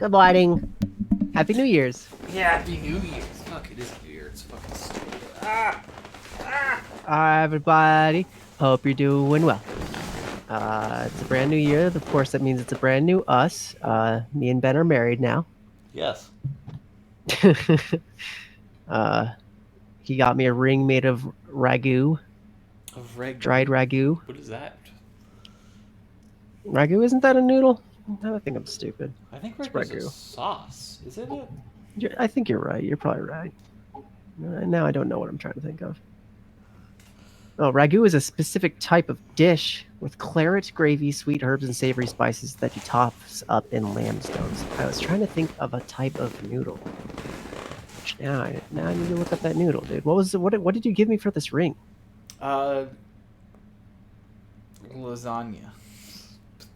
Good morning. Happy New Year's. Yeah, happy New Year's. Fuck, it is New Year. It's fucking stupid. Ah! Ah! Hi, everybody. Hope you're doing well. It's a brand new year. Of course, that means it's a brand new us. Me and Ben are married now. Yes. uh, he got me a ring made of ragu, Of ragu. dried ragu. What is that? Ragu, isn't that a noodle? I think I'm stupid. I think It's ragu's a ragu. sauce. Isn't it? I think you're right. You're probably right. Now I don't know what I'm trying to think of. Oh, ragu is a specific type of dish with claret, gravy, sweet herbs, and savory spices that you toss up in lamb stones. I was trying to think of a type of noodle. Now I need to look up that noodle, dude. What did you give me for this ring? Lasagna.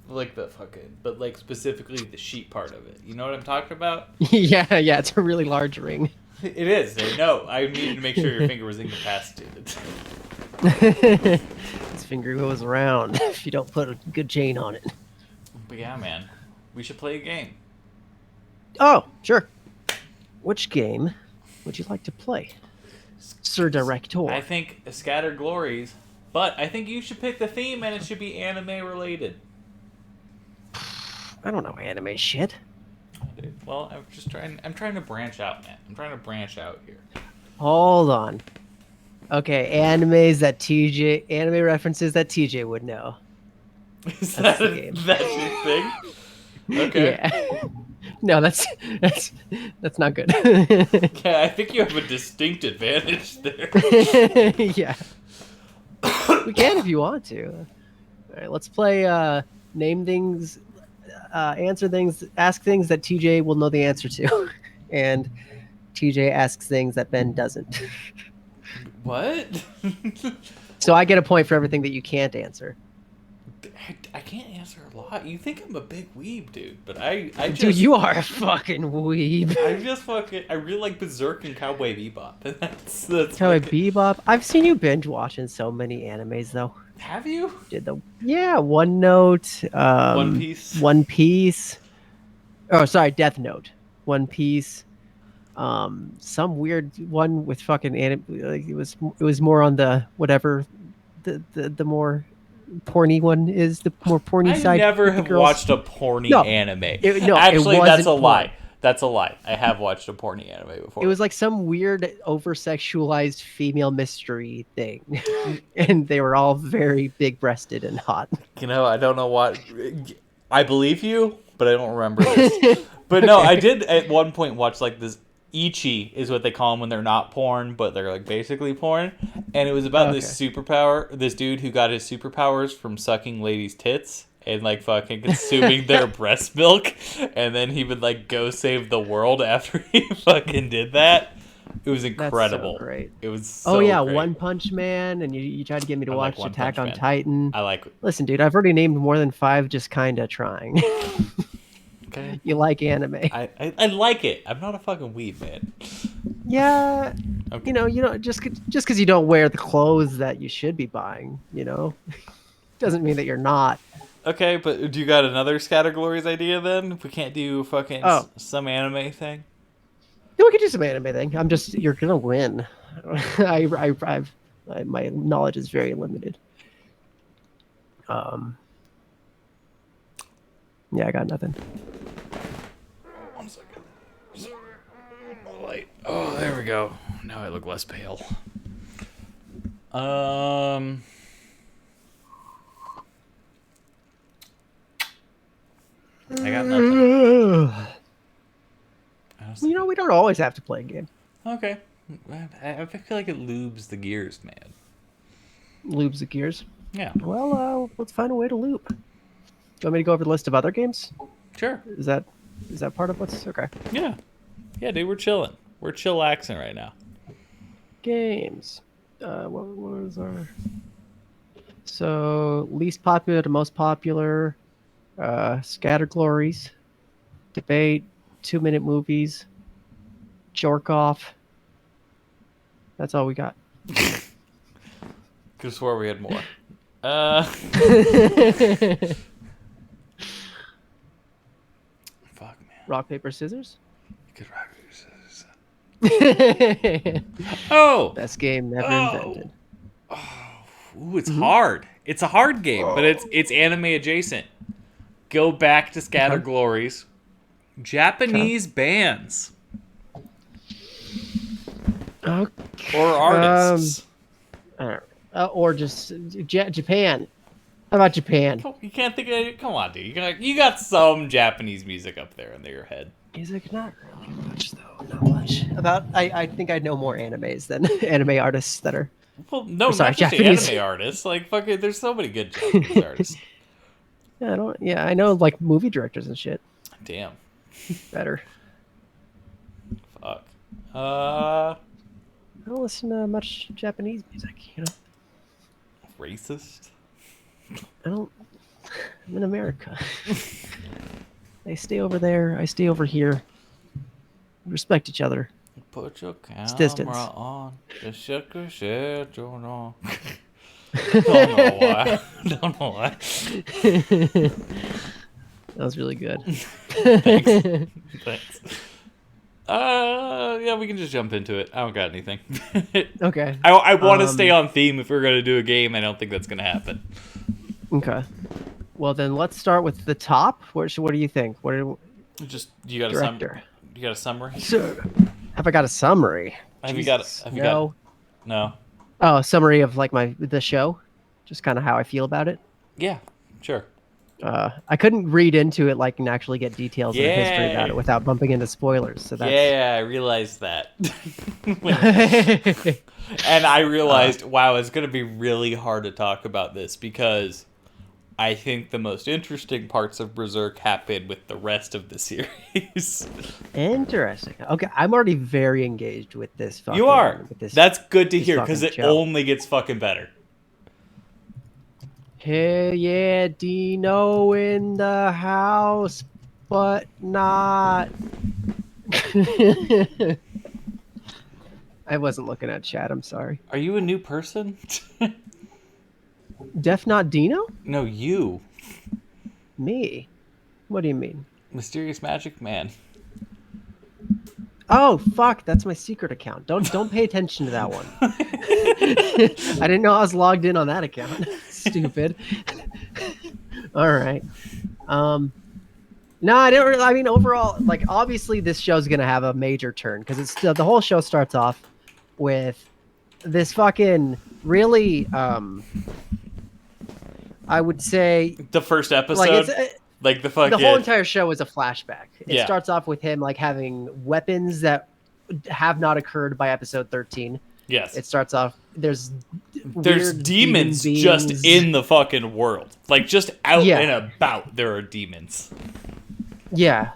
Like the fucking, but like specifically the sheep part of it. You know what I'm talking about? yeah, it's a really large ring. It is. I know. I needed to make sure your finger was incapacitated. This finger goes around if you don't put a good chain on it. But yeah, man, we should play a game. Oh, sure. Which game would you like to play, Sir Director? I think Scattered Glories, but I think you should pick the theme and it should be anime related. I don't know anime shit. Dude, well, I'm trying to branch out, man. I'm trying to branch out here. Hold on. Okay, anime references that TJ would know. Is That's that the game. that's your thing? Okay. Yeah. No, that's not good. Okay, I think you have a distinct advantage there. Yeah. We can if you want to. All right, let's play name things, answer things, ask things that TJ will know the answer to. And TJ asks things that Ben doesn't. What? So I get a point for everything that you can't answer. I can't answer a lot. You think I'm a big weeb, dude, but I just... Dude, you are a fucking weeb. I really like Berserk and Cowboy Bebop. And that's Cowboy fucking... Bebop. I've seen you binge watching so many animes, though. Have you? One Note, One Piece. One Piece. Oh, sorry, Death Note. One Piece. Some weird one with fucking anime. Like it was more on the whatever, the more porny one is, the more porny I side. never have watched a porny anime. Actually, that's a lie. That's a lie. I have watched a porny anime before. It was like some weird over-sexualized female mystery thing. And they were all very big-breasted and hot. You know, I don't know what... I believe you, but I don't remember this. But no, I did at one point watch like this Ichi is what they call them when they're not porn, but they're like basically porn. And it was about this dude who got his superpowers from sucking ladies' tits and like fucking consuming their breast milk. And then he would like go save the world after he fucking did that. It was incredible. That's so great. It was so great. One Punch Man, and you tried to get me to watch Attack on Man. Titan. I like... Listen, dude, I've already named more than 5 just kinda trying. Okay. You like anime. I like it. I'm not a fucking weeb, man. Yeah. Okay. You know, just because you don't wear the clothes that you should be buying, doesn't mean that you're not. Okay, but do you got another Scatter Glories idea then? If we can't do fucking some anime thing? No, we could do some anime thing. You're gonna win. My knowledge is very limited. Yeah, I got nothing. 1 second. Light. Oh, there we go. Now I look less pale. I got nothing. We don't always have to play a game. Okay. I feel like it lubes the gears, man. Lubes the gears? Yeah. Well, let's find a way to loop. Do you want me to go over the list of other games? Sure. Is that part of what's... Okay. Yeah. Yeah, dude, we're chilling. We're chillaxing right now. Games. What was our... So, least popular to most popular. Scatter Glories. Debate. 2-minute movies. Jork off. That's all we got. Could have swore we had more. Fuck, man. Rock, paper, scissors. Good rock, paper, scissors. Oh. Best game never invented. Ooh, it's hard. It's a hard game, but it's anime adjacent. Go back to Scatter Glories. Japanese bands. Okay. Or artists. Or just Japan. How about Japan? You can't think of it. Come on, dude. You got some Japanese music up there in your head. Music, not really much though. Not much. I think I know more animes than anime artists that are. Well, no, sorry, not just Japanese anime artists. Like fucking, there's so many good Japanese artists. Yeah, I don't. Yeah, I know like movie directors and shit. Damn. Better. Fuck. I don't listen to much Japanese music. Racist. I don't. I'm in America. They stay over there. I stay over here. We respect each other. Put your camera distance. on. Just check your schedule on. Don't know why. Don't know why. That was really good. Thanks. Thanks. Yeah, we can just jump into it. I don't got anything. Okay. I want to stay on theme if we're going to do a game. I don't think that's going to happen. Okay. Well, then let's start with the top. What do you think? What are, You got director? You got a summary? So, have I got a summary? Have you got? No. Oh, summary of like the show, just kind of how I feel about it. Yeah, sure. I couldn't read into it like and actually get details and history about it without bumping into spoilers. So that's... Yeah, I realized that. And I realized, wow, it's going to be really hard to talk about this because I think the most interesting parts of Berserk happen with the rest of the series. Interesting. Okay, I'm already very engaged with this. You are. That's good to hear because it only gets fucking better. Hell yeah, Dino in the house, but not. I wasn't looking at chat. I'm sorry. Are you a new person? Def not Dino? No, you. Me? What do you mean? Mysterious Magic Man. Oh fuck! That's my secret account. Don't pay attention to that one. I didn't know I was logged in on that account. Stupid. All right. No, I didn't. I mean, overall, like obviously, this show's gonna have a major turn because it's the whole show starts off with this fucking really. I would say the first episode. Like the fucking... The whole entire show is a flashback. It Yeah. starts off with him like having weapons that have not occurred by episode 13. Yes. It starts off there's demons demon just beings. in the fucking world. Like just out Yeah. and about there are demons. Yeah.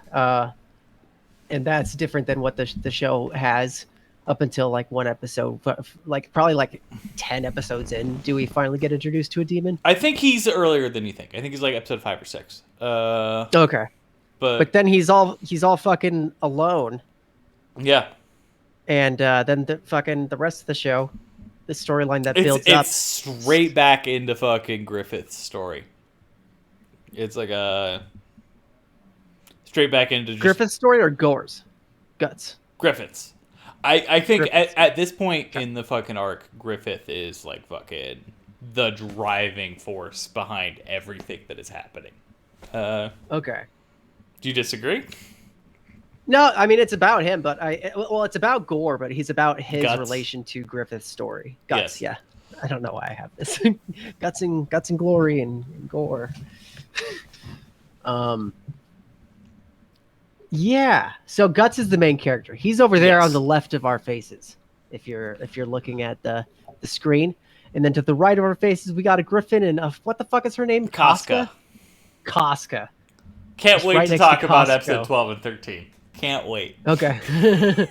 And that's different than what the show has up until like one episode, like probably like 10 episodes in. Do we finally get introduced to a demon? I think he's earlier than you think. I think he's like episode 5 or 6. Okay. But then he's all fucking alone. Yeah. And then the rest of the show, the storyline that builds up. It's straight back into fucking Griffith's story. It's like a straight back into just... Griffith's story or Gore's? Guts. Griffith's. I think Griffith's. at this point in the fucking arc, Griffith is like fucking the driving force behind everything that is happening. Okay. Do you disagree? No, I mean it's about him, but it's about Gore, but he's about his Guts. relation to Griffith's story. Guts, Yes. yeah. I don't know why I have this. Guts and Glory and Gore. Yeah. So Guts is the main character. He's over there Yes. on the left of our faces. If you're looking at the screen, and then to the right of our faces, we got a Griffin and what the fuck is her name? Casca. Casca. Can't Just wait right to next talk to about Costco. episode 12 and 13. Can't wait. Okay.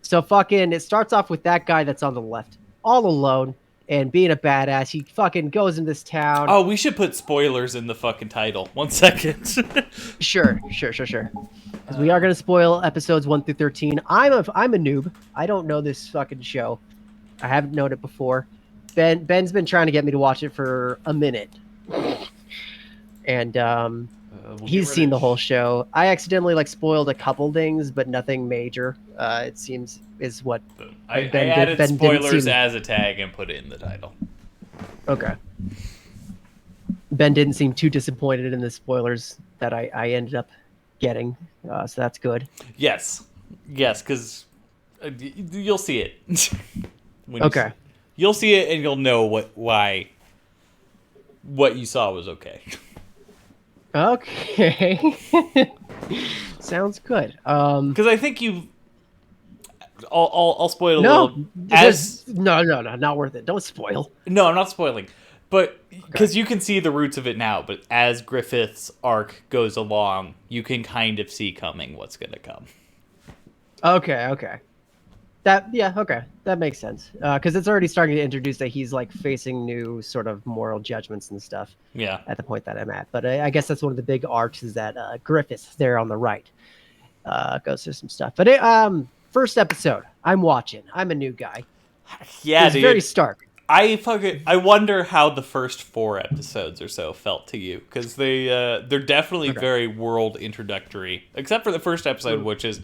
So fucking it starts off with that guy that's on the left, all alone and being a badass. He fucking goes in this town. Oh, we should put spoilers in the fucking title. 1 second. Sure. Because we are gonna spoil episodes 1 through 13. I'm a noob. I don't know this fucking show. I haven't known it before. Ben's been trying to get me to watch it for a minute. And We'll get He's rid seen of. the whole show. I accidentally like spoiled a couple things, but nothing major. It seems is what I Ben did. added Ben didn't spoilers seem as a tag and put it in the title. okay. Ben didn't seem too disappointed in the spoilers that I ended up getting, so that's good. Yes, yes, because you'll see it when Okay. you'll see it and you'll know why what you saw was okay. Okay. Sounds good. Because I think you, I'll spoil a No, little as no, not worth it. Don't spoil. no, I'm not spoiling, but Okay. because you can see the roots of it now. But as Griffith's arc goes along, you can kind of see coming what's gonna come. Okay. Okay, that makes sense. Because it's already starting to introduce that he's like facing new sort of moral judgments and stuff Yeah, at the point that I'm at. But I guess that's one of the big arcs is that Griffith there on the right goes through some stuff. But first episode, I'm watching. I'm a new guy. yeah, It's very dude. stark. I wonder how the first 4 episodes or so felt to you because they're definitely Okay. very world introductory, except for the first episode, which is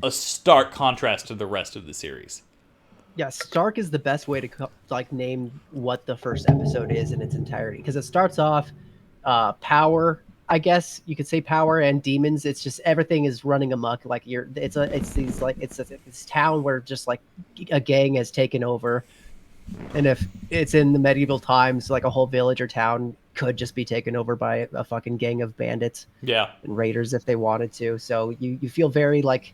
a stark contrast to the rest of the series. Yeah, Stark is the best way to like name what the first episode is in its entirety because it starts off power. I guess you could say power and demons. It's just everything is running amok. Like it's these like it's this town where just like a gang has taken over, and if it's in the medieval times, like a whole village or town could just be taken over by a fucking gang of bandits Yeah, and raiders if they wanted to. So you feel very like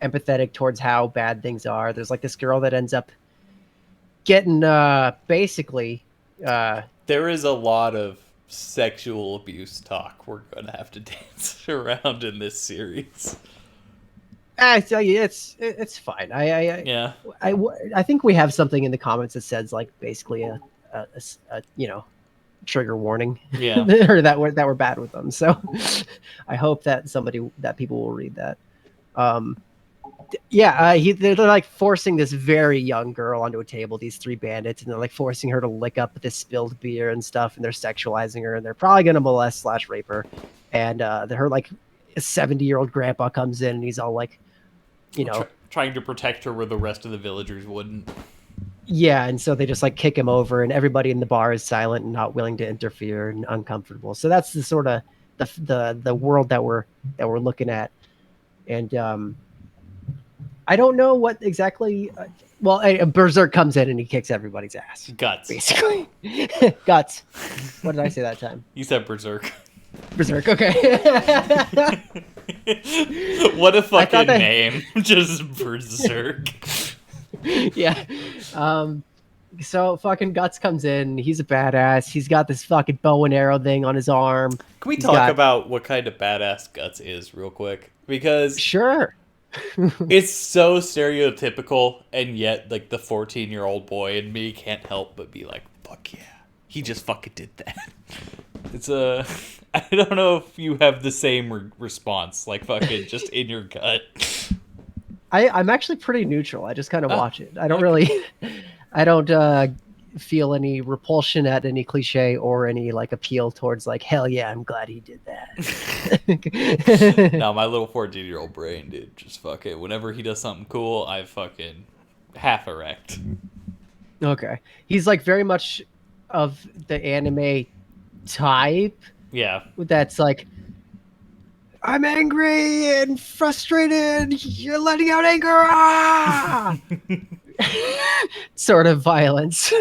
empathetic towards how bad things are. There's like this girl that ends up getting basically there is a lot of sexual abuse talk we're gonna have to dance around in this series. I tell you, it's fine. Yeah, I think we have something in the comments that says like basically a trigger warning yeah. or that we're bad with them. So I hope that people will read that. Um, yeah, they're like forcing this very young girl onto a table. These three bandits, and they're like forcing her to lick up this spilled beer and stuff, and they're sexualizing her, and they're probably gonna molest slash rape her. And her like 70-year-old grandpa comes in, and he's all like, you know, Trying to protect her where the rest of the villagers wouldn't. yeah, and so they just like kick him over, and everybody in the bar is silent and not willing to interfere and uncomfortable. So that's the sort of the world that we're looking at, and I don't know what exactly. Well, Berserk comes in and he kicks everybody's ass, Guts. basically. Guts. What did I say that time? You said Berserk. Berserk. Okay. What a fucking that... name. Just Berserk. Yeah. So fucking Guts comes in. He's a badass. He's got this fucking bow and arrow thing on his arm. Can we He's talk got... about what kind of badass Guts is real quick? Because Sure. it's so stereotypical, and yet like the 14-year-old boy in me can't help but be like, fuck yeah, he just fucking did that. It's a I don't know if you have the same response, like fucking just in your gut. I'm actually pretty neutral. I just kind of watch it. I don't okay. really, I don't feel any repulsion at any cliche or any like appeal towards like, hell yeah, I'm glad he did that. No, my little 14-year-old brain, dude, just fucking whenever he does something cool, I fucking half erect. Okay. He's like very much of the anime type Yeah. that's like, I'm angry and frustrated. You're letting out anger. Ah! Sort of violence.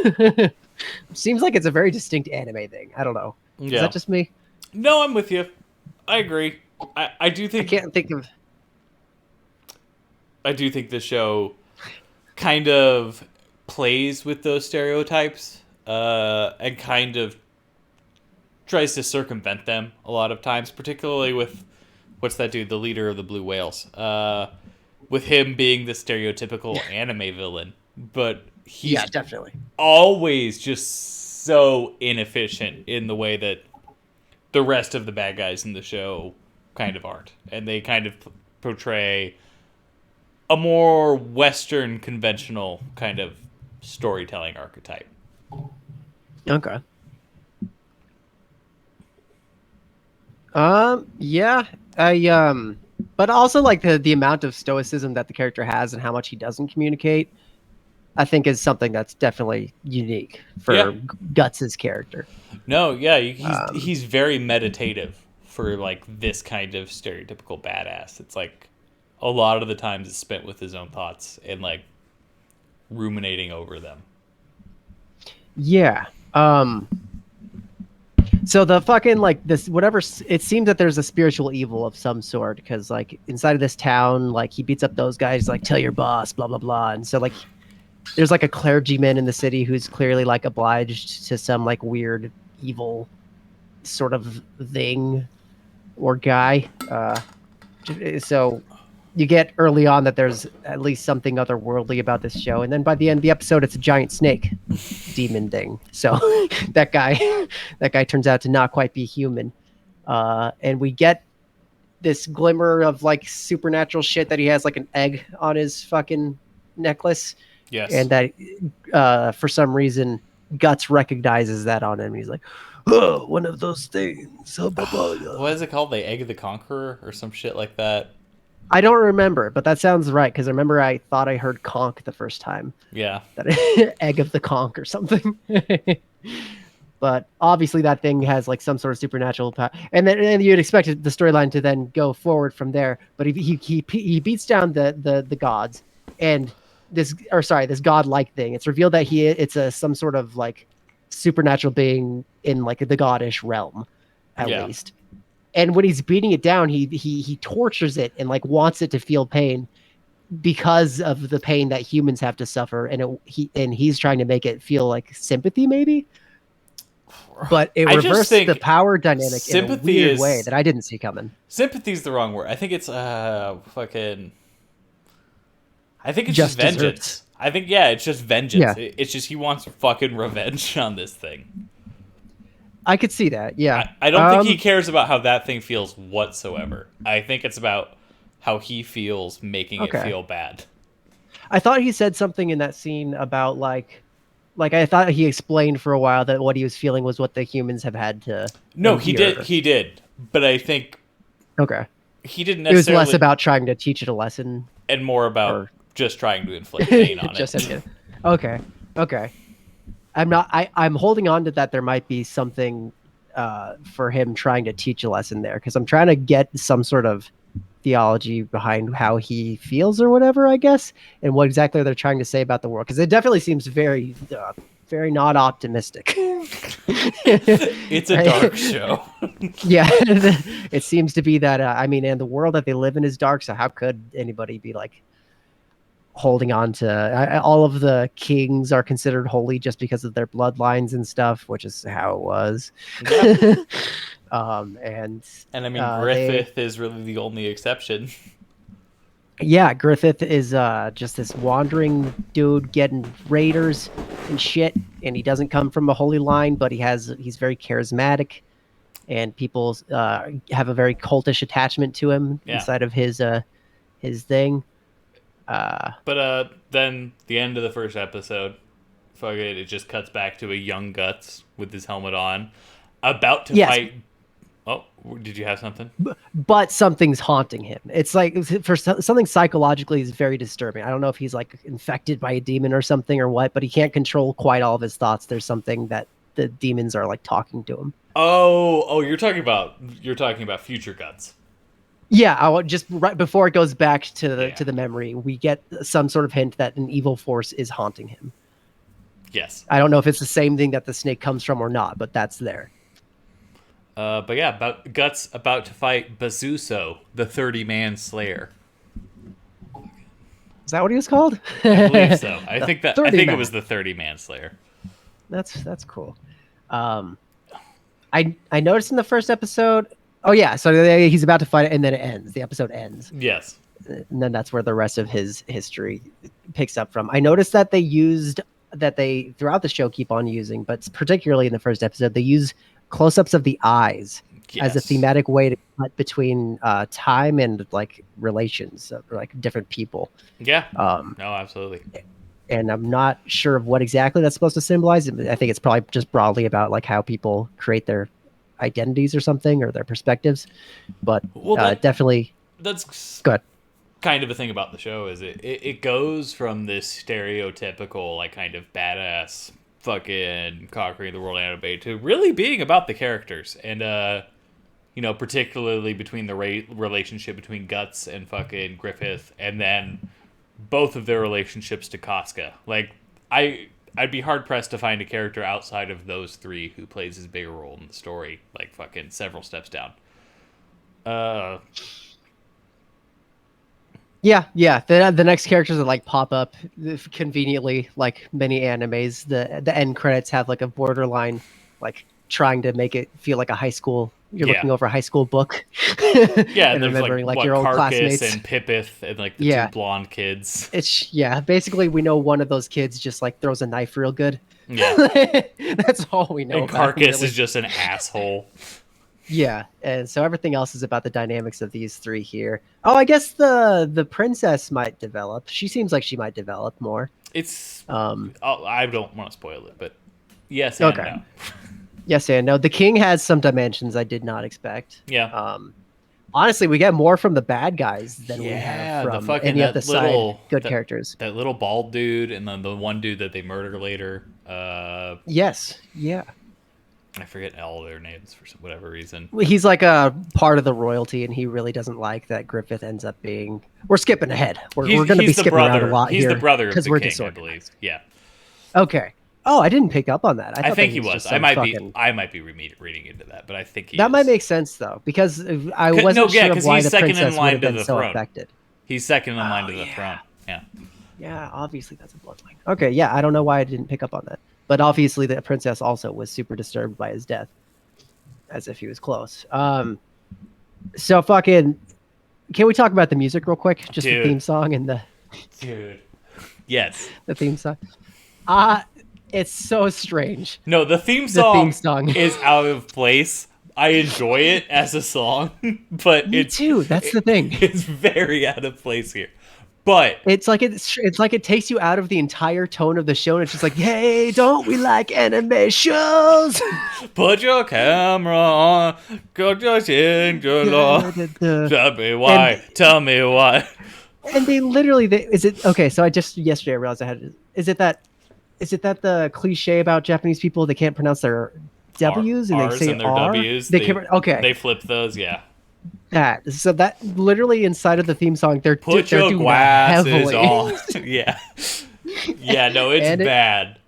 Seems like it's a very distinct anime thing. I don't know. Yeah. Is that just me? No, I'm with you. I agree. I do I think can't think of... I do think the show kind of plays with those stereotypes and kind of tries to circumvent them a lot of times, particularly with what's that dude, the leader of the Blue Whales, with him being the stereotypical anime villain, but he's definitely always just so inefficient in the way that the rest of the bad guys in the show kind of aren't, and they kind of portray a more Western conventional kind of storytelling archetype. Okay. Yeah, but also like the amount of stoicism that the character has and how much he doesn't communicate, I think is something that's definitely unique Yeah. for Guts's character. No, yeah, Um, he's very meditative for like this kind of stereotypical badass. It's like a lot of the times is spent with his own thoughts and like ruminating over them. yeah. So the fucking like this whatever it seems that there's a spiritual evil of some sort because like inside of this town like he beats up those guys like tell your boss blah blah blah and so like there's like a clergyman in the city who's clearly like obliged to some like weird evil sort of thing or guy. So you get early on that there's at least something otherworldly about this show, and then by the end of the episode, it's a giant snake demon thing. So that guy, that guy turns out to not quite be human, and we get this glimmer of like supernatural shit that he has like an egg on his fucking necklace, Yes. and that for some reason Guts recognizes that on him. He's like, "Oh, one of those things." Oh, blah, blah, blah. What is it called? The Egg of the Conqueror or some shit like that. I don't remember, but that sounds right because I remember I thought I heard conch the first time. Yeah. That egg of the conch or something. But obviously that thing has like some sort of supernatural power, and you'd expect the storyline to then go forward from there. But he beats down the gods, and this godlike thing. It's revealed that it's a some sort of like supernatural being in like the goddish realm, at Yeah. least. And when he's beating it down, he tortures it and like wants it to feel pain because of the pain that humans have to suffer, and he's trying to make it feel like sympathy, maybe. But it I just reversed the think power dynamic in a sympathy weird way is that I didn't see coming. sympathy's the wrong word. I think it's fucking I think it's just Just desserts. vengeance. I think yeah, it's just vengeance. Yeah, It's just he wants fucking revenge on this thing. I could see that. Yeah. I don't think he cares about how that thing feels whatsoever. I think it's about how he feels making it Okay. feel bad. I thought he said something in that scene about like I thought he explained for a while that what he was feeling was what the humans have had to No, he did. endure. He did. But I think Okay. he didn't It was necessarily, less about trying to teach it a lesson and more about or just trying to inflict pain on just it. okay. Okay. I'm holding on to that there might be something for him trying to teach a lesson there because I'm trying to get some sort of theology behind how he feels or whatever, I guess, and what exactly they're trying to say about the world because it definitely seems very not optimistic. It's a dark show. Yeah, it seems to be that I mean, and the world that they live in is dark, so how could anybody be like holding on to all of the kings are considered holy just because of their bloodlines and stuff, which is how it was. Yeah. And And I mean, they Griffith is really the only exception. yeah, Griffith is just this wandering dude getting raiders and shit, and he doesn't come from a holy line, but he's very charismatic, and people have a very cultish attachment to him Yeah. inside of his thing. But then the end of the first episode, fuck it just cuts back to a young Guts with his helmet on, about to Yes, fight. Oh, did you have something? but something's haunting him. It's like for something psychologically is very disturbing. I don't know if he's like infected by a demon or something or what, but he can't control quite all of his thoughts. There's something that the demons are like talking to him. Oh, you're talking about future Guts. Yeah, just right before it goes back to Yeah. the memory, we get some sort of hint that an evil force is haunting him. Yes. I don't know if it's the same thing that the snake comes from or not, but that's there. But yeah, about Guts about to fight Bazuso, the 30-man Slayer. Is that what he was called? I believe so. I The think 30 it man. was the 30-man Slayer. That's cool. I noticed in the first episode. Oh yeah, so he's about to fight it, and then it ends. The episode ends, Yes. and then that's where the rest of his history picks up from. I noticed that they throughout the show keep on using, but particularly in the first episode, they use close-ups of the eyes as a Yes. thematic way to cut between time and like relations, like different people. Yeah. Um, No, absolutely. and I'm not sure of what exactly that's supposed to symbolize. I think it's probably just broadly about like how people create their identities or something, or their perspectives. But Well, definitely, that's good. kind of a thing about the show is it goes from this stereotypical like kind of badass fucking conquering the world anime to really being about the characters and particularly between the relationship between Guts and fucking Griffith, and then both of their relationships to Casca. Like I'd be hard pressed to find a character outside of those three who plays as big a role in the story, like fucking several steps down. Yeah. The next characters that like pop up conveniently, like many animes. The end credits have like a borderline, like trying to make it feel like a high school. You're Yeah. looking over a high school book. Yeah, and there's remembering like what, your old Carcass classmates and Pipith and like the Yeah. two blonde kids. It's basically we know one of those kids just like throws a knife real good. Yeah. That's all we know And about Carcass really. is just an asshole. Yeah, and so everything else is about the dynamics of these three here. Oh, I guess the princess might develop. She seems like she might develop more. It's Um I don't want to spoil it, but yes and Okay. no. Yes and no. The king has some dimensions I did not expect. Yeah. Honestly, we get more from the bad guys than we Yeah, have the from fucking- any of that the little- side good that- characters. That little bald dude and then the one dude that they murder later. Yes. Yeah. I forget all their names for whatever reason. He's like a part of the royalty, and he really doesn't like that Griffith ends up being. We're skipping ahead. We're going to be the skipping brother. around a lot He's here the brother of the we're king, I disorganized. believe. Yeah, Okay. Oh, I didn't pick up on that. I thought think that he was. was. just I some might fucking- be reading into that, but I think he That is. might make sense though, because I No, wasn't yeah, sure 'cause why he's the second in princess line would to have been the so throne. affected. He's second in line to the yeah. throne. Yeah. Yeah, obviously that's a bloodline. Okay, yeah, I don't know why I didn't pick up on that, but obviously the princess also was super disturbed by his death, as if he was close. So fucking, can we talk about the music real quick? Just Dude. the theme song and the Dude. Yes. theme song. It's so strange. No, the theme The song, theme song. is out of place. I enjoy it as a song, but Me too. That's the thing. It's very out of place here. But It's like it takes you out of the entire tone of the show, and it's just like, hey, don't we like anime shows? put your camera on, go just in your law. Tell me why. Tell me why. And they literally, is it okay? So I just yesterday I realized I had. Is it that the cliche about Japanese people they can't pronounce their W's and they R's say and their R? W's. They can't. Okay, They flip those, yeah. that literally inside of the theme song they're Put they're your doing that glasses heavily. on. Yeah. Yeah, no, it's And bad.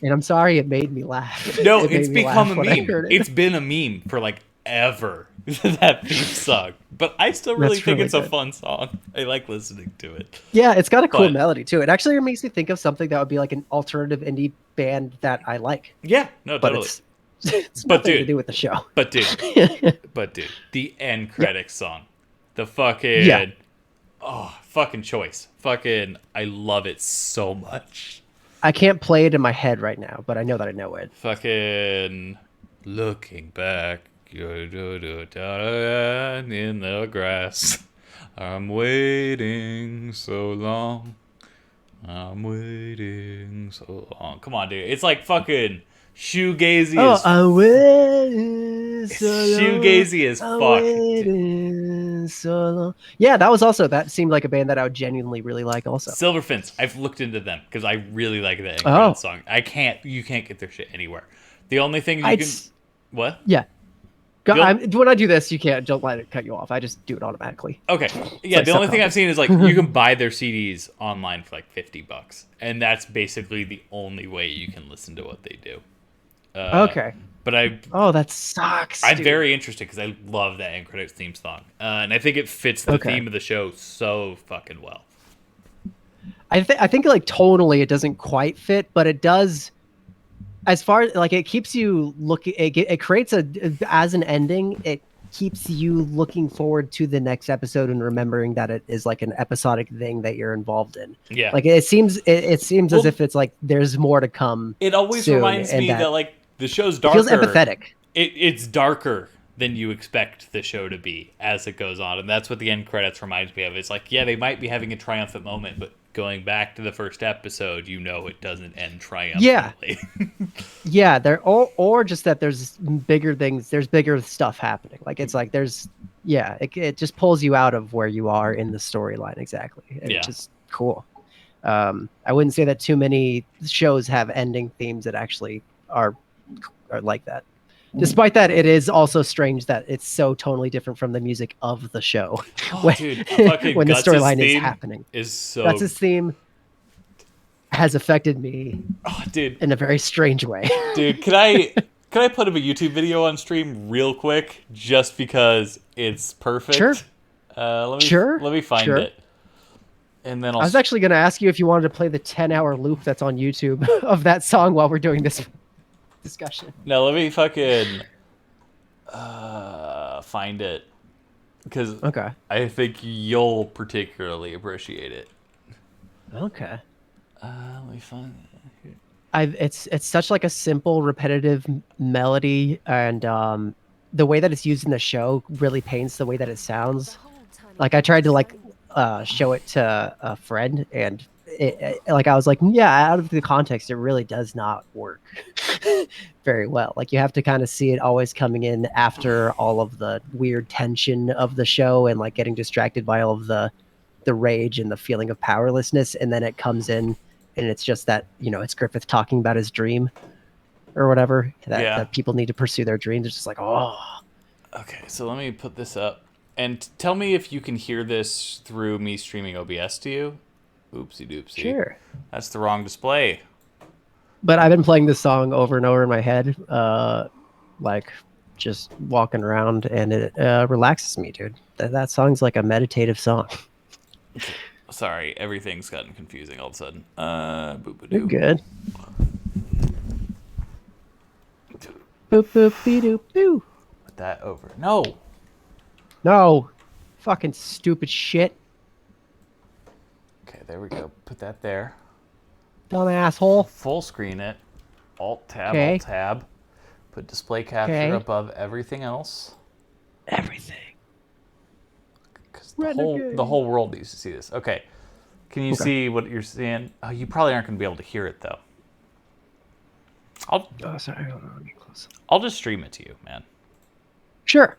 And I'm sorry, it made me laugh. No, It made it's me become laugh a when I meme. heard it. It's been a meme for like ever. That theme song. But I still really That's think really it's a good. fun song. I like listening to it. Yeah, it's got a cool But- melody too. It actually makes me think of something that would be like an alternative indie band that I like, Yeah, no, but totally. it's But nothing to dude- do with the show. But dude, the end credits song. The fucking Yeah. fucking choice. Fucking I love it so much. I can't play it in my head right now, but I know that I know it. Fucking looking back in the grass. I'm waiting so long. I'm waiting so long. Come on, dude. It's like fucking shoegazy Oh, as I'm waiting so long. shoegazy as I'm fuck. waiting so long. Yeah, that seemed like a band that I would genuinely really like also. Silverfins. I've looked into them because I really like that Oh. song. You can't get their shit anywhere. The only thing you I'd can s- what? Yeah. You'll- When I do this, don't let it cut you off. I just do it automatically. Okay. Yeah, like the only thing I've subconscious. seen is like you can buy their CDs online for like $50, and that's basically the only way you can listen to what they do. Okay. But Oh, that sucks. I'm dude. very interested because I love that end credits theme song, and I think it fits the Okay. theme of the show so fucking well. I think like tonally it doesn't quite fit, but it does. As far like it keeps you looking, it creates as an ending. It keeps you looking forward to the next episode and remembering that it is like an episodic thing that you're involved in. Yeah. Like it seems as Well, if it's like there's more to come. It always soon, reminds and me that like the show's it darker. feels empathetic. It's darker than you expect the show to be as it goes on, and that's what the end credits reminds me of. It's like, yeah, they might be having a triumphant moment, but going back to the first episode, you know it doesn't end Yeah, triumphantly. yeah. There or just that there's bigger things. There's bigger stuff happening. Like it's like there's yeah. It just pulls you out of where you are in the storyline exactly, and it's Yeah. just cool. I wouldn't say that too many shows have ending themes that actually are like that. Despite that, it is also strange that it's so totally different from the music of the show Oh, when, dude, fucking when the Guts' storyline is theme happening. is so. Guts' theme has affected me Oh, dude, in a very strange way. dude, can I put up a YouTube video on stream real quick just because it's perfect? Sure. Sure. Let me find Sure. it, and then I'll. I was actually going to ask you if you wanted to play the 10-hour loop that's on YouTube of that song while we're doing this discussion. No, let me fucking find it because Okay. I think you'll particularly appreciate it. Okay. Let me find it. It's such like a simple, repetitive melody, and the way that it's used in the show really paints the way that it sounds. Like I tried to like show it to a friend, and like I was like, yeah, out of the context, it really does not work very well. Like you have to kind of see it always coming in after all of the weird tension of the show, and like getting distracted by all of the rage and the feeling of powerlessness, and then it comes in, and it's just that it's Griffith talking about his dream or whatever that people need to pursue their dreams. It's just like, oh, Okay, so let me put this up. And tell me if you can hear this through me streaming OBS to you. Oopsie doopsie. sure. That's the wrong display. But I've been playing this song over and over in my head, like just walking around, and it relaxes me, dude. That song's like a meditative song. Sorry, everything's gotten confusing all of a sudden. You're Boop-a-doo. good. Boop boop be doop boo. Put that over. No. No, fucking stupid shit, Okay, there we go. Put that there. dumb asshole. Full screen it. Alt tab, Okay. Alt tab. Put display capture Okay. above everything else. Everything. Because Renegade. the whole world needs to see this. Okay. Can you Okay. see what you're seeing? Oh, you probably aren't going to be able to hear it though. Oh, sorry. Hold on, get close. I'll just stream it to you, man. Sure.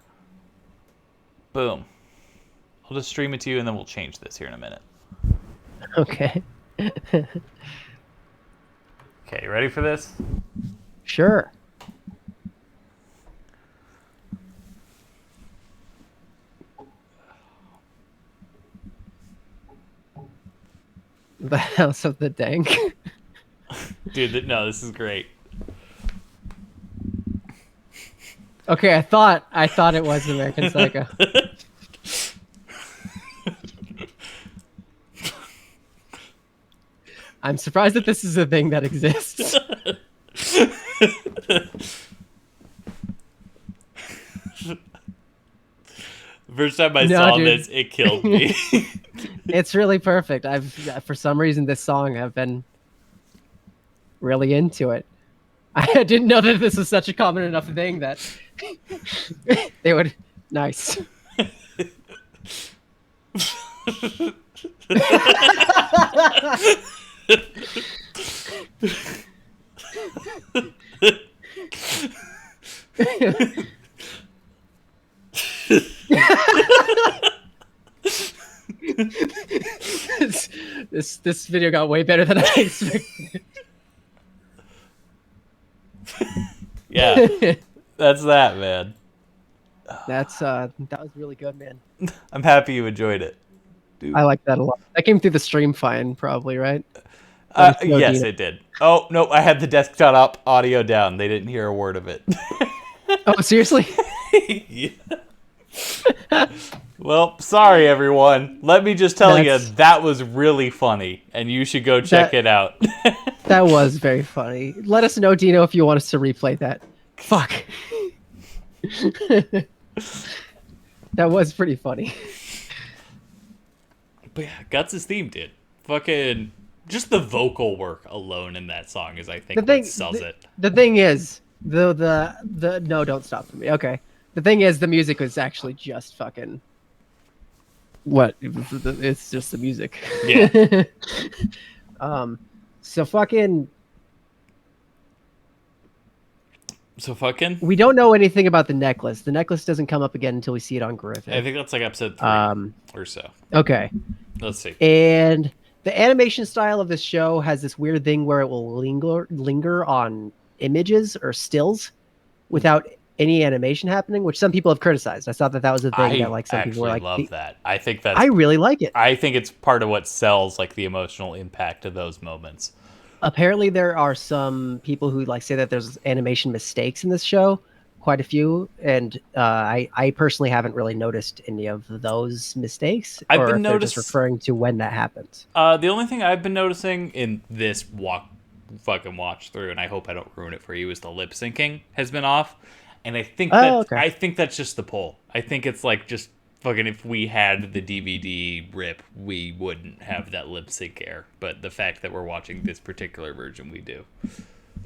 Boom. I'll just stream it to you, and then we'll change this here in a minute. Okay. Okay, you ready for this? Sure. The House of the Dank. Dude, no, this is great. Okay, I thought it was American Psycho. I'm surprised that this is a thing that exists. First time I No, saw dude. this, it killed me. It's really perfect. For some reason, this song I've been really into it. I didn't know that this was such a common enough thing that they would. Nice. this video got way better than I expected. Yeah, that's that, man. That was really good, man. I'm happy you enjoyed it. I like that a lot. That came through the stream fine, probably, right? Let us know, Yes, Dina. it did. Oh, no, I had the desktop audio down. They didn't hear a word of it. Oh, seriously? Yeah. Well, sorry, everyone. Let me just tell you, That's- that was really funny, and you should go check it out. That was very funny. Let us know, Dino, if you want us to replay that. Fuck. That was pretty funny. But yeah, Guts' theme, dude. Fucking... Just the vocal work alone in that song is, I think, what sells it. The thing is, the no, don't stop for me. Okay. The thing is, the music was actually just fucking What? It's just the music. Yeah. um, so fucking. So fucking. We don't know anything about the necklace. The necklace doesn't come up again until we see it on I Griffith. think that's like episode 3 Um, or so. okay. Let's see. And the animation style of this show has this weird thing where it will linger on images or stills without any animation happening, which some people have criticized. I thought that was a thing that I like some people were actually like, love that. I think I really like it. I think it's part of what sells like the emotional impact of those moments. Apparently, there are some people who like say that there's animation mistakes in this show, quite a few, and I personally haven't really noticed any of those mistakes, I've or been if they're just noticed. referring to when that happens. The only thing I've been noticing in this fucking watch through, and I hope I don't ruin it for you, is the lip syncing has been off, and Oh, okay. I think that's just the pull. I think it's like just fucking if we had the DVD rip, we wouldn't have that lip sync air, but the fact that we're watching this particular version, we do.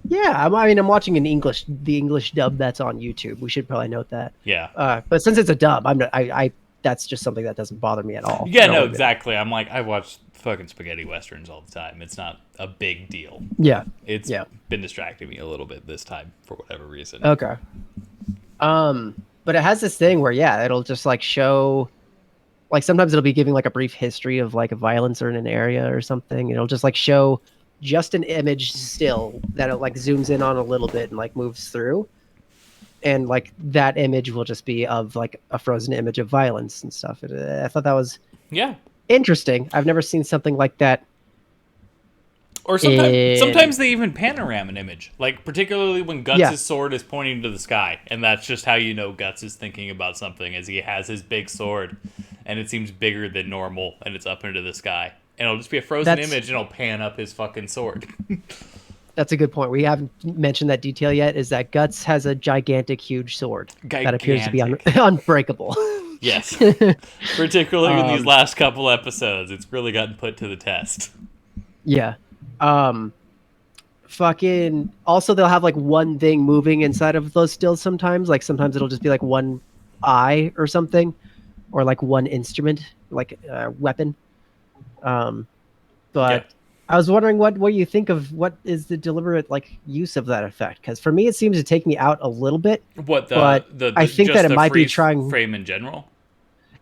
Yeah, I mean, I'm watching the English dub that's on YouTube. We should probably note that. Yeah. But since it's a dub, I'm not, I that's just something that doesn't bother me at all. Yeah, I don't no, even- exactly. I'm like, I watch fucking spaghetti westerns all the time. It's not a big deal. Yeah. It's Yeah. been distracting me a little bit this time for whatever reason. Okay. But it has this thing where yeah, it'll just like show, like sometimes it'll be giving like a brief history of like a violence or in an area or something. It'll just like show just an image still that it like zooms in on a little bit and like moves through, and like that image will just be of like a frozen image of violence and stuff. I thought that was Yeah. interesting. I've never seen something like that. Or sometimes they even panorama an image, like particularly when Guts' Yeah. sword is pointing to the sky, and that's just how you know Guts is thinking about something, as he has his big sword, and it seems bigger than normal, and it's up into the sky, and it'll just be a frozen image, and it'll pan up his fucking sword. That's a good point. We haven't mentioned that detail yet. Is that Guts has a gigantic, huge sword that appears to be unbreakable. Yes, particularly in these last couple episodes, it's really gotten put to the test. Yeah. Fucking also they'll have like one thing moving inside of those stills sometimes. Like sometimes it'll just be like one eye or something, or like one instrument, like a weapon. But Yeah. I was wondering what you think of what is the deliberate like use of that effect, because for me it seems to take me out a little bit. What but I think just that it the might be freeze trying frame in general.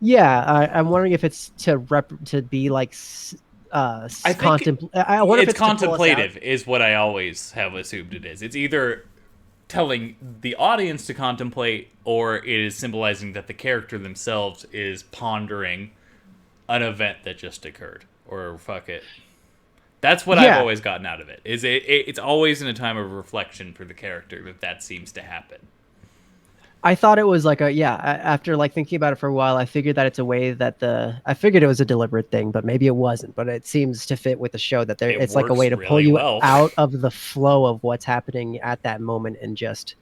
Yeah, I'm wondering if it's to be like I think I wonder if it's it's to pull us out. contemplative is what I always have assumed it is. It's either telling the audience to contemplate, or it is symbolizing that the character themselves is pondering an event that just occurred, or fuck it. That's what I've Yeah. always gotten out of it. It's always in a time of reflection for the character that seems to happen. I thought it was like after like thinking about it for a while, I figured that it's a way that I figured it was a deliberate thing, but maybe it wasn't. But it seems to fit with the show that it's like a way to works pull really you well. out of the flow of what's happening at that moment and just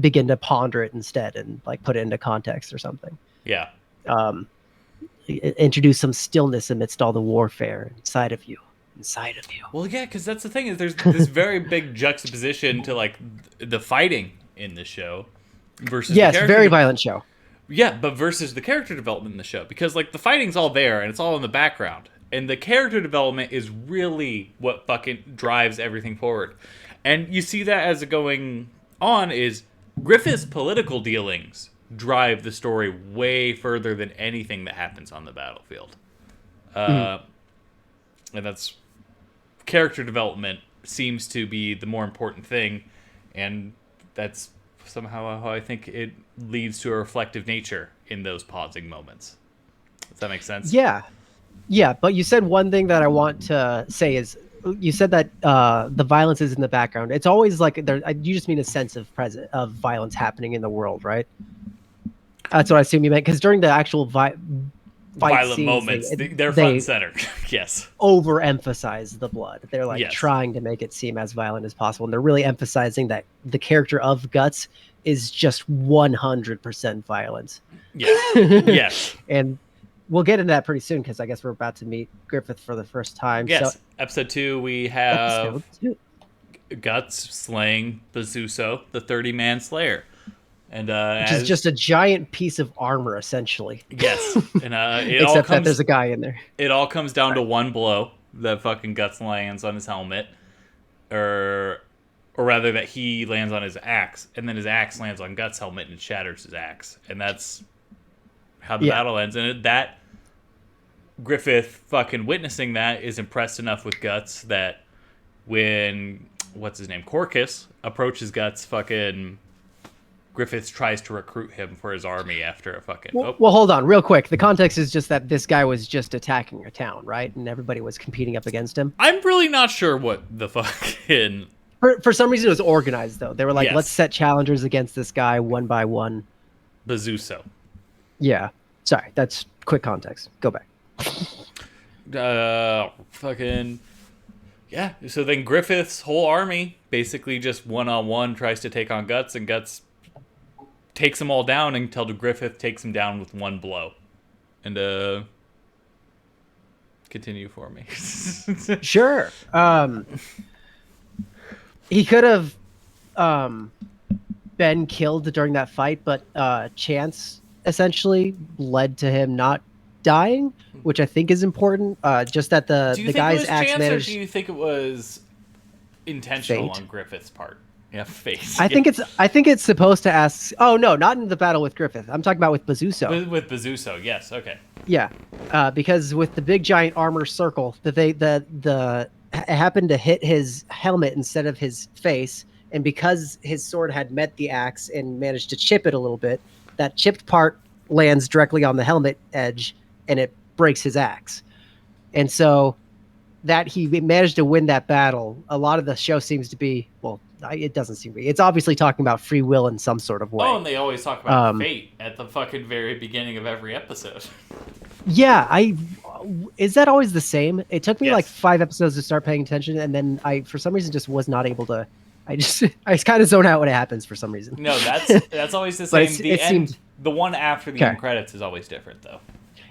begin to ponder it instead and like put it into context or something. Yeah. Introduce some stillness amidst all the warfare inside of you. Well, yeah, because that's the thing is there's this very big juxtaposition to like the fighting in the show versus Yes, the character very violent show. Yeah, but versus the character development in the show, because like the fighting's all there and it's all in the background, and the character development is really what fucking drives everything forward. And you see that as it going on is Griffith's political dealings drive the story way further than anything that happens on the battlefield. And that's character development seems to be the more important thing, and that's somehow how I think it leads to a reflective nature in those pausing moments. Does that make sense? Yeah, but you said one thing that I want to say is you said that the violence is in the background. It's always like you just mean a sense of violence happening in the world, right? That's what I assume you meant, because during the actual violent scenes, moments, they're front and center. Yes. Overemphasize the blood. They're like trying to make it seem as violent as possible, and they're really emphasizing that the character of Guts is just 100% violence. Yes. Yes. And we'll get into that pretty soon, because I guess we're about to meet Griffith for the first time. Yes. So, episode 2, we have Guts slaying Bezuso, the 30-man slayer. And Which is just a giant piece of armor, essentially. yes, and Except that there's a guy in there. it all comes down to one blow that fucking Guts lands on his helmet, or rather that he lands on his axe, and then his axe lands on Guts' helmet and shatters his axe, and that's how the battle ends. And that Griffith fucking witnessing that is impressed enough with Guts that when what's his name Corcus approaches Guts, fucking Griffith tries to recruit him for his army after a fucking. Well, hold on, real quick. The context is just that this guy was just attacking a town, right? And everybody was competing up against him. I'm really not sure what the fucking. For some reason, it was organized though. They were like, let's set challengers against this guy one by one. Bazuso. Yeah. Sorry, that's quick context. Go back. Fucking. Yeah. So then Griffith's whole army basically just one-on-one tries to take on Guts, and Guts takes them all down until Griffith takes him down with one blow. And continue for me. Sure. He could have been killed during that fight, but chance essentially led to him not dying, which I think is important. Just that the guy's axe managed. Or do you think it was intentional Fate? On Griffith's part? Yeah, fate. I think it's supposed to ask. Oh no, not in the battle with Griffith. I'm talking about with Bazuso. With Bazuso, yes, okay. Yeah, because with the big giant armor circle, that it happened to hit his helmet instead of his face, and because his sword had met the axe and managed to chip it a little bit, that chipped part lands directly on the helmet edge, and it breaks his axe. And so that he managed to win that battle. A lot of the show seems to be, well, it doesn't seem to be. It's obviously talking about free will in some sort of way. Oh, and they always talk about fate at the fucking very beginning of every episode. Yeah, is that always the same? It took me like 5 episodes to start paying attention, and then I, for some reason, just was not able to. I kind of zone out when it happens for some reason. No, that's always the same. The one after the end credits is always different, though.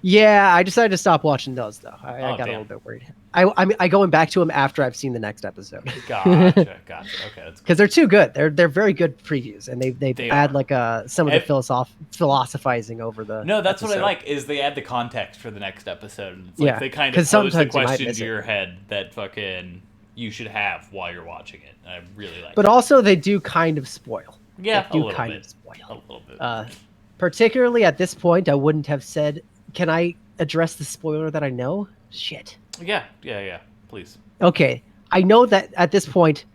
Yeah, I decided to stop watching those though. I got a little bit worried. I going back to them after I've seen the next episode. Gotcha. Okay, that's because they're too good. They're very good previews, and they add like some of the philosophizing over the. No, that's episode. what I like is they add the context for the next episode. And it's like they kind of pose the question to your head that fucking you should have while you're watching it. I really like. But also they do kind of spoil. Yeah, they do kind of spoil. A little bit. Particularly at this point, I wouldn't have said. Can I address the spoiler that I know? Shit. Yeah. Please. Okay. I know that at this point,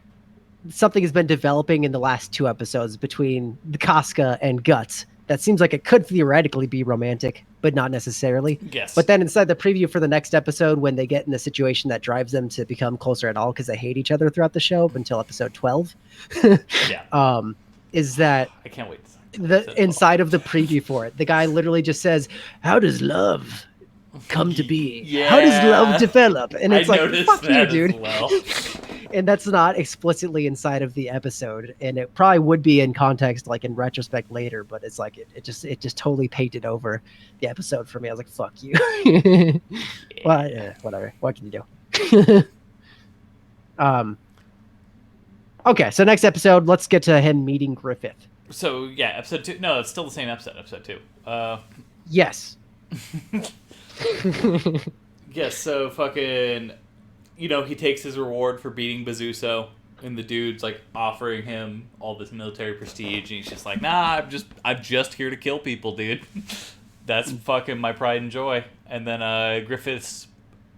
something has been developing in the last 2 episodes between the Casca and Guts. That seems like it could theoretically be romantic, but not necessarily. Yes. But then inside the preview for the next episode, when they get in a situation that drives them to become closer at all because they hate each other throughout the show up until episode 12. Yeah. Is that... I can't wait. Inside of the preview for it, the guy literally just says, "How does love come to be? Yeah. How does love develop?" And it's like, "Fuck you, dude." Well. And that's not explicitly inside of the episode, and it probably would be in context, like in retrospect later. But it's like it just totally painted over the episode for me. I was like, "Fuck you." Well, yeah, whatever. What can you do? Okay, so next episode, let's get to him meeting Griffith. So, yeah, episode 2. No, it's still the same episode, episode 2. Yes. Yes, so fucking, he takes his reward for beating Bazuso, and the dude's, like, offering him all this military prestige, and he's just like, nah, I'm just here to kill people, dude. That's fucking my pride and joy. And then, Griffith's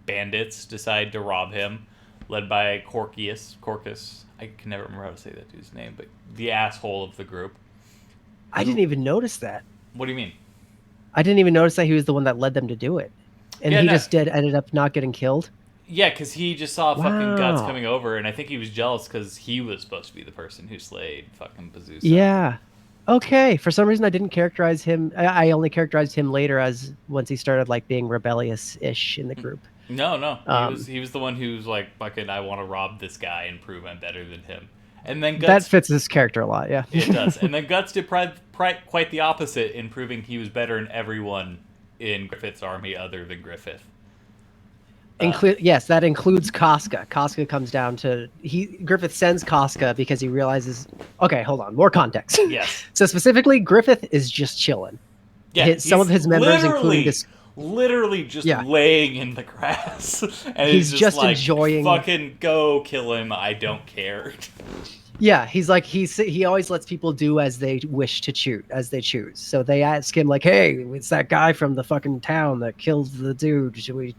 bandits decide to rob him, led by Corcus. I can never remember how to say that dude's name, but the asshole of the group. I didn't even notice that. What do you mean? I didn't even notice that he was the one that led them to do it. And just ended up not getting killed? Yeah, because he just saw fucking Guts coming over, and I think he was jealous because he was supposed to be the person who slayed fucking Bazuso. Yeah. Okay. For some reason, I didn't characterize him. I only characterized him later as once he started like being rebellious-ish in the group. No. He was the one who's like, fucking, I want to rob this guy and prove I'm better than him. And then Guts, that fits his character a lot, yeah. It does. And then Guts did quite the opposite in proving he was better than everyone in Griffith's army other than Griffith. Yes, that includes Casca. Casca comes down to Griffith sends Casca because he realizes. Okay, hold on. More context. Yes. So specifically, Griffith is just chilling. Yeah, Some of he's his members, including this, literally just yeah, laying in the grass, and he's he's just just like, enjoying. "Fucking go kill him! I don't care." Yeah, he's like he always lets people do as they wish to choose, as they choose. So they ask him like, "Hey, it's that guy from the fucking town that killed the dude. Should we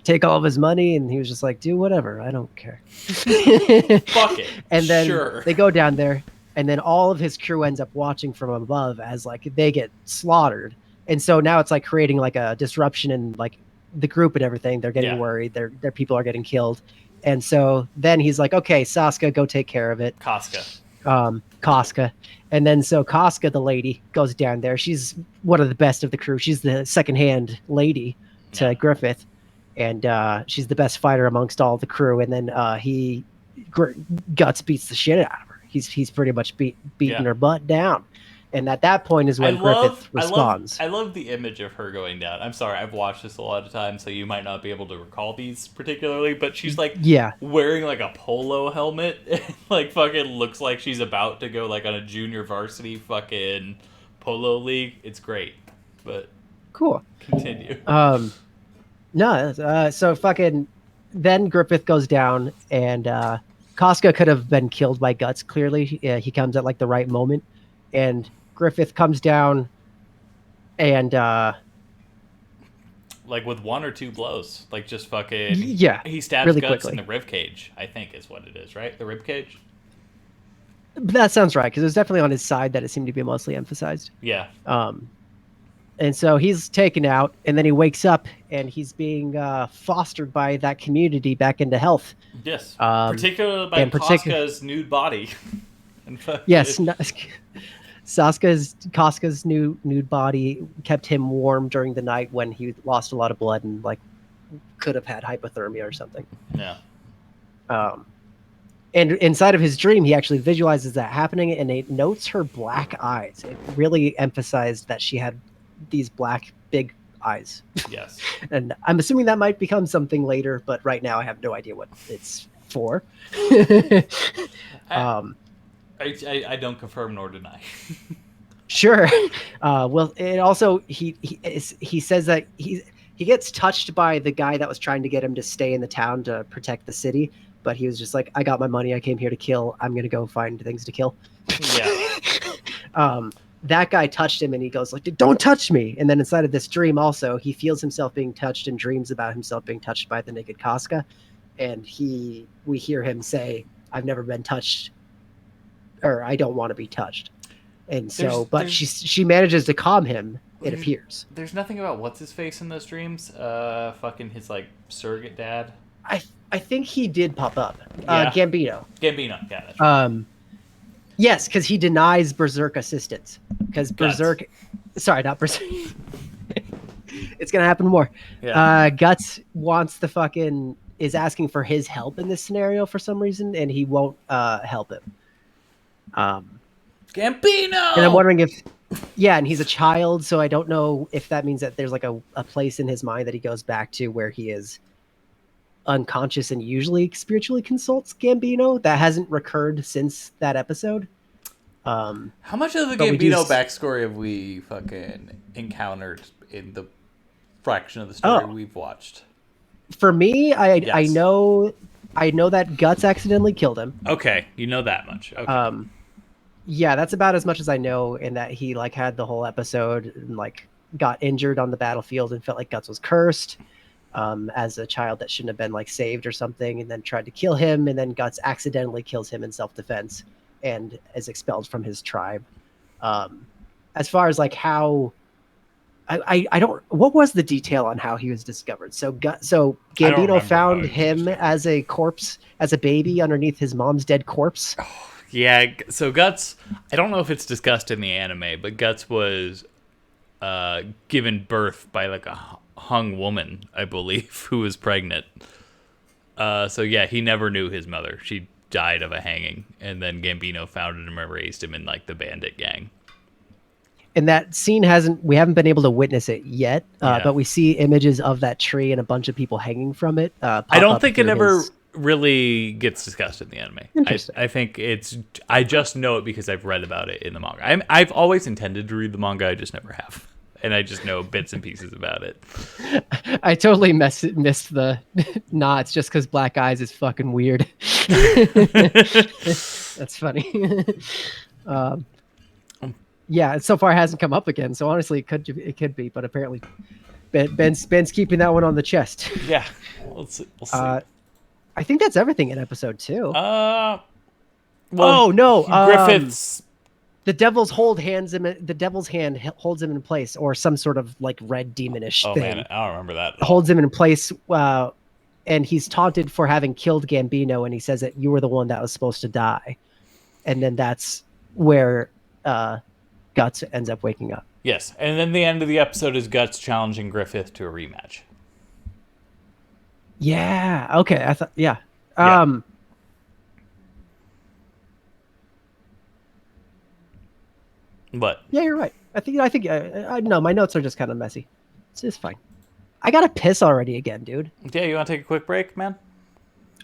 take all of his money?" And he was just like, "Do whatever. I don't care." Fuck it. And then Sure. they go down there, and then all of his crew ends up watching from above as like they get slaughtered. And so now it's like creating like a disruption in like the group and everything. They're getting worried. Their people are getting killed. And so then he's like, okay, Saska, go take care of it. Casca. Casca. And then so Casca, the lady, goes down there. She's one of the best of the crew. She's the secondhand lady to Griffith. And she's the best fighter amongst all the crew. And then Guts beats the shit out of her. He's pretty much beating her butt down. And at that point is when Griffith responds. I love the image of her going down. I'm sorry, I've watched this a lot of times, so you might not be able to recall these particularly, but she's like wearing like a polo helmet and like fucking looks like she's about to go like on a junior varsity fucking polo league. It's great. But cool. Continue. So fucking then Griffith goes down and Casca could have been killed by Guts, clearly. He comes at like the right moment. And Griffith comes down and like with one or two blows, like just fucking he stabs really Guts quickly in the rib cage, I think is what it is, right? The rib cage. That sounds right, because it was definitely on his side that it seemed to be mostly emphasized. Yeah. And so he's taken out, and then he wakes up, and he's being fostered by that community back into health. Yes, particularly by Casca's nude body. Yes, Casca's nude body kept him warm during the night when he lost a lot of blood and like could have had hypothermia or something. Yeah. And inside of his dream, he actually visualizes that happening, and it notes her black eyes. It really emphasized that she had these black big eyes. Yes. And I'm assuming that might become something later, but right now I have no idea what it's for. I don't confirm nor deny. Sure. Well, it also he says that he gets touched by the guy that was trying to get him to stay in the town to protect the city, but he was just like, I got my money, I came here to kill, I'm gonna go find things to kill. Yeah. That guy touched him and he goes like, don't touch me. And then inside of this dream also, he feels himself being touched and dreams about himself being touched by the naked Casca. And we hear him say, I've never been touched, or I don't want to be touched. And so, but she manages to calm him, it appears. There's nothing about what's his face in those dreams. Fucking his like surrogate dad. I think he did pop up. Gambino. Gambino, yeah. Yes, because he denies Berserk assistance. Because Berserk, sorry, not Berserk. It's gonna happen more. Yeah. Guts wants is asking for his help in this scenario for some reason, and he won't help him. Gambino. And I'm wondering if, and he's a child, so I don't know if that means that there's like a place in his mind that he goes back to where he is unconscious and usually spiritually consults Gambino. That hasn't recurred since that episode. How much of the Gambino backstory have we fucking encountered in the fraction of the story we've watched? For me, I know that Guts accidentally killed him. Okay, you know that much. Okay. Yeah, that's about as much as I know, in that he like had the whole episode and like got injured on the battlefield and felt like Guts was cursed as a child that shouldn't have been like saved or something, and then tried to kill him, and then Guts accidentally kills him in self-defense and is expelled from his tribe. As far as like how I don't, what was the detail on how he was discovered? So Gambino found him as a corpse, as a baby underneath his mom's dead corpse. Yeah, so Guts, I don't know if it's discussed in the anime, but Guts was given birth by like a hung woman, I believe, who was pregnant. So yeah, he never knew his mother. She died of a hanging, and then Gambino found him and raised him in like the bandit gang. and that scene we haven't been able to witness it yet, Yeah. but we see images of that tree and a bunch of people hanging from it. Pop I don't up think it through ever his- really gets discussed in the anime. Interesting. I think I just know it because I've read about it in the manga. I've always intended to read the manga, I just never have. And I just know bits and pieces about it. I totally missed the nah, it's just because Black Eyes is fucking weird. That's funny. Yeah, it so far hasn't come up again. So honestly, it could be, but apparently Ben's keeping that one on the chest. Yeah, we'll see. I think that's everything in episode 2. Well, oh no, Griffith's. The devil's hand holds him in place, or some sort of like red demonish Oh thing. man, I don't remember that. Holds him in place, and he's taunted for having killed Gambino, and he says that you were the one that was supposed to die, and then that's where Guts ends up waking up. Yes, and then the end of the episode is Guts challenging Griffith to a rematch. Yeah. Okay. I thought. Yeah. Yeah. But yeah, you're right. I think I know my notes are just kind of messy. It's just fine. I gotta piss already again, dude. yeah, you want to take a quick break, man?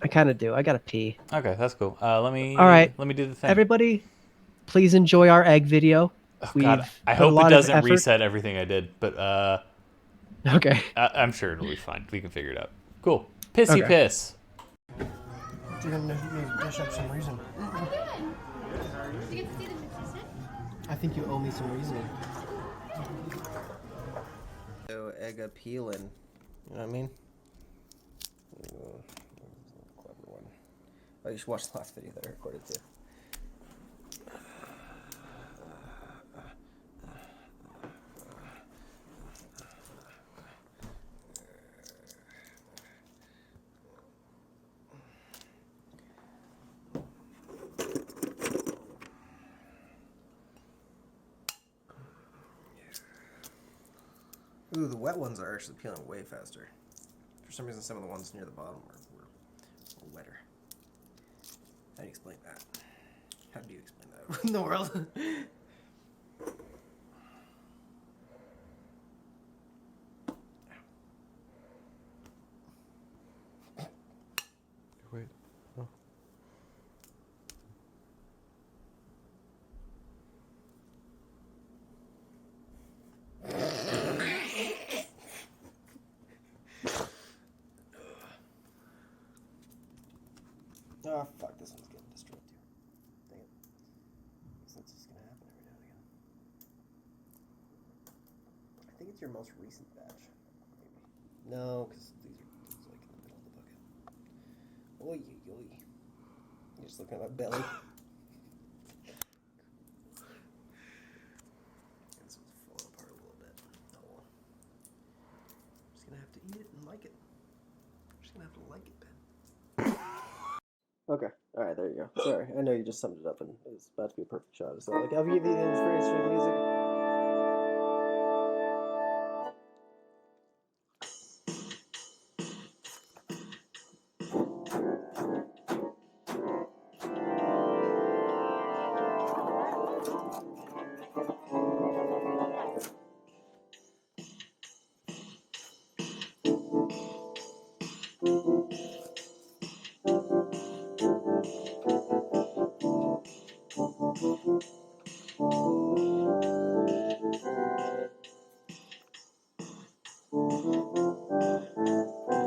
I kind of do. I gotta pee. Okay, that's cool. All right. Let me do the thing. Everybody, please enjoy our egg video. Oh, God, I hope it doesn't reset everything I did, but okay. I'm sure it'll be fine. We can figure it out. Cool. Pissy piss. Dish up some reason. I think you owe me some reasoning. So egg appealing. You know what I mean? Clever one. Oh, you should watch the last video that I recorded too. Ooh, the wet ones are actually peeling way faster. For some reason, some of the ones near the bottom were wetter. How do you explain that? How do you explain that in the world? Wait. Oh. Oh, fuck, this one's getting destroyed too. Dang it. So that's just gonna happen every now and again. I think it's your most recent batch. Maybe. No, because these are like in the middle of the bucket. Oy, oy, oy. You're just looking at my belly. This one's falling apart a little bit. Oh well. I'm just gonna have to eat it and like it. I'm just gonna have to like it, Ben. Okay. All right. There you go. Sorry. I know you just summed it up, and it was about to be a perfect shot. So, like, I'll give you the inspiration of music.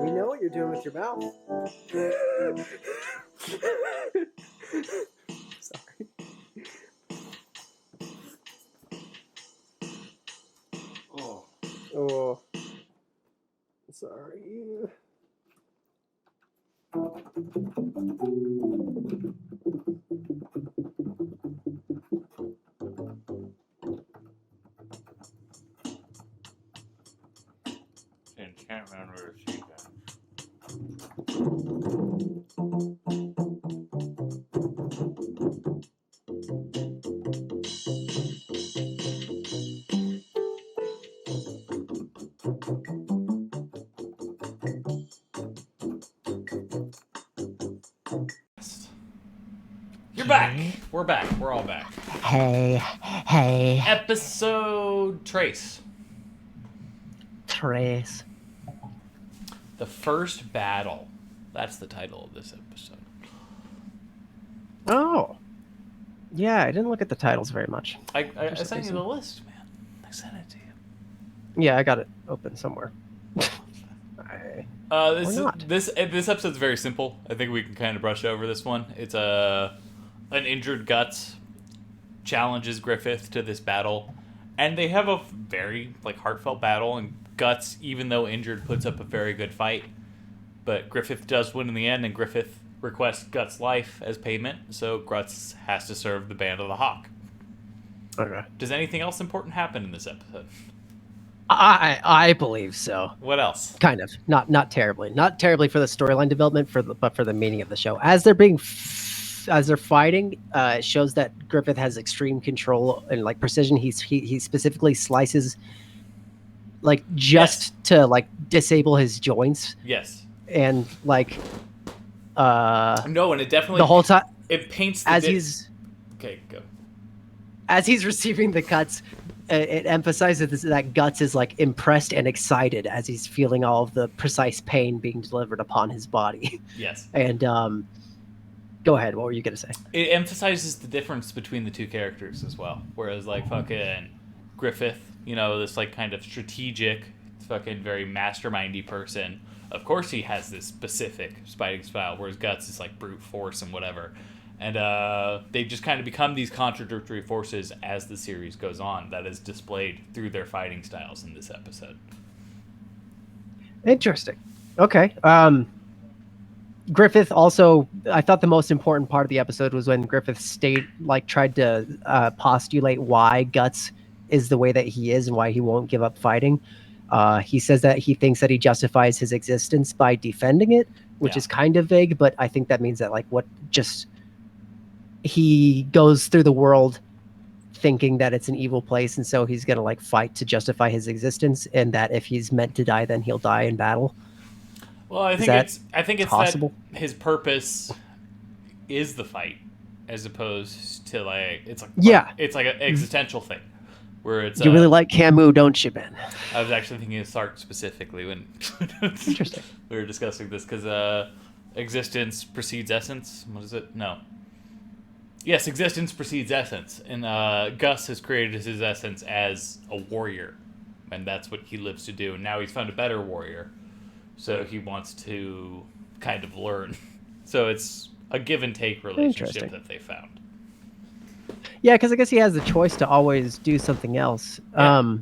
We know what you're doing with your mouth. Sorry. Oh. Sorry. Can't remember if she got. You're You're back. We're back. We're all back. Hey, hey. Episode Trace. Trace. The First Battle. That's the title of this episode. Oh. Yeah, I didn't look at the titles very much. I sent you the list, man. I sent it to you. Yeah, I got it open somewhere. This episode's very simple. I think we can kind of brush over this one. It's an injured Guts challenges Griffith to this battle, and they have a very heartfelt battle. And Guts, even though injured, puts up a very good fight. But Griffith does win in the end, and Griffith requests Guts' life as payment. So Guts has to serve the Band of the Hawk. Okay. Does anything else important happen in this episode? I believe so. What else? Kind of. Not terribly. Not terribly for the storyline development, but for the meaning of the show. As they're fighting, it shows that Griffith has extreme control and precision. He specifically slices to disable his joints. Yes. And no, and it definitely the whole time it paints he's okay, go. As he's receiving the cuts, it emphasizes that Guts is impressed and excited as he's feeling all of the precise pain being delivered upon his body. Yes. And go ahead. What were you gonna say? It emphasizes the difference between the two characters as well. Whereas fucking Griffith, this kind of strategic, fucking very mastermindy person. Of course, he has this specific fighting style, whereas Guts is brute force and whatever. And they just kind of become these contradictory forces as the series goes on. That is displayed through their fighting styles in this episode. Interesting. Okay. Griffith also, I thought the most important part of the episode was when Griffith tried to postulate why Guts is the way that he is and why he won't give up fighting. He says that he thinks that he justifies his existence by defending it, which is kind of vague, but I think that means that he goes through the world thinking that it's an evil place, and so he's gonna fight to justify his existence, and that if he's meant to die, then he'll die in battle. Well, I think it's possible? That his purpose is the fight, as opposed to it's an existential thing. Where it's, you really like Camus, don't you, Ben? I was actually thinking of Sark specifically when Interesting. we were discussing this, because existence precedes essence. What is it? No. Yes, existence precedes essence. And Gus has created his essence as a warrior. And that's what he lives to do. And now he's found a better warrior. So he wants to kind of learn. So it's a give and take relationship that they found. Yeah, because I guess he has the choice to always do something else. Yeah.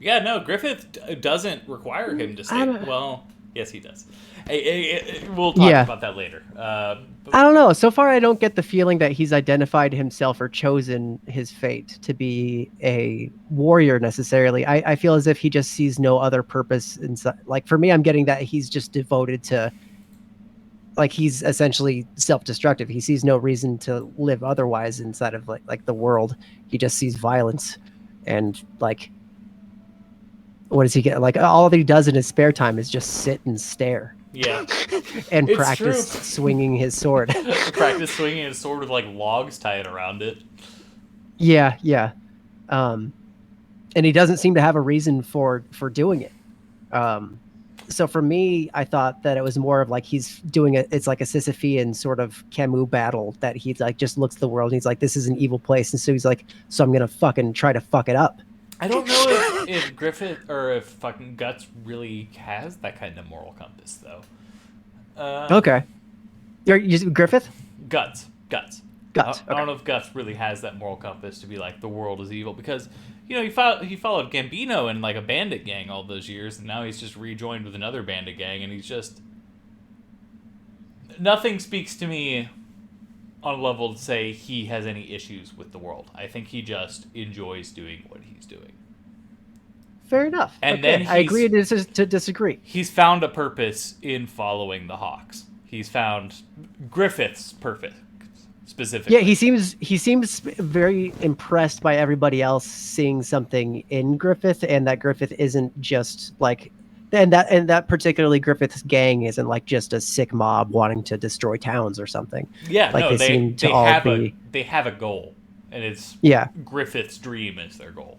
No, Griffith doesn't require him to stay. Well, yes, he does. We'll talk about that later. I don't know. So far, I don't get the feeling that he's identified himself or chosen his fate to be a warrior necessarily. I feel as if he just sees no other purpose inside. For me, I'm getting that he's just devoted to... he's essentially self-destructive. He sees no reason to live otherwise inside of the world. He just sees violence, and what does he get? All that he does in his spare time is just sit and stare. Yeah, and practice swinging his sword. Practice swinging his sword with logs tied around it. Yeah. And he doesn't seem to have a reason for doing it. So for me, I thought that it was more of he's doing it. It's like a Sisyphean sort of Camus battle that he just looks at the world and he's this is an evil place. And so he's so I'm going to fucking try to fuck it up. I don't know if Griffith or if fucking Guts really has that kind of moral compass, though. Okay. You're Griffith? Guts. Okay. I don't know if Guts really has that moral compass to be the world is evil, because he followed Gambino in a bandit gang all those years, and now he's just rejoined with another bandit gang, and he's just... Nothing speaks to me on a level to say he has any issues with the world. I think he just enjoys doing what he's doing. Fair enough. And then I agree to disagree. He's found a purpose in following the Hawks. He's found Griffith's purpose specifically. Yeah, he seems very impressed by everybody else seeing something in Griffith, and that Griffith isn't just And that particularly Griffith's gang isn't like just a sick mob wanting to destroy towns or something. Yeah, Like no, they seem to all be they have a goal, and it's yeah. Griffith's dream is their goal.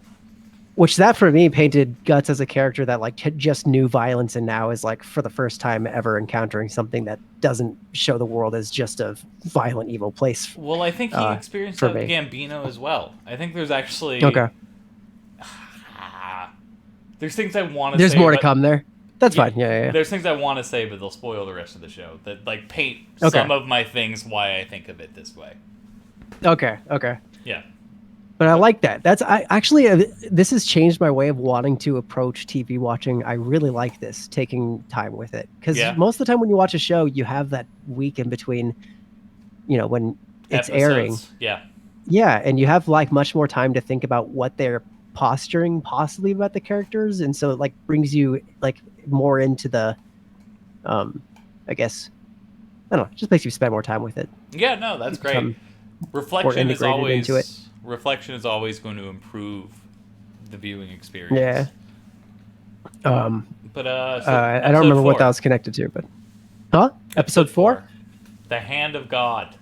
Which that for me painted Guts as a character that like just knew violence and now is like for the first time ever encountering something that doesn't show the world as just a violent evil place. Well, I think he experienced for that with me. Gambino as well. I think there's actually Okay. There's things I want to say. There's more to come there. That's fine. Yeah. There's things I want to say, but they'll spoil the rest of the show. That like paint Okay. some of my things why I think of it this way. Okay. Yeah. But I like that. This has changed my way of wanting to approach TV watching. I really like this, taking time with it. Because most of the time when you watch a show, you have that week in between, when it's airing. Yeah. Yeah, and you have like much more time to think about what they're posturing possibly about the characters. And so it like brings you like more into the, I guess, I don't know, just makes you spend more time with it. Yeah, no, that's great. Reflection is always going to improve the viewing experience. Yeah. But I don't remember what that was connected to, but episode 4? The Hand of God.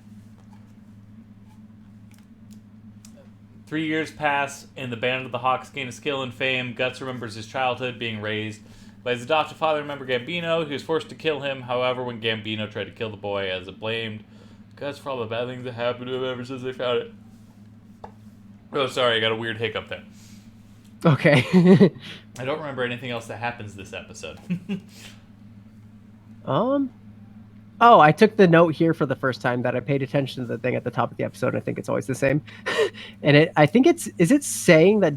3 years pass, and the Band of the Hawks gain a skill and fame. Guts remembers his childhood being raised by his adopted father, member Gambino. He was forced to kill him. However, when Gambino tried to kill the boy as it blamed Guts for all the bad things that happened to him ever since they found it. Oh, sorry, I got a weird hiccup there. Okay. I don't remember anything else that happens this episode. Oh, I took the note here for the first time that I paid attention to the thing at the top of the episode. I think it's always the same. And I think is it saying that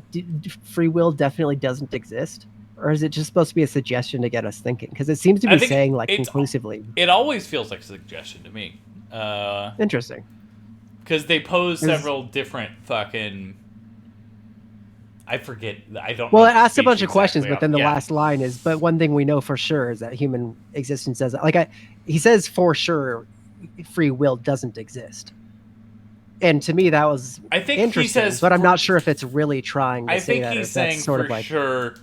free will definitely doesn't exist? Or is it just supposed to be a suggestion to get us thinking? Because it seems to be saying like conclusively. It always feels like a suggestion to me. Interesting. Because they pose several different fucking... I forget. I don't know. Well, it asks a bunch of questions, but then the last line is, but one thing we know for sure is that human existence doesn't... he says for sure free will doesn't exist. And to me, that was interesting, he says but I'm not sure if it's really trying to say that. I think he's saying for sure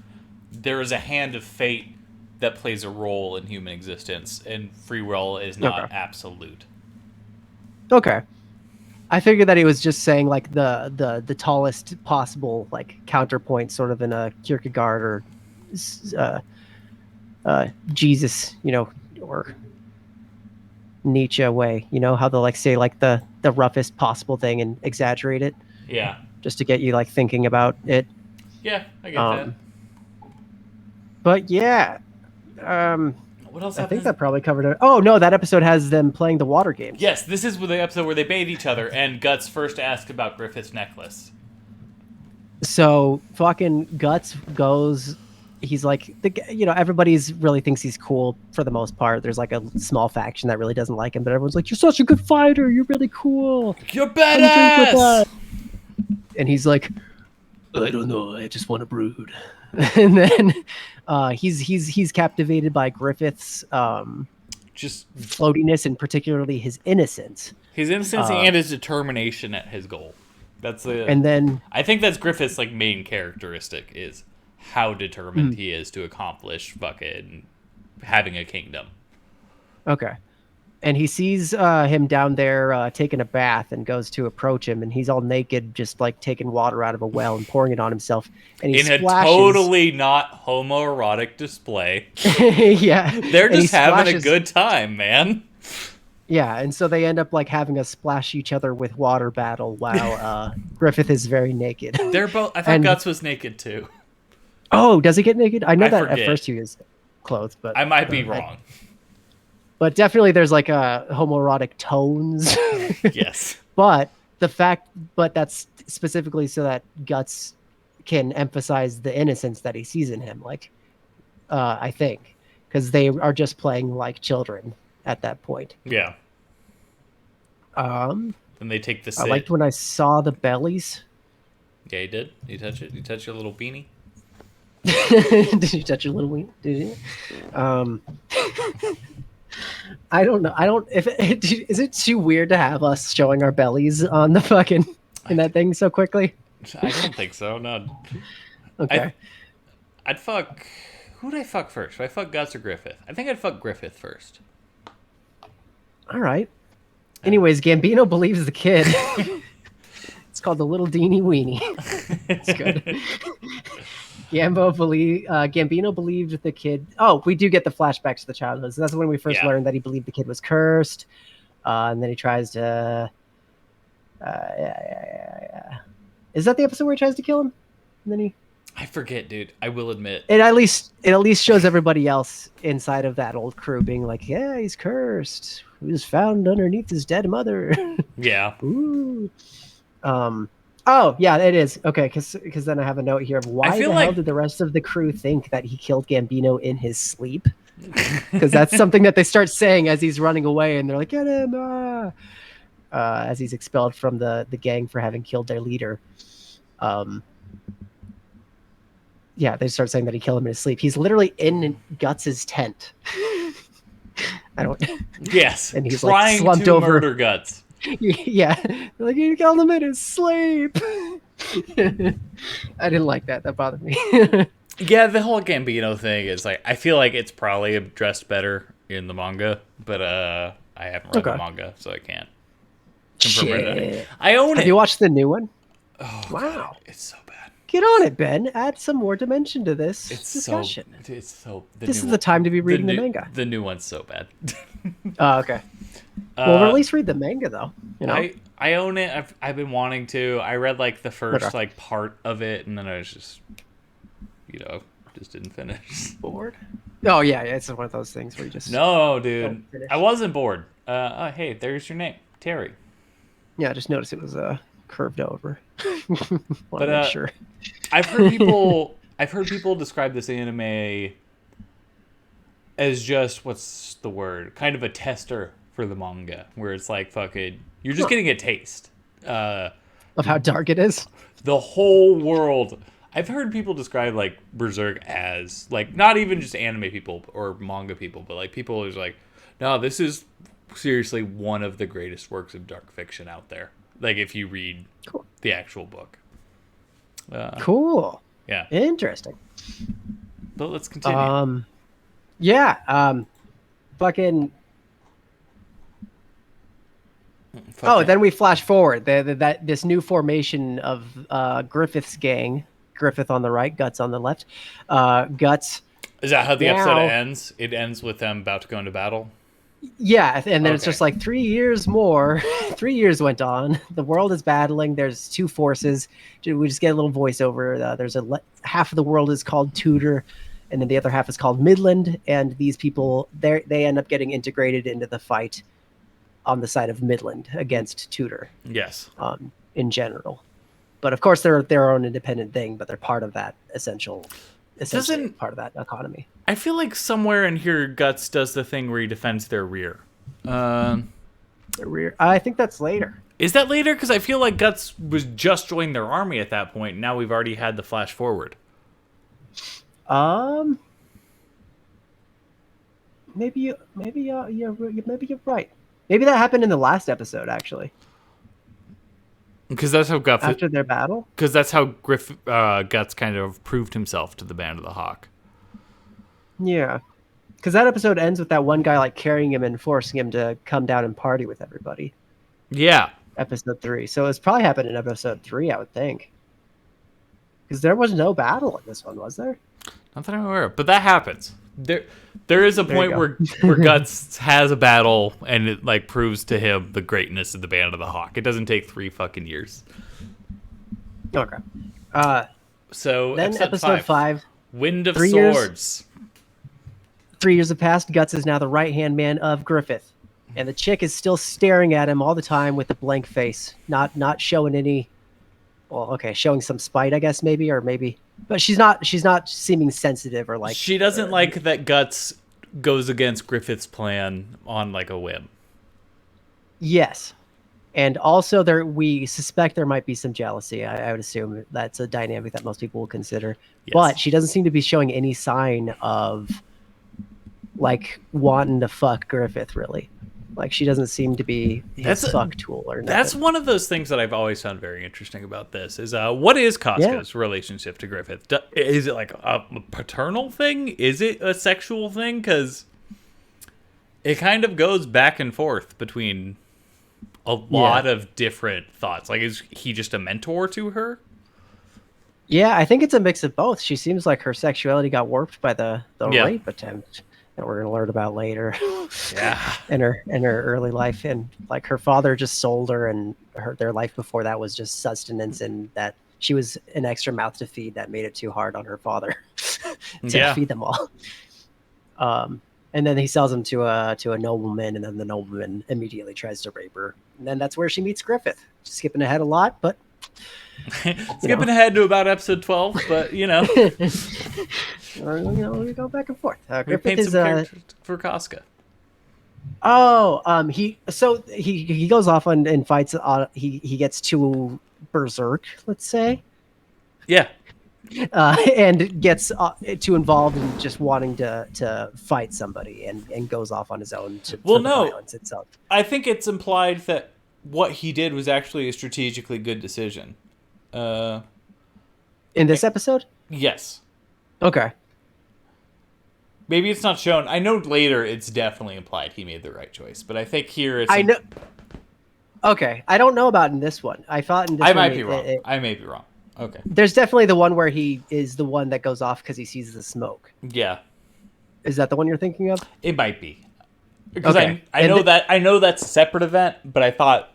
there is a hand of fate that plays a role in human existence, and free will is not absolute. Okay. I figured that he was just saying like the tallest possible like counterpoint, sort of in a Kierkegaard or Jesus, or Nietzsche way. How they'll like say like the roughest possible thing and exaggerate it. Yeah. Just to get you like thinking about it. Yeah, I get that. But yeah. What else I think that probably covered it. Oh, no, that episode has them playing the water games. Yes, this is the episode where they bathe each other, and Guts first asks about Griffith's necklace. So, fucking Guts goes... He's like, everybody's really thinks he's cool for the most part. There's like a small faction that really doesn't like him, but everyone's like, you're such a good fighter. You're really cool. You're badass! And he's like, I don't know. I just want to brood. And then he's captivated by Griffith's just floatiness and particularly his innocence. His innocence and his determination at his goal. And then I think that's Griffith's like main characteristic is how determined he is to accomplish fucking having a kingdom. Okay. And he sees him down there taking a bath and goes to approach him, and he's all naked, just like taking water out of a well and pouring it on himself. And he splashes. A totally not homoerotic display. Yeah. They're just having a good time, man. Yeah, and so they end up like having a splash each other with water battle while Griffith is very naked. They're both. I thought Guts was naked too. Oh, does he get naked? I know that at first he was clothed, but I might be wrong. But definitely there's like a homoerotic tones. Yes. But that's specifically so that Guts can emphasize the innocence that he sees in him. Like, I think, because they are just playing like children at that point. Yeah. Then they take the sit. I liked when I saw the bellies. Yeah, you did. You touch it. You touch your little beanie. Did you touch your little weenie? Did you? I don't know. Is it too weird to have us showing our bellies on the fucking in that thing so quickly? I don't think so. No. Okay. I'd fuck Who'd I fuck first? Would I fuck Guts or Griffith? I think I'd fuck Griffith first. All right. Anyways, Gambino believes the kid. It's called the Little Deenie Weenie. It's good. Gambino believed the kid. Oh, we do get the flashbacks to the childhood. So that's when we first learned that he believed the kid was cursed. And then he tries to. Is that the episode where he tries to kill him? And then he. I forget, dude. I will admit. It at least shows everybody else inside of that old crew being like, yeah, he's cursed. He was found underneath his dead mother. Yeah. Ooh. Oh yeah, it is okay. Because then I have a note here of why the hell did the rest of the crew think that he killed Gambino in his sleep? Because that's something that they start saying as he's running away, and they're like, "Get him!" As he's expelled from the gang for having killed their leader. Yeah, they start saying that he killed him in his sleep. He's literally in Guts's tent. I don't. Yes, and he's trying like slumped to over. Murder Guts. Yeah, like you killed him in his sleep. I didn't like that. That bothered me. Yeah, the whole Gambino thing is like I feel like it's probably addressed better in the manga, but I haven't read the manga, so I can't confirm anything. I own it. Have you watched the new one? Oh, wow, God, it's so bad. Get on it, Ben. Add some more dimension to this discussion. This is the time to be reading the manga. The new one's so bad. Oh, okay. Well, at least read the manga, though. You know, I own it. I've been wanting to. I read like the first like part of it, and then I was just, just didn't finish. Bored? Oh yeah, it's one of those things where you just no, dude. I wasn't bored. Hey, there's your name, Terry. Yeah, I just noticed it was curved over. But sure. I've heard people describe this anime as just what's the word? Kind of a tester for the manga, where it's like fucking you're just getting a taste of how dark it is. The whole world. I've heard people describe like Berserk as like not even just anime people or manga people, but like people who's like, no, this is seriously one of the greatest works of dark fiction out there. Like if you read the actual book. Cool. Yeah. Interesting. But let's continue. Yeah. Fucking. Then we flash forward. This new formation of Griffith's gang. Griffith on the right, Guts on the left. Guts. Is that how the episode ends? It ends with them about to go into battle? Yeah, and then it's just like 3 years more. 3 years went on. The world is battling. There's two forces. We just get a little voiceover. There's half of the world is called Tudor, and then the other half is called Midland. And these people, they end up getting integrated into the fight on the side of Midland against Tudor. Yes. In general, but of course they're their own independent thing. But they're part of that essentially part of that economy. I feel like somewhere in here, Guts does the thing where he defends their rear. The rear. I think that's later. Is that later? Because I feel like Guts was just joining their army at that point. Now we've already had the flash forward. Maybe you're right. Maybe that happened in the last episode, actually. Because that's how after their battle. Because that's how Guts kind of proved himself to the Band of the Hawk. Yeah, because that episode ends with that one guy like carrying him and forcing him to come down and party with everybody. Yeah. Episode 3. So it's probably happened in episode 3, I would think. Because there was no battle in this one, was there? Not that I'm aware of, but that happens. There is a point where Guts has a battle and it like proves to him the greatness of the Band of the Hawk. It doesn't take 3 fucking years. Okay. So then episode 5 Wind of Swords. 3 years have passed. Guts is now the right-hand man of Griffith. And the chick is still staring at him all the time with a blank face. Not showing any... Well, okay, showing some spite, I guess, maybe. But she's not seeming sensitive or like... She doesn't like that Guts goes against Griffith's plan on like a whim. Yes. And also we suspect there might be some jealousy. I would assume that's a dynamic that most people will consider. Yes. But she doesn't seem to be showing any sign of... like wanting to fuck Griffith, really. Like she doesn't seem to be his fuck tool or nothing. That's one of those things that I've always found very interesting about this is what is Casca's relationship to Griffith? Is it like a paternal thing? Is it a sexual thing? Because it kind of goes back and forth between a lot of different thoughts. Like, is he just a mentor to her? Yeah, I think it's a mix of both. She seems like her sexuality got warped by the rape attempt that we're gonna learn about later. Yeah. in her early life, and like her father just sold her, and their life before that was just sustenance, and that she was an extra mouth to feed that made it too hard on her father to feed them all. And then he sells him to a nobleman, and then the nobleman immediately tries to rape her, and then that's where she meets Griffith. Skipping ahead a lot, but skipping ahead to about episode 12, but we go back and forth. Griffith is for Casca. He goes off and fights. He gets to Berserk, let's say. Yeah. And gets too involved in just wanting to fight somebody, and goes off on his own for the violence itself. I think it's implied that what he did was actually a strategically good decision. In this episode? Yes. Okay. Maybe it's not shown. I know later it's definitely implied he made the right choice, but I think here it's... I know. Okay. I don't know about in this one. I thought in this one... I might be wrong. I may be wrong. Okay. There's definitely the one where he is the one that goes off because he sees the smoke. Yeah. Is that the one you're thinking of? It might be. Because I know that's a separate event, but I thought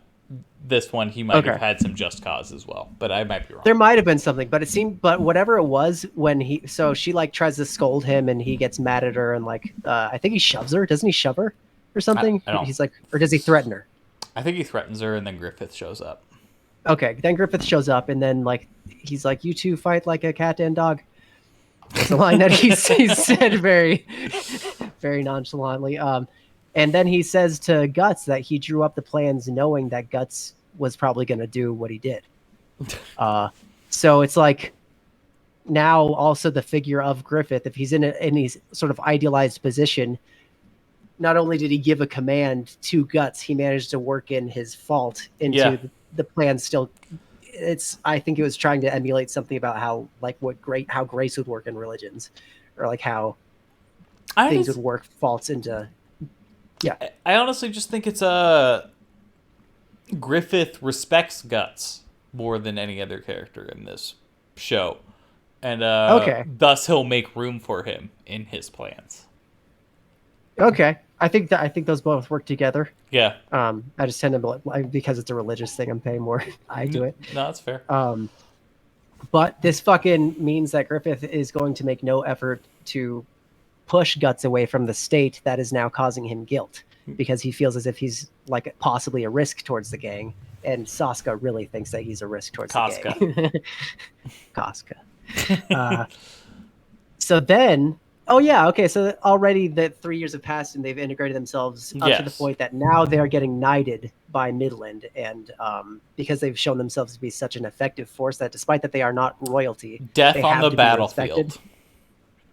this one he might have had some just cause as well, but I might be wrong. There might have been something, but whatever it was, when she like tries to scold him and he gets mad at her, and like I think he shoves her. Doesn't he shove her or something? He's like, or does he threaten her? I think he threatens her, and then Griffith shows up. Okay, then Griffith shows up, and then like he's like, "You two fight like a cat and dog." That's a line that he said very, very nonchalantly. And then he says to Guts that he drew up the plans knowing that Guts was probably going to do what he did. So it's like now also the figure of Griffith, if he's in any sort of idealized position, not only did he give a command to Guts, he managed to work in his fault into the plan still. I think it was trying to emulate something about how grace would work in religions, or like how things would work faults into. Yeah, I honestly just think it's Griffith respects Guts more than any other character in this show, and thus he'll make room for him in his plans. Okay, I think those both work together. Yeah. I just tend to because it's a religious thing, I'm paying more eye to it. No, that's fair. But this fucking means that Griffith is going to make no effort to push Guts away from the state that is now causing him guilt, because he feels as if he's like possibly a risk towards the gang, and Casca really thinks that he's a risk towards the gang. Casca. So then, so already the 3 years have passed and they've integrated themselves up to the point that now they're getting knighted by Midland, and because they've shown themselves to be such an effective force that despite that they are not royalty, Death on the Battlefield.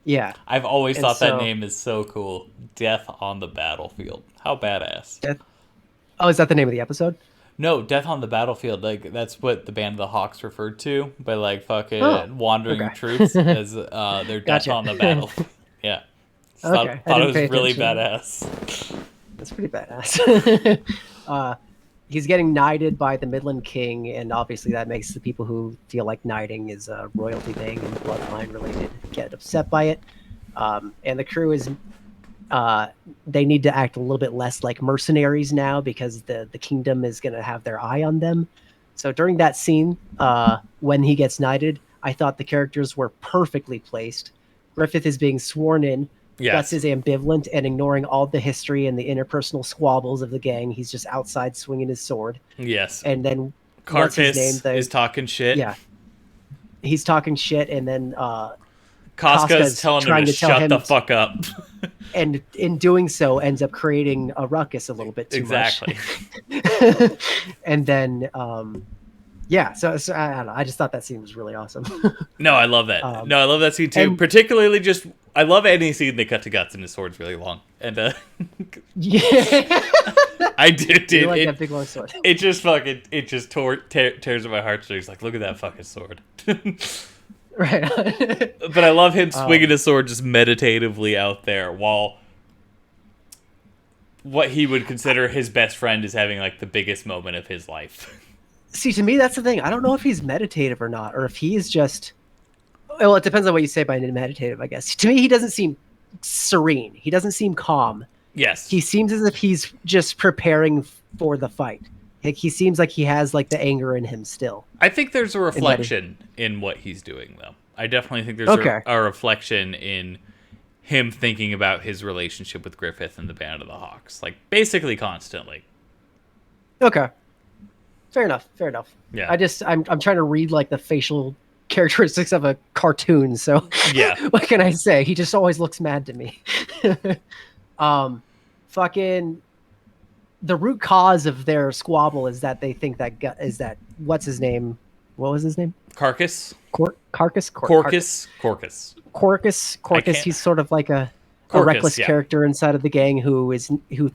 Yeah. I've always thought that name is so cool. Death on the Battlefield. How badass. Oh, is that the name of the episode? No, Death on the Battlefield. Like, that's what the Band of the Hawks referred to by like fucking wandering troops as their death on the battlefield. Yeah. Thought it was really badass. That's pretty badass. He's getting knighted by the Midland King, and obviously that makes the people who feel like knighting is a royalty thing and bloodline related get upset by it. And the crew is they need to act a little bit less like mercenaries now, because the kingdom is going to have their eye on them. So during that scene, when he gets knighted, I thought the characters were perfectly placed. Griffith is being sworn in. Guts is ambivalent and ignoring all the history and the interpersonal squabbles of the gang. He's just outside swinging his sword. Yes. And then Carcass is talking shit. Yeah. He's talking shit, and then Casca's telling him to shut the fuck up. And in doing so, ends up creating a ruckus a little bit too much. Exactly. And then yeah, so I don't know. I just thought that scene was really awesome. No, I love that. um, No, I love that scene too. and Particularly just, I love any scene they cut to Guts and his sword's really long. And yeah, I did you like it. that big long sword. It just fucking it just tears at my heartstrings. Like, look at that fucking sword. Right. But I love him swinging his sword just meditatively out there while what he would consider his best friend is having like the biggest moment of his life. See, to me, that's the thing. I don't know if he's meditative or not, or if he's just. Well, it depends on what you say by meditative, I guess. To me, he doesn't seem serene. He doesn't seem calm. Yes. He seems as if he's just preparing for the fight. Like, he seems like he has like the anger in him still. I think there's a reflection in what he's doing, though. I definitely think there's a reflection in him thinking about his relationship with Griffith and the Band of the Hawks, like basically constantly. Okay, fair enough. Fair enough. Yeah. I'm trying to read like the facial characteristics of a cartoon. So yeah, what can I say? He just always looks mad to me. Fucking. The root cause of their squabble is that they think that what's his name? What was his name? Carcass. Carcass. He's sort of like a reckless character inside of the gang who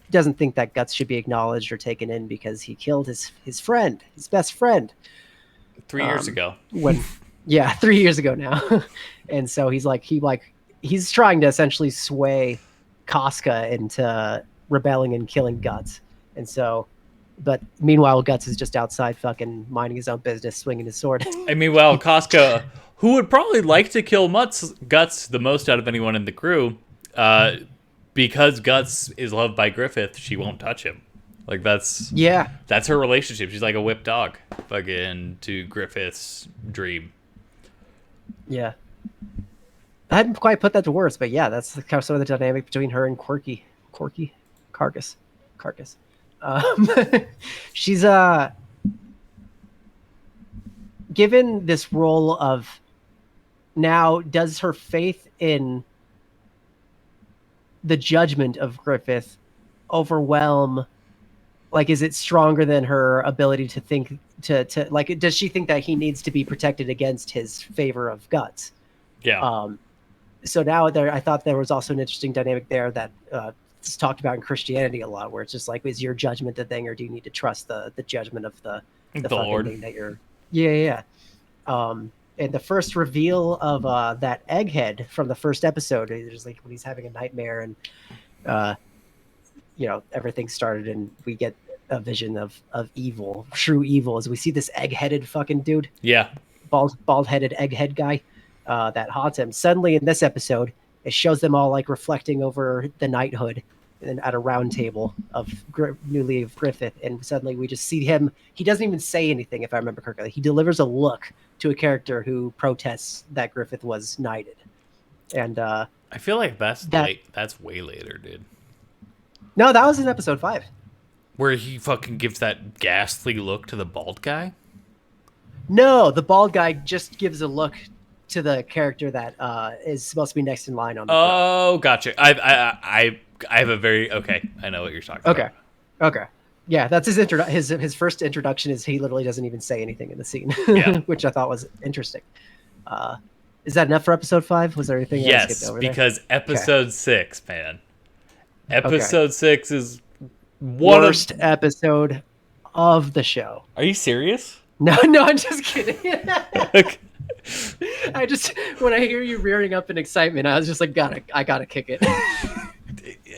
doesn't think that Guts should be acknowledged or taken in because he killed his friend, his best friend, 3 years ago. 3 years ago now, and so he's trying to essentially sway Casca into rebelling and killing Guts. And so, but meanwhile, Guts is just outside fucking minding his own business, swinging his sword. And meanwhile, Casca, who would probably like to kill Guts the most out of anyone in the crew, because Guts is loved by Griffith, she won't touch him. Like, that's her relationship. She's like a whipped dog, fucking to Griffith's dream. Yeah. I hadn't quite put that to words, but yeah, that's kind of sort of the dynamic between her and Carcass. She's given this role of now, does her faith in the judgment of Griffith overwhelm, like, is it stronger than her ability to think to like, does she think that he needs to be protected against his favor of Guts? So now I thought there was also an interesting dynamic there that it's talked about in Christianity a lot, where it's just like, is your judgment the thing, or do you need to trust the judgment of the fucking Lord thing that you're? And the first reveal of that egghead from the first episode is like when he's having a nightmare and everything started, and we get a vision of evil, true evil, as we see this egg-headed fucking dude, bald-headed egghead guy that haunts him. Suddenly in this episode, it shows them all like reflecting over the knighthood and at a round table of newly of Griffith, and suddenly we just see him. He doesn't even say anything, if I remember correctly. He delivers a look to a character who protests that Griffith was knighted. And I feel like that's way later, dude. No, that was in episode 5. Where he fucking gives that ghastly look to the bald guy? No, the bald guy just gives a look to the character that is supposed to be next in line on the throne. Gotcha. I have a very I know what you're talking about. Okay. Yeah, that's his first introduction is he literally doesn't even say anything in the scene, which I thought was interesting. Is that enough for episode 5? Was there anything else? Yes, because episode 6, man. Episode 6 is worst episode of the show. Are you serious? No, I'm just kidding. Okay. I just, when I hear you rearing up in excitement, I was just like, I gotta kick it.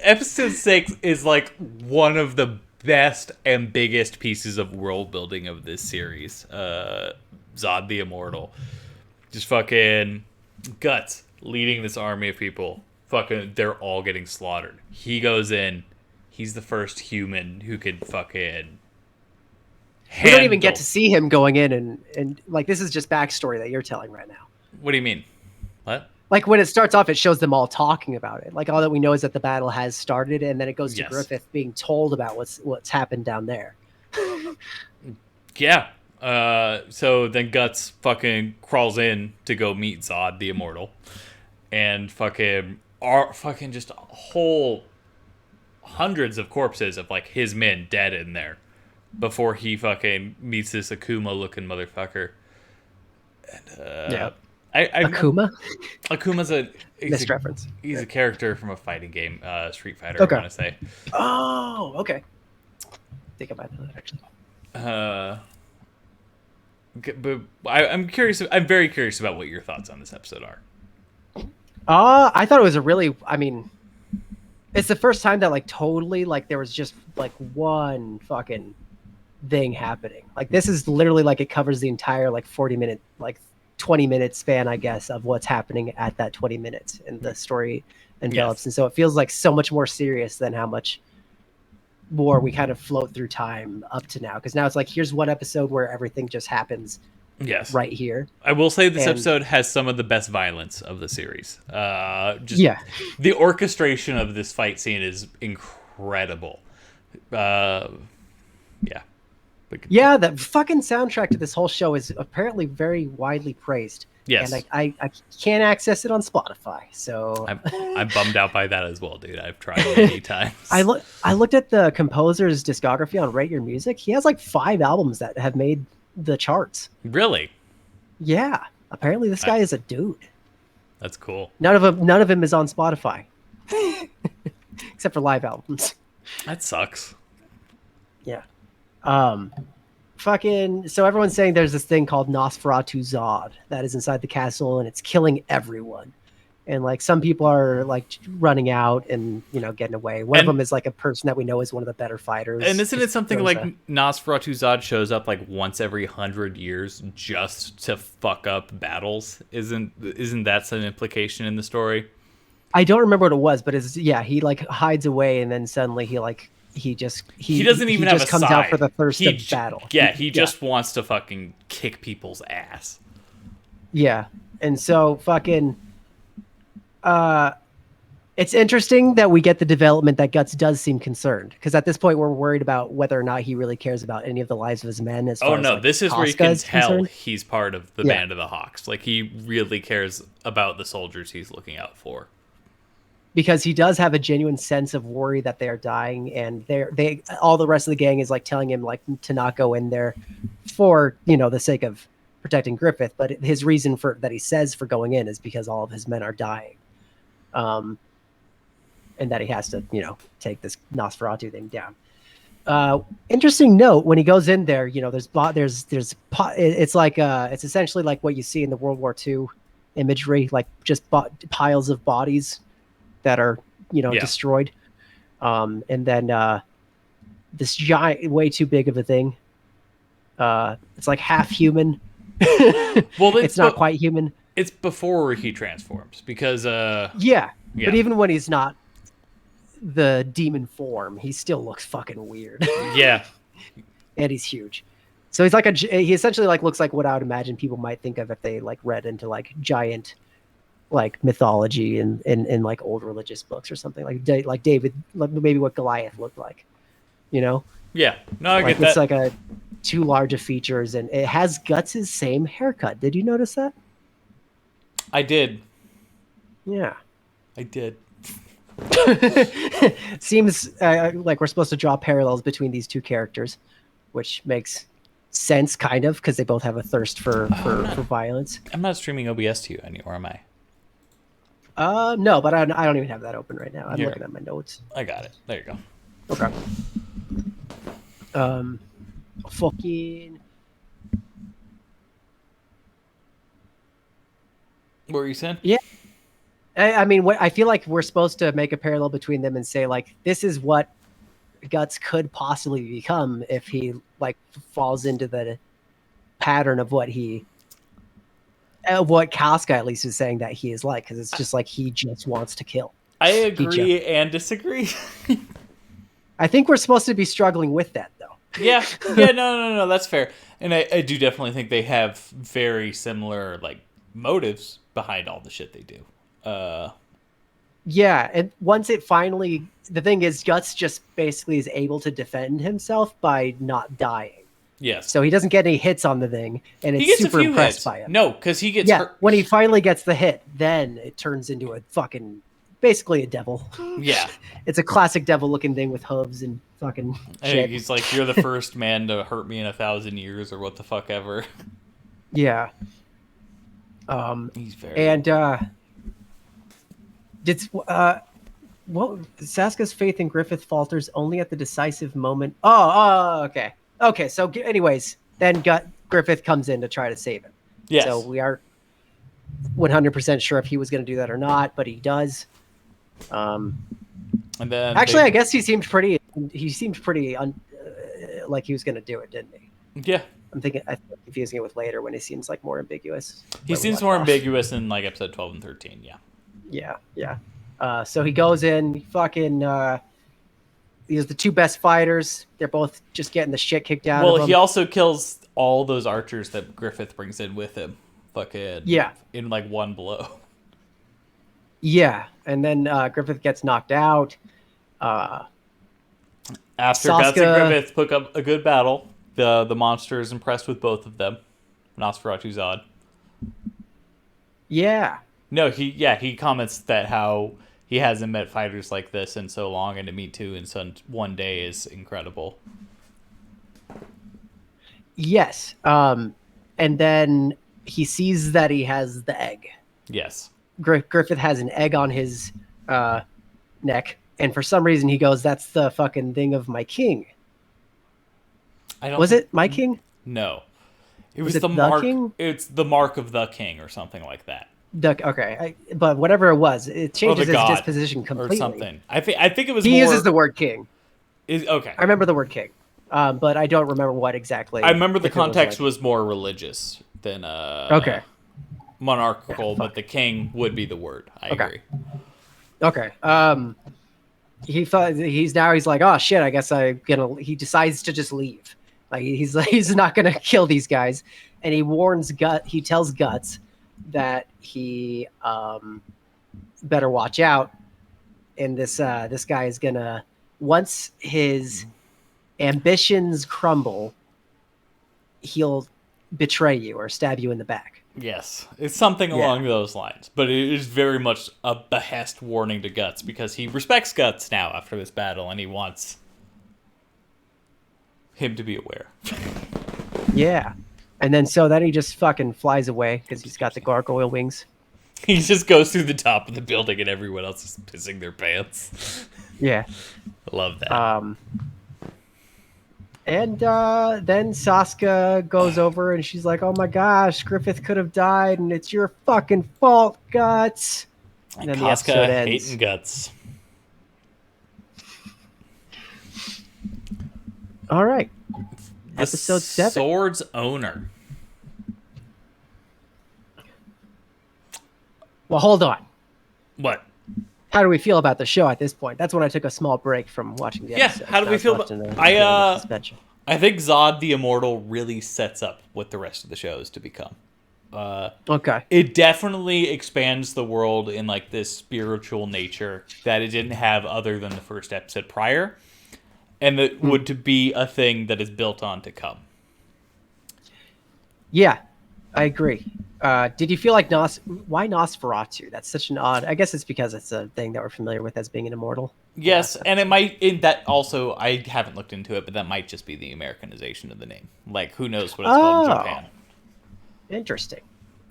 Episode 6 is like one of the best and biggest pieces of world building of this series. Zod the Immortal. Just fucking Guts leading this army of people. Fucking, they're all getting slaughtered. He goes in. He's the first human who could fucking We don't even get to see him going in and like, this is just backstory that you're telling right now. What do you mean? What? Like, when it starts off, it shows them all talking about it. Like, all that we know is that the battle has started, and then it goes to Griffith being told about what's happened down there. Yeah. So then Guts fucking crawls in to go meet Zod the Immortal, and fucking just whole hundreds of corpses of like his men dead in there. before he fucking meets this Akuma looking motherfucker. And, Yeah. I'm Akuma? Akuma's a Missed reference. he's a character from a fighting game, Street Fighter. Okay. I want to say. Oh, okay. I think I might know that actually. But I'm curious. I'm very curious about what your thoughts on this episode are. I thought it was a really. I mean, it's the first time that like totally like there was just like one fucking thing happening. Like this is literally like it covers the entire like 40-minute, like 20-minute span, I guess, of what's happening at that 20 minutes, and the story envelops. Yes. And so it feels like so much more serious than how much more we kind of float through time up to now. Because now it's like here's one episode where everything just happens. Yes. Right here. I will say this episode has some of the best violence of the series. The orchestration of this fight scene is incredible. Yeah. Yeah, the fucking soundtrack to this whole show is apparently very widely praised. Yes. And I can't access it on Spotify, so I'm bummed out by that as well, dude. I've tried many times. I looked at the composer's discography on Rate Your Music. He has like 5 albums that have made the charts. Really? Yeah. Apparently this guy is a dude. That's cool. None of him is on Spotify. Except for live albums. That sucks. Yeah. Fucking, so everyone's saying there's this thing called Nosferatu Zod that is inside the castle and it's killing everyone. And like some people are like running out and, you know, getting away. One of them is like a person that we know is one of the better fighters. And isn't it something like Nosferatu Zod shows up like once every 100 years just to fuck up battles? Isn't that some implication in the story? I don't remember what it was, but he like hides away and then suddenly he doesn't even have a comes side. Out for the thirst of battle. Yeah, he just wants to fucking kick people's ass. Yeah. And so fucking it's interesting that we get the development that Guts does seem concerned, because at this point we're worried about whether or not he really cares about any of the lives of his men. As far as, like, this is where you can tell concerned. He's part of the Band of the Hawks. Like he really cares about the soldiers he's looking out for. Because he does have a genuine sense of worry that they are dying, and they all the rest of the gang is like telling him like to not go in there for, you know, the sake of protecting Griffith. But his reason for that he says for going in is because all of his men are dying. And that he has to, you know, take this Nosferatu thing down. Interesting note, when he goes in there, you know, it's like it's essentially like what you see in the World War II imagery, like just piles of bodies that are, you know, destroyed. And then this giant, way too big of a thing. It's like half human. Well, it's not quite human. It's before he transforms because yeah. But even when he's not the demon form, he still looks fucking weird. Yeah. And he's huge. So he's like he essentially like looks like what I would imagine people might think of if they like read into like giant like mythology and in like old religious books or something, like David, maybe what Goliath looked like, you know? Yeah. No, I get that. It's like a too large of features, and it has Guts' same haircut. Did you notice that? I did. Yeah. I did. Seems like we're supposed to draw parallels between these two characters, which makes sense kind of, because they both have a thirst for violence. I'm not streaming OBS to you anymore, am I? No, but I don't even have that open right now. I'm looking at my notes. I got it. There you go. Okay. Fucking. What were you saying? Yeah. I mean, I feel like we're supposed to make a parallel between them and say, like, this is what Guts could possibly become if he, like, falls into the pattern of what Casca at least is saying that he is like, because it's just like he just wants to kill. I agree and disagree. I think we're supposed to be struggling with that, though. Yeah, no, that's fair. And I do definitely think they have very similar, like, motives behind all the shit they do. Yeah, and once it finally, the thing is, Guts just basically is able to defend himself by not dying. Yes. So he doesn't get any hits on the thing, and it's super impressed by him. No, because he gets hurt. When he finally gets the hit, then it turns into a fucking basically a devil. Yeah. It's a classic devil-looking thing with hooves and fucking shit. He's like, you're the first man to hurt me in 1,000 years, or what the fuck ever. Yeah. He's very. And did what Saska's faith in Griffith falters only at the decisive moment. Okay. Okay, so anyways, then Griffith comes in to try to save him. Yes. So we are 100% sure if he was going to do that or not, but he does. And then actually, I guess he seemed pretty like he was going to do it, didn't he? Yeah. I'm confusing it with later when he seems like more ambiguous. He seems more ambiguous in like episode 12 and 13. Yeah. Yeah. So he goes in, he has the two best fighters. They're both just getting the shit kicked out of them. Well, he also kills all those archers that Griffith brings in with him. Fucking. Yeah. In like one blow. Yeah. And then Griffith gets knocked out. After Guts and Griffith put up a good battle, the monster is impressed with both of them. Nosferatu Zod. Yeah. No, he comments that how he hasn't met fighters like this in so long, and to meet two in one day is incredible. Yes. And then he sees that he has the egg. Yes. Griffith has an egg on his neck, and for some reason he goes, "That's the fucking thing of my king." Was it my king? No. It was the mark. King? It's the mark of the king or something like that. Okay, but whatever it was, it changes his disposition completely. Or something. I think it was. He uses the word king. Okay. I remember the word king, but I don't remember what exactly. I remember the context was more religious than monarchical, but the king would be the word. I agree. Okay. He's like, oh shit, I guess he decides to just leave. Like he's not gonna kill these guys, and he tells Guts that he better watch out, and this guy is gonna, once his ambitions crumble, he'll betray you or stab you in the back. Yes, it's something along those lines, but it is very much a behest warning to Guts, because he respects Guts now after this battle, and he wants him to be aware. Yeah. And then then he just fucking flies away because he's got the gargoyle wings. He just goes through the top of the building and everyone else is pissing their pants. Yeah. I love that. And then Saska goes over and she's like, "Oh my gosh, Griffith could have died and it's your fucking fault, Guts." And then the episode ends. Hating Guts. All right. Episode 7. Sword's owner. Well, hold on. What? How do we feel about the show at this point? That's when I took a small break from watching the episode. Yeah, how do we feel about I think Zod the Immortal really sets up what the rest of the show is to become. Okay. It definitely expands the world in like this spiritual nature that it didn't have other than the first episode prior. And that would to be a thing that is built on to come. Yeah, I agree. Did you feel like why Nosferatu? That's such an odd. I guess it's because it's a thing that we're familiar with as being an immortal. Yes, and it might. That also, I haven't looked into it, but that might just be the Americanization of the name. Like, who knows what it's called in Japan? Interesting.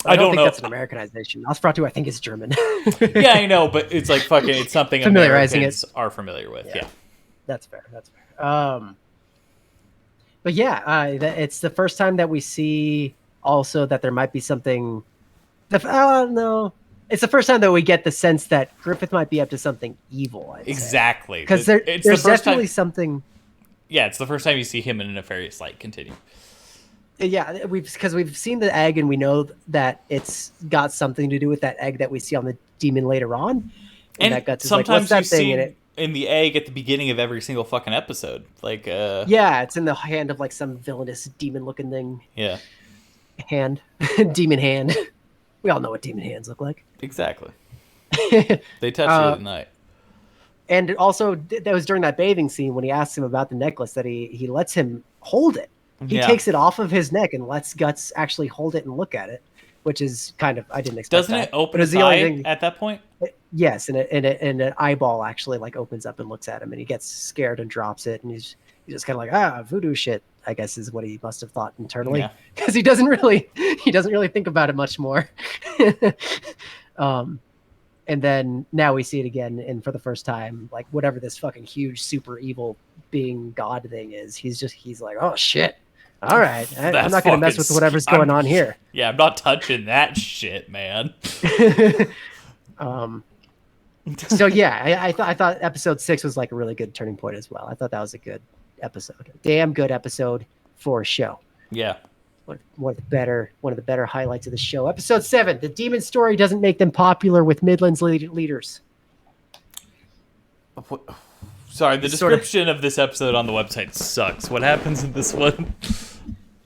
I don't think know. That's an Americanization. Nosferatu, I think, is German. Yeah, I know, but it's like fucking. It's something Americans are familiar with. Yeah. That's fair. But yeah, it's the first time that we see also that there might be something. No, it's the first time that we get the sense that Griffith might be up to something evil. Exactly, because there's definitely something. Yeah, it's the first time you see him in a nefarious light. Continue. Yeah, we've seen the egg and we know that it's got something to do with that egg that we see on the demon later on. And that Guts sometimes is like, what's that thing in the egg at the beginning of every single fucking episode. Like, yeah, it's in the hand of like some villainous demon-looking thing. Yeah. Hand. Demon hand. We all know what demon hands look like. Exactly. They touch you at night. And also, that was during that bathing scene when he asks him about the necklace that he lets him hold it. He takes it off of his neck and lets Guts actually hold it and look at it, which is kind of, I didn't expect Doesn't that. it open his eye at that point? Yes, and an eyeball actually like opens up and looks at him, and he gets scared and drops it, and he's just kind of like voodoo shit. I guess is what he must have thought internally Yeah. because he doesn't really think about it much more. um, and then now we see it again, and for the first time, like whatever this fucking huge super evil being god thing is, he's like, oh shit, all right, I'm That's not gonna mess fucking. with whatever's going on here. Yeah, I'm not touching that shit, man. um, so yeah, I thought episode 6 was like a really good turning point as well. I thought that was a good episode, damn good episode for a show. Yeah. One of the better highlights of the show. Episode 7, the demon story doesn't make them popular with Midlands leaders. Sorry, the description of this episode on the website sucks. What happens in this one?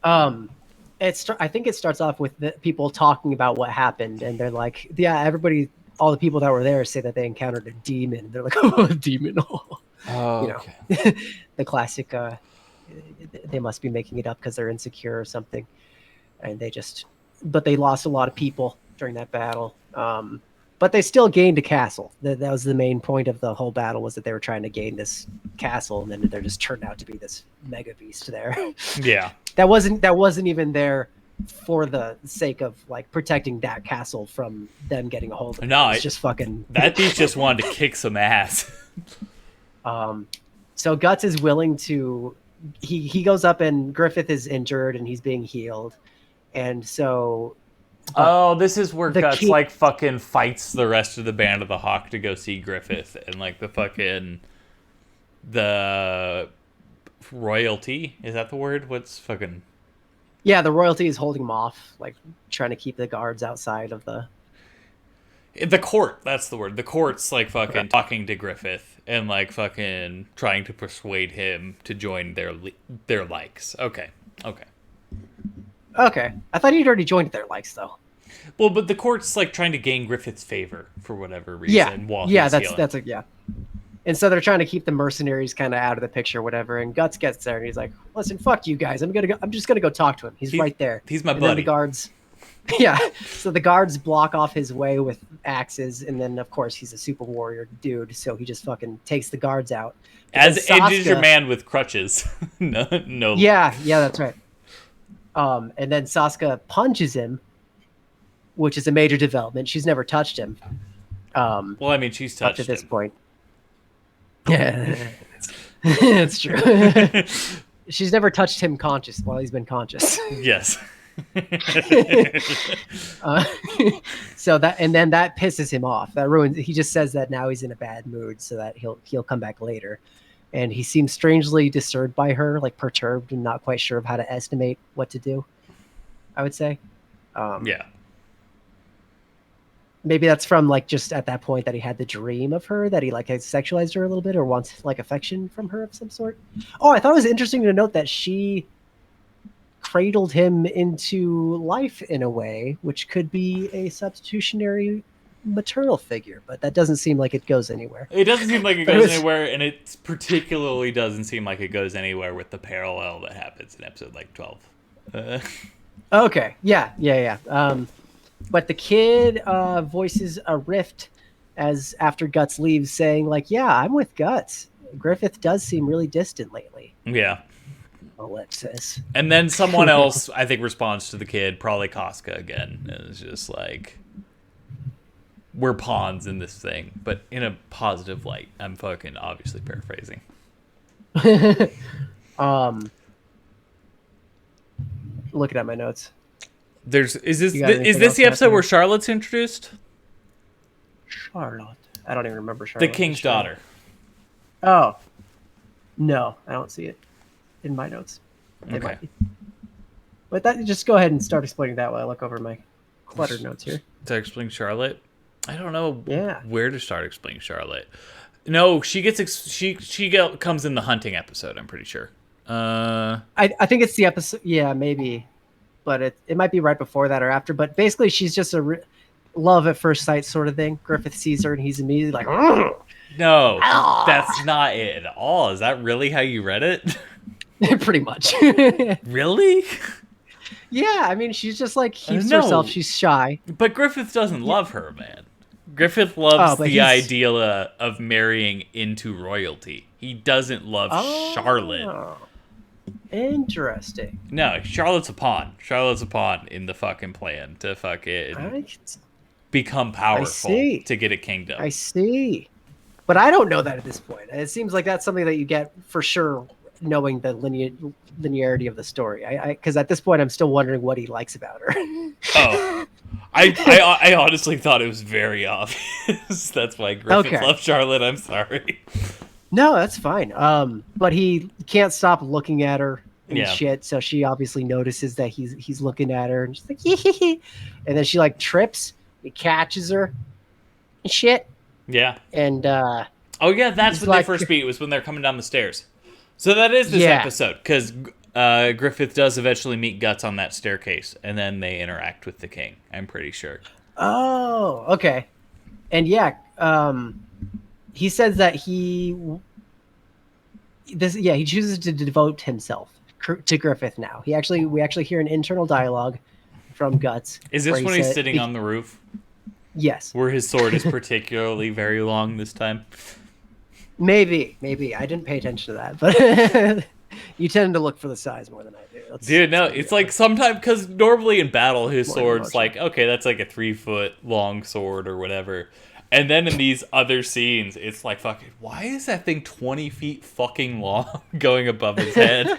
I think it starts off with the people talking about what happened, and they're like, yeah, everybody, all the people that were there say that they encountered a demon. They're like, oh, a demon. Oh, you know, okay. the classic, they must be making it up because they're insecure or something. And but they lost a lot of people during that battle. But they still gained a castle. That was the main point of the whole battle, was that they were trying to gain this castle, and then there just turned out to be this mega beast there. Yeah. That wasn't even there for the sake of like protecting that castle from them getting a hold of it. No, it's just fucking that beast just wanted to kick some ass. So Guts is willing to he goes up, and Griffith is injured and he's being healed. And so this is where Guts like fucking fights the rest of the band of the Hawk to go see Griffith, and like the royalty, is that the word? What's fucking... Yeah, the royalty is holding him off, like trying to keep the guards outside of the court. That's the word. The court's like fucking talking to Griffith and like fucking trying to persuade him to join their likes. Okay. I thought he'd already joined their likes though. Well, but the court's like trying to gain Griffith's favor for whatever reason. Yeah. And so they're trying to keep the mercenaries kind of out of the picture, whatever. And Guts gets there and he's like, "Listen, fuck you guys. I'm just gonna go talk to him. He's right there. He's my buddy." buddy." Then the guards, yeah. So the guards block off his way with axes, and then of course he's a super warrior dude, so he just fucking takes the guards out. And is your man with crutches? no. Yeah, that's right. And then Sasuke punches him, which is a major development. She's never touched him. Well, I mean, she's touched up to this him. point. Yeah, it's true. She's never touched him conscious while he's been conscious. Yes. So that pisses him off. That ruins. He just says that now he's in a bad mood, so that he'll come back later. And he seems strangely disturbed by her, like perturbed and not quite sure of how to estimate what to do, I would say. Yeah. Maybe that's from like just at that point that he had the dream of her, that he like has sexualized her a little bit or wants like affection from her of some sort. Oh, I thought it was interesting to note that she cradled him into life in a way, which could be a substitutionary maternal figure, but that doesn't seem like it goes anywhere. It doesn't seem like it goes anywhere, and it particularly doesn't seem like it goes anywhere with the parallel that happens in episode like 12. Okay, yeah. But the kid voices a rift as after Guts leaves, saying like, "Yeah, I'm with Guts. Griffith does seem really distant lately." Yeah. Alexis. And then someone else, I think, responds to the kid, probably Casca again. It's just like, we're pawns in this thing, but in a positive light. I'm fucking obviously paraphrasing. Looking at my notes. Is this the episode where Charlotte's introduced? Charlotte. I don't even remember Charlotte. The king's daughter. Oh. No, I don't see it in my notes. Okay. But just go ahead and start explaining that while I look over my cluttered notes here. To explain Charlotte? I don't know where to start explaining Charlotte. No, she comes in the hunting episode, I'm pretty sure. I think it's the episode. Yeah, maybe. But it might be right before that or after. But basically, she's just a love at first sight sort of thing. Griffith sees her and he's immediately like, "Ugh!" No, that's not it at all. Is that really how you read it? Pretty much. Really? Yeah, I mean, she's just like keeps herself. She's shy. But Griffith doesn't love her, man. Griffith loves but the idea of marrying into royalty. He doesn't love Charlotte. Oh, interesting. No, Charlotte's a pawn. Charlotte's a pawn in the fucking plan to I, become I powerful see. to get a kingdom. I see. But I don't know that at this point. It seems like that's something that you get for sure, knowing the linearity of the story. Because at this point, I'm still wondering what he likes about her. Oh, I honestly thought it was very obvious. That's why Griffith loves Charlotte. I'm sorry. No, that's fine. But he can't stop looking at her and shit. So she obviously notices that he's looking at her, and she's like, hee. And then she like trips. He catches her and shit. Yeah. And oh yeah, that's when they first meet. It was when they're coming down the stairs. So that is this episode, because Griffith does eventually meet Guts on that staircase, and then they interact with the king. I'm pretty sure. Oh, okay. And he says that he chooses to devote himself to Griffith now. We actually hear an internal dialogue from Guts. Is this when he's sitting on the roof? Yes. Where his sword is particularly very long this time? Maybe. I didn't pay attention to that, but you tend to look for the size more than I do. Dude, no, it's like sometimes, because normally in battle, his sword's like, okay, that's like a 3-foot long sword or whatever. And then in these other scenes, it's like, fucking, why is that thing 20 feet fucking long going above his head?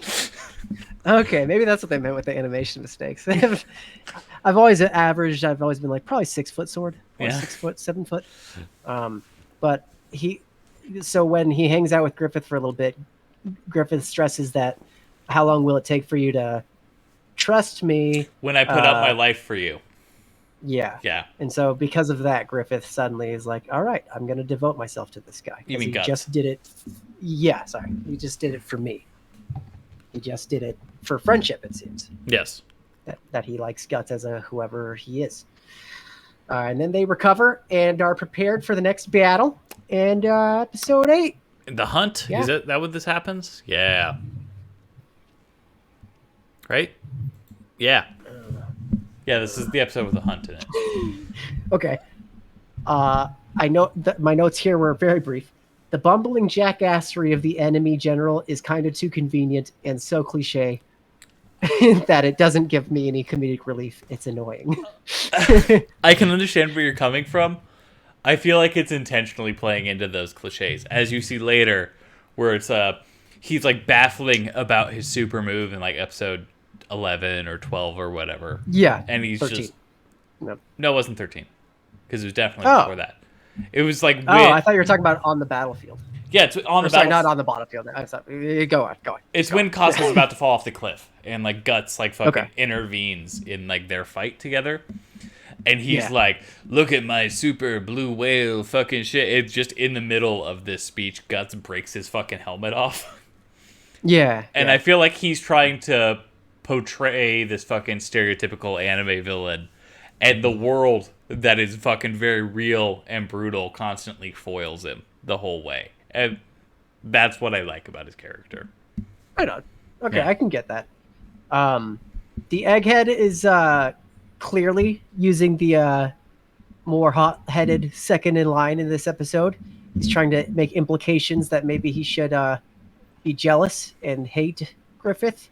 Okay, maybe that's what they meant with the animation mistakes. I've always been like probably 6-foot sword, or 6 foot, 7 foot. But so when he hangs out with Griffith for a little bit, Griffith stresses that, how long will it take for you to trust me when I put up my life for you? Yeah. And so because of that, Griffith suddenly is like, all right, I'm going to devote myself to this guy. You mean he Guts? Just did it. Yeah, sorry. He just did it for me. He just did it for friendship, it seems. Yes. That he likes Guts as whoever he is. And then they recover and are prepared for the next battle. And episode 8. The Hunt? Yeah. Is that what this happens? Yeah. Right? Yeah. Yeah, this is the episode with the Hunt in it. Okay. I know that my notes here were very brief. The bumbling jackassery of the enemy general is kind of too convenient and so cliche that it doesn't give me any comedic relief. It's annoying. I can understand where you're coming from. I feel like it's intentionally playing into those cliches. As you see later, where it's he's like baffling about his super move in like episode 11 or 12 or whatever. Yeah. And he's 13. just... No, it wasn't 13. Because it was definitely before that. It was like... I thought you were talking about on the battlefield. Yeah, it's on the battlefield. Sorry, not on the battlefield. I'm sorry. Go on. It's when Cosmo's about to fall off the cliff. And like Guts like fucking intervenes in like their fight together. And he's like, look at my super blue whale fucking shit. It's just in the middle of this speech, Guts breaks his fucking helmet off. Yeah. And I feel like he's trying to portray this fucking stereotypical anime villain, and the world that is fucking very real and brutal constantly foils him the whole way. And that's what I like about his character. Right on. Okay, I can get that. The Egghead is clearly using the more hot-headed second in line in this episode. He's trying to make implications that maybe he should be jealous and hate Griffith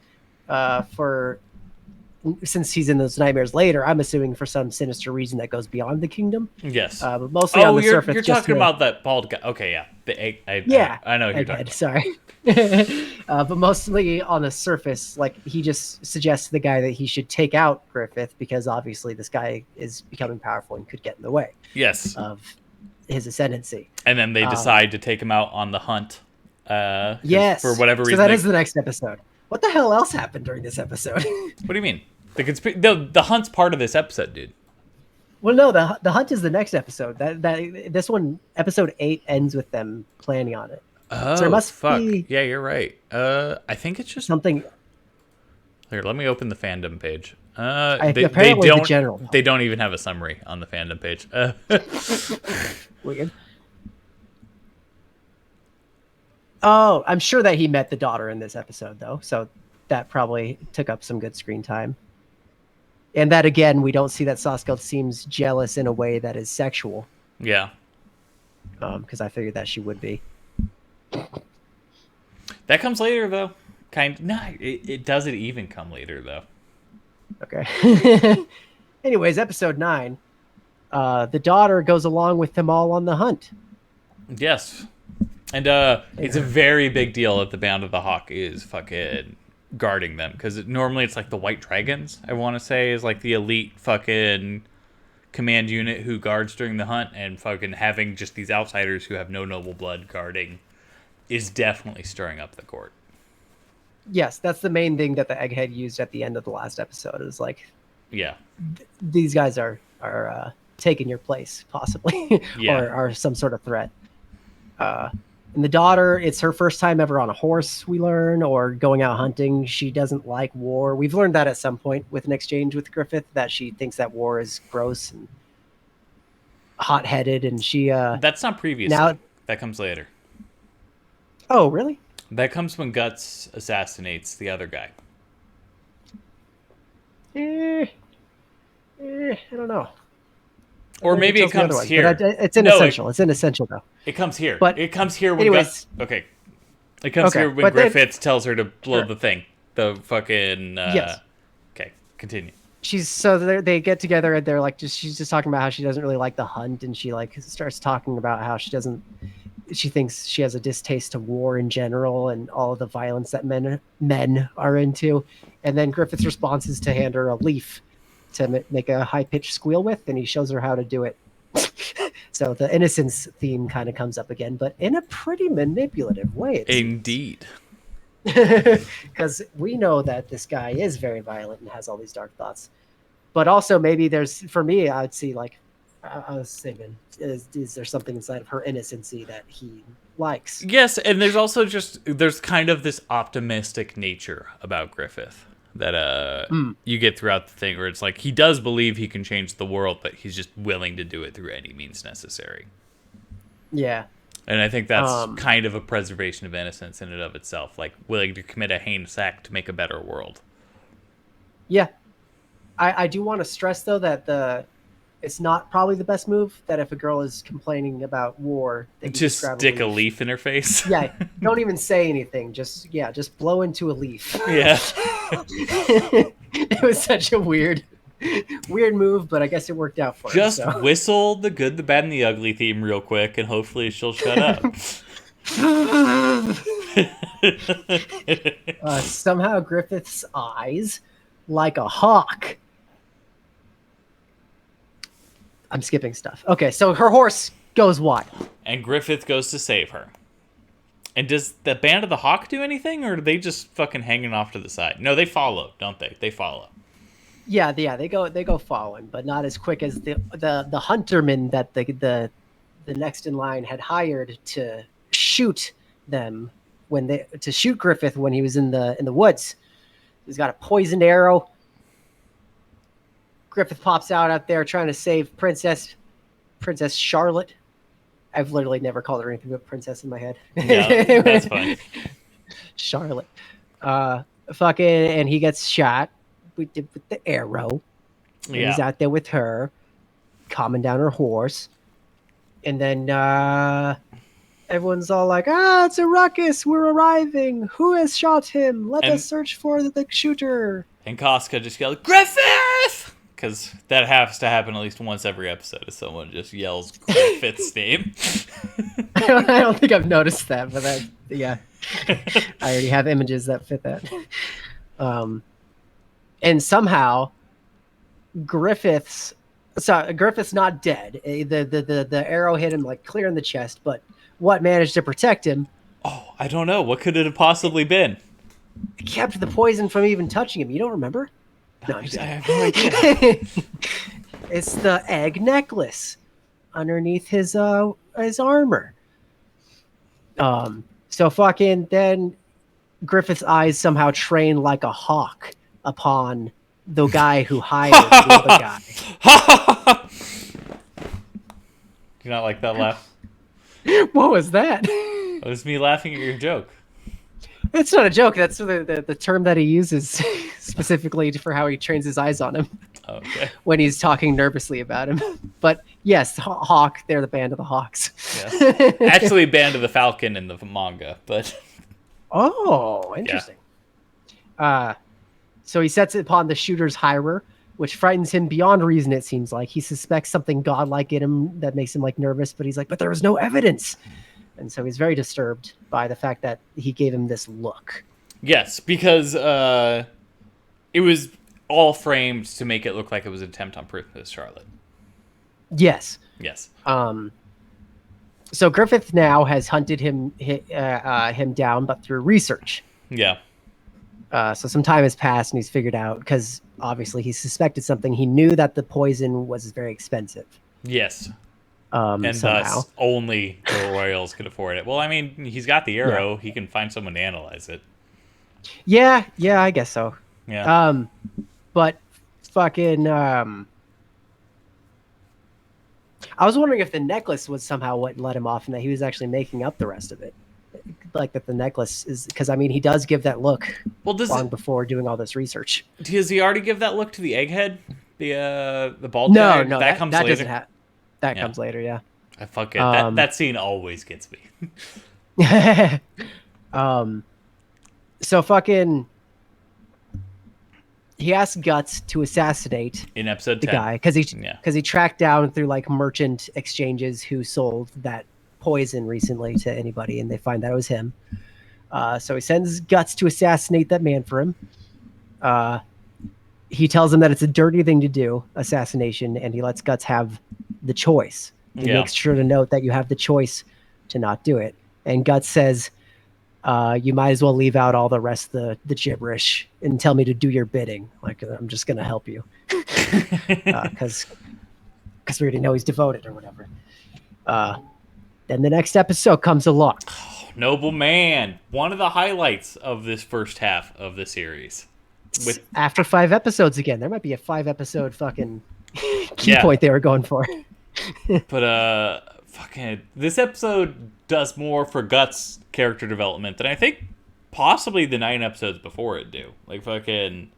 since he's in those nightmares later. I'm assuming for some sinister reason that goes beyond the kingdom. Yes. But mostly on the surface. You're talking about that bald guy. Okay, yeah. The egg. I know what you're talking about. Sorry. But mostly on the surface, like he just suggests to the guy that he should take out Griffith because obviously this guy is becoming powerful and could get in the way. Yes. Of his ascendancy. And then they decide to take him out on the hunt. Yes. For whatever reason. So that is the next episode. What the hell else happened during this episode? What do you mean? The hunt's part of this episode, dude. Well, no, the hunt is the next episode. This one, episode 8, ends with them planning on it. Oh, so there must be... Yeah, you're right. I think it's just something. Here, let me open the fandom page. Apparently, the general. They don't even have a summary on the fandom page. Weird. Oh, I'm sure that he met the daughter in this episode, though. So that probably took up some good screen time. And that, again, we don't see that Saskia seems jealous in a way that is sexual. Yeah. Because I figured that she would be. That comes later, though. It doesn't even come later, though. Okay. Anyways, episode 9. The daughter goes along with them all on the hunt. Yes. And it's a very big deal that the Band of the Hawk is fucking guarding them. Because normally it's like the White Dragons, I want to say, is like the elite fucking command unit who guards during the hunt. And fucking having just these outsiders who have no noble blood guarding is definitely stirring up the court. Yes, that's the main thing that the Egghead used at the end of the last episode. Is like, Yeah. These guys are taking your place, possibly, Yeah. or are some sort of threat. And the daughter, it's her first time ever on a horse, we learn, or going out hunting. She doesn't like war. We've learned that at some point with an exchange with Griffith, that she thinks that war is gross and hot-headed, and she... That's not previously. Now, that comes later. oh, really? That comes when Guts assassinates the other guy. I don't know. Or maybe it comes here. It's inessential. It's inessential, though. It comes here. But it comes here when anyways, Guts... Okay. It comes here when Griffith tells her to blow the thing. The fucking... yes. Okay, continue. They get together and they're like, she's just talking about how she doesn't really like the hunt, and she like starts talking about how she thinks she has a distaste to war in general and all of the violence that men are into. And then Griffith's response is to hand her a leaf to make a high-pitched squeal with, and he shows her how to do it. So the innocence theme kind of comes up again, but in a pretty manipulative way. Indeed. Because we know that this guy is very violent and has all these dark thoughts. But also maybe for me, I'd see like, I was thinking, is there something inside of her innocency that he likes? Yes, and there's also there's kind of this optimistic nature about Griffith that you get throughout the thing, where it's like he does believe he can change the world, but he's just willing to do it through any means necessary. Yeah. And I think that's kind of a preservation of innocence in and of itself, like willing to commit a heinous act to make a better world. Yeah. I do want to stress, though, that it's not probably the best move that if a girl is complaining about war, they just stick a leaf in her face. Yeah, don't even say anything. Just blow into a leaf. Yeah. It was such a weird move, but I guess it worked out for her. Just whistle the good, the bad, and the ugly theme real quick, and hopefully she'll shut up. Somehow Griffith's eyes, like a hawk. I'm skipping stuff. Okay, so her horse goes wild. And Griffith goes to save her. And does the Band of the Hawk do anything, or are they just fucking hanging off to the side? No, they follow, don't they? They follow. Yeah, they go following, but not as quick as the hunterman that the next in line had hired to shoot them to shoot Griffith when he was in the woods. He's got a poisoned arrow. Griffith pops out there trying to save Princess Charlotte. I've literally never called her anything but princess in my head. Yeah, that's fine. Charlotte. And he gets shot with the arrow. Yeah. He's out there with her, calming down her horse. And then everyone's all like, it's a ruckus. We're arriving. Who has shot him? Let us search for the shooter. And Casca just yelled, Griffith! Because that has to happen at least once every episode if someone just yells Griffith's name. I don't think I've noticed that, but yeah. I already have images that fit that. And somehow Griffith's not dead. The arrow hit him like clear in the chest, but what managed to protect him? Oh, I don't know. What could it have possibly been? It kept the poison from even touching him. You don't remember? No, I have no idea. It's the egg necklace underneath his armor. So fucking then Griffith's eyes somehow train like a hawk upon the guy who hired the other guy. Do you not like that laugh? What was that? It was me laughing at your joke. It's not a joke. That's the term that he uses specifically for how he trains his eyes on him Okay. when he's talking nervously about him. But yes, Hawk, they're the band of the Hawks. Yes. Actually, Band of the Falcon in the manga, but Oh, yeah. interesting. So he sets it upon the shooter's hirer, which frightens him beyond reason, it seems like. He suspects something godlike in him that makes him like nervous, but he's like, but there was no evidence. And so he's very disturbed by the fact that he gave him this look. Yes, because it was all framed to make it look like it was an attempt on Princess Charlotte. Yes. Yes. So Griffith now has hunted him down, but through research. Yeah. So some time has passed, and he's figured out, because obviously he suspected something. He knew that the poison was very expensive. Yes. And somehow. Thus only the royals could afford it. Well, I mean, he's got the arrow. Yeah. He can find someone to analyze it. Yeah, I guess so. Yeah. But fucking I was wondering if the necklace was somehow what let him off, and that he was actually making up the rest of it. Like that the necklace is, because I mean he does give that look long before doing all this research. Does he already give that look to the egghead? The bald guy? No, that comes later. That comes later, yeah. I fuck it. That scene always gets me. So fucking he asked Guts to assassinate in episode 10. The guy because he tracked down through like merchant exchanges who sold that poison recently to anybody, and they find that it was him. So he sends Guts to assassinate that man for him. He tells him that it's a dirty thing to do, assassination, and he lets Guts have the choice. He makes sure to note that you have the choice to not do it. And Guts says, you might as well leave out all the rest of the gibberish and tell me to do your bidding. Like, I'm just going to help you. Because we already know he's devoted or whatever. Then the next episode comes along. Oh, Noble Man. One of the highlights of this first half of the series. After 5 episodes again. There might be a 5-episode fucking key point they were going for. But fucking this episode does more for Guts' character development than I think possibly the 9 episodes before it do. Like fucking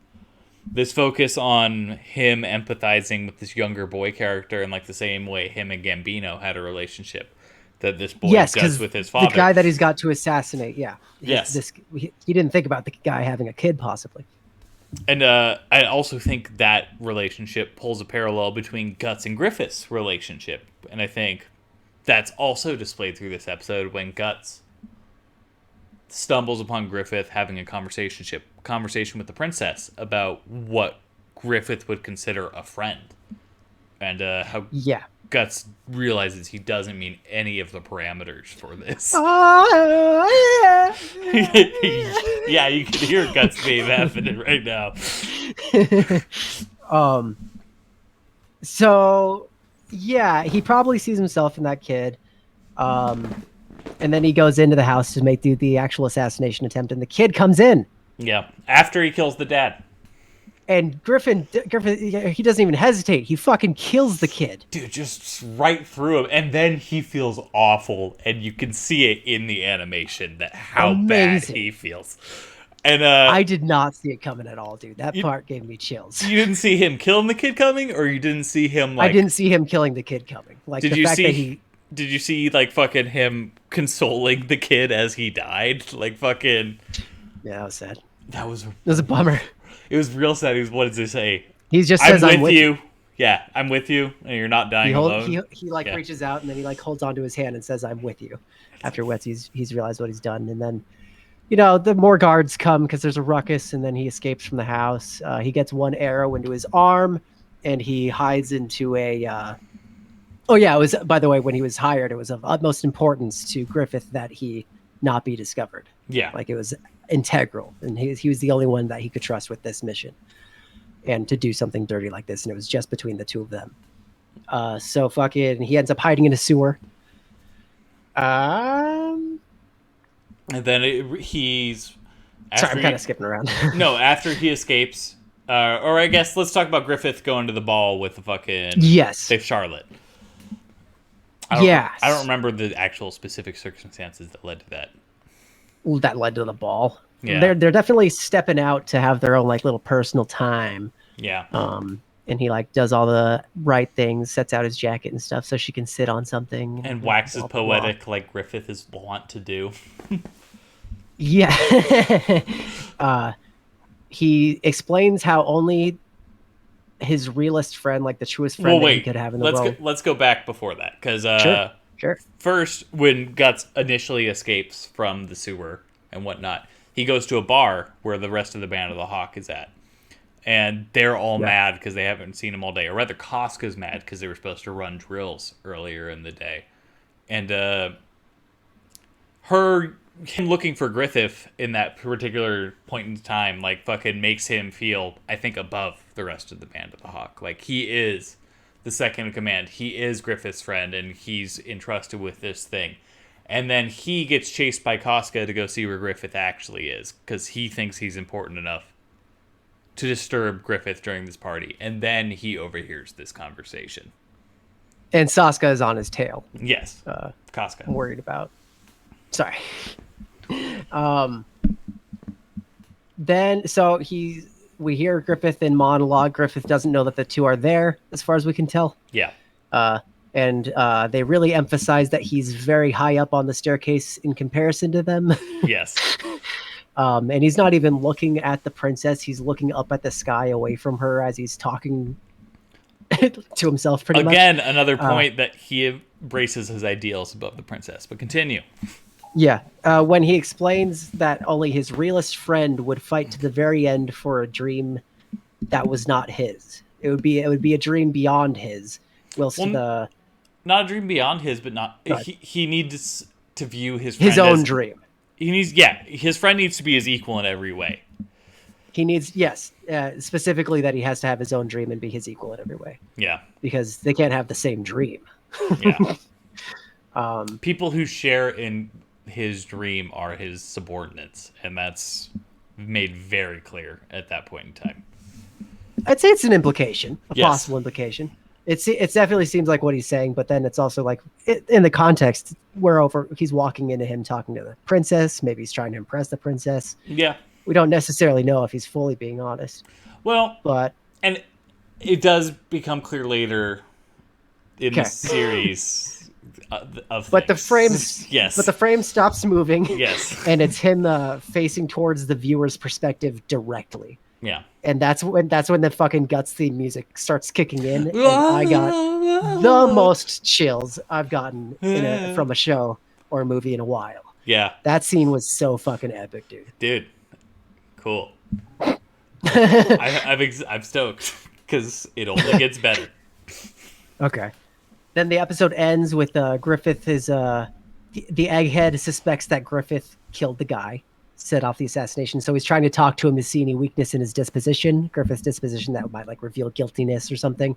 this focus on him empathizing with this younger boy character in like the same way him and Gambino had a relationship that this boy does with his father. The guy that he's got to assassinate, yeah. Yes. He didn't think about the guy having a kid, possibly. And I also think that relationship pulls a parallel between Guts and Griffith's relationship. And I think that's also displayed through this episode when Guts stumbles upon Griffith having a conversation with the princess about what Griffith would consider a friend. And how Guts realizes he doesn't mean any of the parameters for this. Yeah, you can hear Guts being happening right now. So, yeah, he probably sees himself in that kid. And then he goes into the house to make the actual assassination attempt, and the kid comes in. Yeah, after he kills the dad. And Griffin, he doesn't even hesitate. He fucking kills the kid. Dude, just right through him. And then he feels awful. And you can see it in the animation that how bad he feels. And I did not see it coming at all, dude. That part gave me chills. You didn't see him killing the kid coming? Or you didn't see him like... I didn't see him killing the kid coming. Like, did you see like fucking him consoling the kid as he died? Like fucking... Yeah, that was sad. It was a bummer. It was real sad. What does it say? He just says, I'm with you. Yeah, I'm with you, and you're not dying alone. He reaches out, and then he like holds onto his hand and says, I'm with you. After he's realized what he's done. And then, the more guards come because there's a ruckus, and then he escapes from the house. He gets one arrow into his arm, and he hides into a... Oh, yeah, it was, by the way, when he was hired, it was of utmost importance to Griffith that he not be discovered. Yeah. Like, it was integral, and he was the only one that he could trust with this mission and to do something dirty like this, and it was just between the two of them. So fucking he ends up hiding in a sewer. And then he's sorry, I'm kind of skipping around. No, after he escapes, or I guess let's talk about Griffith going to the ball with the fucking Safe Charlotte. I don't remember the actual specific circumstances that led to that. that led to the ball. Yeah. They're definitely stepping out to have their own like little personal time. Yeah. And he like does all the right things, sets out his jacket and stuff so she can sit on something And and waxes blah, blah, blah. poetic like Griffith is wont to do. Yeah. uh, he explains how only his realist friend, like the truest Well, friend that he wait. could have in the Let's go. world. Let's go back before that, because Sure, sure. first, when Guts initially escapes from the sewer and whatnot, he goes to a bar where the rest of the Band of the Hawk is at, and they're all Yeah. mad because they haven't seen him all day, or rather, Casca's mad because they were supposed to run drills earlier in the day, and him looking for Griffith in that particular point in time, like, fucking makes him feel, I think, above the rest of the Band of the Hawk. Like, he is the second in command. He is Griffith's friend, and he's entrusted with this thing. And then he gets chased by Casca to go see where Griffith actually is, because he thinks he's important enough to disturb Griffith during this party. And then he overhears this conversation. And Saska is on his tail. Yes, Casca. I'm worried about. Sorry. Then we hear Griffith in monologue. Griffith doesn't know that the two are there, as far as we can tell. Yeah. And they really emphasize that he's very high up on the staircase in comparison to them. Yes. And he's not even looking at the princess. He's looking up at the sky away from her as he's talking to himself pretty much. Again, another point that he embraces his ideals above the princess. But continue. Yeah. When he explains that only his realist friend would fight to the very end for a dream that was not his. It would be a dream beyond his. Whilst not a dream beyond his, but not he needs to view his own dream. His friend needs to be his equal in every way. He needs specifically that he has to have his own dream and be his equal in every way. Yeah. Because they can't have the same dream. Yeah. People who share in his dream are his subordinates, and that's made very clear at that point in time. I'd say it's an implication, possible implication. It definitely seems like what he's saying, but then it's also like in the context, he's walking into him talking to the princess. Maybe he's trying to impress the princess. Yeah. We don't necessarily know if he's fully being honest. Well, but and it does become clear later in the series but the frame stops moving. Yes. And it's him facing towards the viewer's perspective directly. Yeah. And that's when the fucking Guts theme music starts kicking in, and I got the most chills I've gotten from a show or a movie in a while. Yeah. That scene was so fucking epic, dude. Dude. Cool. I'm stoked because it only gets better. Okay. Then the episode ends with Griffith the egghead suspects that Griffith killed the guy, set off the assassination. So he's trying to talk to him to see any weakness in his disposition, Griffith's disposition that might like reveal guiltiness or something.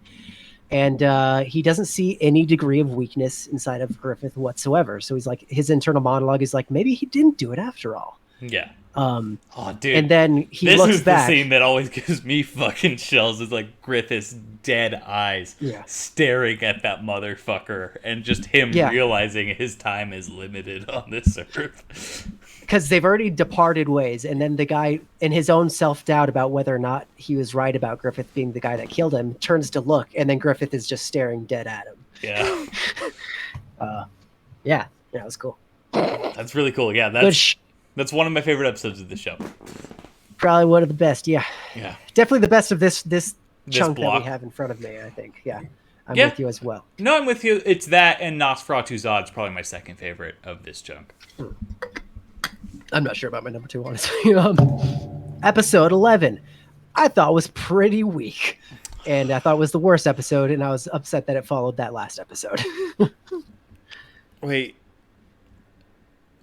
And he doesn't see any degree of weakness inside of Griffith whatsoever. So he's like, his internal monologue is like, maybe he didn't do it after all. Yeah. Oh, dude. And then he looks back. The scene that always gives me fucking chills is like Griffith's dead eyes staring at that motherfucker and just him realizing his time is limited on this earth. Because they've already departed ways. And then the guy, in his own self-doubt about whether or not he was right about Griffith being the guy that killed him, turns to look, and then Griffith is just staring dead at him. Yeah. Yeah, it was cool. That's really cool. Yeah, that's one of my favorite episodes of the show. Probably one of the best. Yeah. Yeah. Definitely the best of this chunk block that we have in front of me, I think. Yeah. I'm with you as well. No, I'm with you. It's that and Nosferatu's Odd's probably my second favorite of this chunk. I'm not sure about my number 2, honestly. Episode 11, I thought was pretty weak. And I thought it was the worst episode, and I was upset that it followed that last episode. Wait.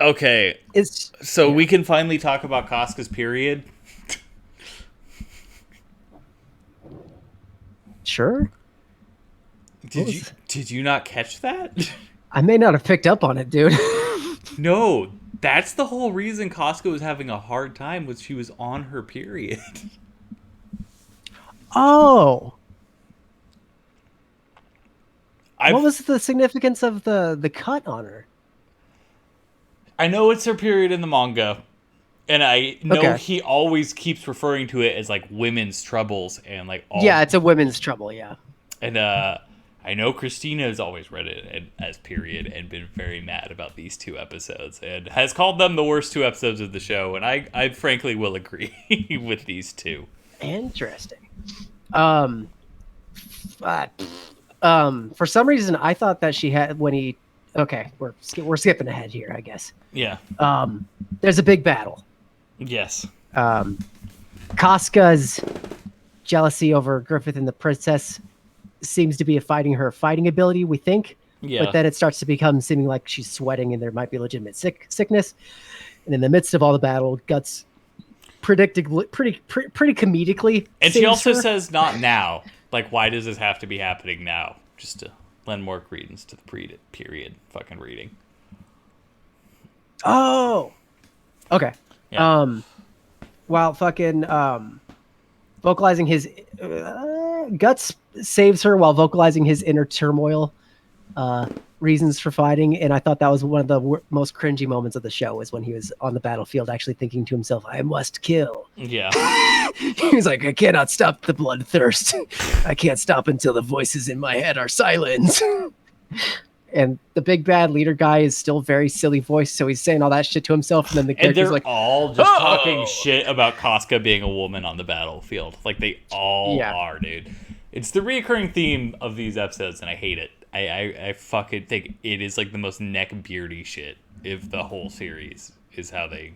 Okay. We can finally talk about Casca's period? Sure. Did you not catch that? I may not have picked up on it, dude. No, that's the whole reason Casca was having a hard time was she was on her period. Oh. What was the significance of the cut on her? I know it's her period in the manga, and I know Okay. he always keeps referring to it as like women's troubles and like all. Yeah, it's a women's trouble. Yeah. And I know Christina has always read it as period and been very mad about these 2 episodes and has called them the worst 2 episodes of the show. And I frankly will agree with these two. Interesting. Um, uh, for some reason, I thought that she had when he. Okay, we're skipping ahead here, I guess. Yeah. There's a big battle. Yes. Casca's jealousy over Griffith and the princess seems to be affecting her fighting ability, we think. Yeah. But then it starts to become seeming like she's sweating and there might be legitimate sickness. And in the midst of all the battle, Guts pretty comedically. And she also her. says not now. Like, why does this have to be happening now? Just to lend more credence to the period fucking reading. Oh. Okay. Yeah. While fucking vocalizing his Guts saves her while vocalizing his inner turmoil reasons for fighting, and I thought that was one of the most cringy moments of the show was when he was on the battlefield actually thinking to himself, I must kill. Yeah. He's like, I cannot stop the bloodthirst. I can't stop until the voices in my head are silenced. And the big bad leader guy is still very silly voice, so he's saying all that shit to himself, and then the character's they're like, all just talking shit about Casca being a woman on the battlefield. Like, they all are, dude. It's the reoccurring theme of these episodes, and I hate it. I fucking think it is like the most neck-beardy shit of the whole series, is how they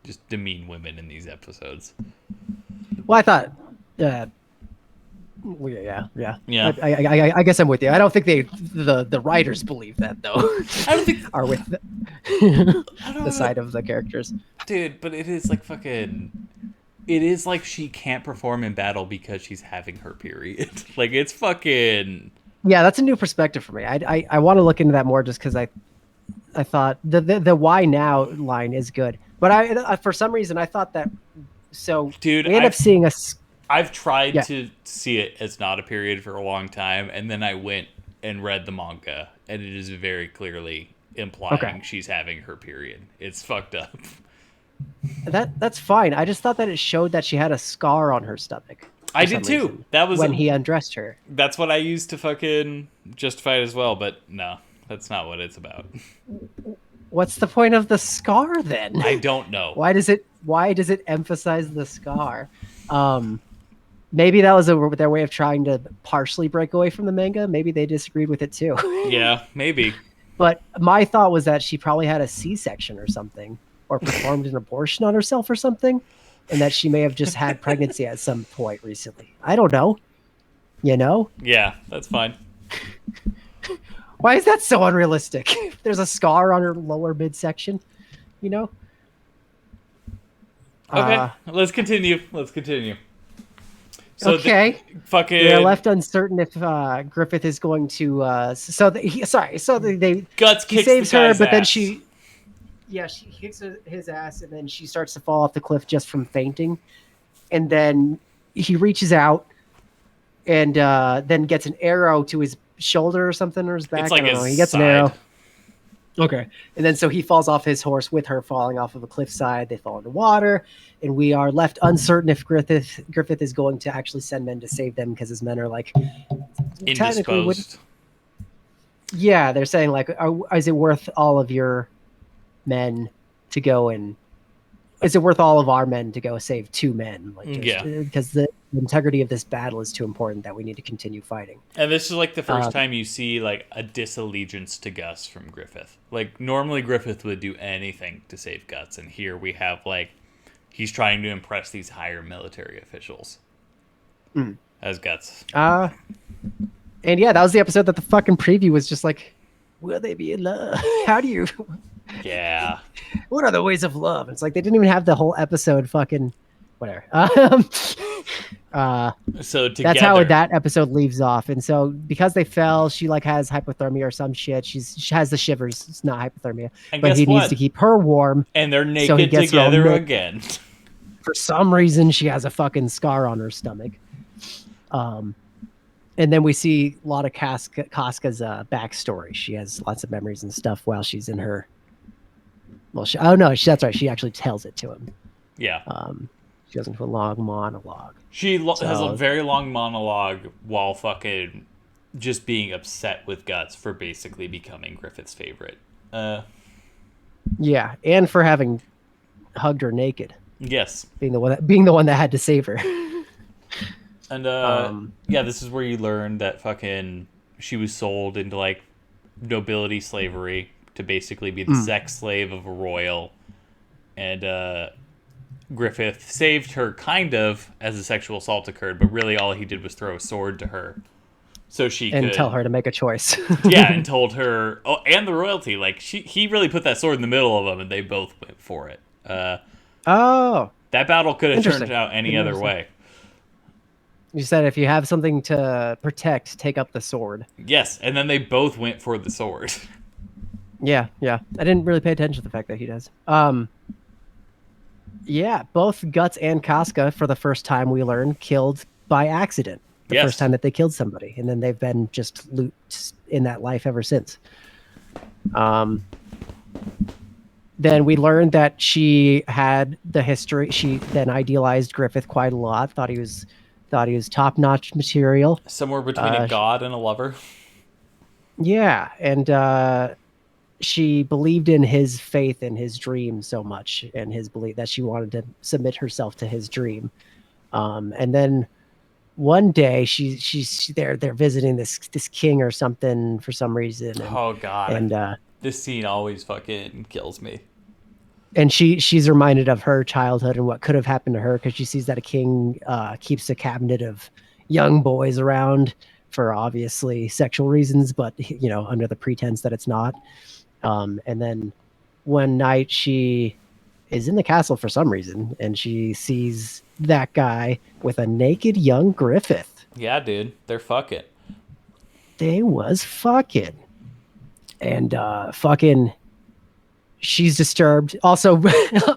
just demean women in these episodes. Well, I thought... yeah. I guess I'm with you. I don't think the writers believe that though. I don't think are with the side of the characters, dude. But it is like fucking. It is like she can't perform in battle because she's having her period. Like it's fucking. Yeah, that's a new perspective for me. I want to look into that more just because I thought the why now line is good, but I for some reason I thought that. So dude, we end up seeing a. I've tried to see it as not a period for a long time, and then I went and read the manga, and it is very clearly implying she's having her period. It's fucked up. That's fine. I just thought that it showed that she had a scar on her stomach. I did too. That was when he undressed her. That's what I used to fucking justify it as well, but no, that's not what it's about. What's the point of the scar then? I don't know. Why does it emphasize the scar? Maybe that was their way of trying to partially break away from the manga. Maybe they disagreed with it too. Yeah, maybe. But my thought was that she probably had a C-section or something, or performed an abortion on herself or something, and that she may have just had pregnancy at some point recently. I don't know. You know? Yeah, that's fine. Why is that so unrealistic? There's a scar on her lower midsection, you know? Okay, let's continue. So okay. They're left uncertain if Griffith is going to. He Guts he saves the her, guy's but then ass. she kicks his ass, and then she starts to fall off the cliff just from fainting, and then he reaches out, and then gets an arrow to his shoulder or something, or his back. It's like I don't know. He gets an arrow. Okay. And then so he falls off his horse with her falling off of a cliffside. They fall into water, and we are left uncertain if Griffith is going to actually send men to save them because his men are like indisposed. Yeah, they're saying like, is it worth all of your men to go and is it worth all of our men to go save 2 men? Like, because the integrity of this battle is too important that we need to continue fighting. And this is like the first time you see like a disallegiance to Gus from Griffith. Like normally Griffith would do anything to save Guts, and here we have like he's trying to impress these higher military officials as Guts. And yeah, that was the episode that the fucking preview was just like, will they be in love? How do you? Yeah. What are the ways of love? It's like they didn't even have the whole episode fucking whatever. So together, that's how that episode leaves off. And so because they fell, she like has hypothermia or some shit. She has the shivers. It's not hypothermia, but he needs to keep her warm. And they're naked together again. For some reason, she has a fucking scar on her stomach. And then we see a lot of Casca's backstory. She has lots of memories and stuff while she's in her Well, oh no, that's right. She actually tells it to him. Yeah. She goes into a long monologue. Has a So very long monologue while fucking just being upset with Guts for basically becoming Griffith's favorite. yeah, and for having hugged her naked, Yes. being the one that had to save her. And Um, yeah, this is where you learn that fucking she was sold into like nobility slavery to basically be the sex slave of a royal. And Griffith saved her kind of as a sexual assault occurred, but really all he did was throw a sword to her so she and tell could, her to make a choice. yeah, and told her, oh, and the royalty, like he really put that sword in the middle of them and they both went for it. Oh, That battle could have turned interesting. out any Didn't other notice that. way. You said if you have something to protect, take up the sword. Yes, and then they both went for the sword. Yeah, yeah. I didn't really pay attention to the fact that he does. Yeah, both Guts and Casca, for the first time we learn, killed by accident. The first Yes. time that they killed somebody, and then they've been just looped in that life ever since. Then we learned that she had the history. She then idealized Griffith quite a lot. Thought he was top-notch material. Somewhere between a god and a lover. Yeah, and she believed in his faith and his dream so much, and his belief that she wanted to submit herself to his dream. And then one day she's there. They're visiting this king or something for some reason, Oh god. and This scene always fucking kills me. and she's reminded of her childhood and what could have happened to her because she sees that a king keeps a cabinet of young boys around for obviously sexual reasons, but under the pretense that it's not. And then one night she is in the castle for some reason, and she sees that guy with a naked young Griffith. Yeah, dude. They're fucking. They was fucking. And fucking she's disturbed. Also,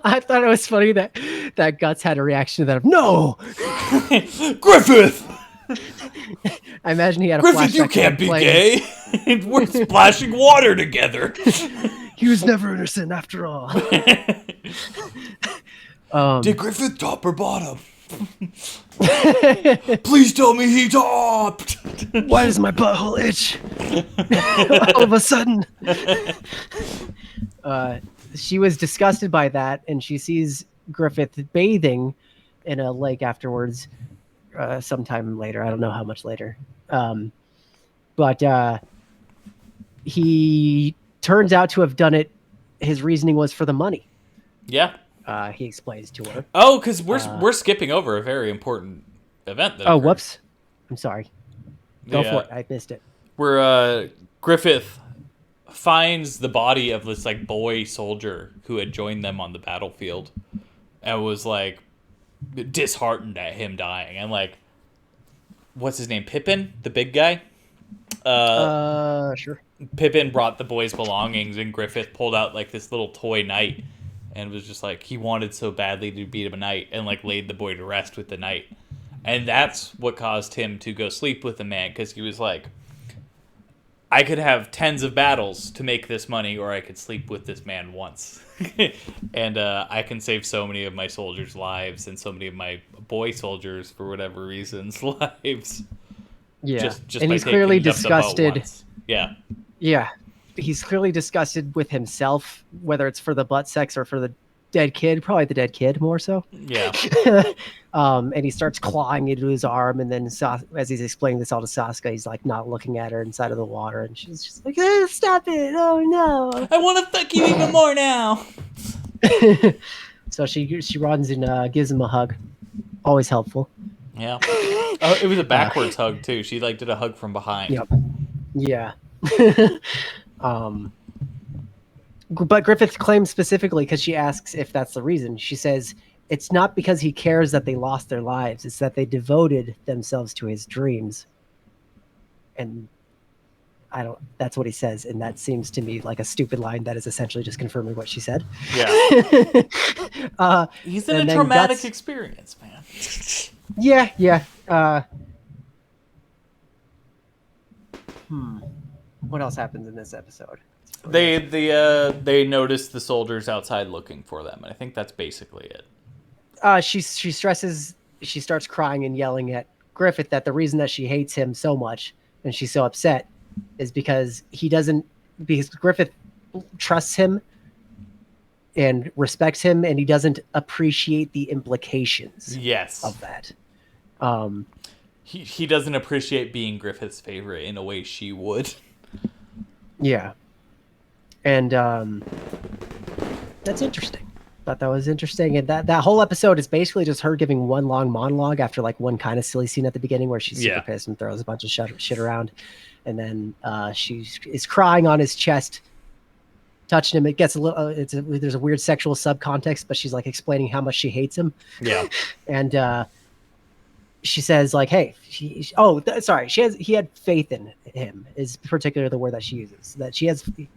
I thought it was funny that Guts had a reaction to that of no. Griffith! I imagine he had a Griffith, flashback you to can't him be playing. gay! We're splashing water together! He was never innocent after all. Did Griffith top or bottom? Please tell me he topped! Why does my butthole itch? All of a sudden. She was disgusted by that, and she sees Griffith bathing in a lake afterwards, sometime later. I don't know how much later. But he turns out to have done it. His reasoning was for the money. Yeah. He explains to her. Oh, because we're skipping over a very important event. That occurred. Whoops. I'm sorry. Go for it. I missed it. Where Griffith finds the body of this like boy soldier who had joined them on the battlefield and was like disheartened at him dying, and like, what's his name? Pippin, the big guy. Sure. Pippin brought the boy's belongings, and Griffith pulled out like this little toy knight and was just like, he wanted so badly to beat him a knight, and like laid the boy to rest with the knight. And that's what caused him to go sleep with the man, because he was like, I could have tens of battles to make this money, or I could sleep with this man once. And I can save so many of my soldiers' lives and so many of my boy soldiers, for whatever reasons, lives. Yeah. Just and by he's taking clearly them up the boat disgusted. once. Yeah. Yeah. He's clearly disgusted with himself, whether it's for the butt sex or for the dead kid. Probably the dead kid more so. Yeah. And he starts clawing into his arm, and then as he's explaining this all to Sasuke, he's like not looking at her inside of the water, and she's just like, stop it, oh no. I want to fuck you even more now. So she runs and gives him a hug. Always helpful. Yeah. Oh, it was a backwards hug too. She like did a hug from behind. Yep. Yeah. But Griffith claims specifically, because she asks if that's the reason. She says it's not because he cares that they lost their lives. It's that they devoted themselves to his dreams. And that's what he says. And that seems to me like a stupid line that is essentially just confirming what she said. Yeah. He's in a traumatic experience, man. Yeah. What else happens in this episode? They notice the soldiers outside looking for them, and I think that's basically it. She stresses. She starts crying and yelling at Griffith that the reason that she hates him so much and she's so upset is because Griffith trusts him and respects him, and he doesn't appreciate the implications of that. He doesn't appreciate being Griffith's favorite in a way she would. Yeah. And that's interesting. Thought that was interesting. And that whole episode is basically just her giving one long monologue after like one kind of silly scene at the beginning where she's super pissed and throws a bunch of shit around. And then she is crying on his chest, touching him. It gets a little, there's a weird sexual subcontext, but she's like explaining how much she hates him. Yeah. And she says like, hey, he had faith in him is particularly the word that she uses, that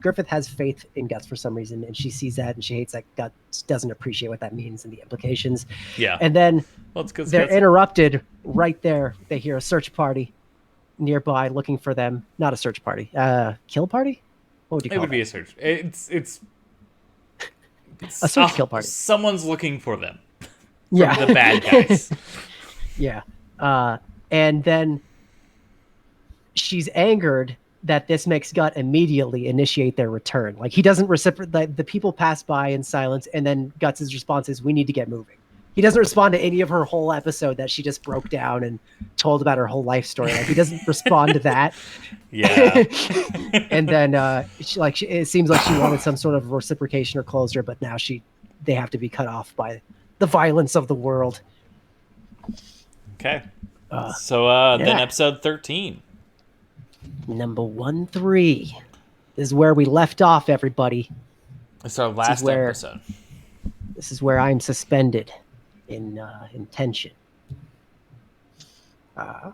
Griffith has faith in Guts for some reason. And she sees that and she hates that Guts doesn't appreciate what that means and the implications. Yeah. And then they're interrupted right there. They hear a search party nearby looking for them. Not a search party, kill party. What would you call it? It would be a search. It's a search kill party. Someone's looking for them. Yeah. The bad guys. Yeah. And then she's angered that this makes Gut immediately initiate their return. Like he doesn't reciprocate. The people pass by in silence, and then Guts' response is, "We need to get moving." He doesn't respond to any of her whole episode that she just broke down and told about her whole life story. Like he doesn't respond to that. Yeah. And then it seems like she wanted some sort of reciprocation or closure, but now they have to be cut off by the violence of the world. Okay. Then episode 13. Number 13. This is where we left off, everybody. It's our last episode. This is where I'm suspended in tension. Yeah.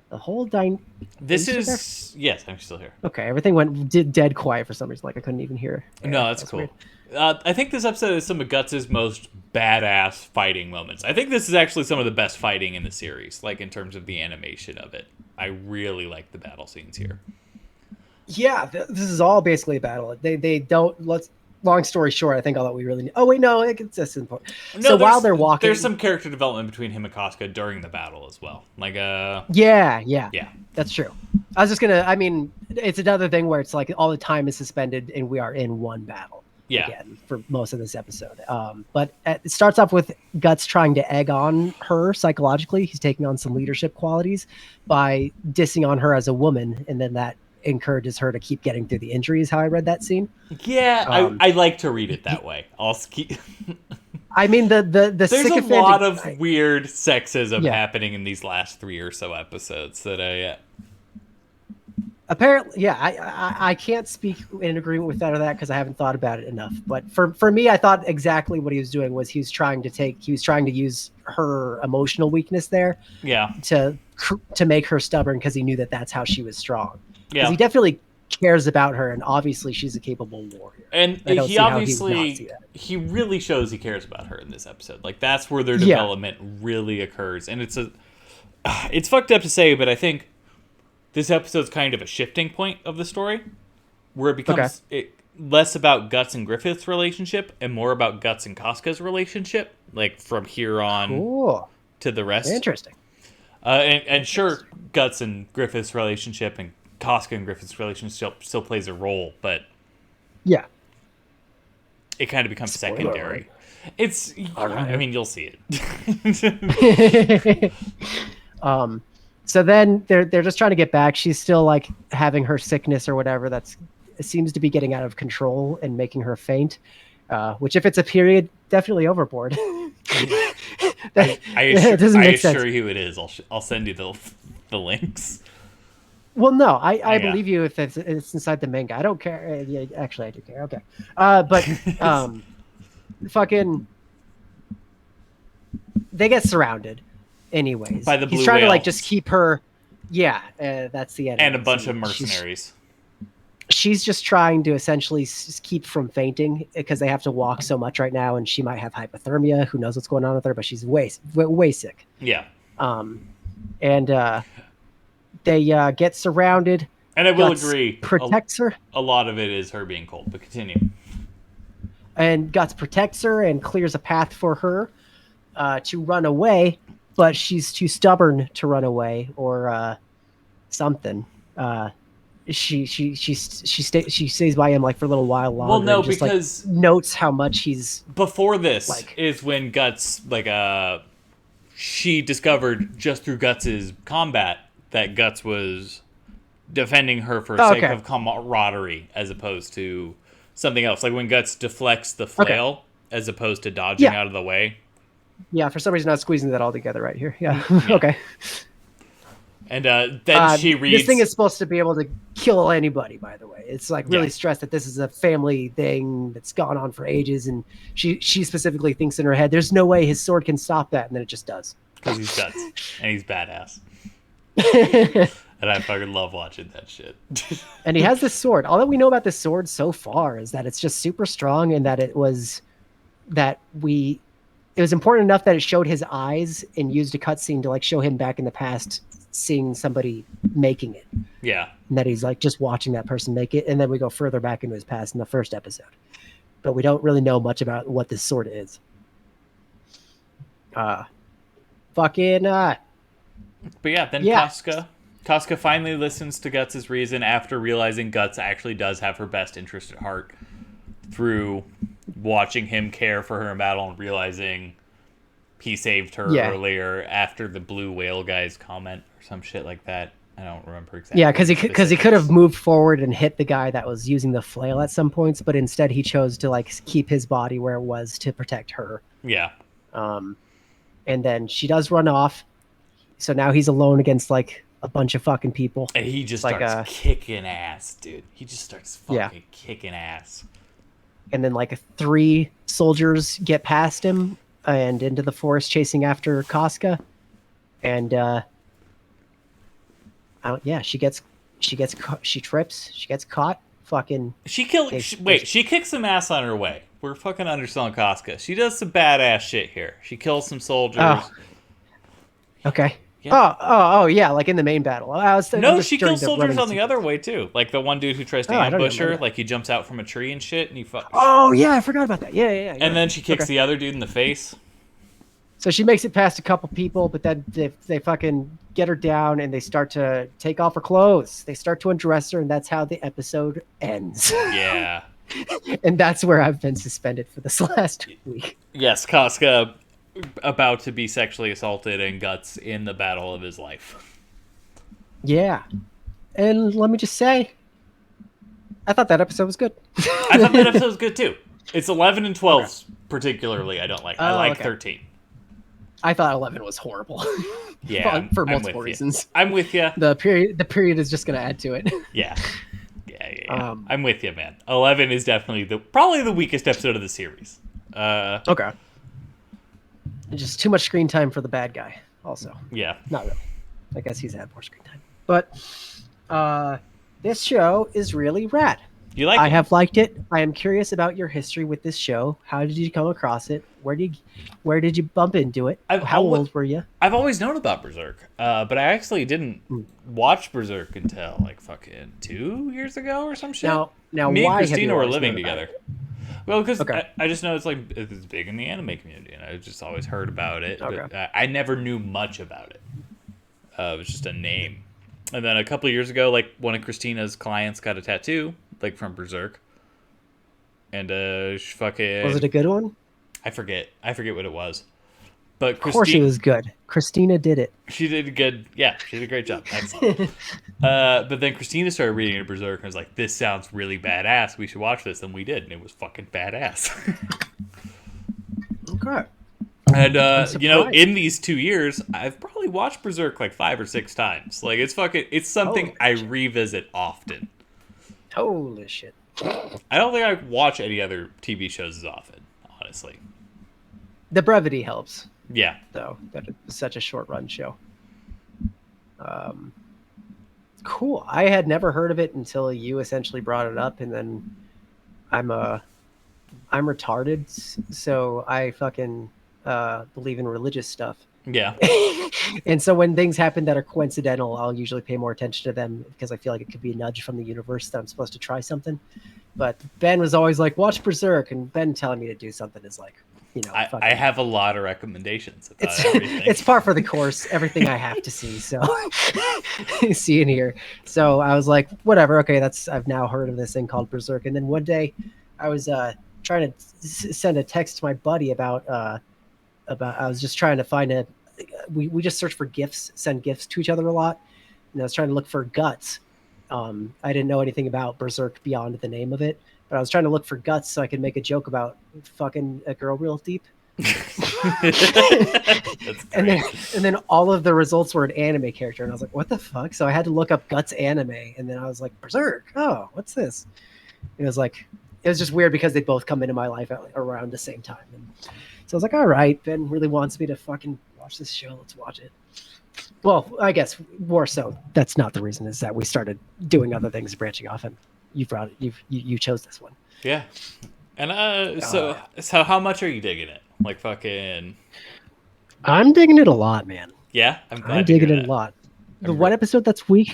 The whole Yes, I'm still here. Okay, everything went dead quiet for some reason. Like I couldn't even hear. No, that's cool. I think this episode is some of Guts' most badass fighting moments. I think this is actually some of the best fighting in the series, like in terms of the animation of it. I really like the battle scenes here. Yeah, this is all basically a battle. They don't. Long story short, I think all that we really need. Oh wait, no, it's this important. No, so while they're walking, there's some character development between him and Casca during the battle as well. Like Yeah, that's true. I was just gonna. I mean, it's another thing where it's like all the time is suspended and we are in one battle. Yeah. Again, for most of this episode. But it starts off with Guts trying to egg on her psychologically. He's taking on some leadership qualities by dissing on her as a woman, and then that encourages her to keep getting through the injuries. How I read that scene. Yeah, I like to read it that way. I mean, there's a lot of weird sexism happening in these last 3 or so episodes that apparently, yeah, I can't speak in agreement with that or that because I haven't thought about it enough. But for me, I thought exactly what he was doing was he was trying to use her emotional weakness there, to make her stubborn because he knew that that's how she was strong. Because he definitely cares about her, and obviously she's a capable warrior. And he really shows he cares about her in this episode. Like that's where their development really occurs, and it's fucked up to say, but I think this episode's kind of a shifting point of the story, where it becomes less about Guts and Griffith's relationship and more about Guts and Casca's relationship, like from here on to the rest. Interesting. And sure, Guts and Griffith's relationship and Casca and Griffith's relationship still plays a role, but it kind of becomes secondary. It's, I mean, you'll see it. So then they're just trying to get back. She's still like having her sickness or whatever it seems to be getting out of control and making her faint. Which, if it's a period, definitely overboard. I assure you it is. I'll send you the links. Well, no, I believe you if it's inside the manga. I don't care. Yeah, actually, I do care. Okay, but fucking, they get surrounded. Anyways, by the blue he's trying whale. to like just keep her. Yeah, that's the end. And a bunch of mercenaries. She's just trying to essentially keep from fainting because they have to walk so much right now, and she might have hypothermia. Who knows what's going on with her? But she's way sick. Yeah. They get surrounded. And I will Guts agree, protects her, a lot of it is her being cold. But continue. and Guts protects her and clears a path for her to run away, but she's too stubborn to run away or something. She stays by him like for a little while longer. Well, no, and just because like notes how much he's before this like. is when Guts she discovered just through Guts's combat that Guts was defending her for sake of camaraderie as opposed to something else. Like when Guts deflects the flail as opposed to dodging out of the way. Yeah, for some reason, not squeezing that all together right here. Yeah. Okay. And then she reads. This thing is supposed to be able to kill anybody, by the way. It's like really stressed that this is a family thing that's gone on for ages. And she specifically thinks in her head, there's no way his sword can stop that. And then it just does. Because he's Guts. And he's badass. And I fucking love watching that shit. And he has this sword. All that we know about this sword so far is that it's just super strong and that it was important enough that it showed his eyes and used a cutscene to like show him back in the past seeing somebody making it. Yeah. And that he's like just watching that person make it. And then we go further back into his past in the first episode. But we don't really know much about what this sword is. But yeah, then Casca finally listens to Guts' reason after realizing Guts actually does have her best interest at heart through watching him care for her in battle and realizing he saved her earlier after the blue whale guy's comment or some shit like that. I don't remember exactly. Yeah, because he could have moved forward and hit the guy that was using the flail at some points, but instead he chose to like keep his body where it was to protect her. Yeah. And then she does run off. So now he's alone against like a bunch of fucking people. And he just starts kicking ass, dude. He just starts fucking kicking ass. And then like 3 soldiers get past him and into the forest chasing after Casca. And she trips, she gets caught. Fucking she kicks some ass on her way. We're fucking underselling Casca. She does some badass shit here. She kills some soldiers. Oh. Okay. Yeah. Oh, yeah, like in the main battle. She kills soldiers on the other way too. Like the one dude who tries to ambush her, like he jumps out from a tree and shit, and he fucks. Oh yeah, I forgot about that. Yeah. And then she kicks the other dude in the face. So she makes it past a couple people, but then they fucking get her down and they start to take off her clothes. They start to undress her, and that's how the episode ends. Yeah. And that's where I've been suspended for this last week. Yes, Casca about to be sexually assaulted and Guts in the battle of his life. Yeah. And let me just say, I thought that episode was good. I thought that episode was good too. It's 11 and 12 particularly I don't like. I like 13. I thought 11 was horrible. Yeah. for multiple reasons. I'm with you. The period is just going to add to it. Yeah. I'm with you, man. 11 is definitely probably the weakest episode of the series. Okay. Just too much screen time for the bad guy, also. Yeah. Not really. I guess he's had more screen time. But this show is really rad. You like it? I have liked it. I am curious about your history with this show. How did you come across it? Where did you bump into it? How old were you? I've always known about Berserk, but I actually didn't watch Berserk until like fucking 2 years ago or some shit. Now me and why Christina were living together. Well, because okay. I just know it's big in the anime community, and I just always heard about it. Okay. But I never knew much about it. It was just a name. And then a couple of years ago, like one of Christina's clients got a tattoo, like from Berserk, and she fucking was it a good one? I forget what it was. But of course it was good. Christina did it. She did good. Yeah, she did a great job. Excellent. But then Christina started reading it Berserk and was like, "This sounds really badass. We should watch this." And we did, and it was fucking badass. Okay. And in these 2 years, I've probably watched Berserk like 5 or 6 times. Like it's something I revisit often. Holy shit! I don't think I watch any other TV shows as often, honestly. The brevity helps. Yeah. Though that it's such a short run show. Cool. I had never heard of it until you essentially brought it up, and then I'm retarded, so I fucking believe in religious stuff. Yeah. And so when things happen that are coincidental, I'll usually pay more attention to them because I feel like it could be a nudge from the universe that I'm supposed to try something. But Ben was always like, watch Berserk. And Ben telling me to do something is like, I have a lot of recommendations about it's everything. it's par for the course. Everything I have to see, so see and hear. So I was like, whatever. Okay, I've now heard of this thing called Berserk. And then one day, I was trying to send a text to my buddy about. I was just trying to find a. We just search for gifs, send gifs to each other a lot, and I was trying to look for guts. I didn't know anything about Berserk beyond the name of it, but I was trying to look for guts so I could make a joke about fucking a girl real deep. That's and great. then all of the results were an anime character, and I was like, what the fuck? So I had to look up guts anime, and then I was like, Berserk. Oh, what's this? It was just weird because they both come into my life around the same time. And so I was like, all right, Ben really wants me to fucking watch this show. Let's watch it. Well, I guess more so. That's not the reason. Is that we started doing other things, branching off, and you chose this one. Yeah. And so how much are you digging it? Like fucking. I'm digging it a lot, man. Yeah, I'm glad I'm to hear digging it that. a lot. The one episode that's weak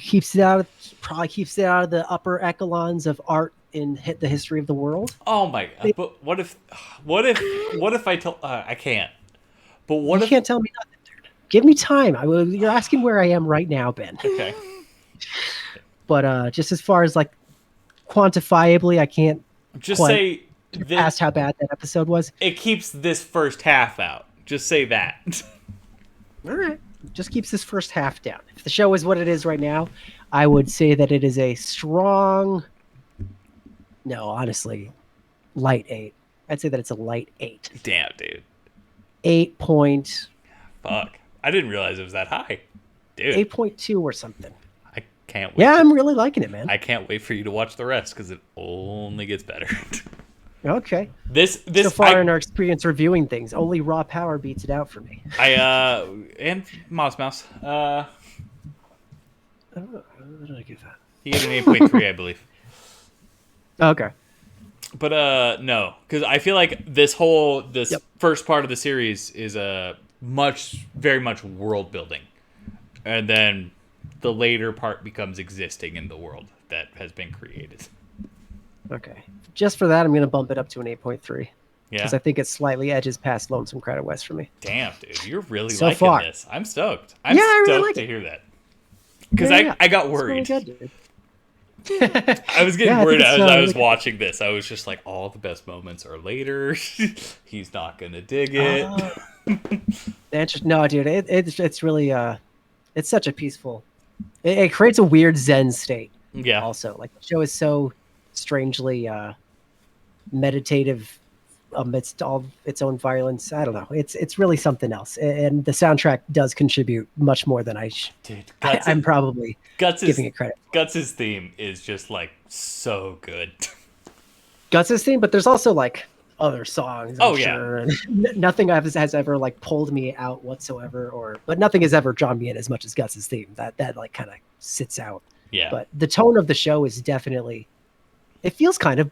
probably keeps it out of the upper echelons of art in the history of the world. Oh my god! But what if I tell I can't? But what You if? can't tell me nothing, dude. Give me time. You're asking where I am right now, Ben. Okay. But just as far as like quantifiably, I can't Just quite say get this. past how bad that episode was. It keeps this first half out. Just say that. All right. Just keeps this first half down. If the show is what it is right now, I would say that it is a strong. No, honestly, light 8. I'd say that it's a light 8. Damn, dude. 8 point. Fuck. I didn't realize it was that high. Dude. 8.2 or something. I can't wait. Yeah, I'm really liking it, man. I can't wait for you to watch the rest because it only gets better. Okay. This So far in our experience reviewing things, only Raw Power beats it out for me. And Mouse. What did I give that? He gave an 8.3, I believe. Okay. But no, because I feel like this first part of the series is very much world building, and then the later part becomes existing in the world that has been created. Okay. Just for that, I'm going to bump it up to an 8.3. Yeah. Because I think it slightly edges past Lonesome Credit West for me. Damn, dude, you're really So liking far. this. I'm stoked. I'm Yeah, I stoked really like to it. hear that. Because Yeah. I got It's worried. really good, dude. I was getting Yeah, I worried think as it's, I was like- watching this. I was just like, all the best moments are later. He's not gonna dig it. No, dude, it's really it's such a peaceful. It creates a weird Zen state. Yeah. Also, like the show is so strangely meditative amidst all its own violence. I don't know. It's really something else, and the soundtrack does contribute much more than Dude, I'm probably Guts' giving it credit. Guts' theme is just like so good. Guts' theme, but there's also like other songs. I'm Oh, yeah. sure. And nothing has ever like pulled me out whatsoever, but nothing has ever drawn me in as much as Guts' theme. That like kind of sits out. Yeah. But the tone of the show is definitely. It feels kind of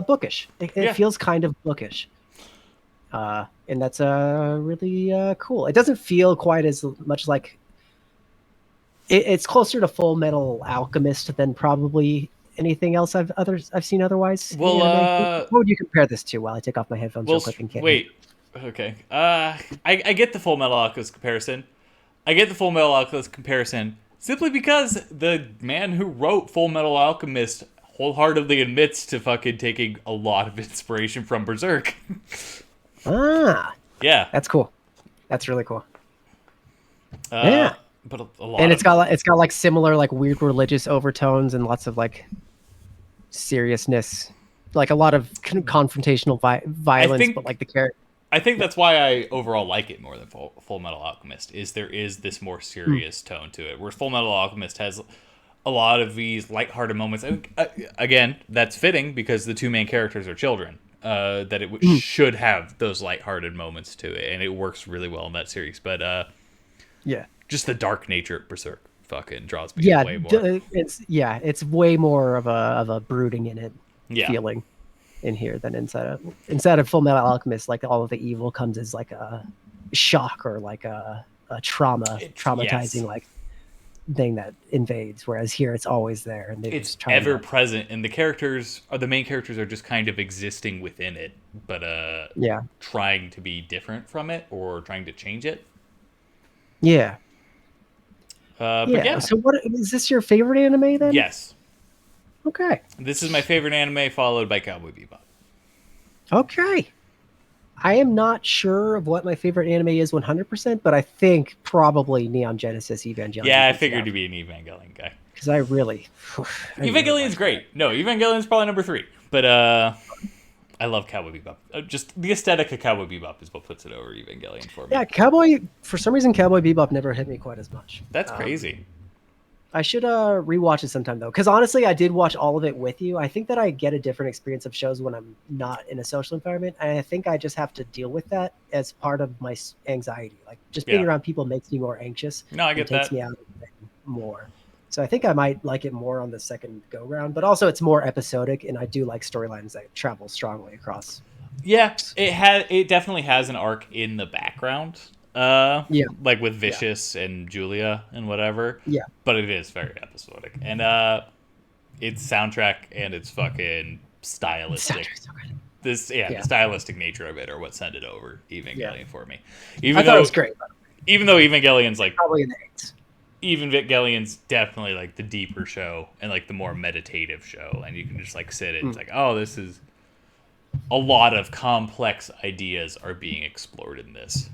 bookish. It feels kind of bookish. And that's really cool. It doesn't feel quite as much like. It's closer to Full Metal Alchemist than probably anything else I've seen otherwise. Well, what would you compare this to? While I take off my headphones real quick and can't. wait. Okay. I get the Full Metal Alchemist comparison. Simply because the man who wrote Full Metal Alchemist wholeheartedly admits to fucking taking a lot of inspiration from Berserk. Yeah. That's cool. That's really cool. Yeah. But a lot. And it's got like similar like weird religious overtones and lots of like seriousness, like a lot of confrontational violence, but like the character. I think that's why I overall like it more than Full Metal Alchemist. Is there is this more serious tone to it, whereas Full Metal Alchemist has a lot of these lighthearted moments. And, again, that's fitting because the two main characters are children. That it should have those lighthearted moments to it, and it works really well in that series. But Yeah. just the dark nature of Berserk fucking draws me way more. It's way more of a brooding in it feeling in here than inside of Full Metal Alchemist. Like all of the evil comes as like a shock or like a Yes. traumatizing like thing that invades, whereas here it's always there, and they're It's just trying ever to present, and the main characters are just kind of existing within it, but yeah trying to be different from it or trying to change it. yeah But yeah. yeah, So what is this your favorite anime then? yes, Okay, this is my favorite anime, followed by Cowboy Bebop. okay. I am not sure of what my favorite anime is 100%, but I think probably Neon Genesis Evangelion Yeah, I beats it figured out to be an Evangelion guy. because I really Evangelion's like that. great. No, Evangelion's probably number 3, but I love Cowboy Bebop. Just the aesthetic of Cowboy Bebop is what puts it over Evangelion for me. Yeah, Cowboy. For some reason, Cowboy Bebop never hit me quite as much. That's crazy. I should rewatch it sometime though, because honestly, I did watch all of it with you. I think that I get a different experience of shows when I'm not in a social environment, and I think I just have to deal with that as part of my anxiety. Like just being Yeah. around people makes me more anxious No, I and get takes that. me out of the thing more. So I think I might like it more on the second go round, but also it's more episodic, and I do like storylines that travel strongly across Yeah, arcs. it definitely has an arc in the background. Yeah, Like with yeah, Vicious and Julia and whatever. yeah. But it is very episodic. And its soundtrack and its fucking The stylistic soundtrack's so good. the Yeah, stylistic nature of it are what sent it over yeah. Evangelion for me. I Even thought it though was great. even though Evangelion's like Probably in the eights. Evangelion's definitely like the deeper show and like the more meditative show, and you can just like sit it. It's Mm. like, oh, this is a lot of complex ideas are being explored in this,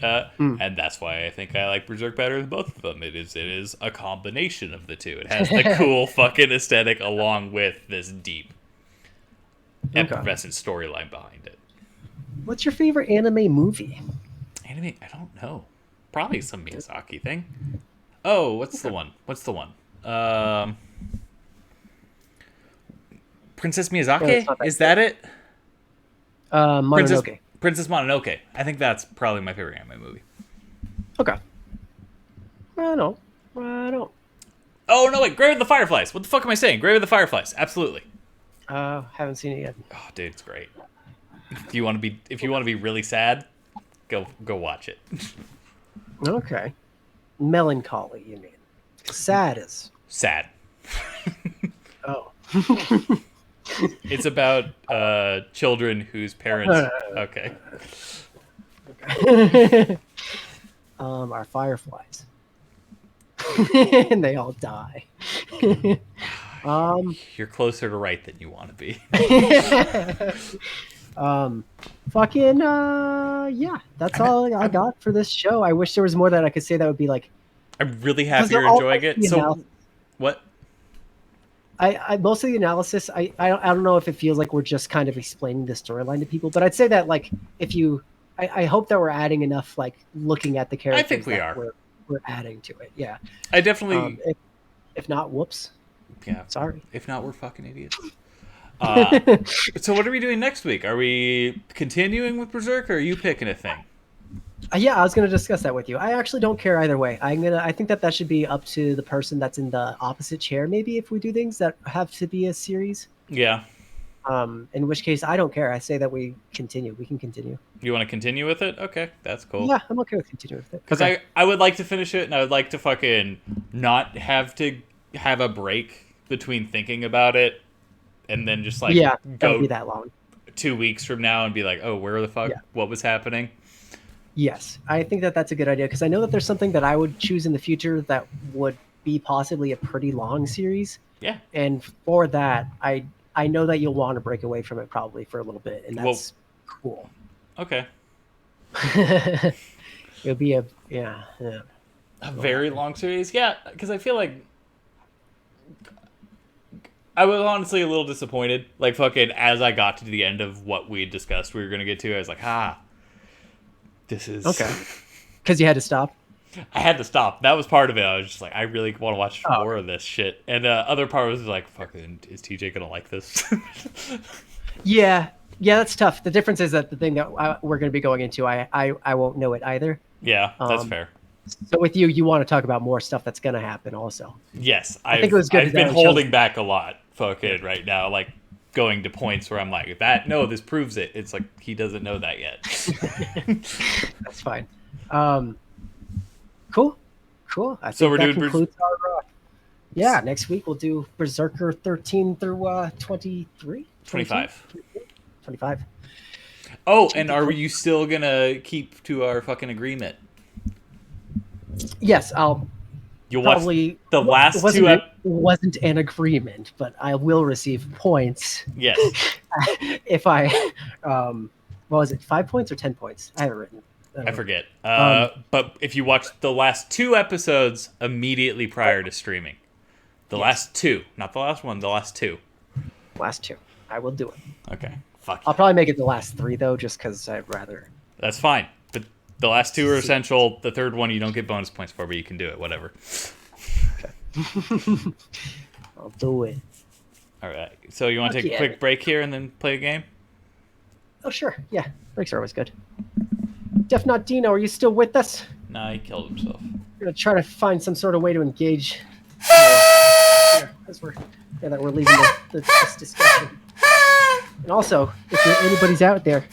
Mm. and that's why I think I like Berserk better than both of them. It is a combination of the two. It has the cool fucking aesthetic along with this deep, Okay. effervescent storyline behind it. What's your favorite anime movie? Anime, I don't know. Probably some Miyazaki thing. Oh, what's the one? What's the one? Princess No, it's Miyazaki? not that Is that it? Princess Mononoke. Princess Mononoke. I think that's probably my favorite anime movie. Okay. I don't. I don't. Oh no, wait, Grave of the Fireflies. What the fuck am I saying? Grave of the Fireflies. Absolutely. Haven't seen it yet. Oh, dude, it's great. If you want to be really sad, go watch it. Okay. Melancholy, you mean? Sad is. Sad. Oh. It's about children whose parents. Okay. Are fireflies. And they all die. You're closer to right than you want to be. Fucking yeah, that's all I got for this show. I wish there was more that I could say that would be like I'm really 'cause happy they're you're all enjoying like it. the So, what? I most of the analysis, I don't know if it feels like we're just kind of explaining the storyline to people, but I'd say that like if you, I hope that we're adding enough like looking at the I characters think we that are. we're adding to it. Yeah. I definitely. If not, whoops. Yeah. Sorry. If not, we're fucking idiots. So what are we doing next week? Are we continuing with Berserk, or are you picking a thing? Yeah, I was going to discuss that with you. I actually don't care either way. I think that should be up to the person that's in the opposite chair. Maybe if we do things that have to be a series. Yeah. In which case, I don't care. I say that we continue. We can continue. You want to continue with it? Okay, that's cool. Yeah, I'm okay with continuing with it. Because I would like to finish it, and I would like to fucking not have to have a break between thinking about it, and then just like yeah, that would go be that long. 2 weeks from now and be like, oh, where the fuck? Yeah. What was happening? Yes, I think that that's a good idea because I know that there's something that I would choose in the future that would be possibly a pretty long series. Yeah. And for that, I know that you'll want to break away from it probably for a little bit, and that's cool. Okay. It'll be a very long series. Yeah, because I feel like I was honestly a little disappointed. Like fucking as I got to the end of what we discussed we were gonna get to, I was like, this is okay. Because you had to stop. I had to stop. That was part of it. I was just like, I really want to watch more of this shit. And other part was like, fucking, is TJ gonna like this? Yeah, that's tough. The difference is that the thing that we're going to be going into, I won't know it either. Yeah, that's fair. So with you want to talk about more stuff that's going to happen also. Yes, I think it was good. I've been holding back a lot, fucking right now, like going to points where I'm like, this proves it. It's like he doesn't know that yet. That's fine. Cool. Cool. I So think we're that doing concludes our. Yeah, next week we'll do Berserker 13 through 23? 25. 25. Oh, and are you still gonna keep to our fucking agreement? Yes, I'll You'll watch probably. the It last two. wasn't an agreement, but I will receive points Yes. if I. What was it? 5 points or 10 points? I have it written. I forget. Um, But if you watch the last 2 episodes immediately prior to streaming, the Yes. last 2, not the last one, the last 2. Last 2. I will do it. Okay. Fuck. I'll probably make it the last 3 though, just because I'd rather. That's fine. But the last 2 are essential. The third one you don't get bonus points for, but you can do it. Whatever. Okay. I'll do it. All right. So you want to take a quick break here and then play a game? Oh sure. Yeah. Breaks are always good. Def Not Dino, are you still with us? Nah, he killed himself. We're gonna try to find some sort of way to engage here as that we're leaving this discussion. And also, if anybody's out there,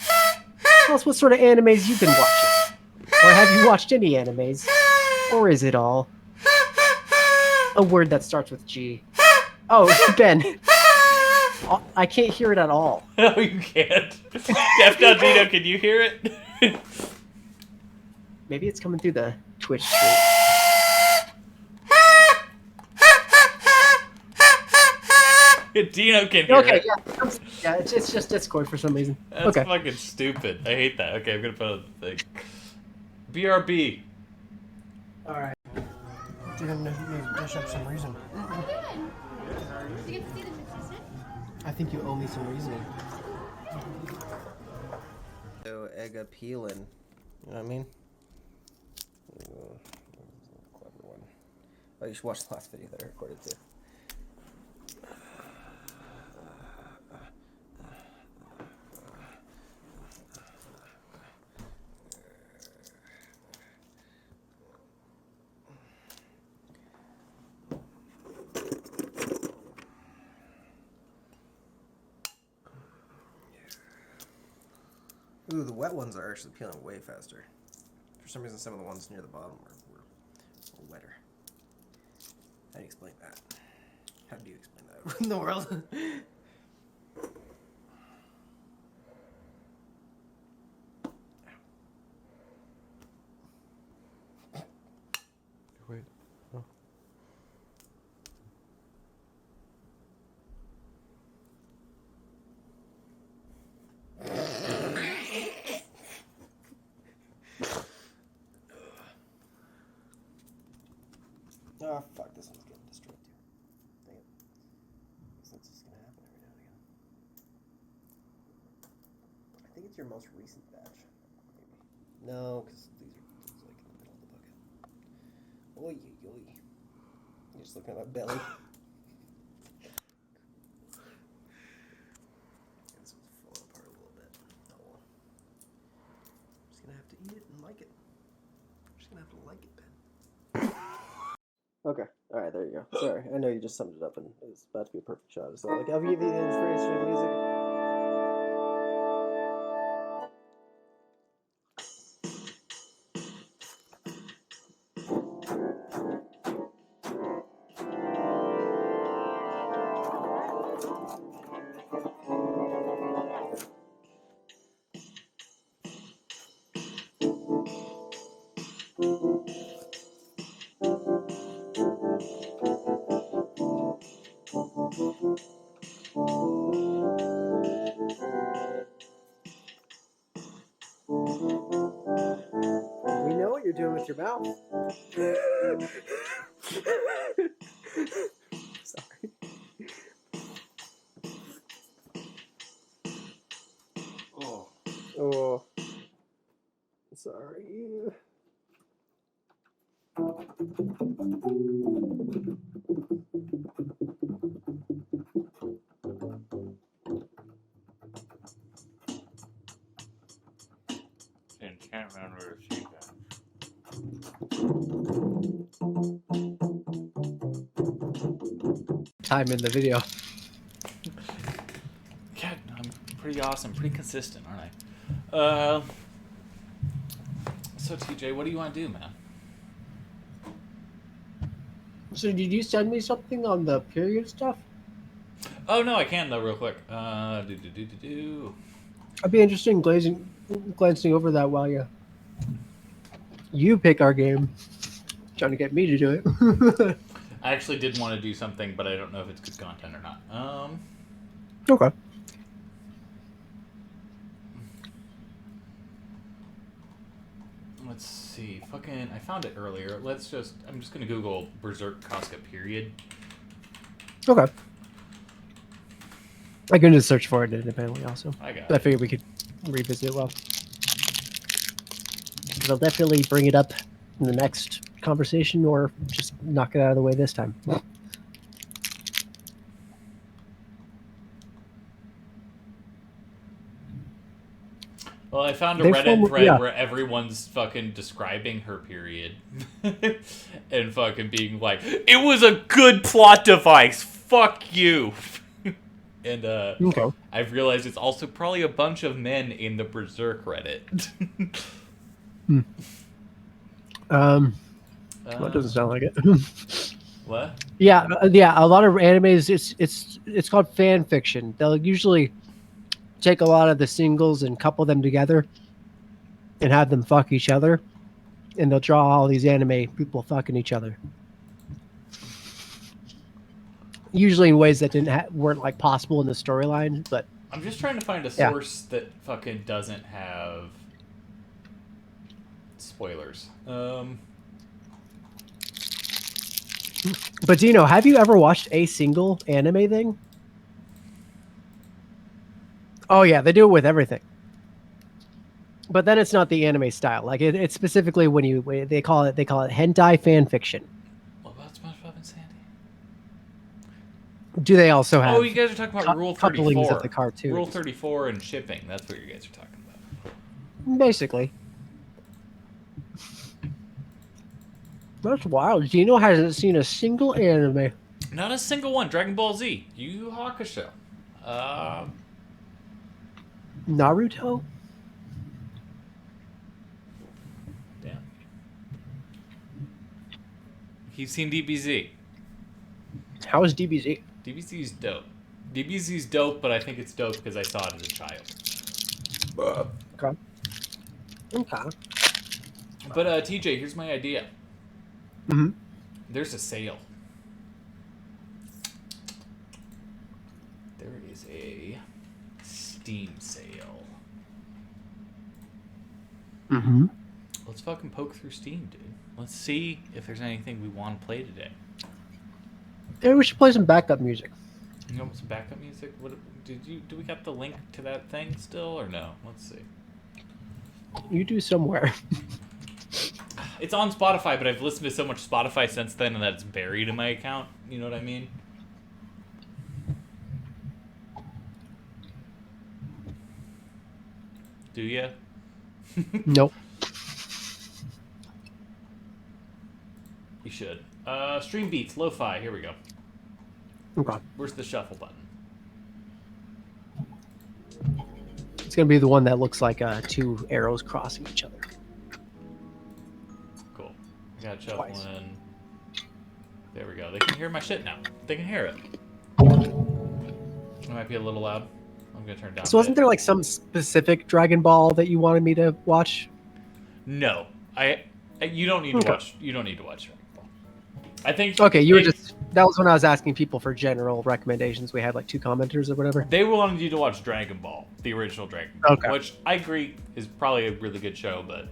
tell us what sort of animes you've been watching, or have you watched any animes, or is it all a word that starts with G? Oh, Ben, I can't hear it at all. No, you can't. Def Not Dino, can you hear it? Maybe it's coming through the Twitch stream. Dino can hear it. Yeah, it's just Discord for some reason. That's fucking stupid. I hate that. Okay, I'm gonna put on the thing. BRB. Alright. Didn't dish up some reason. I think you owe me some reasoning. So egg appealing. You know what I mean? Clever one. Oh, you should watch the last video that I recorded too. Ooh, the wet ones are actually peeling way faster. For some reason, some of the ones near the bottom were wetter. How do you explain that? How do you explain that in the world? Wait. Oh. Oh, fuck, this one's getting destroyed too. Dang it. That's just gonna happen every now and again. I think it's your most recent batch. Maybe. No, because these are like in the middle of the bucket. Oy, oy, oy. You're just looking at my belly. This one's falling apart a little bit. Oh well. I'm just gonna have to eat it and like it. I'm just gonna have to like it, Ben. Okay. All right. There you go. Sorry. I know you just summed it up, and it was about to be a perfect shot. So, like, I'll give you the inspiration of music. We know what you're doing with your mouth. Sorry. Oh. Sorry. Can't remember if she got. Time in the video. God, I'm pretty awesome, pretty consistent, aren't I? So TJ, what do you want to do, man? So did you send me something on the period stuff? Oh no, I can though, real quick. Do. I'd be interested in glancing over that while you pick our game. Trying to get me to do it. I actually did want to do something, but I don't know if it's good content or not. Okay. Let's see. I found it earlier. I'm just gonna Google Berserk Casca period. Okay. I can just search for it independently also. I got I it. figured we could revisit it well. I'll definitely bring it up in the next conversation or just knock it out of the way this time. Well, I found a They Reddit form- thread yeah. where everyone's fucking describing her period. And fucking being like, it was a good plot device. Fuck you. And Okay. I've realized it's also probably a bunch of men in the Berserk Reddit. Well, it doesn't sound like it. What? Yeah, a lot of animes. It's called fan fiction. They'll usually take a lot of the singles and couple them together, and have them fuck each other, and they'll draw all these anime people fucking each other. Usually in ways that weren't like possible in the storyline, but I'm just trying to find a Yeah. source that fucking doesn't have spoilers. Dino, have you ever watched a single anime thing? Oh yeah, they do it with everything. But then it's not the anime style. Like it's specifically when they call it hentai fan fiction. What about SpongeBob and Sandy? Do they also have? Oh, you guys are talking about Rule 34. couplings of the cartoons. Rule 34 and shipping. That's what you guys are talking about. Basically. That's wild. Gino hasn't seen a single anime. Not a single one. Dragon Ball Z. Yu Yu Hakusho. Naruto? Damn. He's seen DBZ. How is DBZ? DBZ's dope. DBZ's dope, but I think it's dope because I saw it as a child. Okay. Okay. But TJ, here's my idea. Mm-hmm. There's a sale. There is a Steam sale. Mm-hmm. Let's fucking poke through Steam, dude. Let's see if there's anything we want to play today. Yeah, we should play some backup music. You know, some backup music. What do we got the link to that thing still or no? Let's see. You do somewhere. It's on Spotify, but I've listened to so much Spotify since then and that it's buried in my account. You know what I mean? Do ya? Nope. You should. Stream beats, lo-fi. Here we go. Okay. Where's the shuffle button? It's gonna be the one that looks like two arrows crossing each other. Cool. I got shuffle Twice. in. There we go. They can hear my shit now. They can hear it. It might be a little loud. I'm gonna turn it down. So wasn't there like some specific Dragon Ball that you wanted me to watch? No, you don't need to watch. You don't need to watch Dragon Ball. I think. Okay, you were just. That was when I was asking people for general recommendations. We had like 2 commenters or whatever. They wanted you to watch Dragon Ball, the original Dragon Ball, Okay. which I agree is probably a really good show, but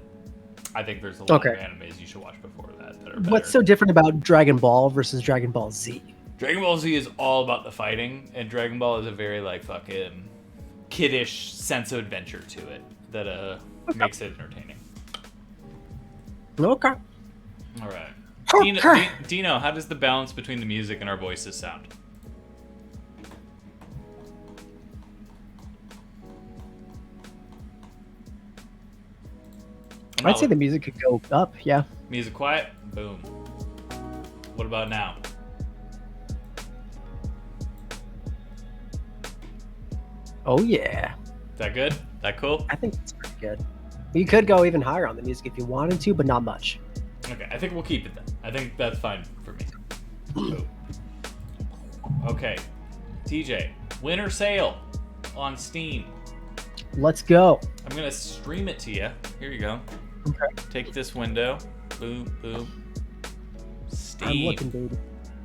I think there's a lot of animes you should watch before that are better. What's so different about Dragon Ball versus Dragon Ball Z? Dragon Ball Z is all about the fighting, and Dragon Ball is a very like fucking kiddish sense of adventure to it that makes it entertaining. Okay. All right. Okay. Dino, how does the balance between the music and our voices sound? I'd say the music could go up, yeah. Music quiet, boom. What about now? Oh yeah. Is that good? That cool? I think it's pretty good. You could go even higher on the music if you wanted to, but not much. Okay, I think we'll keep it then. I think that's fine for me. Okay, TJ, winter sale on Steam. Let's go. I'm gonna stream it to you. Here you go. Okay. Take this window. Boom, boom. Steam. I'm looking, baby.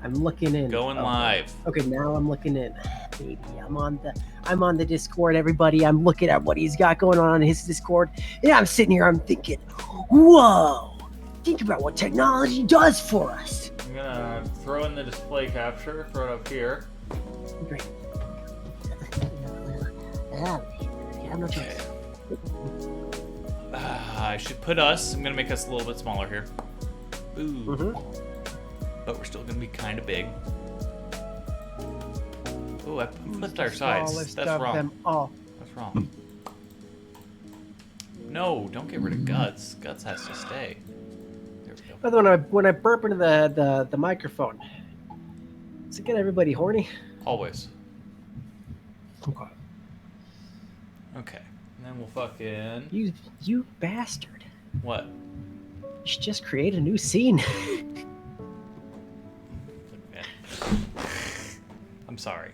I'm looking in. Going live. Okay, now I'm looking in. Baby, I'm on the Discord, everybody. I'm looking at what he's got going on in his Discord. And I'm sitting here, I'm thinking, whoa! Think about what technology does for us. I'm gonna throw in the display capture, throw it up here. Great. I have no choice. I should put us. I'm gonna make us a little bit smaller here. Ooh. But we're still gonna be kind of big. Oh, I flipped our sides. That's wrong. That's wrong. No, don't get rid of Guts. Guts has to stay. There we go. By the way, when I burp into the microphone, does it get everybody horny? Always. Okay. Okay. And then we'll fucking... You bastard. What? You should just create a new scene. I'm sorry,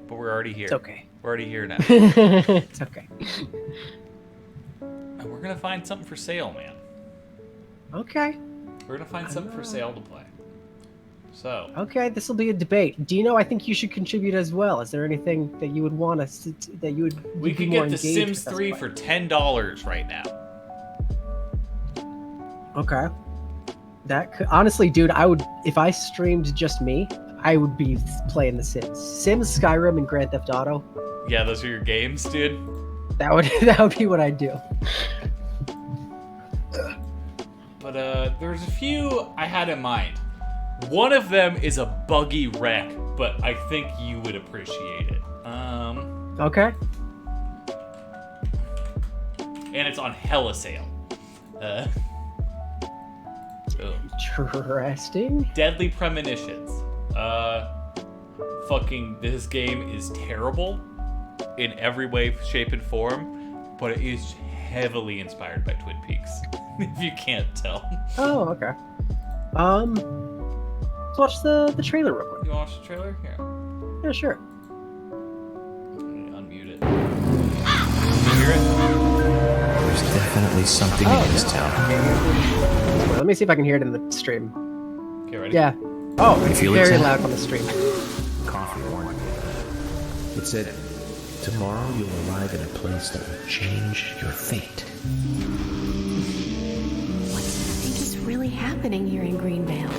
but we're already here. It's okay. We're already here now. It's okay. And we're gonna find something for sale, man. Okay. We're gonna find something for sale to play. So. Okay, this will be a debate. Dino, I think you should contribute as well. Is there anything that you would want us to, that you would? We could get The Sims 3 for $10 right now. Okay. That could, honestly, dude, I would if I streamed just me, I would be playing The Sims. Sims, Skyrim, and Grand Theft Auto. Yeah, those are your games, dude. That would be what I'd do. But there's a few I had in mind. One of them is a buggy wreck, but I think you would appreciate it. Okay. And it's on hella sale. Interesting. Deadly Premonitions. Fucking this game is terrible in every way, shape, and form, but it is heavily inspired by Twin Peaks. If you can't tell. Oh, okay. Let's watch the trailer real quick. You want to watch the trailer? Yeah. Yeah, sure. Unmute it. You hear it? There's definitely something in this town. Well, let me see if I can hear it in the stream. Okay, ready? Yeah. Oh, it's feel very it, loud on the stream. Coffee warned me. It said, tomorrow you'll arrive in a place that will change your fate. What do you think is really happening here in Greenvale?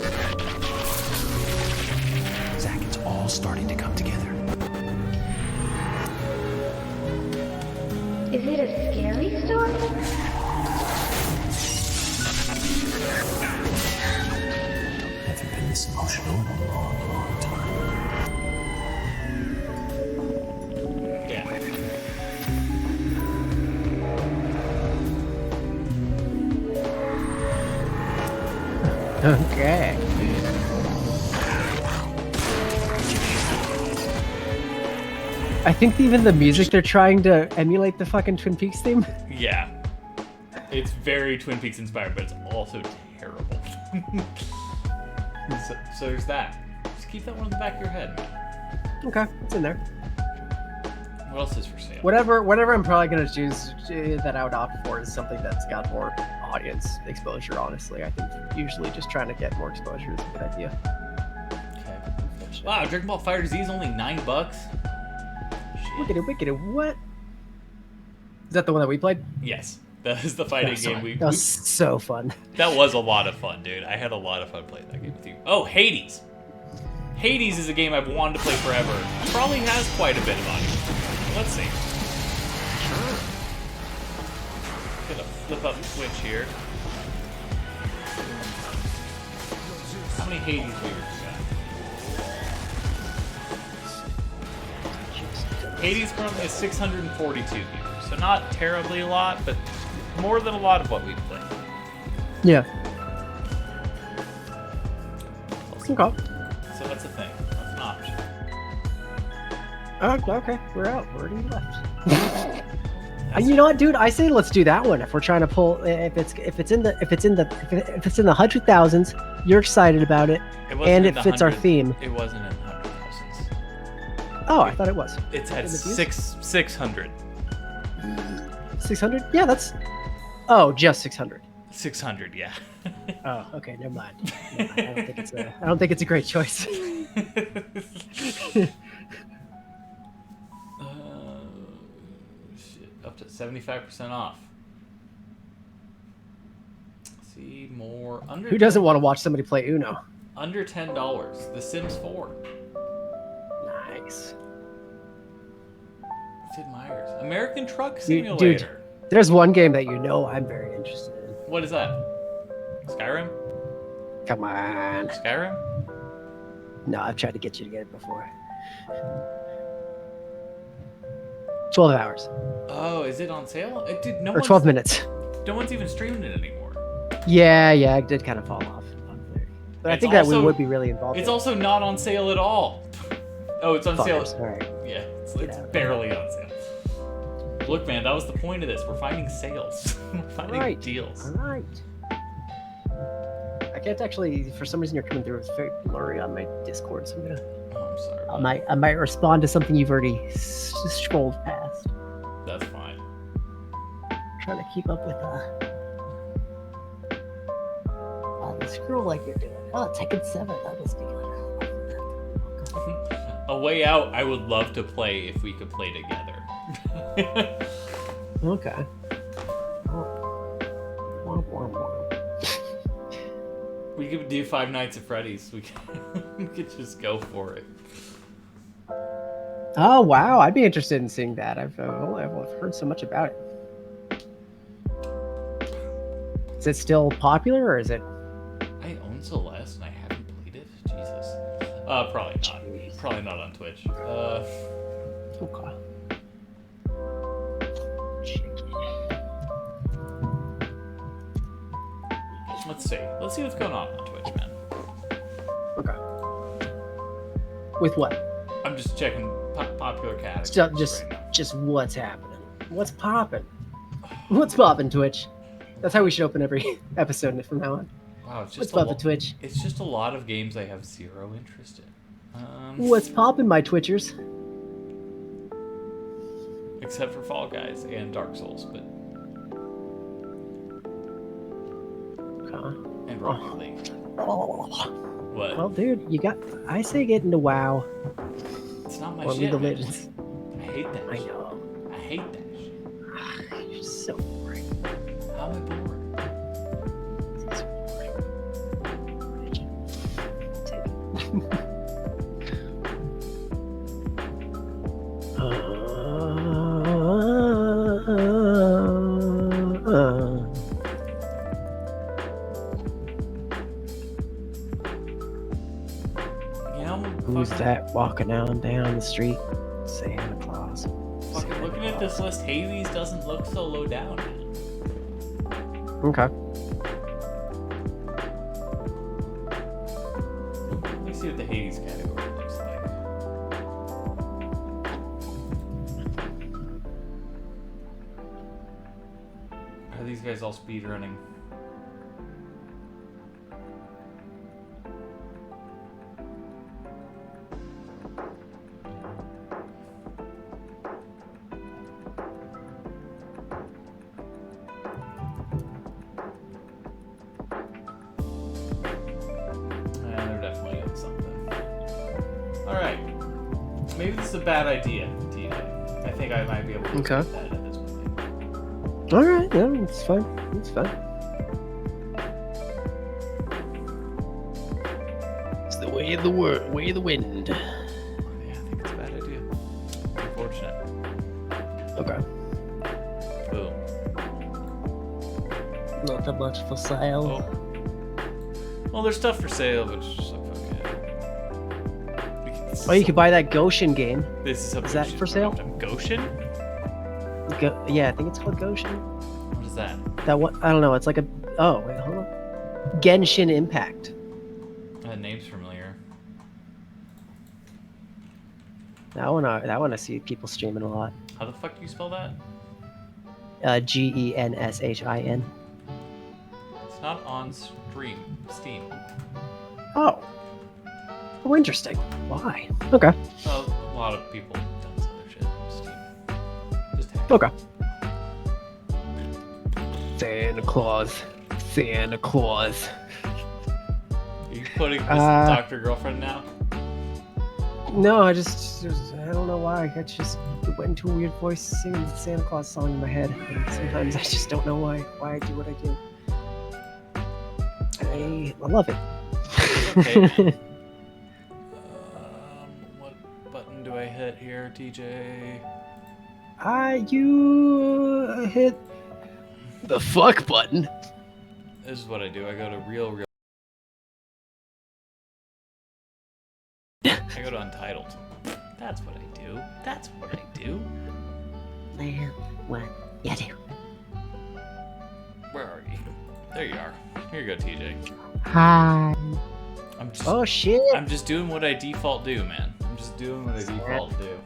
Zach, it's all starting to come together. Is it a scary story? I haven't been this emotional in a long, long time. Yeah. Okay. I think even the music they're trying to emulate the fucking Twin Peaks theme. Yeah. It's very Twin Peaks inspired, but it's also terrible. so there's that. Just keep that one in the back of your head. Okay, it's in there. What else is for sale? Whatever I'm probably gonna choose that I would opt for is something that's got more audience exposure. Honestly, I think usually just trying to get more exposure is a good idea. Okay. Wow, Dragon Ball Fighter Z is only $9. Wicked, what? Is that the one that we played? Yes, that is the fighting game we. That was so fun. That was a lot of fun, dude. I had a lot of fun playing that game with you. Oh, Hades. Hades is a game I've wanted to play forever. Probably has quite a bit of audience. Let's see. Sure. Gonna flip up Twitch here. How many Hades viewers we got? Hades currently has 642 viewers, so not terribly a lot, but more than a lot of what we've played. Yeah. Also, Okay. so that's a thing. That's an option. Okay, we're out. We're already left. You know what, dude? I say let's do that one if we're trying to pull. If it's in the 100,000s, You're excited about it, It wasn't and in it the fits our 100 theme. It wasn't in 100,000s. Oh, I thought it was. It's at In the views? 600. 600? Yeah, that's. Oh, just 600. 600, yeah. Oh, okay, never mind. I don't think it's a great choice. Shit, up to 75% off. See more under. Who doesn't want to watch somebody play Uno? Under $10. The Sims 4. Nice. Sid Meier's American Truck Dude, Simulator. there's one game that you know I'm very interested in. What is that? Skyrim? Come on. Skyrim? No, I've tried to get you to get it before. 12 hours. Oh, is it on sale? Dude, Or 12 minutes. No one's even streaming it anymore. Yeah, it did kind of fall off. But I It's think that we also- would be really involved. It's in it. also not on sale at all. Oh, it's on sale. Fuckers. All right. Yeah, it's Get out. barely on sale. Look, man, that was the point of this. We're finding sales. We're finding Right. deals. All right. I can't actually, for some reason, you're coming through. It's very blurry on my Discord, so I'm gonna. Oh, I'm sorry. I might respond to something you've already scrolled past. That's fine. Trying to keep up with the scroll like you're doing. Oh, Tekken 7. That was good. A Way Out, I would love to play if we could play together. Okay. We could do Five Nights at Freddy's. We could just go for it. Oh wow, I'd be interested in seeing that. I've heard so much about it. Is it still popular, or is it? I own Celeste and I haven't played it. Jesus. Probably not. Jeez. Probably not on Twitch. Okay. Let's see. Let's see what's going on Twitch, man. Okay. With what? I'm just checking popular categories. Just right now. just what's happening? What's popping? What's popping, Twitch? That's how we should open every episode from now on. Wow, it's What's just popping, Twitch? It's just a lot of games I have zero interest in. What's popping, my Twitchers? Except for Fall Guys and Dark Souls, but and Rocket League. Oh. What? Well, dude, I say get into WoW It's not my or shit. League of man. Legends. I hate that. I shit. know. I hate that shit. You're so boring. How am I bored? So boring. You know, Who's fucking, that walking down the street? Santa Claus. fucking looking at this list, Hades doesn't look so low down. Okay. Let me see what the Hades category looks like. Are these guys all speedrunning? They're definitely doing something. Alright. Maybe this is a bad idea, TJ. I think I might be able to Okay. do that at this point. All right. Yeah, it's fine. It's fine. It's the way of the way of the wind. Yeah, I think it's a bad idea. Unfortunate. Okay. Boom. Not that much for sale. Oh. Well, there's stuff for sale, but it's just like, okay. Oh, you could buy that Goshen game. This is Is that for sale? Goshen? Yeah, I think it's called Goshen. What is that? That one, I don't know. It's like a. Oh wait, hold on. Genshin Impact. That name's familiar. That one I see people streaming a lot. How the fuck do you spell that? GENSHIN. It's not on Steam. Oh. Oh, interesting. Why? Okay. Well, a lot of people don't sell their shit on Steam. Just hack it. Okay. Santa Claus. Santa Claus. Are you putting this Dr. Girlfriend now? No, I don't know why. I just went into a weird voice singing the Santa Claus song in my head. And sometimes I just don't know why I do what I do. I love it. Okay, man. What button do I hit here, TJ? You hit the fuck button. This is what I do. I go to real. I go to Untitled. That's what I do. That's what I do. Well, what you do? Where are you? There you are. Here you go, TJ. Hi. Oh shit! I'm just doing what I default do, man. I'm just doing what I default do.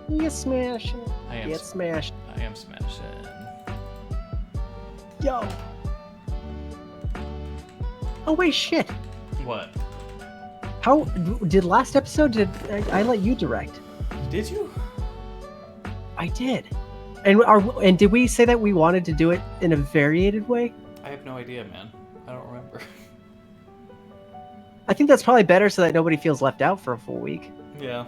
You smashing. I am. Get smashed. I am smashing. Yo. Oh wait, shit. What? How did last episode? Did I let you direct? Did you? I did. And did we say that we wanted to do it in a variated way? I have no idea, man. I don't remember. I think that's probably better so that nobody feels left out for a full week. Yeah.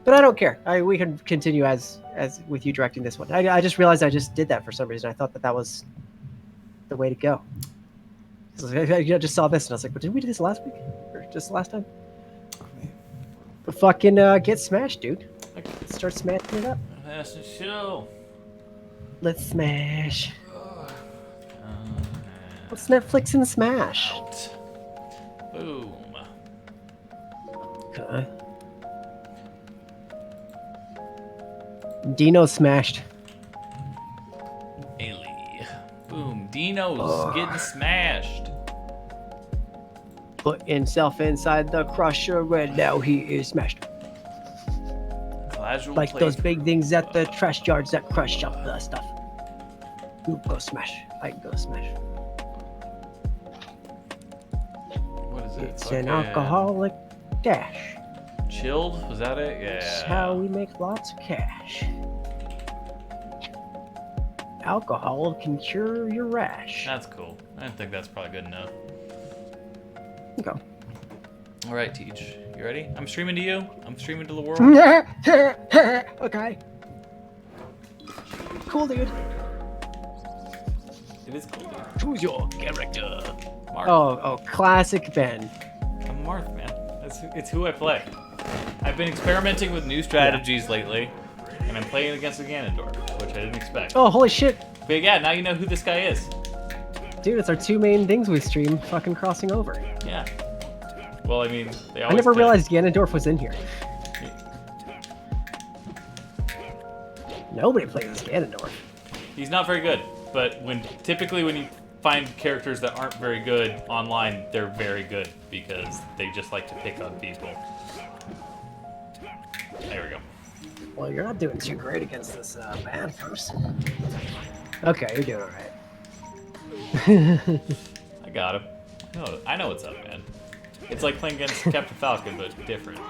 But I don't care. We can continue as with you directing this one. I just realized I just did that for some reason. I thought that was the way to go. I just saw this and I was like, "But did we do this last week or just last time?" But fucking get smashed, dude. Let's start smashing it up. That's the show. Let's smash. What's Netflix and Smash? Out. Boom. Okay. Dino smashed. Ailey. Boom. Dino's getting smashed. Put himself inside the crusher and now he is smashed. Casual Like those playthrough. big things at the trash yards that crush up the stuff. Ooh, go smash. I can go smash. What is it? It's Okay. an alcoholic dash. Chilled? Was that it? Yeah. It's how we make lots of cash. Alcohol can cure your rash. That's cool. I didn't think that's probably good enough. Okay. All right, Teach. You ready? I'm streaming to you. I'm streaming to the world. Okay. Cool, dude. It is cool, dude. Who's your character? Marth. Oh, classic Ben. I'm Marth, man. It's who I play. I've been experimenting with new strategies lately, and I'm playing against a Ganondorf, which I didn't expect. Oh, holy shit. But yeah, now you know who this guy is. Dude, it's our two main things we stream fucking crossing over. Yeah. Well, I mean, they I always never did. realized Ganondorf was in here. Nobody plays as Ganondorf. He's not very good, but typically when you find characters that aren't very good online, they're very good because they just like to pick on people. There we go. Well, you're not doing too great against this bad person. Okay, you're doing alright. I got him. I know what's up, man. It's like playing against Captain Falcon, but different.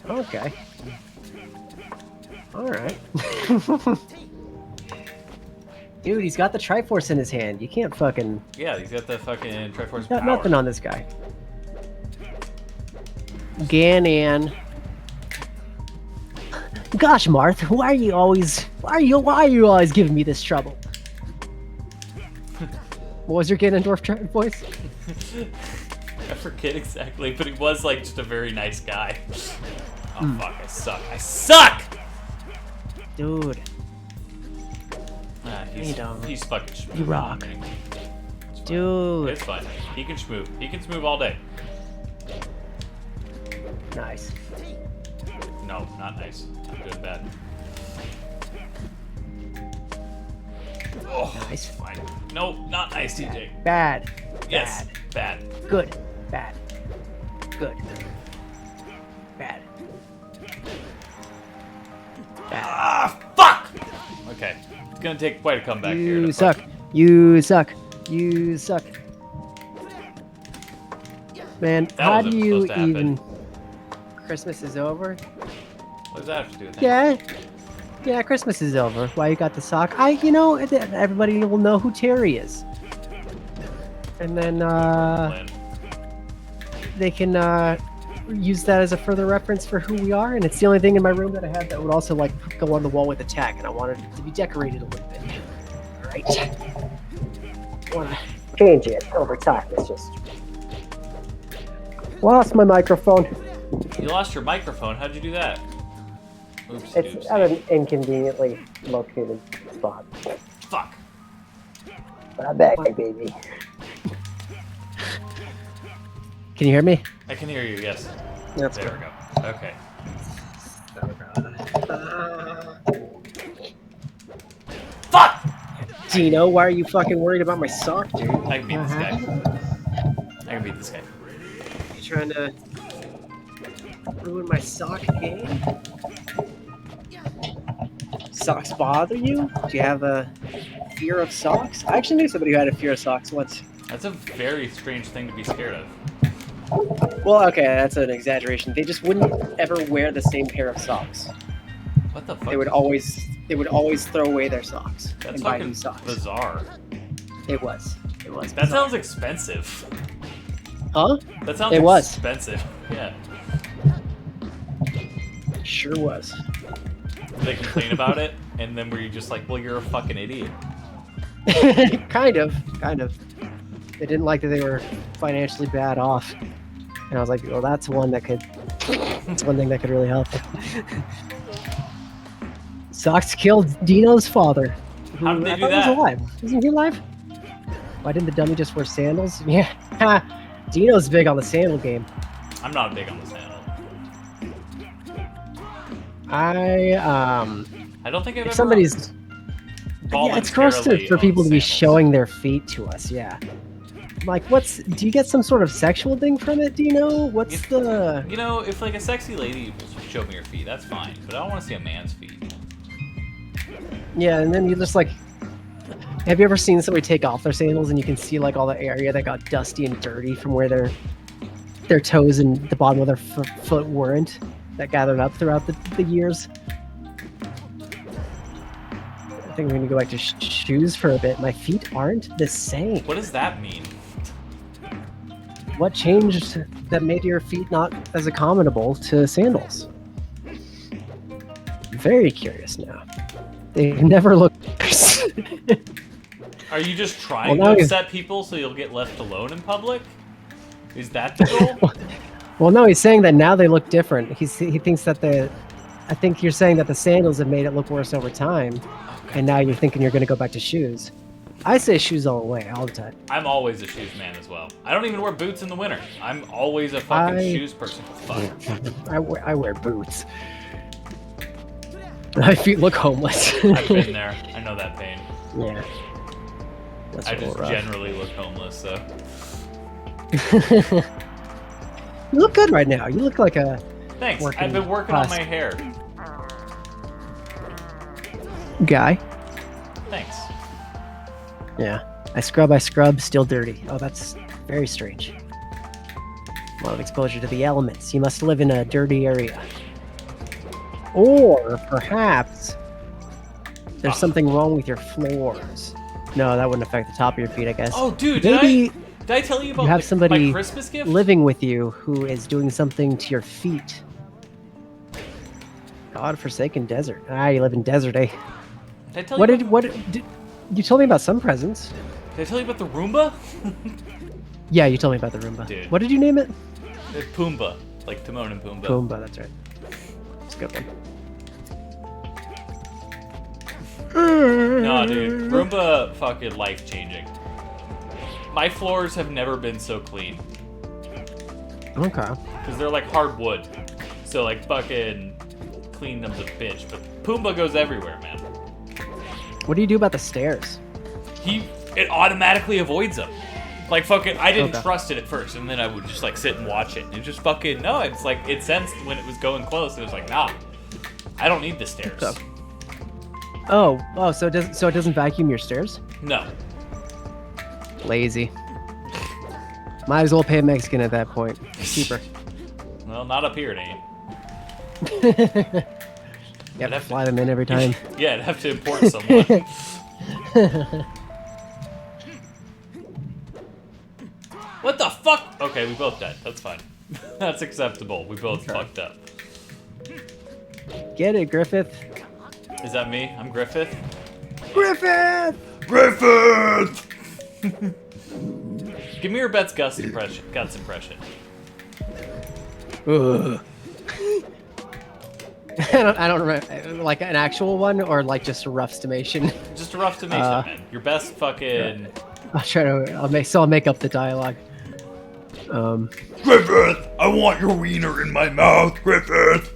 Okay. Alright. Dude, he's got the Triforce in his hand. You can't fucking... Yeah, he's got the fucking Triforce Got power. nothing on this guy. Ganon. Gosh, Marth, why are you always giving me this trouble? What was your Ganondorf voice? I forget exactly, but he was like just a very nice guy. Oh fuck, I suck. I suck! Dude, He's fucking schmoo. you rock. It's fine. Dude. It's fine. He can schmoo. He can schmoo all day. Nice. No, not nice. Good, bad. Oh, Nice. fine. No, not nice, TJ. Bad. Yes, bad. Good. Bad. Good. Bad. Bad. Ah, fuck! Okay, it's gonna take quite a comeback here. You to suck. fucking- You suck. You suck. Man, That how wasn't do you supposed to happen. even... Christmas is over? What does that have to do with Yeah, Christmas is over. Why you got the sock? Everybody will know who Terry is. And then, Lynn? they can, use that as a further reference for who we are, and it's the only thing in my room that I have that would also, like, go on the wall with a tag, and I wanted it to be decorated a little bit. Alright. Wanna change it over time, it's just... Lost my microphone. You lost your microphone. How'd you do that? Oops, It's at an inconveniently located spot. Fuck. But I'm back, baby. Can you hear me? I can hear you, yes. That's There we go. Okay. Fuck! Dino, why are you fucking worried about my sock, dude? I can beat this guy. I can beat this guy. You trying to ruin my sock game? Socks bother you? Do you have a fear of socks? I actually knew somebody who had a fear of socks once. That's a very strange thing to be scared of. Well, okay, that's an exaggeration. They just wouldn't ever wear the same pair of socks. What the fuck? They would always throw away their socks That's and buy fucking new socks. bizarre. It was. That bizarre. sounds expensive. Huh? That sounds It was. expensive. Yeah. Sure was. They complain about it, and then were you just like, well, you're a fucking idiot. kind of. They didn't like that they were financially bad off, and I was like, well, that's one thing that could really help. Socks killed Dino's father. How did they I do thought that? was alive. Isn't he alive? Why didn't the dummy just wear sandals? Yeah, Dino's big on the sandal game. I'm not big on the sandal. I don't think I've If ever somebody's... Yeah, it's gross for people to be showing their feet to us, yeah. Like, do you get some sort of sexual thing from it, Dino? What's the... You know, if like a sexy lady will show me her feet, that's fine. But I don't want to see a man's feet. Yeah, and then you just like... Have you ever seen somebody take off their sandals and you can see like all the area that got dusty and dirty from where their toes and the bottom of their foot weren't? That gathered up throughout the years? I think we're gonna go back to shoes for a bit. My feet aren't the same. What does that mean? What changed that made your feet not as accommodable to sandals? Very curious now. They never look worse. Are you just trying Well, to now upset people so you'll get left alone in public? Is that the goal? Well, no, he's saying that now they look different. He thinks that I think you're saying that the sandals have made it look worse over time, and now you're thinking you're going to go back to shoes. I say shoes all the way, all the time. I'm always a shoes man as well. I don't even wear boots in the winter. I'm always a fucking shoes person. Fuck. I wear boots. My feet look homeless. I've been there. I know that pain. Yeah. That's I a little just rough. generally look homeless, so. You look good right now. You look like a Thanks. Working I've been working on class. my hair. guy. Thanks. Yeah. I scrub, still dirty. Oh, that's very strange. A lot of exposure to the elements. You must live in a dirty area. Or perhaps there's something wrong with your floors. No, that wouldn't affect the top of your feet, I guess. Oh, dude, Maybe did I tell you about you have my somebody Christmas gift? living with you who is doing something to your feet. God-forsaken desert. Ah, you live in desert, eh? Did I tell you You told me about some presents. Did I tell you about the Roomba? Yeah, you told me about the Roomba. Dude. What did you name it? Pumbaa. Like Timon and Pumbaa. Pumbaa, that's right. It's a good one. No, dude. Roomba fucking life-changing. My floors have never been so clean. Okay. Because they're like hardwood. So like fucking clean them's a bitch. But Pumbaa goes everywhere, man. What do you do about the stairs? It automatically avoids them. Like fucking, I didn't Okay. trust it at first, and then I would just like sit and watch it. And it just fucking, no, it's like, it sensed when it was going close, and it was like, nah, I don't need the stairs. Okay. So it doesn't vacuum your stairs? No. Lazy. Might as well pay a Mexican at that point. Cheaper. Well, not up here, it ain't. You have to fly them in every time. Yeah, I'd have to import someone. What the fuck? Okay, we both died. That's fine. That's acceptable. We both fucked up. Get it, Griffith. Is that me? I'm Griffith? Griffith! Griffith! Give me your Bet's Guts impression. Ugh. I don't remember, like an actual one or like just a rough estimation. Just a rough estimation, man. Your best fucking... I'll make up the dialogue. Griffith! I want your wiener in my mouth, Griffith!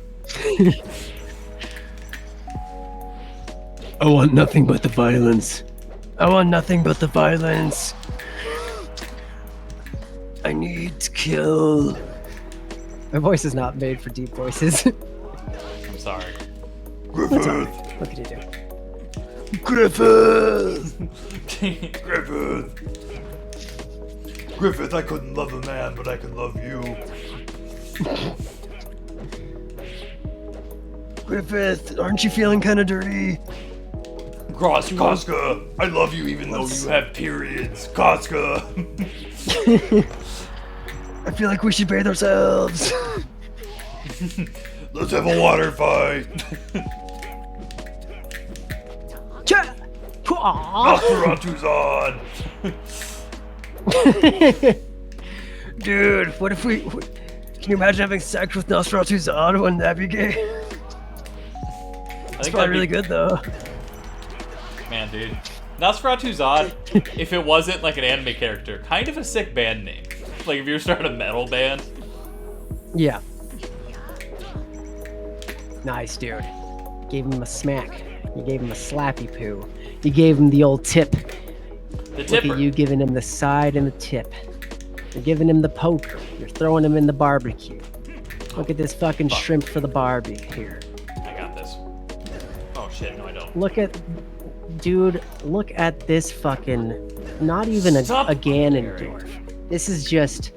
I want nothing but the violence. I want nothing but the violence. I need to kill. My voice is not made for deep voices. I'm sorry. Griffith! What can you do? Griffith! Griffith! Griffith, I couldn't love a man, but I can love you. Griffith, aren't you feeling kind of dirty? Koska, I love you even though you have periods. Koska! I feel like we should bathe ourselves. Let's have a water fight. Nosferatu's on. Dude, what if we... Can you imagine having sex with Nosferatu's on? Wouldn't that be gay? It's probably really good, though. Man, dude. Nosferatu's on, if it wasn't like an anime character, kind of a sick band name. Like if you were starting a metal band. Yeah. Nice, dude. Gave him a smack. You gave him a slappy poo. You gave him the old tip. The Look tipper. at you giving him the side and the tip. You're giving him the poker. You're throwing him in the barbecue. Look at this fucking shrimp for the Barbie here. I got this. Oh shit, no I don't. Look at... Dude, look at this fucking... Not even a Ganondorf. This is just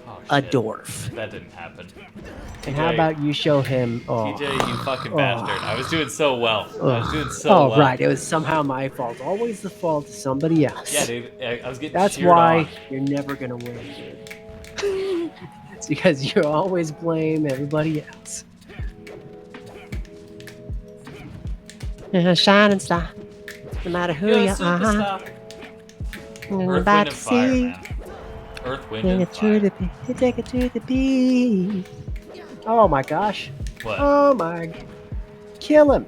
Oh, a shit. dwarf. That didn't happen. And how about you show him... Oh, TJ, you fucking bastard. I was doing so well. I was doing so well. oh right. It was somehow my fault. Always the fault of somebody else. Yeah, dude. I was getting That's cheered why on. you're never going to win, dude. It's because you always blame everybody else. Shining star. No matter who You're a you are. superstar. You're Earth, about Wind, to and Fire, see. man. Earth, Wind, Take and it to the Fire. beat. Take it to the beat. Oh my gosh. What? Oh my. Kill him.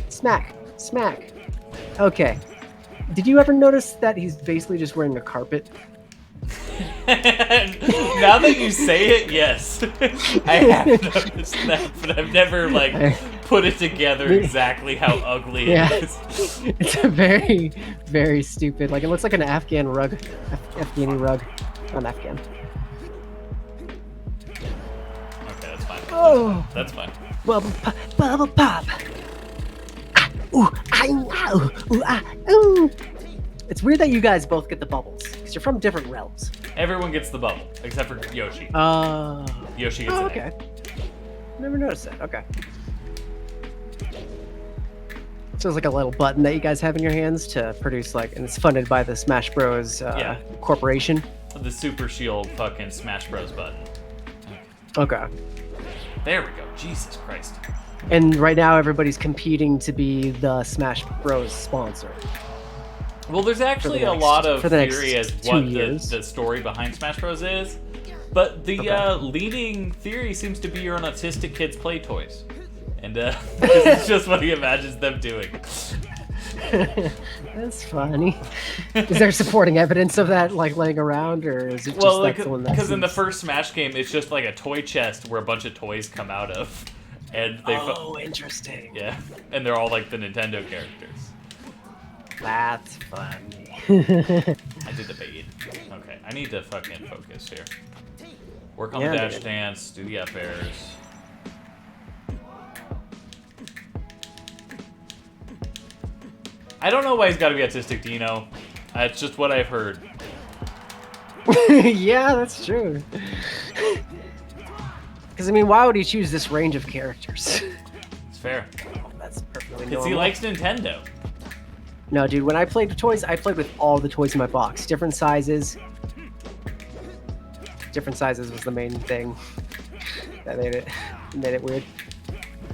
Smack. Smack. Okay. Did you ever notice that he's basically just wearing a carpet? Now that you say it, yes. I have noticed that, but I've never, like, put it together exactly how ugly Yeah. it is. It's a very, very stupid. Like, it looks like an Afghan rug. Afghani rug. Not Afghan. Okay, that's fine. Oh. That's fine. Bubble pop. Bubble pop. Ah, ooh, ow, ooh, ah, ooh. It's weird that you guys both get the bubbles, because you're from different realms. Everyone gets the bubble, except for Yoshi. Yoshi gets Oh, an okay. egg. Never noticed that. Okay. So it's like a little button that you guys have in your hands to produce, like, and it's funded by the Smash Bros. Yeah. Corporation. The Super Shield fucking Smash Bros. Button. Okay. There we go. Jesus Christ. And right now everybody's competing to be the Smash Bros. Sponsor. Well, there's actually the a next- lot of for the next theory as 2 what years. the story behind Smash Bros. Is. But the Okay. leading theory seems to be you're an autistic kid's play toys. And this is just what he imagines them doing. That's funny. Is there supporting evidence of that, like, laying around, or is it just Well, that's the one that because in the seems- first Smash game, it's just like a toy chest where a bunch of toys come out of. And they Oh, interesting. yeah, and they're all like the Nintendo characters. That's funny. I did the bait. Okay, I need to fucking focus here. Work on Yeah, the dash dude. dance, do the up airs. I don't know why he's got to be autistic, Dino. That's just what I've heard. Yeah, that's true. Because I mean, why would he choose this range of characters? It's fair. That's perfectly Because normal. he likes Nintendo. No, dude. When I played with toys, I played with all the toys in my box, different sizes. Different sizes was the main thing that made it weird.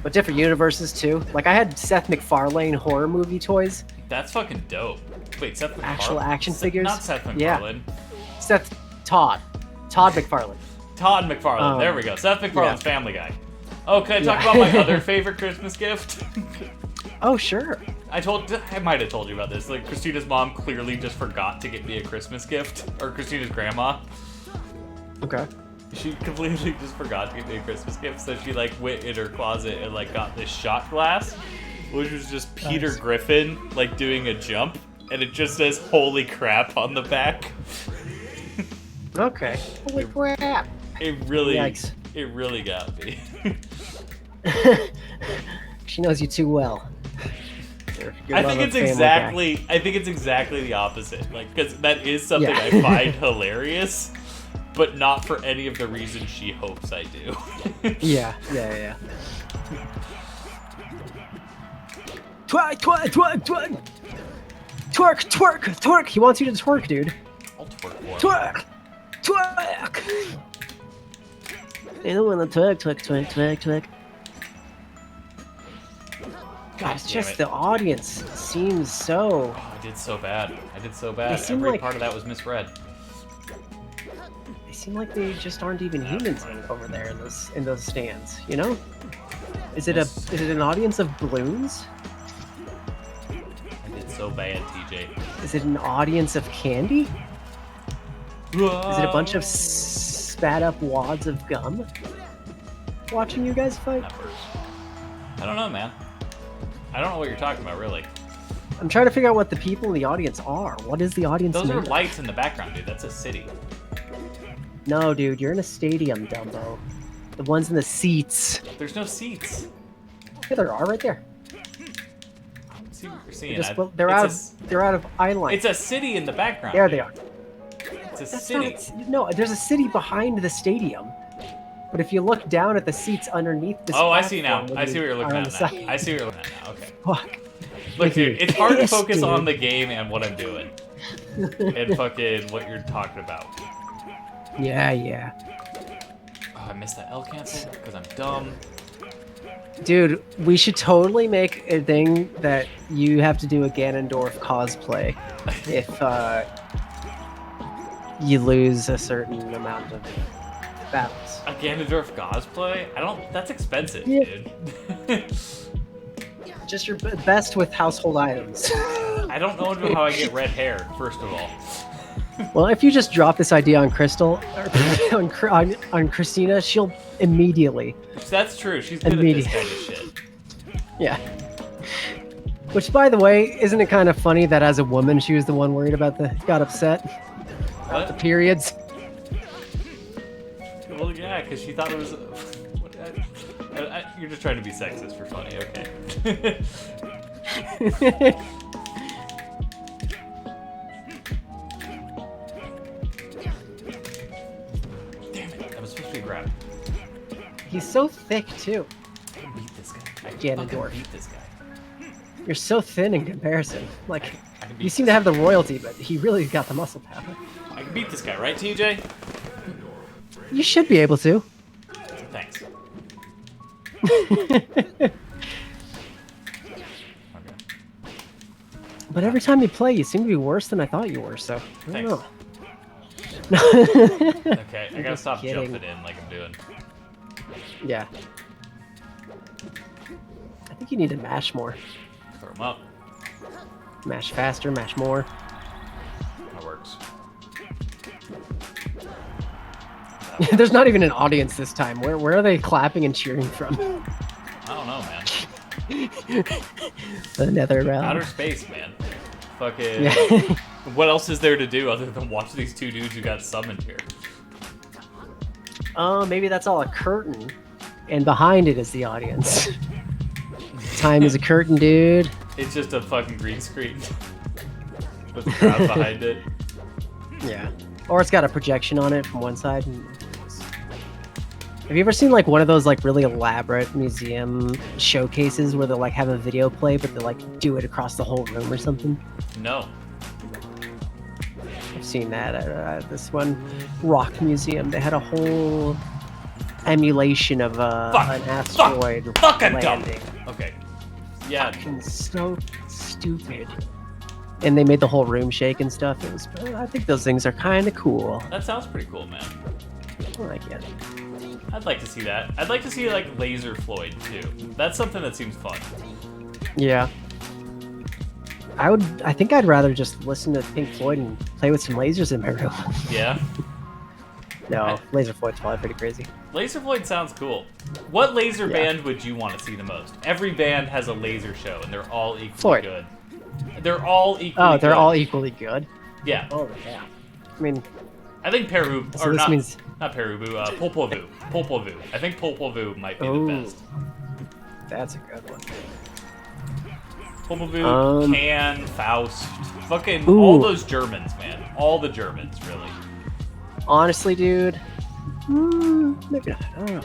But different universes too. Like I had Seth MacFarlane horror movie toys. That's fucking dope. Wait, Seth MacFarlane? Actual action figures? Not Seth Yeah. MacFarlane. Todd McFarlane. Todd McFarlane. There we go. Seth MacFarlane's Family Guy. Oh, can I talk about my other favorite Christmas gift? Oh, sure. I might have told you about this. Like, Christina's mom clearly just forgot to get me a Christmas gift. Or Christina's grandma. Okay. She completely just forgot to get me a Christmas gift, so she, like, went in her closet and, like, got this shot glass, which was just Peter Griffin, like, doing a jump, and it just says, "Holy crap" on the back. Okay. Holy crap. It really Yikes. got me. She knows you too well. I think it's exactly the opposite. Like, because that is something I find hilarious, but not for any of the reasons she hopes I do. Yeah. Twerk. He wants you to twerk, dude. I'll twerk for him. Twerk. You don't want to twerk. God, it's damn just it. the audience seems so. Oh, I did so bad. They seem Every like- part of that was misread. They seem like they just aren't even humans over there in those stands. You know? Is it an audience of balloons? I did so bad, TJ. Is it an audience of candy? Is it a bunch of spat up wads of gum? Watching you guys fight? I don't know, man. I don't know what you're talking about, really. I'm trying to figure out what the people in the audience are. What is the audience Those made are of? lights in the background, dude. That's a city. No, dude, you're in a stadium, Dumbo. The ones in the seats. There's no seats. Yeah, there are right there. See what you're seeing. They're out of eye line. It's a city in the background. There dude. they are. It's a That's city. no, there's a city behind the stadium. But if you look down at the seats underneath this Oh, I see now. platform, I see what you're looking are on at the now. side- I see what you're looking at now. Okay. Fuck. Look, dude, it's hard to Yes, focus dude. on the game and what I'm doing. And fucking what you're talking about. Yeah. Oh, I missed that L cancel because I'm dumb. Dude, we should totally make a thing that you have to do a Ganondorf cosplay if you lose a certain amount of battles. A Ganondorf cosplay? That's expensive, Yeah. dude. Just your best with household items. I don't know how I get red hair, first of all. Well, if you just drop this idea on Crystal, or on Christina, she'll immediately. That's true. She's good at this kind of shit. Yeah. Which, by the way, isn't it kind of funny that as a woman, she was the one worried about got upset about the What? periods? Well, yeah, because she thought it was... you're just trying to be sexist for funny, okay. Damn it, that was supposed to be a grab. He's so thick too. I can beat this guy. I can Ganondorf. fucking beat this guy. You're so thin in comparison. Like, I can beat you seem to have the royalty, but he really got the muscle power. I can beat this guy, right, TJ? You should be able to. Thanks. Okay. But every time you play, you seem to be worse than I thought you were, so I don't Thanks. know. Okay, I I'm gotta just stop kidding. jumping in like I'm doing. Yeah. I think you need to mash more. Throw him up. Mash faster, mash more. That works. There's not even an audience this time. Where are they clapping and cheering from? I don't know, man. The nether realm. Outer space, man. Fucking. Yeah. What else is there to do other than watch these two dudes who got summoned here? Oh, maybe that's all a curtain, and behind it is the audience. Time is a curtain, dude. It's just a fucking green screen. with the crowd behind it. Yeah. Or it's got a projection on it from one side. Have you ever seen like one of those like really elaborate museum showcases where they like have a video play, but they like do it across the whole room or something? No. I've seen that at this one rock museum. They had a whole emulation of an asteroid Fucking dumb. landing. Okay. Yeah. Fucking so stupid. And they made the whole room shake and stuff. It was, I think those things are kind of cool. That sounds pretty cool, man. I get it. I'd like to see that. I'd like to see like Laser Floyd too. That's something that seems fun. Yeah. I think I'd rather just listen to Pink Floyd and play with some lasers in my room. Yeah. No, Laser Floyd's probably pretty crazy. Laser Floyd sounds cool. What laser Yeah. band would you want to see the most? Every band has a laser show, and they're all equally Floyd. good. They're all equally Oh, they're good. all equally good? Yeah. Oh, yeah. I mean, I think Peru, So or this not, means- not Perubu, Popol Vuh. I think Popol Vuh might be Oh. the best. that's a good one. Popol Vuh, Can, Faust, fucking all those Germans, man. All the Germans, really. Honestly, dude, maybe not. I don't know.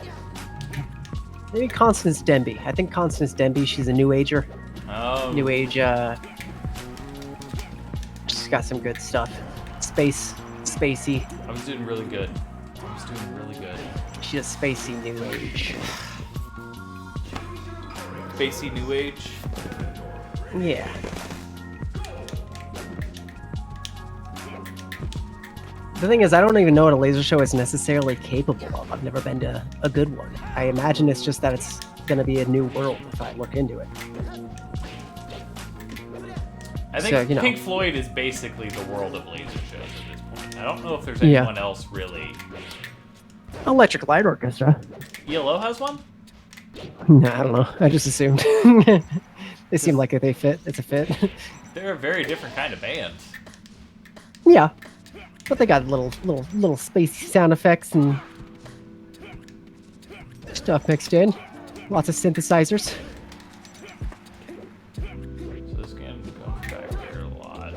Maybe Constance Denby. I think Constance Denby, she's a new ager. Oh. New age, she's got some good stuff. Spacey. I was doing really good. I was doing really good. She's a spacey new age. Spacey New Age. Yeah. The thing is, I don't even know what a laser show is necessarily capable of. I've never been to a good one. I imagine it's just that it's going to be a new world if I look into it. I think So, you know. Pink Floyd is basically the world of laser shows at this point. I don't know if there's Yeah. anyone else really. Electric Light Orchestra. ELO has one? No, I don't know. I just assumed. They seem like they fit. It's a fit. They're a very different kind of band. Yeah. But they got little spacey sound effects and stuff mixed in. Lots of synthesizers. So this game goes back here a lot.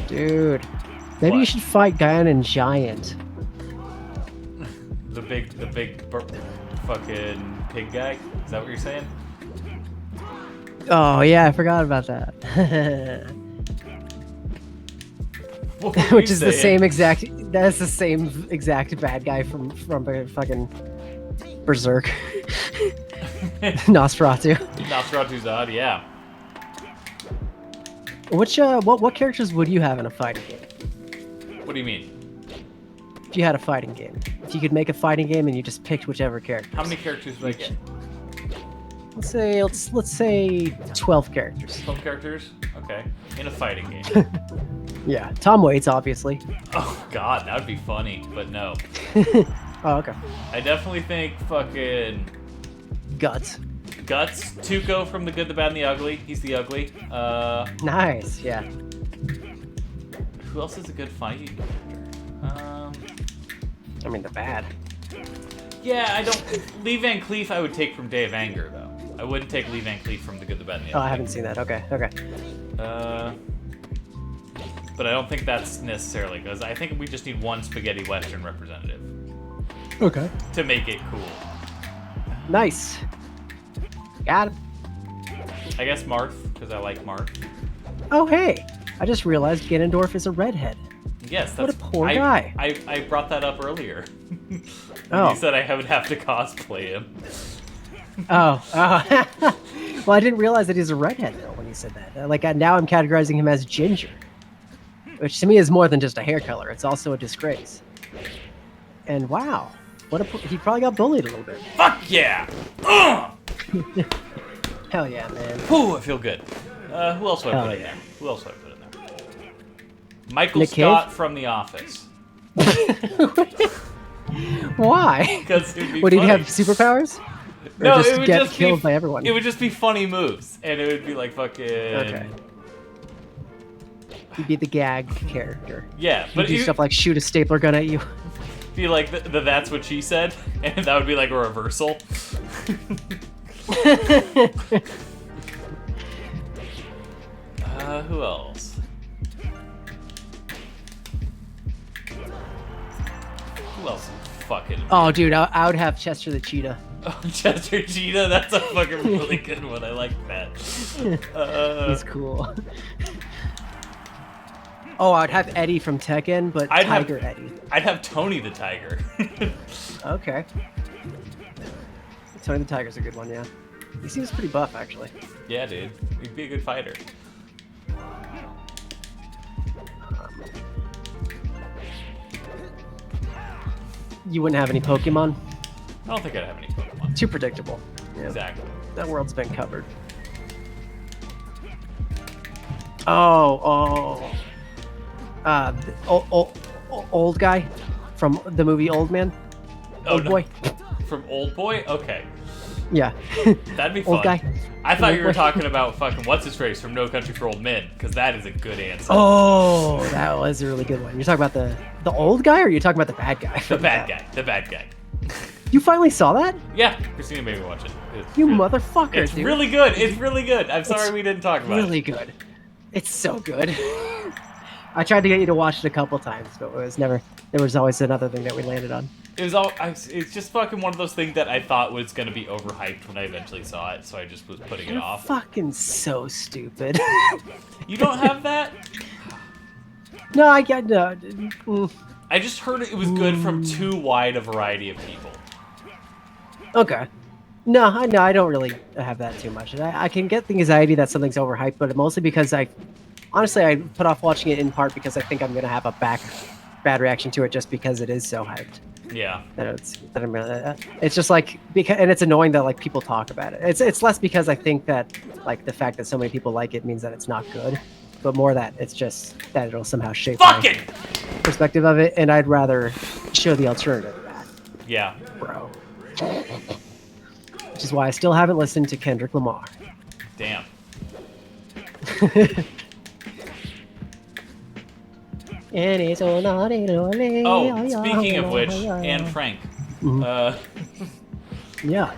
Dude. Maybe you What? should fight Guyan and Giant. The big fucking pig guy? Is that what you're saying? Oh yeah, I forgot about that. What were you Which is the saying? same exact. That's the same exact bad guy from fucking Berserk. Nosferatu. Nosferatu's odd, yeah. Which what characters would you have in a fighting game? What do you mean? If you had a fighting game, if you could make a fighting game and you just picked whichever character. How many characters would I get? Let's say 12 characters. 12 characters? Okay. In a fighting game. Yeah, Tom Waits, obviously. Oh god, that would be funny, but no. Oh, okay. I definitely think fucking Guts. Guts, Tuco from The Good, the Bad, and the Ugly. He's the ugly. Nice. Yeah. Who else is a good fighting character? I mean the bad. Yeah, I don't. Lee Van Cleef I would take from Day of Anger, though. I wouldn't take Lee Van Cleef from The Good, the Bad, and the Oh, Ugly. I haven't seen that. Okay. Okay. But I don't think that's necessarily, because I think we just need one spaghetti western representative Okay. to make it cool. Nice. Got it. I guess Marth, because I like Marth. Oh, hey. I just realized Ganondorf is a redhead. Yes, What that's a poor guy. I brought that up earlier. Oh. He said I would have to cosplay him. Oh. Well, I didn't realize that he's a redhead though when you said that. Now I'm categorizing him as ginger, which to me is more than just a hair color. It's also a disgrace. And wow, he probably got bullied a little bit. Fuck yeah! Ugh! Hell yeah, man. Whew, I feel good. Who else would I Hell put in yeah. there? Who else would I put in there? Michael Nick Scott Cage? from The Office. Why? Because it'd be Would he funny. have superpowers? Or No, just it would get just killed be, by everyone? It would just be funny moves, and it would be like fucking. Okay. He'd be the gag character. Yeah, He'd but do it stuff like shoot a stapler gun at you. would be like the that's what she said, and that would be like a reversal. Who else? Who else? Fucking. Oh, dude, I would have Chester the Cheetah. Oh, Chester Cheetah. That's a fucking really good one. I like that. He's cool. Oh, I'd have Eddie from Tekken, but Tiger Eddie. I'd have Tony the Tiger. Okay. Tony the Tiger's a good one, yeah. He seems pretty buff, actually. Yeah, dude. He'd be a good fighter. You wouldn't have any Pokemon? I don't think I'd have any Pokemon. Too predictable. Yeah. Exactly. That world's been covered. Oh. Old guy from the movie Old Man. Old Boy. From Old Boy? Okay. Yeah. That'd be fun. Old guy. I thought Old you were boy. talking about fucking what's his face from No Country for Old Men, because that is a good answer. Oh, that was a really good one. You're talking about the old guy, or you're talking about the bad guy? The bad guy. The bad guy. You finally saw that? Yeah, Christina made me watch it. It's You good. motherfucker, It's dude. really good. It's really good. I'm sorry we didn't talk about Really it. good. It's so good. I tried to get you to watch it a couple times, but it was never. There was always another thing that we landed on. It was all. It's just fucking one of those things that I thought was gonna be overhyped when I eventually saw it, so I just was putting it You're off. fucking so stupid. You don't have that? No, I get no. mm, I just heard it was good from too wide a variety of people. Okay. No, I don't really have that too much. I can get the anxiety that something's overhyped, but mostly because honestly, I put off watching it in part because I think I'm gonna have a bad reaction to it just because it is so hyped. Yeah. It's just like because, and it's annoying that like people talk about it. It's less because I think that like the fact that so many people like it means that it's not good, but more that it's just that it'll somehow shape my Fucking! perspective of it, and I'd rather show the alternative of that, Yeah. bro. Which is why I still haven't listened to Kendrick Lamar. Damn. And it's all not in only- Oh, speaking of which, Anne Frank. Yeah.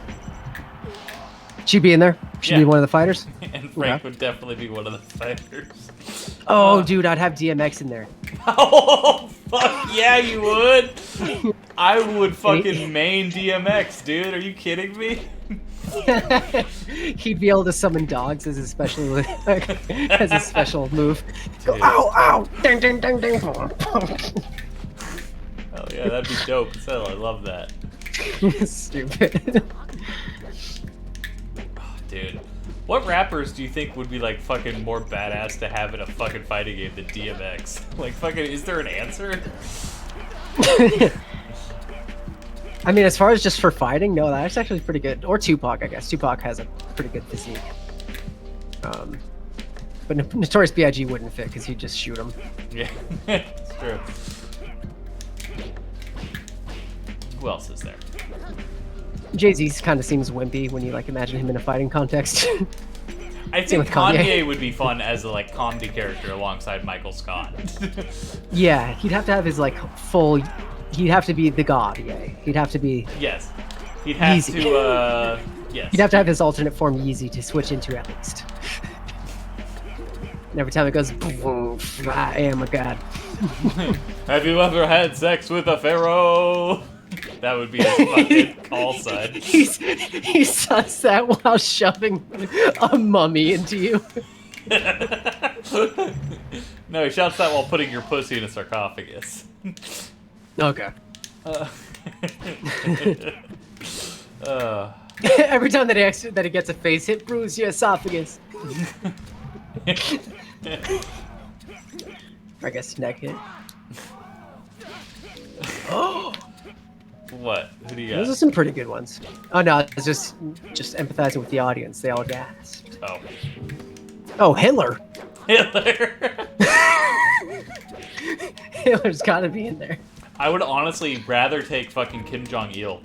She'd be in there. She'd be Yeah. one of the fighters. Anne Frank Okay. would definitely be one of the fighters. Oh, dude, I'd have DMX in there. Oh, fuck yeah, you would. I would fucking main DMX, dude. Are you kidding me? He'd be able to summon dogs as a special as a special move. Go, Dude. ow, ow, ding, ding, ding, ding. Oh yeah, that'd be dope. So I love that. Stupid. Dude. What rappers do you think would be like fucking more badass to have in a fucking fighting game than DMX? Like fucking, is there an answer? I mean, as far as just for fighting, no, that's actually pretty good. Or Tupac, I guess. Tupac has a pretty good physique. But Notorious B.I.G. wouldn't fit because he'd just shoot him. Yeah, it's true. Who else is there? Jay-Z kind of seems wimpy when you like imagine him in a fighting context. I Same think with Kanye. Kanye would be fun as a like comedy character alongside Michael Scott. Yeah, he'd have to have his like full. He'd have to be the god. Yeah, he'd have to be. Yes. He'd have Yeezy. to, yes. He'd have to have his alternate form Yeezy to switch into at least. And every time it goes, boom, I am a god. Have you ever had sex with a pharaoh? That would be his fucking call sign. He says that while shoving a mummy into you. No, he shouts that while putting your pussy in a sarcophagus. Okay. Every time that he gets a face hit, bruise your esophagus. I guess neck hit. Oh, What? Who do you those are got? some pretty good ones. Oh no, it's just empathizing with the audience. They all gasped. Oh. Oh, Hitler. Hitler. Hitler's got to be in there. I would honestly rather take fucking Kim Jong-il.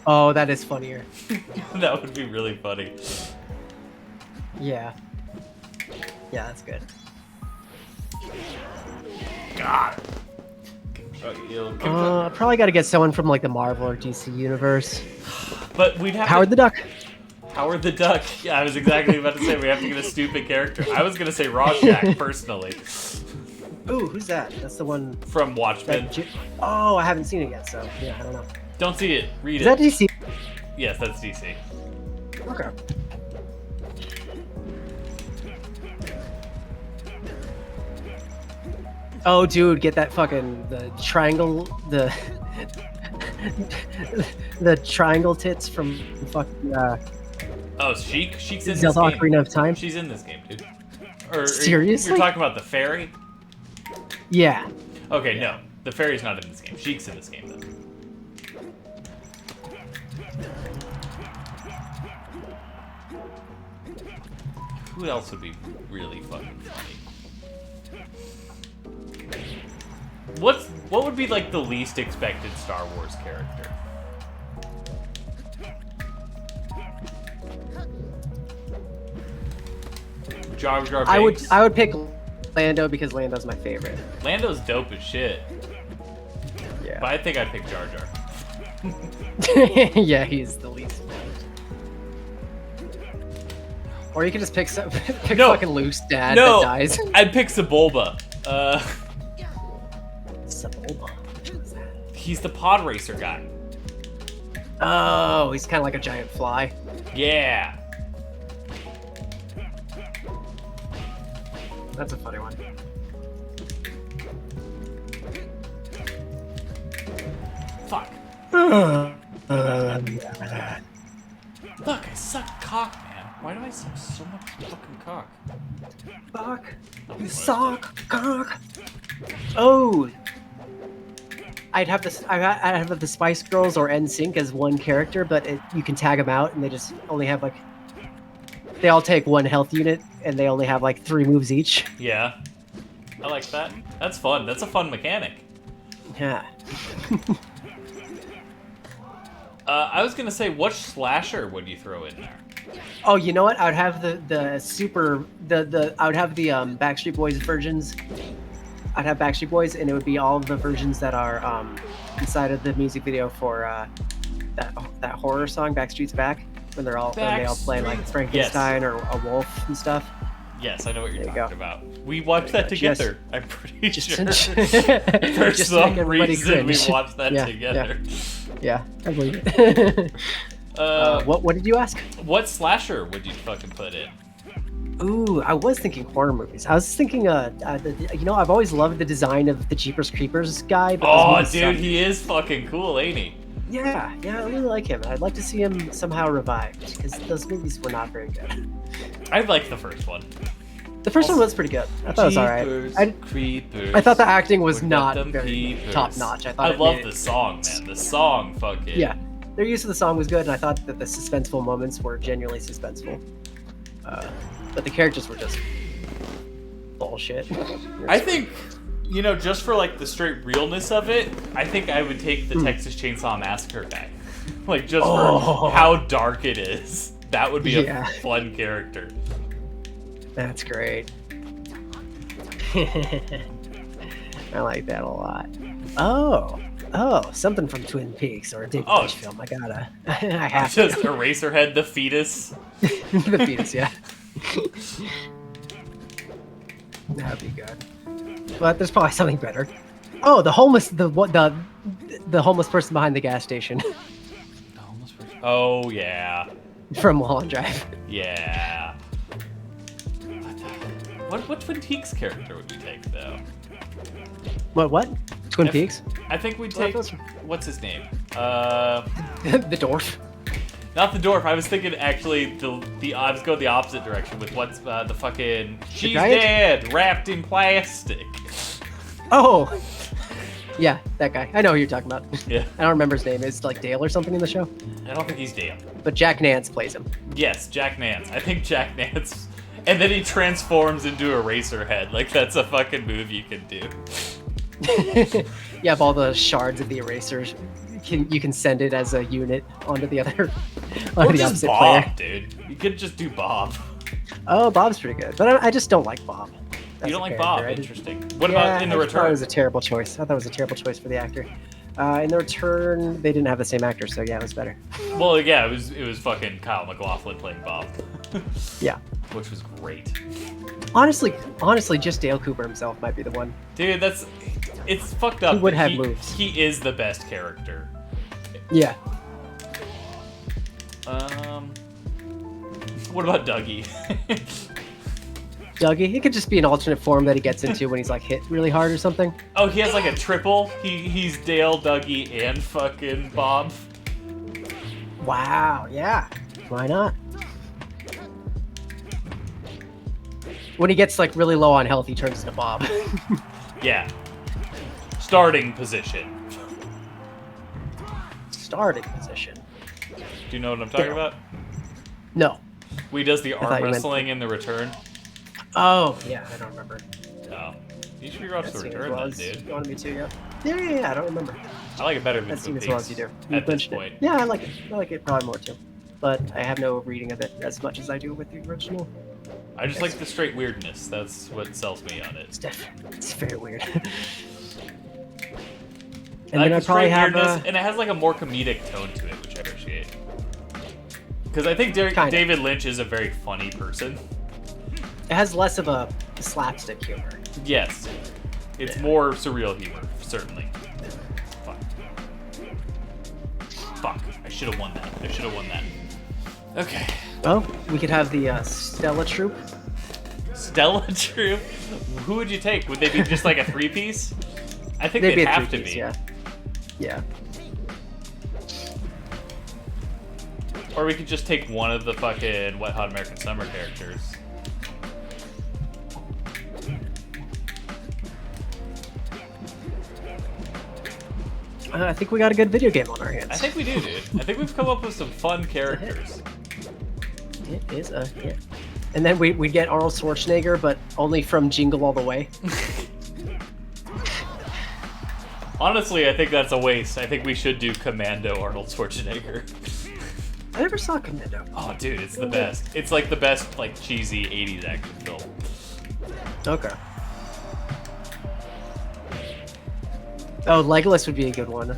Oh, that is funnier. That would be really funny. Yeah. Yeah, that's good. God. Probably got to get someone from like the Marvel or DC universe. But we'd have Howard the Duck. Howard the Duck. Yeah, I was exactly about to say we have to get a stupid character. I was gonna say Rorschach personally. Ooh, who's that? That's the one. from Watchmen. Oh, I haven't seen it yet, so yeah, I don't know. Don't see it. Read Is it. that DC? Yes, that's DC. Okay. Oh, dude, get that fucking the triangle the the triangle tits from fucking Oh, Sheik's in this Zelda game. Ocarina of Time. She's in this game, dude. Or Seriously? You're talking about the fairy? Yeah. Okay, no. The fairy's not in this game. Sheik's in this game, though. Who else would be really fucking funny? What would be like the least expected Star Wars character? Jar Jar Binks? I would pick Lando because Lando's my favorite. Lando's dope as shit, Yeah. but I think I'd pick Jar Jar. Yeah, he's the least. Or you can just pick No. fucking Luke's dad No, that dies. I'd pick Sebulba. Sebulba. Which one's that? He's the pod racer guy. Oh, he's kind of like a giant fly. Yeah. That's a funny one. Fuck. Look, I suck cock, man. Why do I suck so much fucking cock? Fuck. Oh, You what? suck, cock. Oh. I'd have the Spice Girls or NSYNC as one character, but you can tag them out, and they just only have like. They all take one health unit, and they only have like 3 moves each. Yeah. I like that. That's fun. That's a fun mechanic. Yeah. I was gonna say, what slasher would you throw in there? Oh, you know what? I would have the I would have the Backstreet Boys versions. I'd have Backstreet Boys, and it would be all of the versions that are inside of the music video for that horror song Backstreet's Back, when they all play like Frankenstein or a wolf and stuff. Yes, I know what you're There you talking go. about. We watched that Just- together. I'm pretty just- sure. just For to some make everybody reason, we cringe. watched that Yeah, together. Yeah, I believe it. What did you ask? What slasher would you fucking put in? Ooh, I was thinking horror movies. I was thinking, I've always loved the design of the Jeepers Creepers guy. But those Oh, movies dude, suck. he is fucking cool, ain't he? Yeah, I really like him. I'd like to see him somehow revived, because those movies were not very good. I liked the first one. The first one was pretty good. I thought it was alright. Creepers. I thought the acting was We not got them very peepers. top notch. I I thought love the song, man. The song fucking. Yeah, their use of the song was good, and I thought that the suspenseful moments were genuinely suspenseful. But the characters were just bullshit. I think, just for like the straight realness of it, I think I would take the Texas Chainsaw Massacre guy. Like, just for how dark it is. That would be Yeah. a fun character. That's great. I like that a lot. Oh, something from Twin Peaks or a David Oh. Lynch film. I gotta, I have to. Just Eraserhead the fetus. The fetus, yeah. That'd be good. But there's probably something better. Oh, the homeless person behind the gas station The homeless person. Oh, yeah. from Mulholland Drive. Yeah. What Twin Peaks character would we take, though? What? Twin If- Peaks? I think we'd Well, take... those- What's his name? The dwarf. Not the dwarf. I was thinking actually I was going the opposite direction with what's the fucking she's giant? dead wrapped in plastic. Oh, yeah, that guy. I know who you're talking about. Yeah, I don't remember his name. It's like Dale or something in the show. I don't think he's Dale. But Jack Nance plays him. Yes, Jack Nance. I think Jack Nance, and then he transforms into Eraserhead. Like that's a fucking move you can do. You have all the shards of the erasers. You can send it as a unit onto the other, Or onto the just opposite Bob, player. dude. You could just do Bob. Oh, Bob's pretty good, but I just don't like Bob. You don't As a like Bob? character. Interesting. What Yeah, about In the I thought it Return? was a terrible choice. I thought it was a terrible choice for the actor. In The Return, they didn't have the same actor, so yeah, it was better. Well, yeah, it was fucking Kyle MacLachlan playing Bob. Yeah. Which was great. Honestly, just Dale Cooper himself might be the one. Dude, it's fucked up. He would that have moves. He is the best character. Yeah. What about Dougie? Dougie, it could just be an alternate form that he gets into when he's like hit really hard or something. Oh, he has like a triple. He's Dale, Dougie, and fucking Bob. Wow, yeah. Why not? When he gets like really low on health, he turns into Bob. Yeah. Starting position. Starting position. Do you know what I'm talking about? No. We does the thought arm you meant- wrestling in the return. Oh, yeah, I don't remember. Oh. You should rewatch the That scene as return well then, as dude. you wanted me to, yeah. Yeah, I don't remember. I like it better than That scene Twin as well as Peaks you do. You at this mentioned point. it. Yeah, I like it. I like it probably more too. But I have no reading of it as much as I do with the original. I just like the straight weirdness. That's what sells me on it. It's very weird. I And like then the I probably straight have weirdness, and it has like a more comedic tone to it, which I appreciate. Because I think Kinda. David Lynch is a very funny person. it has less of a slapstick humor. Yes. It's more surreal humor, certainly. Fuck. Fuck. I should have won that. Okay. Oh, we could have the Stella Troop. Stella Troop? Who would you take? Would they be just like a three-piece? I think They'd they'd be a have to three-piece, be. yeah. Yeah. Or we could just take one of the fucking Wet Hot American Summer characters. I think we got a good video game on our hands. I think we do, dude. I think we've come up with some fun characters. It is a hit. And then we'd get Arnold Schwarzenegger, but only from Jingle All the Way. Honestly, I think that's a waste. I think we should do Commando Arnold Schwarzenegger. I never saw Commando. Oh, dude, it's the best. It's like the best, like, cheesy 80s action film. Okay. Oh, Legolas would be a good one.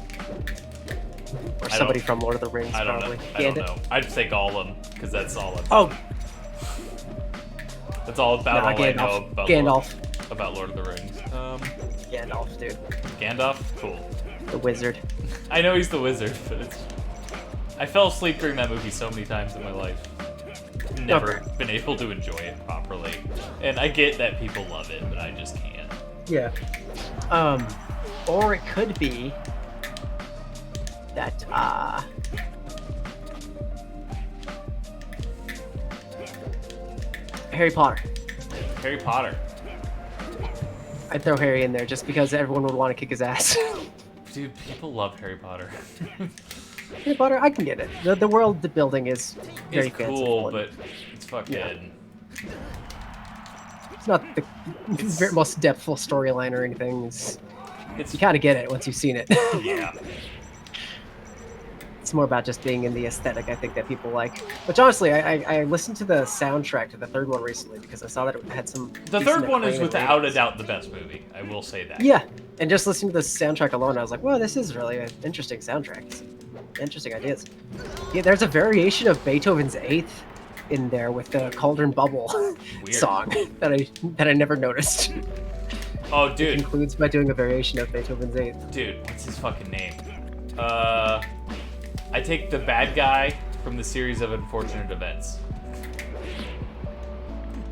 Or somebody from Lord of the Rings, I don't probably. know. I don't know. I'd say Gollum, because that's all I'm... Oh, That's all about all I know about Gandalf. about Lord of the Rings. Gandalf, dude. Gandalf? Cool. The wizard. I know he's the wizard, but it's... I fell asleep during that movie so many times in my life. Never been able to enjoy it properly. And I get that people love it, but I just can't. Yeah. Or it could be that, Harry Potter. Harry Potter. I'd throw Harry in there just because everyone would want to kick his ass. Dude, people love Harry Potter. Harry Potter, I can get it. The world the building is very It's fanciful cool, and but it's fucking... it's not the very most depthful storyline or anything. It's You kind of get it once you've seen it. yeah. It's more about just being in the aesthetic, I think, that people like. Which honestly, I listened to the soundtrack to the third one recently because I saw that it had some. The third one is acclaim and without a ratings. doubt the best movie. I will say that. Yeah, and just listening to the soundtrack alone, I was like, "Well, this is really an interesting soundtrack. Some interesting ideas." Yeah, there's a variation of Beethoven's Eighth in there with the Cauldron Bubble Weird. song that I never noticed. Oh, It dude. includes by doing a variation of Beethoven's Eighth. Dude, what's his fucking name? I take the bad guy from the series of unfortunate events.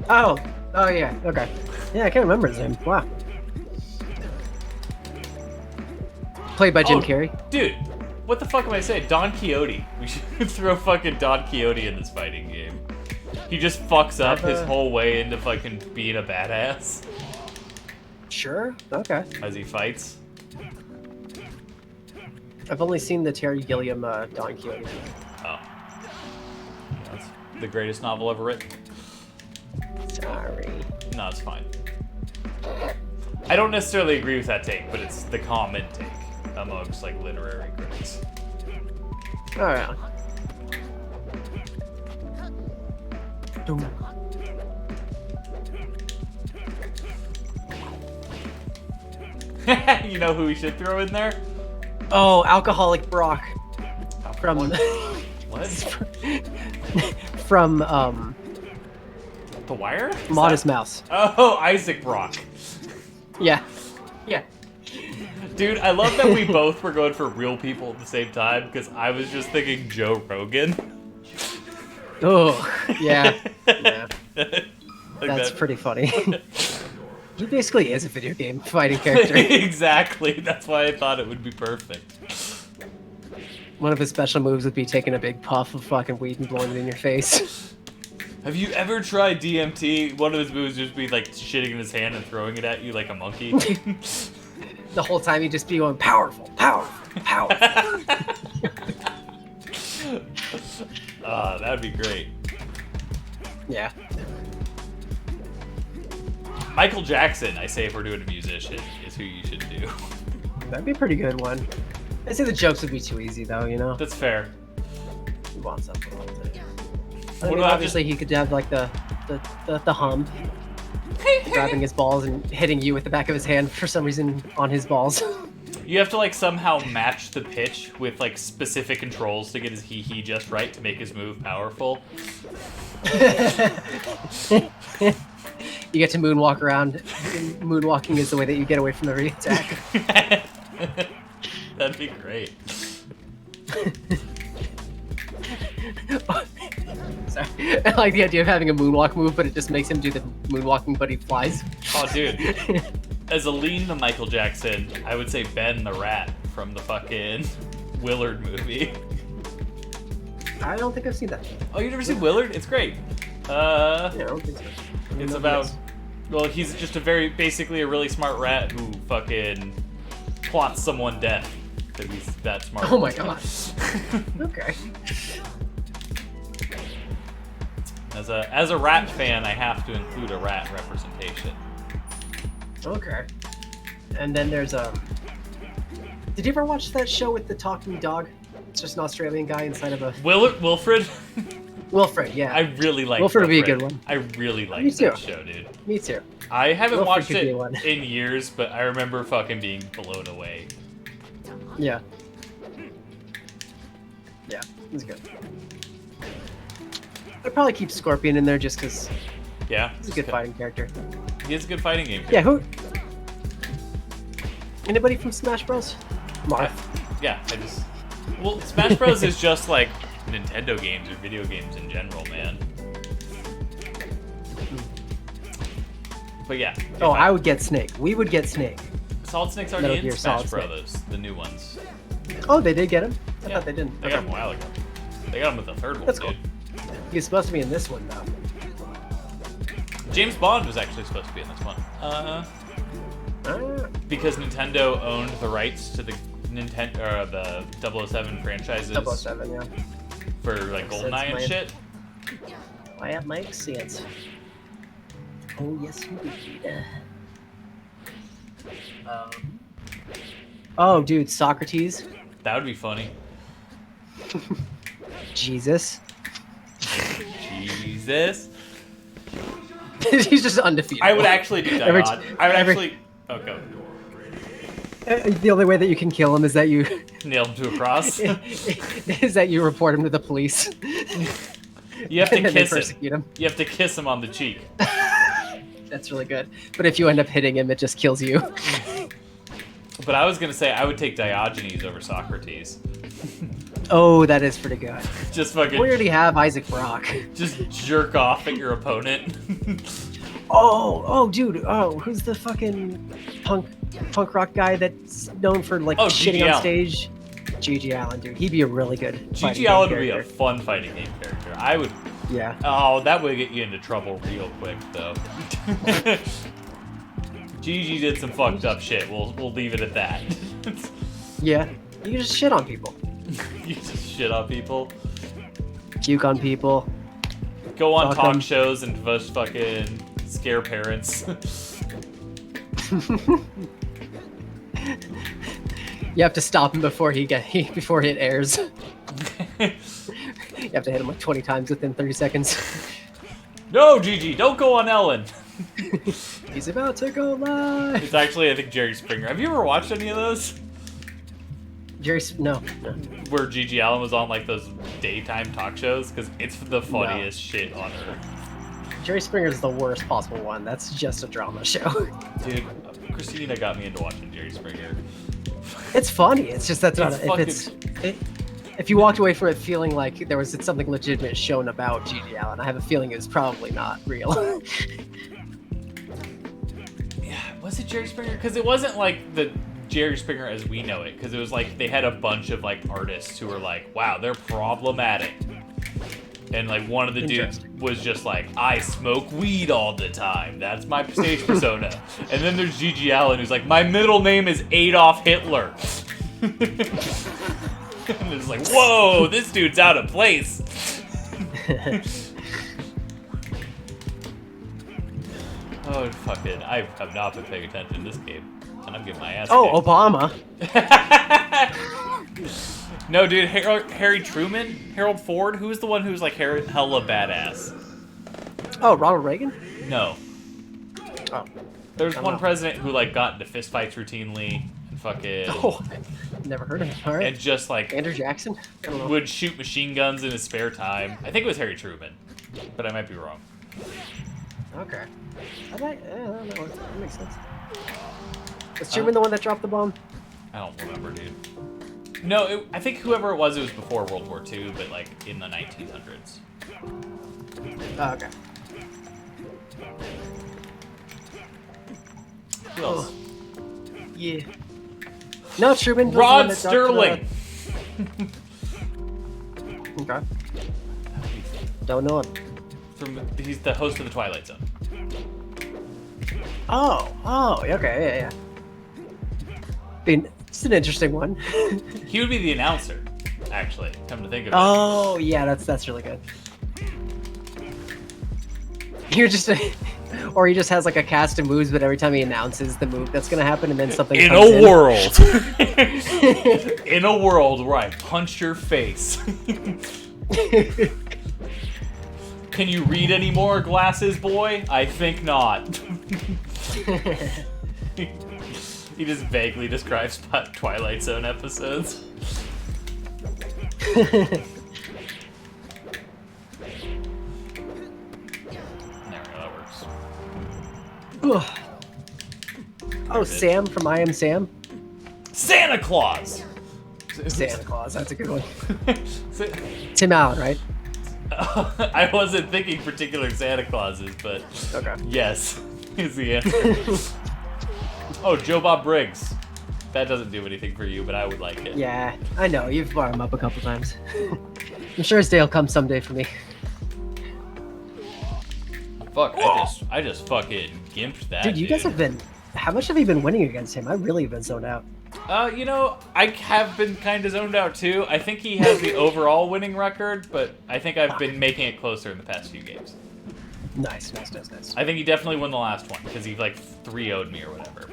Oh yeah, okay. Yeah, I can't remember his name. Wow. Played by Jim Carrey. Dude, what the fuck am I saying? Don Quixote. We should throw fucking Don Quixote in this fighting game. He just fucks up his whole way into fucking being a badass Sure. Okay. as he fights. I've only seen the Terry Gilliam Don Quixote. Oh. That's the greatest novel ever written. Sorry. No, it's fine. I don't necessarily agree with that take, but it's the common take amongst like literary critics. All right. Doom. You know who we should throw in there? Oh, Alcoholic Brock from What? from The Wire? Modest Mouse. Oh, Isaac Brock. Yeah. Yeah. Dude, I love that we both were going for real people at the same time, because I was just thinking Joe Rogan. Oh, yeah. Yeah. Like That's that. pretty funny. He basically is a video game fighting character. Exactly. That's why I thought it would be perfect. One of his special moves would be taking a big puff of fucking weed and blowing it in your face. Have you ever tried DMT? One of his moves would just be like shitting in his hand and throwing it at you like a monkey. The whole time he'd just be going, powerful, powerful, powerful. That'd be great. Yeah. Michael Jackson, I say if we're doing a musician, is who you should do. That'd be a pretty good one. I say the jokes would be too easy, though, you know? That's fair. He wants something. I What mean, about obviously, he could have, like, the hum. Grabbing his balls and hitting you with the back of his hand for some reason on his balls. You have to like somehow match the pitch with like specific controls to get his hee just right to make his move powerful. You get to moonwalk around. Moonwalking is the way that you get away from the re-attack. That'd be great. Sorry. I like the idea of having a moonwalk move, but it just makes him do the moonwalking, but he flies. Oh, dude. As a lean to Michael Jackson, I would say Ben the Rat from the fucking Willard movie. I don't think I've seen that. Oh, you never seen Willard? It's great. Yeah, I don't think so. It's about, well, he's just basically a really smart rat who fucking plots someone death because he's that smart. Oh my god. Okay. As a rat fan, I have to include a rat representation. Okay. And then there's Did you ever watch that show with the talking dog? It's just an Australian guy inside of a Wilfred? Wilfred, yeah. I really like Wilfred would be a good one. I really like Me too. that show, dude. Me too. I haven't Wilfred watched could be it one. in years, but I remember fucking being blown away. Yeah. Yeah, he's good. I'd probably keep Scorpion in there just because Yeah, he's a good fighting character. He is a good fighting game. Yeah, who? Anybody from Smash Bros? Marth. Well, Smash Bros is just like Nintendo games or video games in general, man. But yeah. Oh, I would get Snake. We would get Snake. Solid Snake's Metal already Gear in Smash Solid Bros, the new ones. Oh, they did get him? I Yeah, thought they didn't. They got him a while ago. They got him with the third one, That's cool. dude. He's supposed to be in this one, though. James Bond was actually supposed to be in this one. Because Nintendo owned the rights to the the 007 franchises 007, yeah. for like GoldenEye and shit. That makes sense. Oh, yes, indeed. Oh, dude, Socrates. That would be funny. Jesus. Jesus. He's just undefeated. I would actually do Every that. t- I would every- actually. Oh, go. The only way that you can kill him is that you Nail him to a cross. is that you report him to the police. You have to And then they kiss him. persecute him. You have to kiss him on the cheek. That's really good. But if you end up hitting him, it just kills you. But I was gonna say I would take Diogenes over Socrates. Oh, that is pretty good. Just fucking. We already have Isaac Brock. Just jerk off at your opponent. Oh, dude. Oh, who's the fucking punk rock guy that's known for like Oh, G.G. shitting on Allen. stage? G.G. Allen, dude. He'd be a really good fighting G.G. game Allen would be a character. fun fighting game character. I would. Yeah. Oh, that would get you into trouble real quick, though. Gigi did some fucked up shit. We'll leave it at that. Yeah. You can just shit on people. You just shit on people. Puke on people. Go on Fuck talk 'em. shows and just fucking scare parents. You have to stop him before before it airs. You have to hit him like 20 times within 30 seconds. No, Gigi, don't go on Ellen. He's about to go live. It's actually, I think, Jerry Springer. Have you ever watched any of those? No. Where Gigi Allen was on like those daytime talk shows? Because it's the funniest shit on earth. Jerry Springer is the worst possible one. That's just a drama show. Dude, Christina got me into watching Jerry Springer. It's funny. It's just that's not. It's If you walked away from it feeling like there was something legitimate shown about Gigi Allen, I have a feeling it was probably not real. Yeah, was it Jerry Springer? Because it wasn't like the Jerry Springer as we know it. Because it was like they had a bunch of like artists who were like, wow, they're problematic. And like one of the dudes was just like, I smoke weed all the time. That's my stage persona. And then there's Gigi Allen who's like, my middle name is Adolf Hitler. And it's like, whoa, this dude's out of place. Oh, fucking, I have not been paying attention to this game. And I'm getting my ass Oh, kicked. Obama. No, dude, Harry Truman? Harold Ford? Who's the one who's like hella badass? Oh, Ronald Reagan? No. Oh. There's I don't one know. president who like got into fistfights routinely and fucking Oh, never heard of him. All right. and just like Andrew Jackson? I don't know. would shoot machine guns in his spare time. I think it was Harry Truman, but I might be wrong. Okay. I don't know. That makes sense. Was Truman the one that dropped the bomb? I don't remember, dude. No, I think whoever it was before World War II, but like in the 1900s. Oh, okay. Who else? Yeah. No, Truman. was the one Rod that dropped Sterling. Okay. Don't know him. He's the host of the Twilight Zone. Oh, okay, yeah. It's an interesting one. He would be the announcer, actually. Come to think of it. Oh, yeah, that's really good. You're just, or he just has like a cast of moves, but every time he announces the move that's gonna happen, and then something. In comes a world. In a world where I punch your face. Can you read any more, glasses boy? I think not. He just vaguely describes Twilight Zone episodes. There we go, that works. Oh, Sam from I Am Sam. Santa Claus! Santa Claus, that's a good one. Sa- Tim Allen, right? I wasn't thinking particular Santa Clauses, but Okay. yes, is the answer. Oh, Joe Bob Briggs. That doesn't do anything for you, but I would like it. Yeah, I know. You've brought him up a couple times. I'm sure his day will come someday for me. Fuck, I just fucking gimped that. Dude, you guys have been. How much have you been winning against him? I really have been zoned out. You know, I have been kind of zoned out too. I think he has the overall winning record, but I think I've been making it closer in the past few games. Nice. I think he definitely won the last one because he like 3-0'd me or whatever.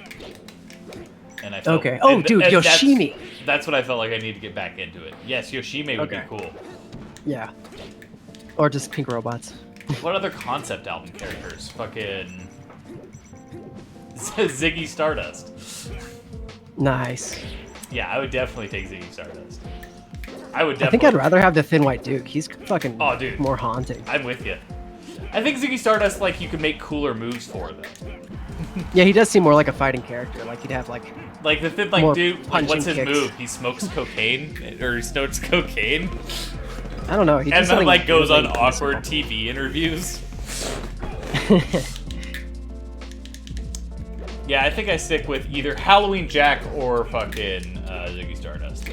And I felt, Okay. Oh, and- dude, and Yoshimi. That's what I felt like I need to get back into it. Yes, Yoshimi would Okay. be cool. Yeah. Or just pink robots. What other concept album characters? Fucking Ziggy Stardust. Nice. Yeah, I would definitely take Ziggy Stardust. I think I'd rather have the Thin White Duke. He's fucking Oh, dude. more haunting. I'm with you. I think Ziggy Stardust, like, you could make cooler moves for them. Yeah, he does seem more like a fighting character. Like he'd have like. Like, the thing, More like, dude, like, punching what's his kicks. move? He smokes cocaine? Or he snorts cocaine? I don't know. He And does then, something like, goes on really awkward useful. TV interviews. Yeah, I think I stick with either Halloween Jack or fucking Ziggy Stardust.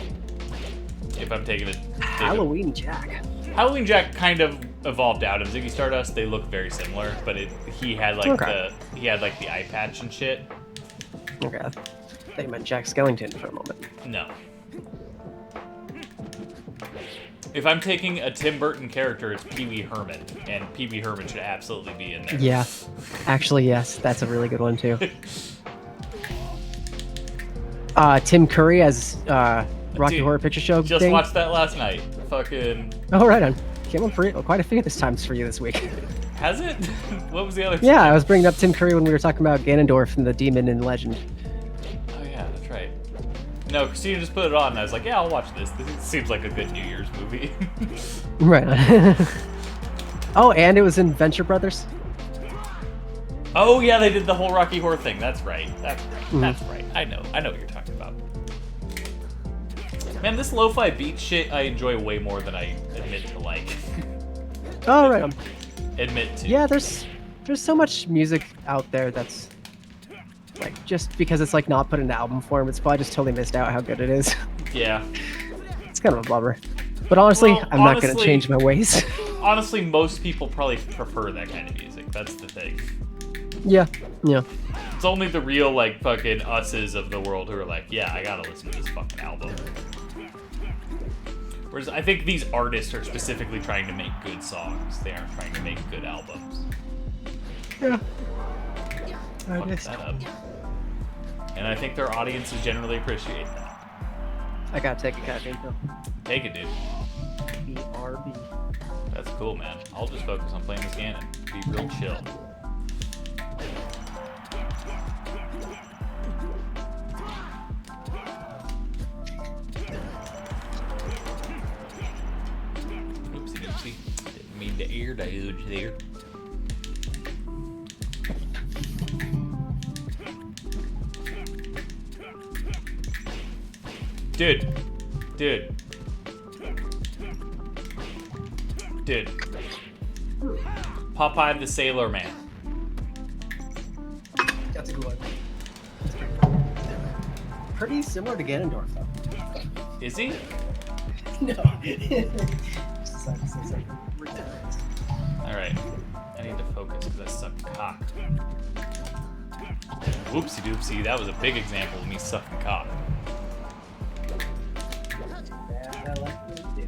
If I'm taking it. Halloween Jack. Halloween Jack kind of evolved out of Ziggy Stardust. They look very similar, but he had like Okay. the eye patch and shit. Okay. I thought you meant Jack Skellington for a moment. No. If I'm taking a Tim Burton character, it's Pee Wee Herman, and Pee Wee Herman should absolutely be in there. Yeah. Actually, yes. That's a really good one too. Tim Curry as Rocky Dude, Horror Picture Show Just thing. watched that last night. Fucking Oh, right on. Came on for quite a few this times for you this week. has it? What was the other? Yeah, I was bringing up Tim Curry when we were talking about Ganondorf and the Demon in Legend. Oh yeah, that's right. No, Christina just put it on, and I was like, yeah, I'll watch this. This seems like a good New Year's movie. Right on. Oh, and it was in Venture Brothers. Oh yeah, they did the whole Rocky Horror thing. That's right. That's right. I know what you're talking about. Man, this lo-fi beat shit I enjoy way more than I admit to like. Oh, right. Admit to. Yeah, there's so much music out there that's like just because it's like not put in album form, it's probably just totally missed out how good it is. Yeah. It's kind of a bummer. But honestly, Well, I'm not going to change my ways. Honestly, most people probably prefer that kind of music. That's the thing. Yeah. It's only the real like fucking us's of the world who are like, yeah, I gotta listen to this fucking album. Whereas I think these artists are specifically trying to make good songs. They aren't trying to make good albums. Yeah. Fuck that up. And I think their audiences generally appreciate that. I gotta take a caffeine pill. Take it, dude. BRB. That's cool, man. I'll just focus on playing this game and be real chill. Oopsie doopsie. Didn't mean to ear dodge there. Dude. Popeye the Sailor Man. That's a good one. Pretty similar to Ganondorf, though. Is he? No. Just decided to say something ridiculous. Alright. I need to focus because I suck cock. Whoopsie doopsie, that was a big example of me sucking cock. I like what you do.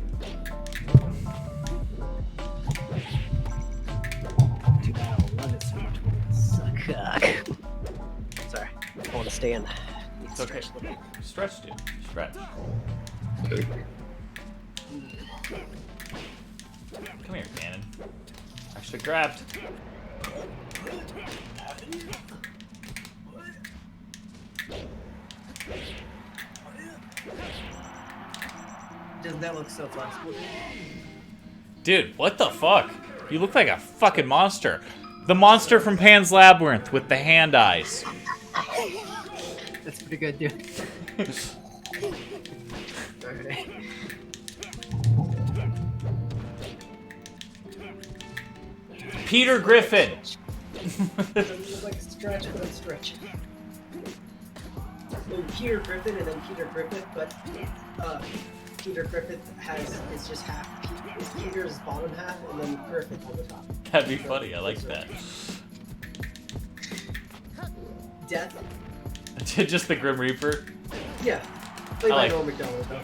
I love it so much when I suck cock. Sorry, I want to stay in. It's okay. Stretch, dude. Stretch. Come here, Cannon. I should have grabbed. Doesn't that look so flexible? Dude, what the fuck? You look like a fucking monster. The monster from Pan's Labyrinth with the hand eyes. That's pretty good, dude. Alright. Peter Griffin. It's like stretch, but stretch. So Peter Griffin and then Peter Griffith, but Peter Griffith is just half. It's Peter's bottom half and then Griffith on the top. That'd be funny. I like that. Death. Just the Grim Reaper. Yeah. Played I by like- Norm Macdonald though.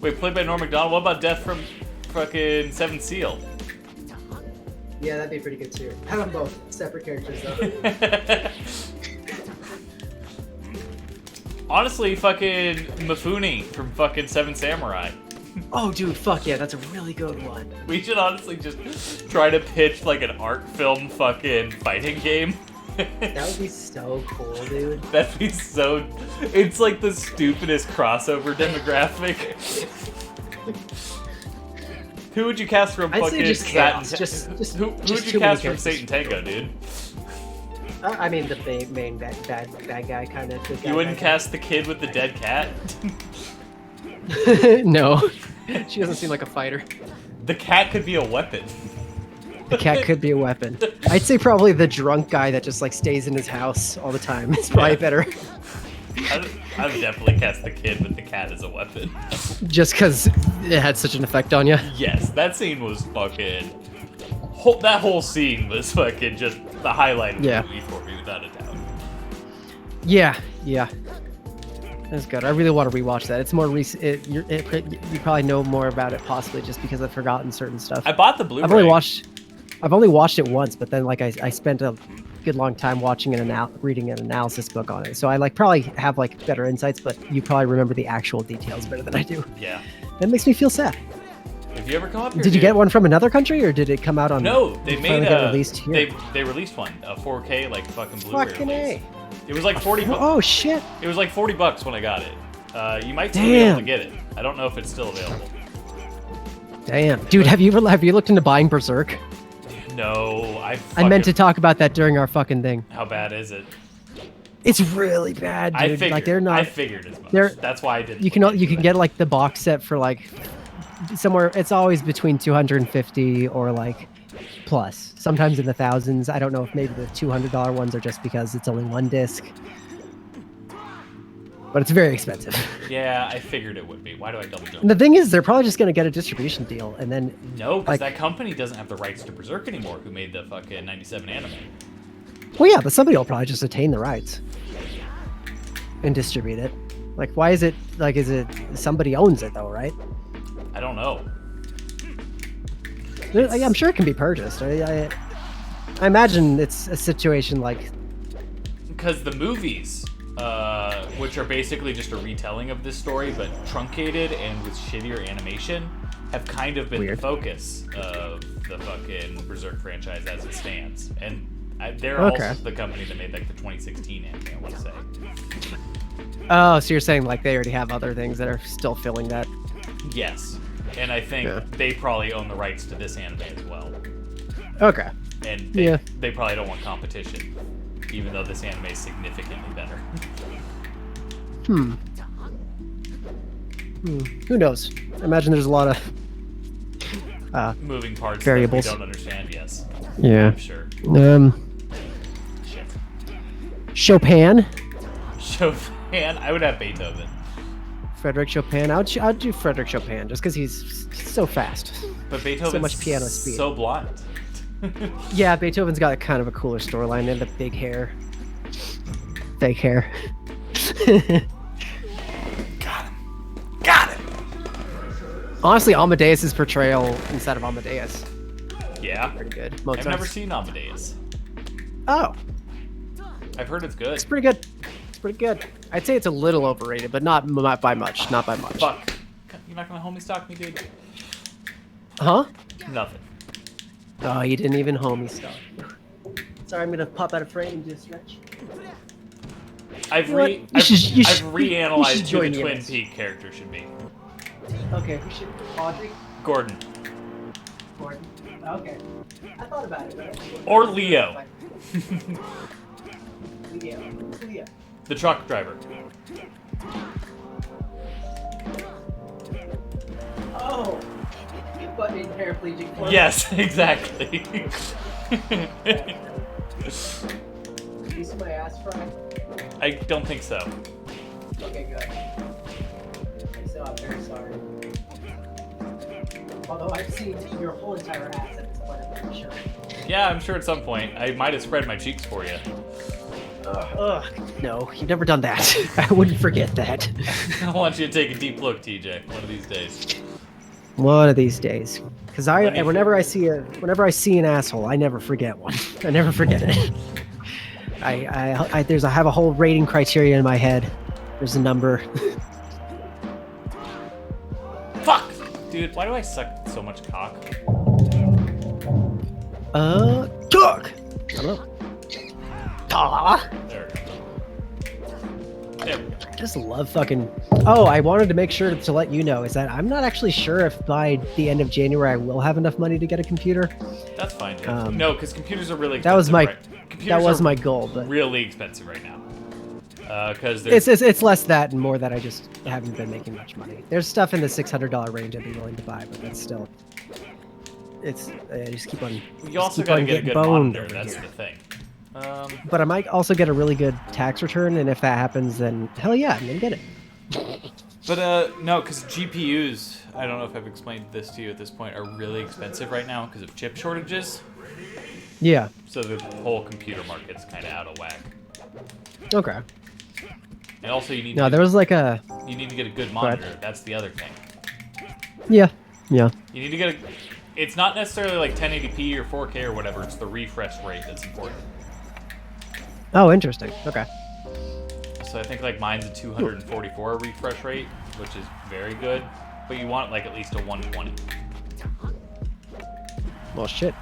Wait, played by Norm Macdonald? What about Death from fucking Seventh Seal? Yeah, that'd be pretty good too. Have them both separate characters though. Honestly, fucking Mifune from fucking Seven Samurai. Oh, dude, fuck yeah, that's a really good one. We should honestly just try to pitch like an art film fucking fighting game. That would be so cool, dude. That'd be so. It's like the stupidest crossover demographic. Who would you cast from I'd fucking say just chaos. Satin? Just Who just would you too many cast from characters. Satan Tango, dude? I mean, the main bad guy kind of. You wouldn't cast the kid with the dead cat? No, she doesn't seem like a fighter. The cat could be a weapon. The cat could be a weapon. I'd say probably the drunk guy that just like stays in his house all the time. It's probably Yeah. better. I would definitely cast the kid with the cat as a weapon. Just because it had such an effect on you. Yes, that scene was fucking. That whole scene was fucking just the highlight of Yeah. the movie for me, without a doubt. Yeah. That's good. I really want to rewatch that. It's more recent. You probably know more about it possibly just because I've forgotten certain stuff. I bought the Blu-ray. I've only watched it once, but then like I spent a good long time watching reading an analysis book on it. So I like probably have like better insights, but you probably remember the actual details better than I do. Yeah. That makes me feel sad. If you ever come up here, Did you dude- get one from another country, or did it come out on? No, they did it finally made get a. released here. They released one, a 4K like fucking Blu-ray Fucking release. A. It was like 40 bucks. Oh shit! It was like $40 when I got it. You might still be able to Damn. get it. I don't know if it's still available. Damn, dude, have you looked into buying Berserk? No, I meant to talk about that during our fucking thing. How bad is it? It's really bad, dude. I figured. Like they're not. I figured as much. they're- That's why I didn't. You can get like the box set for like somewhere. It's always between 250 or like plus. Sometimes in the thousands. I don't know if maybe the $200 ones are just because it's only one disc. But it's very expensive. Yeah, I figured it would be. Why do I double And jump? the thing is, they're probably just gonna get a distribution deal, and then No, because like- that company doesn't have the rights to Berserk anymore. Who made the fucking '97 anime? well, yeah, but somebody will probably just attain the rights and distribute it. Like, why is it like? Is it somebody owns it though, right? I don't know. I'm sure it can be purchased. I imagine it's a situation like Because the movies, which are basically just a retelling of this story, but truncated and with shittier animation, have kind of been Weird. the focus of the fucking Berserk franchise as it stands. And they're Okay. also the company that made like the 2016 anime, I want to say. oh, so you're saying like they already have other things that are still filling that? Yes. And I think Yeah. they probably own the rights to this anime as well. Okay. And Yeah. they probably don't want competition, even though this anime is significantly better. Who knows? I imagine there's a lot of Moving parts Variables. that we don't understand, yes. yeah. I'm sure. Shit. Chopin, Chopin, I would have Beethoven. Frederick Chopin. I'd do Frederick Chopin just because he's so fast. But Beethoven's much piano speed. so blonde. Yeah, Beethoven's got kind of a cooler storyline and the big hair, fake hair. Got him! Honestly, Amadeus's portrayal instead of Amadeus, Yeah. pretty good. I've Mozart's- never seen Amadeus. Oh, I've heard it's good. it's pretty good. It's pretty good. I'd say it's a little overrated, but not by much. Not by much. Fuck. You're not gonna homie stock me, dude? Huh? Nothing. Oh, you didn't even homie stuff. Sorry, I'm gonna pop out of frame and do a stretch. I've You know what? re- You should- you I've should- reanalyzed you should who join the me in Twin this. Peak character should be. Okay, we should. Audrey? Gordon. Gordon? Okay. I thought about it. But Or Leo. Leo. The truck driver. Oh! But in paraplegic form. Yes, exactly. You see my ass fry? I don't think so. Okay, good. So I'm very sorry. Although I've seen your whole entire ass at this point, I'm pretty sure. Yeah, I'm sure at some point. I might have spread my cheeks for you. Ugh, no, you've never done that. I wouldn't forget that. I want you to take a deep look, TJ, one of these days. One of these days. Because Let me whenever I see an asshole, I never forget one. I never forget it. I have a whole rating criteria in my head. There's a number. Fuck! Dude, why do I suck so much cock? Talk! I don't know. Ah! There we go. There we go. I just love fucking. Oh, I wanted to make sure to let you know is that I'm not actually sure if by the end of January I will have enough money to get a computer. That's fine, dude. Um, No, because computers are really expensive. That was my Computers that was are my goal, but really expensive right now. Because there's it's less that and more that I just haven't been making much money. There's stuff in the $600 range I'd be willing to buy, but that's still. It's I just keep on. you also keep got to on get a getting good boned monitor. over That's here. the thing. But I might also get a really good tax return, and if that happens, then hell yeah, I'm gonna get it. But no, because GPUs, I don't know if I've explained this to you at this point, are really expensive right now because of chip shortages. Yeah. So the whole computer market's kind of out of whack. Okay. And also, you need No, to, there was like a. you need to get a good ahead. monitor. That's the other thing. Yeah. Yeah. You need to get a. It's not necessarily like 1080p or 4K or whatever. It's the refresh rate that's important. Oh, interesting. Okay. So I think like mine's a 244 refresh rate, which is very good. But you want like at least a 120. Well, shit.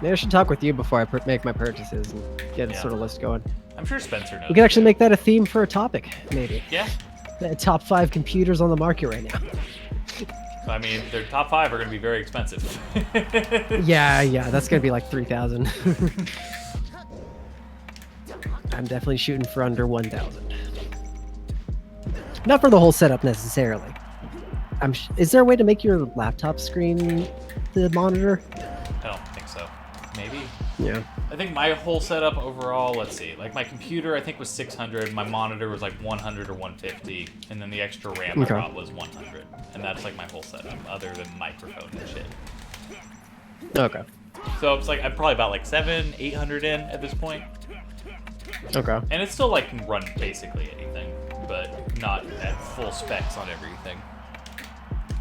Maybe I should talk with you before I make my purchases and get a Yeah. sort of list going. I'm sure Spencer knows. We could actually make that a theme for a topic, maybe. Yeah. The top 5 computers on the market right now. I mean, their top 5 are going to be very expensive. Yeah, that's gonna be like 3,000. I'm definitely shooting for under 1,000. Not for the whole setup necessarily. Is there a way to make your laptop screen the monitor? I don't think so. Maybe. Yeah. I think my whole setup overall, let's see, like my computer I think was 600, my monitor was like 100 or 150, and then the extra RAM I brought was 100. And that's like my whole setup, other than microphone and shit. Okay. So it's like I'm probably about like 800 in at this point. Okay. And it still like can run basically anything, but not at full specs on everything.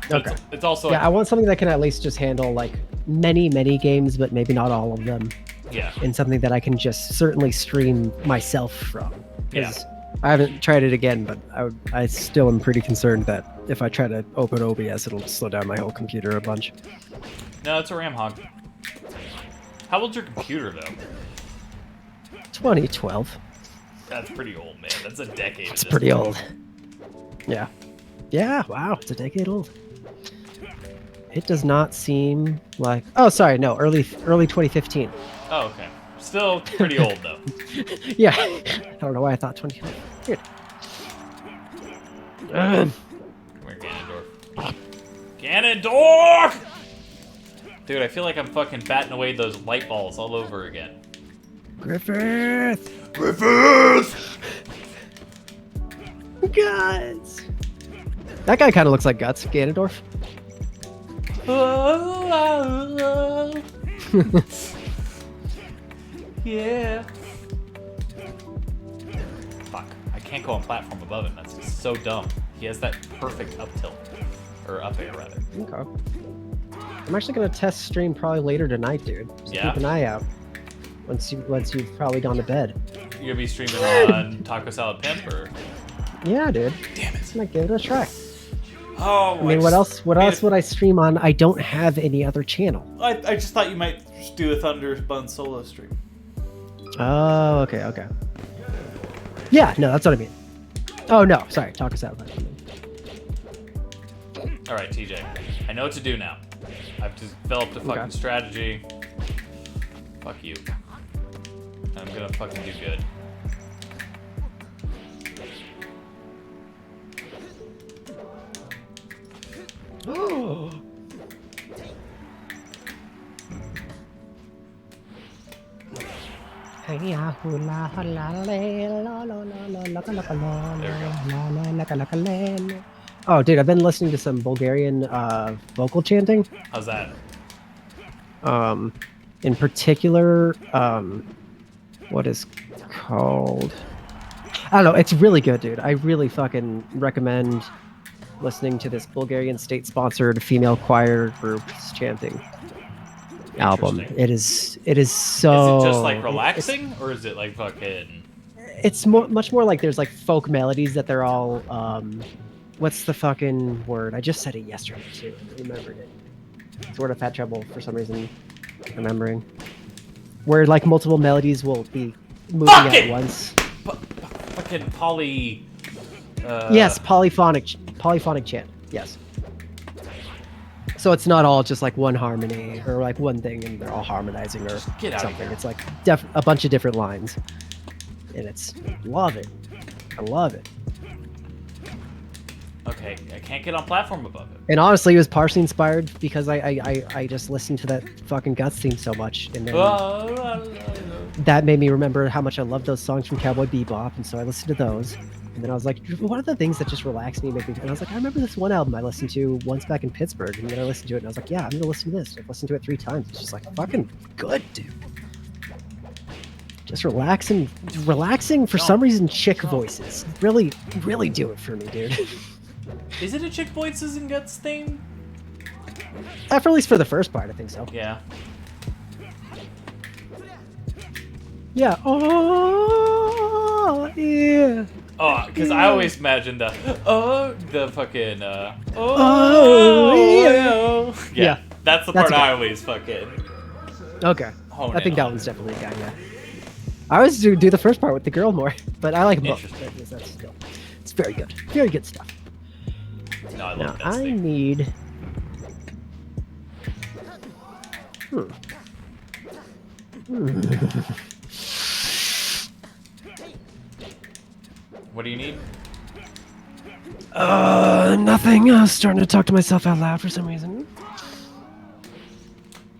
But Okay. It's also Yeah, I want something that can at least just handle like many games, but maybe not all of them. yeah. And something that I can just certainly stream myself from. Yeah. 'Cause I haven't tried it again, but I still am pretty concerned that if I try to open OBS, it'll slow down my whole computer a bunch. No, it's a RAM hog. How old's your computer though? 2012. That's pretty old, man. That's a decade. It's pretty old. Yeah. Yeah, wow, it's a decade old. It does not seem like... Oh, sorry, no, early 2015. Oh, okay. Still pretty old though. Yeah. I don't know why I thought 2012. Weird. Come here, Ganondorf. Ganondorf! Dude, I feel like I'm fucking batting away those light balls all over again. Griffith! Guts! That guy kind of looks like Guts, Ganondorf. Yeah. Fuck. I can't go on platform above him. That's just so dumb. He has that perfect up tilt. Or up air, rather. Okay. I'm actually gonna test stream probably later tonight, dude. So Yeah? keep an eye out. Once you've probably gone to bed. You gonna be streaming on Taco Salad Pimp, or? Yeah, dude. Damn it. I might give it a try. Oh, I mean, what else would I stream on? I don't have any other channel. I just thought you might just do a Thunder Bun solo stream. Oh, okay. Yeah, no, that's what I mean. Oh, no, sorry. Talk us out. Alright, TJ. I know what to do now. I've developed a fucking strategy. Fuck you. I'm gonna fucking do good. Oh. Oh, dude, I've been listening to some Bulgarian vocal chanting. How's that? In particular, what is called? I don't know. It's really good, dude. I really fucking recommend listening to this Bulgarian state-sponsored female choir group's chanting album. Interesting. It is so. Is it just like relaxing, or is it like fucking? It's much more like there's like folk melodies that they're all. What's the fucking word? I just said it yesterday too. I remembered it. It's a word of fat trouble for some reason. Remembering. Where like multiple melodies will be moving at once. Fucking poly. Yes, polyphonic chant. Yes. So it's not all just like one harmony or like one thing and they're all harmonizing or Get out of something. here. It's like a bunch of different lines. And it's love it. I love it. Okay, I can't get on platform above it. And honestly, it was partially inspired because I just listened to that fucking Guts theme so much, and then that made me remember how much I loved those songs from Cowboy Bebop, and so I listened to those. And then I was like, what are the things that just relax me, make me? And I was like, I remember this one album I listened to once back in Pittsburgh, and then I listened to it, and I was like, yeah, I'm gonna listen to this. I've listened to it 3 times. It's just like fucking good, dude. Just relaxing for some reason. Chick voices really do it for me, dude. Is it a Chick Voices and Guts thing? At least for the first part, I think so. Yeah. Yeah. Oh, yeah. Oh, because I always imagined the fucking yeah. That's the part I always fucking. Okay. hone I think in that on. one's definitely a guy. Yeah. I always do the first part with the girl more, but I like both. Interesting. It's very good. Very good stuff. No, I Now love that I thing. need What do you need? Nothing. I was starting to talk to myself out loud for some reason.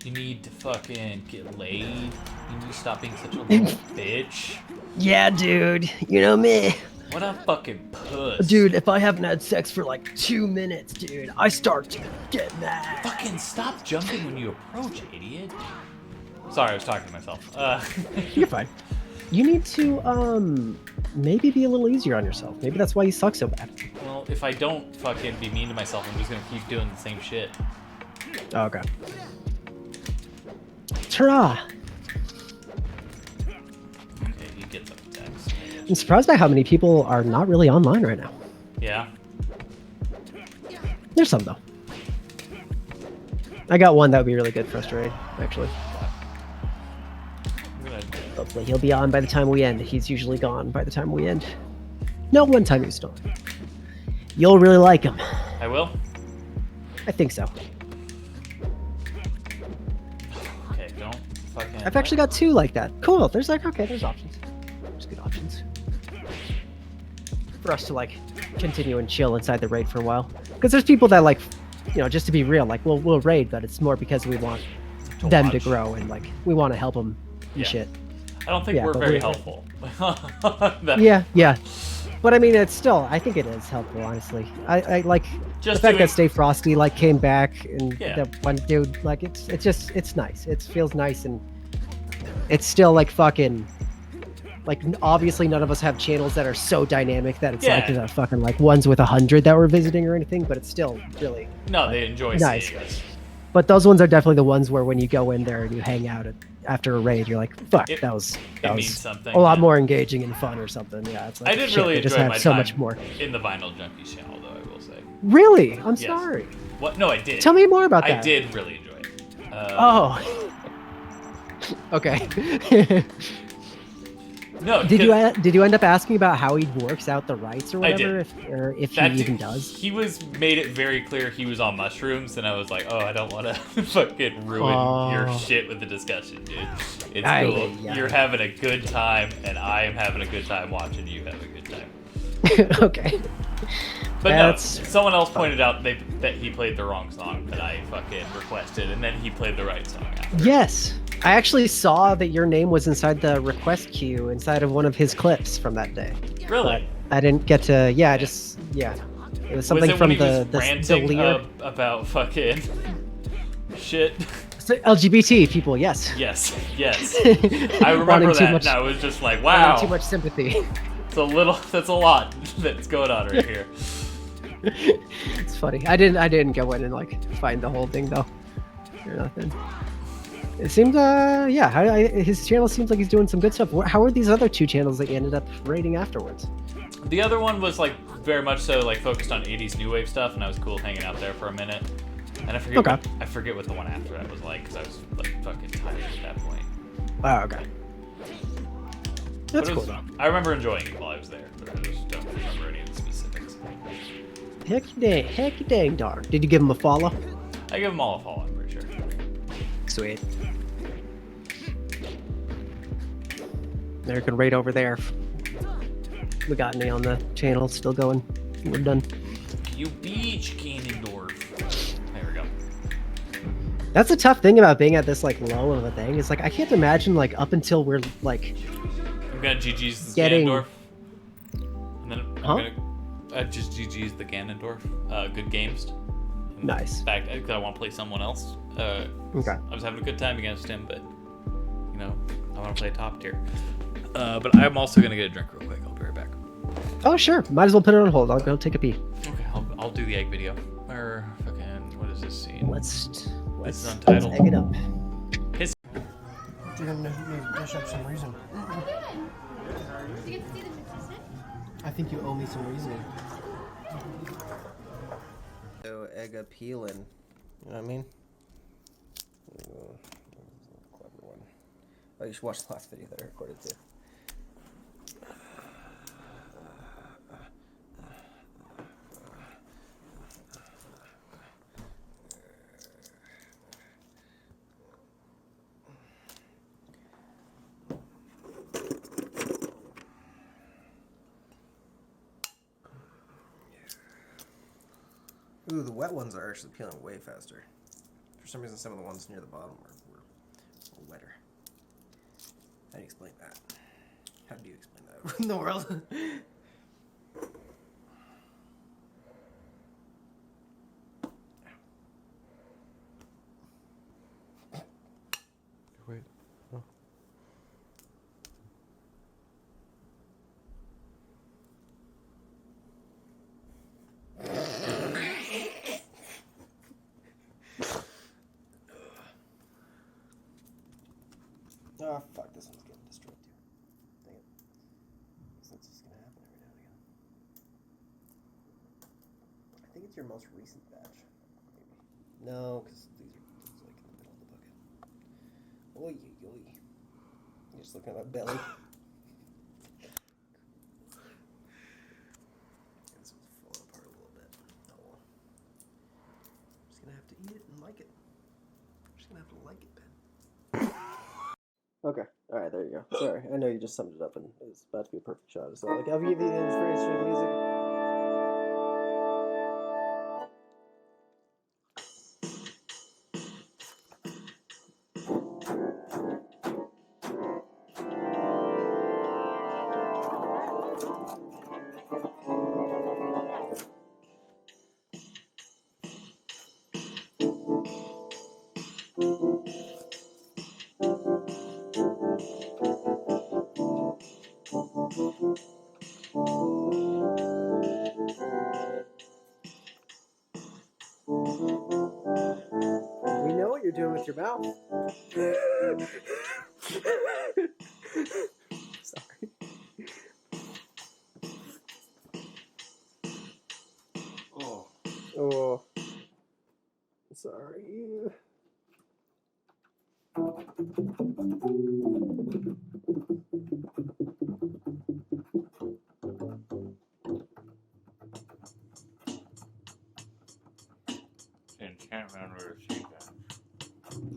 You need to fucking get laid. You need to stop being such a little bitch. Yeah, dude. You know me. What a fucking puss. Dude, if I haven't had sex for like 2 minutes, dude, I start to get mad. Fucking stop jumping when you approach, idiot. Sorry, I was talking to myself. You're fine. You need to, maybe be a little easier on yourself. Maybe that's why you suck so bad. Well, if I don't fucking be mean to myself, I'm just gonna keep doing the same shit. Oh, okay. Ta-ra! Okay, he gets up attacks. I'm surprised by how many people are not really online right now. Yeah. There's some, though. I got one that would be really good for us to raid, actually. I'm gonna... Hopefully he'll be on by the time we end. He's usually gone by the time we end. No, one time he's still on. You'll really like him. I will? I think so. Okay, don't fucking... I've actually got 2 like that. Cool. There's like, okay, there's options. There's good options. For us to like continue and chill inside the raid for a while. Because there's people that like, you know, just to be real, like we'll raid, but it's more because we want them to watch. grow and like we want to help them and Yeah. shit. I don't think Yeah, we're but very we- helpful. Yeah. But I mean, it's still, I think it is helpful, honestly. I like Just the fact doing- that Stay Frosty like came back and Yeah. that one dude, like it's just, it's nice. It feels nice and it's still like fucking, like obviously none of us have channels that are so dynamic that it's like Yeah. the fucking like ones with 100 that we're visiting or anything, but it's still really No, they enjoy Nice. seeing us. But those ones are definitely the ones where when you go in there and you hang out after a raid, you're like, fuck, It- that was It means something. a lot yeah. more engaging and fun or something. Yeah, it's like I did shit, really they just enjoy have my so time much more. in the Vinyl Junkies channel, though, I will say. Really? I'm Yes. sorry. What? No, I did. Tell me more about I that. did really enjoy it. Oh. Okay. No, did because you did you end up asking about how he works out the rights or I whatever, did. or if that he even dude- does? He made it very clear he was on mushrooms, and I was like, oh, I don't want to fucking ruin your Oh. shit with the discussion, dude. It's Aye, cool. aye, aye. You're having a good time, and I am having a good time watching you have a good time. Okay. But That's no, someone else pointed out that he played the wrong song that I fucking requested, and then he played the right song after. Yes. I actually saw that your name was inside the request queue inside of one of his clips from that day. Really? I didn't get to. Yeah, it was something was it from when he the was ranting Lear. about fucking shit? So LGBT people, yes. Yes. I remember Wanting too that, much- and I was just like, Wanting wow, Too much sympathy. that's a lot that's going on right here. It's funny. I didn't go in and like find the whole thing though, or nothing. It seems, his channel seems like he's doing some good stuff. How are these other 2 channels that you ended up rating afterwards? The other one was like very much so like focused on 80s new wave stuff, and I was cool hanging out there for a minute. And I forget what the one after that was like, because I was like fucking tired at that point. Oh, okay. But That's it cool was- though. I remember enjoying it while I was there, but I just don't remember any of the specifics. Heck dang dog. Did you give him a follow? I give them all a follow, I'm pretty sure. Sweet. There can raid over there. We got me on the channel, still going. We're done. You beach, Ganondorf. There we go. That's the tough thing about being at this like low of a thing. Is like I can't imagine like up until we're like I'm gonna GG's the Getting- Ganondorf. And then I'm Huh? gonna just GG's the Ganondorf. Good games. In Nice. fact, I want to play someone else. okay. I was having a good time against him, but you know, I want to play top tier. But I'm also gonna get a drink real quick. I'll be right back. Oh sure, might as well put it on hold. I'll go take a pee. Okay, I'll do the egg video. Or fucking what is this scene? Let's untitled. egg it up. Piss. You're gonna dish up some reason. I think you owe me some reasoning. So egg appealing. You know what I mean? Clever one. Oh, you should watch the last video that I recorded too. Ooh, the wet ones are actually peeling way faster. For some reason, some of the ones near the bottom were wetter. How do you explain that? How do you explain that in the world? Wait. Oh. Oh, fuck, this one's getting destroyed too. Dang it. That's just gonna happen every now and again. I think it's your most recent batch. Maybe. No, because these are like in the middle of the bucket. Oy, oy, oy. You're just looking at my belly. This one's falling apart a little bit. Oh well. I'm just gonna have to eat it and like it. I'm just gonna have to like it, Ben. Okay. All right. There you go. Sorry. I know you just summed it up, and it was about to be a perfect shot. So, like, I'll give you the inspiration of music. We know what you're doing with your mouth. Sorry. Oh. Sorry. Enchantment or sea that.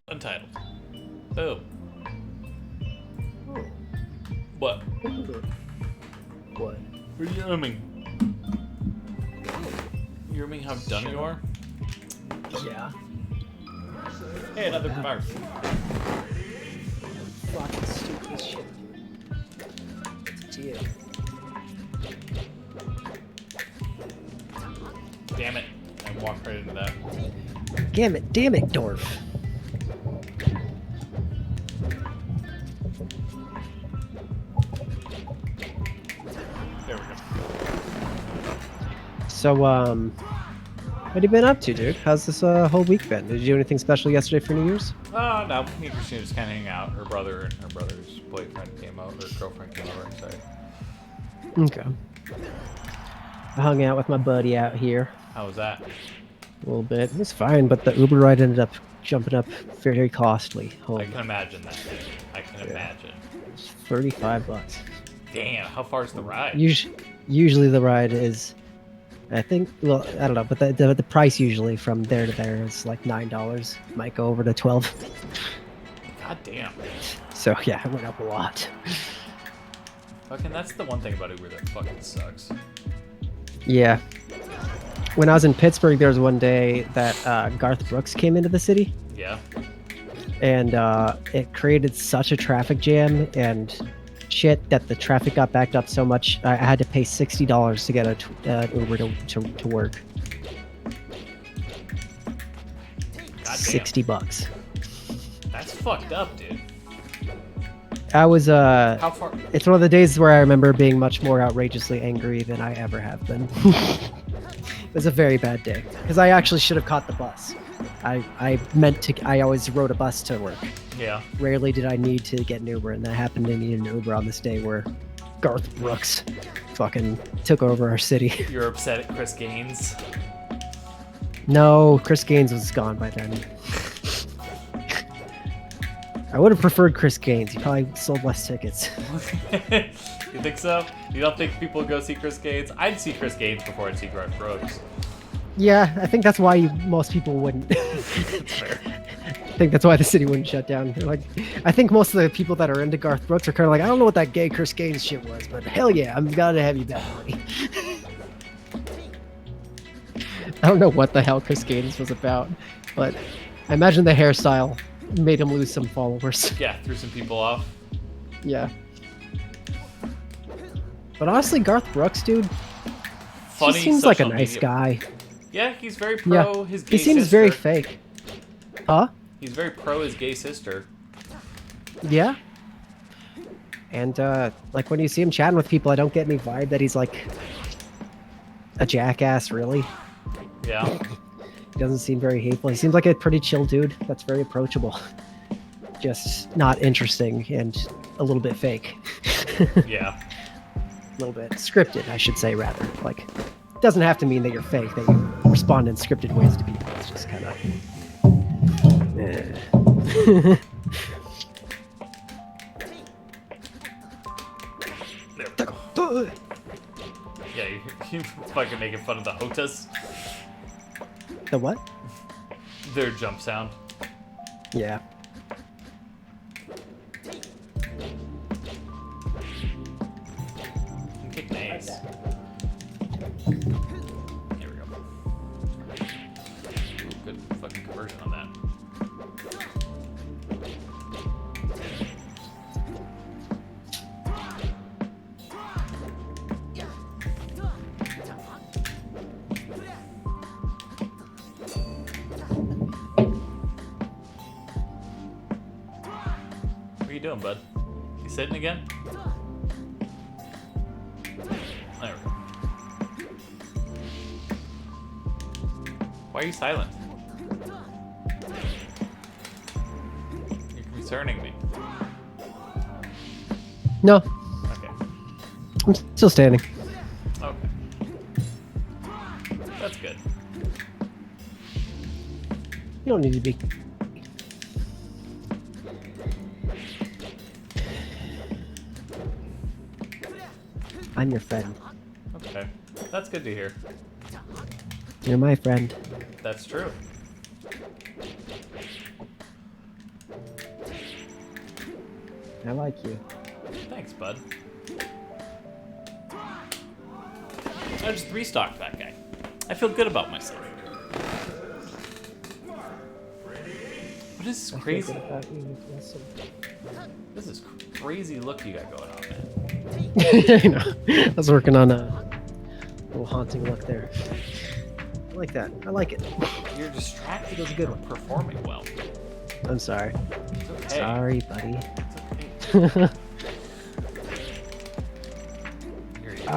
Untitled. Oh. What? What? What are you umming? You umming how done you are? Yeah. Hey, another mark. Fucking stupid as shit, dude. It's Damn it. I walked right into that. Damn it, Dorf. There we go. So, what have you been up to, dude? How's this whole week been? Did you do anything special yesterday for New Year's? Oh, no. Me and Christina just kind of hang out. Her brother and her brother's boyfriend came over. Her girlfriend came over. Sorry. Okay. I hung out with my buddy out here How was that? a little bit. It was fine, but the Uber ride ended up jumping up very costly. I Holy, can imagine that. I can imagine. it's $35. Damn, how far is the ride? Usually the ride is, I think, well, I don't know, but the price usually from there to there is like $9. Might go over to 12. God damn. So yeah, it went up a lot. Fucking, that's the one thing about Uber that fucking sucks. Yeah. When I was in Pittsburgh, there was one day that Garth Brooks came into the city, Yeah. and it created such a traffic jam and shit that the traffic got backed up so much I had to pay $60 to get an Uber to work. God damn. $60. That's fucked up, dude. I was How far? it's one of the days where I remember being much more outrageously angry than I ever have been. It was a very bad day because I actually should have caught the bus. I always rode a bus to work. Yeah. Rarely did I need to get an Uber, and I happened to need an Uber on this day where Garth Brooks fucking took over our city. You're upset at Chris Gaines. No, Chris Gaines was gone by then. I would have preferred Chris Gaines. He probably sold less tickets. You think so? You don't think people go see Chris Gaines? I'd see Chris Gaines before I'd see Garth Brooks. Yeah, I think that's why most people wouldn't. Fair. I think that's why the city wouldn't shut down. They're like, I think most of the people that are into Garth Brooks are kind of like, I don't know what that gay Chris Gaines shit was, but hell yeah, I'm gotta have you back, buddy. I don't know what the hell Chris Gaines was about, but I imagine the hairstyle made him lose some followers. Yeah, threw some people off. Yeah. But honestly, Garth Brooks, dude, Funny. he seems like a social nice media- guy. Yeah, he's very pro Yeah, his gay he seems sister. very fake. Huh? He's very pro his gay sister. Yeah. And like when you see him chatting with people, I don't get any vibe that he's like a jackass, really. Yeah. He doesn't seem very hateful. He seems like a pretty chill dude that's very approachable. Just not interesting and a little bit fake. Yeah. A little bit scripted, I should say, rather. Like, it doesn't have to mean that you're fake, that you respond in scripted ways to people. It's just kind of... There we go. Yeah, you fucking making fun of the Hotas. The what? Their jump sound. Yeah. You kick names. Here we go. Ooh, good fucking conversion on that. What are you doing, bud? You sitting again? There we go. Why are you silent? You're concerning me. No, Okay. I'm still standing. Okay. That's good. You don't need to be. I'm your friend. Okay. That's good to hear. You're my friend. That's true. I like you. Thanks, bud. I just restocked that guy. I feel good about myself. What is this crazy? This is crazy look you got going on, man. I know. I was working on a little haunting look there. I like that. I like it. You're distracted. It was a good You're one. performing well. I'm sorry. It's okay. Sorry, buddy. It's okay. Here he is.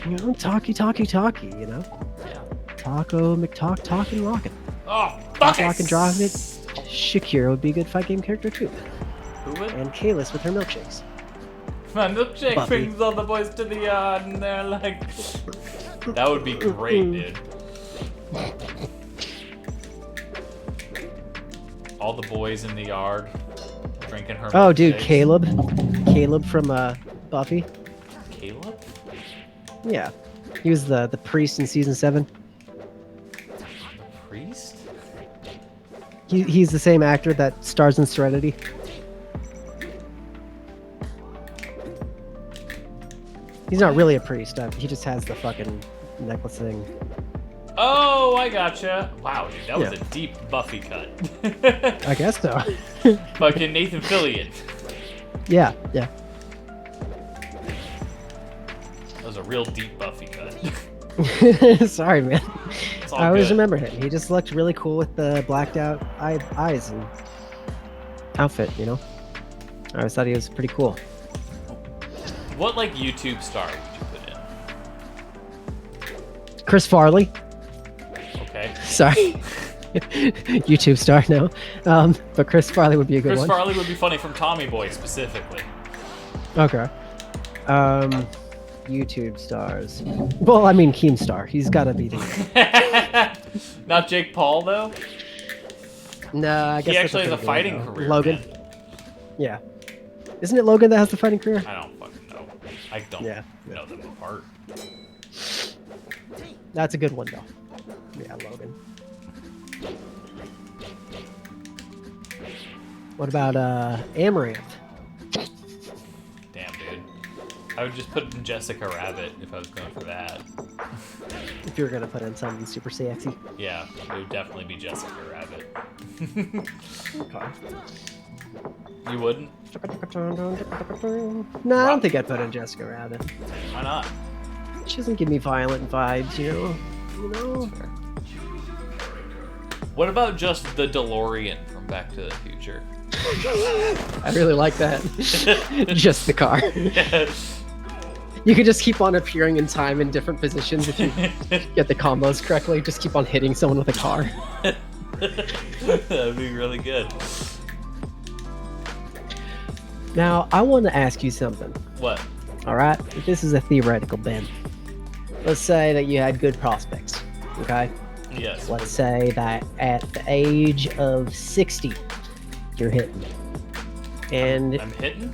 You know, talkie, you know? Yeah. Taco, McTalk, talking, rockin'. Oh, fuck Talk and drive it. Shakira would be a good fight game character too. Who would? And Kalis with her milkshakes. My milkshake Buffy. brings all the boys to the yard, and they're like, that would be great, dude. All the boys in the yard drinking her. Oh, dude, milkshakes. Caleb from Buffy. Caleb? Yeah, he was the priest in season 7. The priest? He's the same actor that stars in Serenity. He's not really a priest. He just has the fucking necklace thing. Oh, I gotcha. Wow, dude, that was Yeah. a deep Buffy cut. I guess so. Fucking Nathan Fillion. yeah. That was a real deep Buffy cut. Sorry, man. It's all I always good. remember him. He just looked really cool with the blacked out eyes and outfit, you know? I always thought he was pretty cool. What, like, YouTube star would you put in? Chris Farley. Okay. Sorry. YouTube star now. But Chris Farley would be a good Chris one. Farley would be funny from Tommy Boy, specifically. Okay. YouTube stars. Well, I mean Keemstar. He's gotta be the Not Jake Paul, though? No, I guess He that's actually has a pretty good fighting one, though. career. Logan. Man. Yeah. Isn't it Logan that has the fighting career? I don't fucking know. I don't Yeah. know them apart. That's a good one though. Yeah, Logan. What about Amaranth? Damn, dude. I would just put in Jessica Rabbit if I was going for that. If you were gonna put in something super sexy. Yeah, it would definitely be Jessica Rabbit. Okay. You wouldn't? No, I don't think I'd put in Jessica Rabbit. Why not? She doesn't give me violent vibes, you know. What about just the DeLorean from Back to the Future? I really like that. Just the car. You could just keep on appearing in time in different positions if you get the combos correctly. Just keep on hitting someone with a car. That would be really good. Now, I want to ask you something. What? All right? This is a theoretical, Ben. Let's say that you had good prospects. Okay? Yes. Let's say that at the age of 60, you're hitting. And I'm hitting?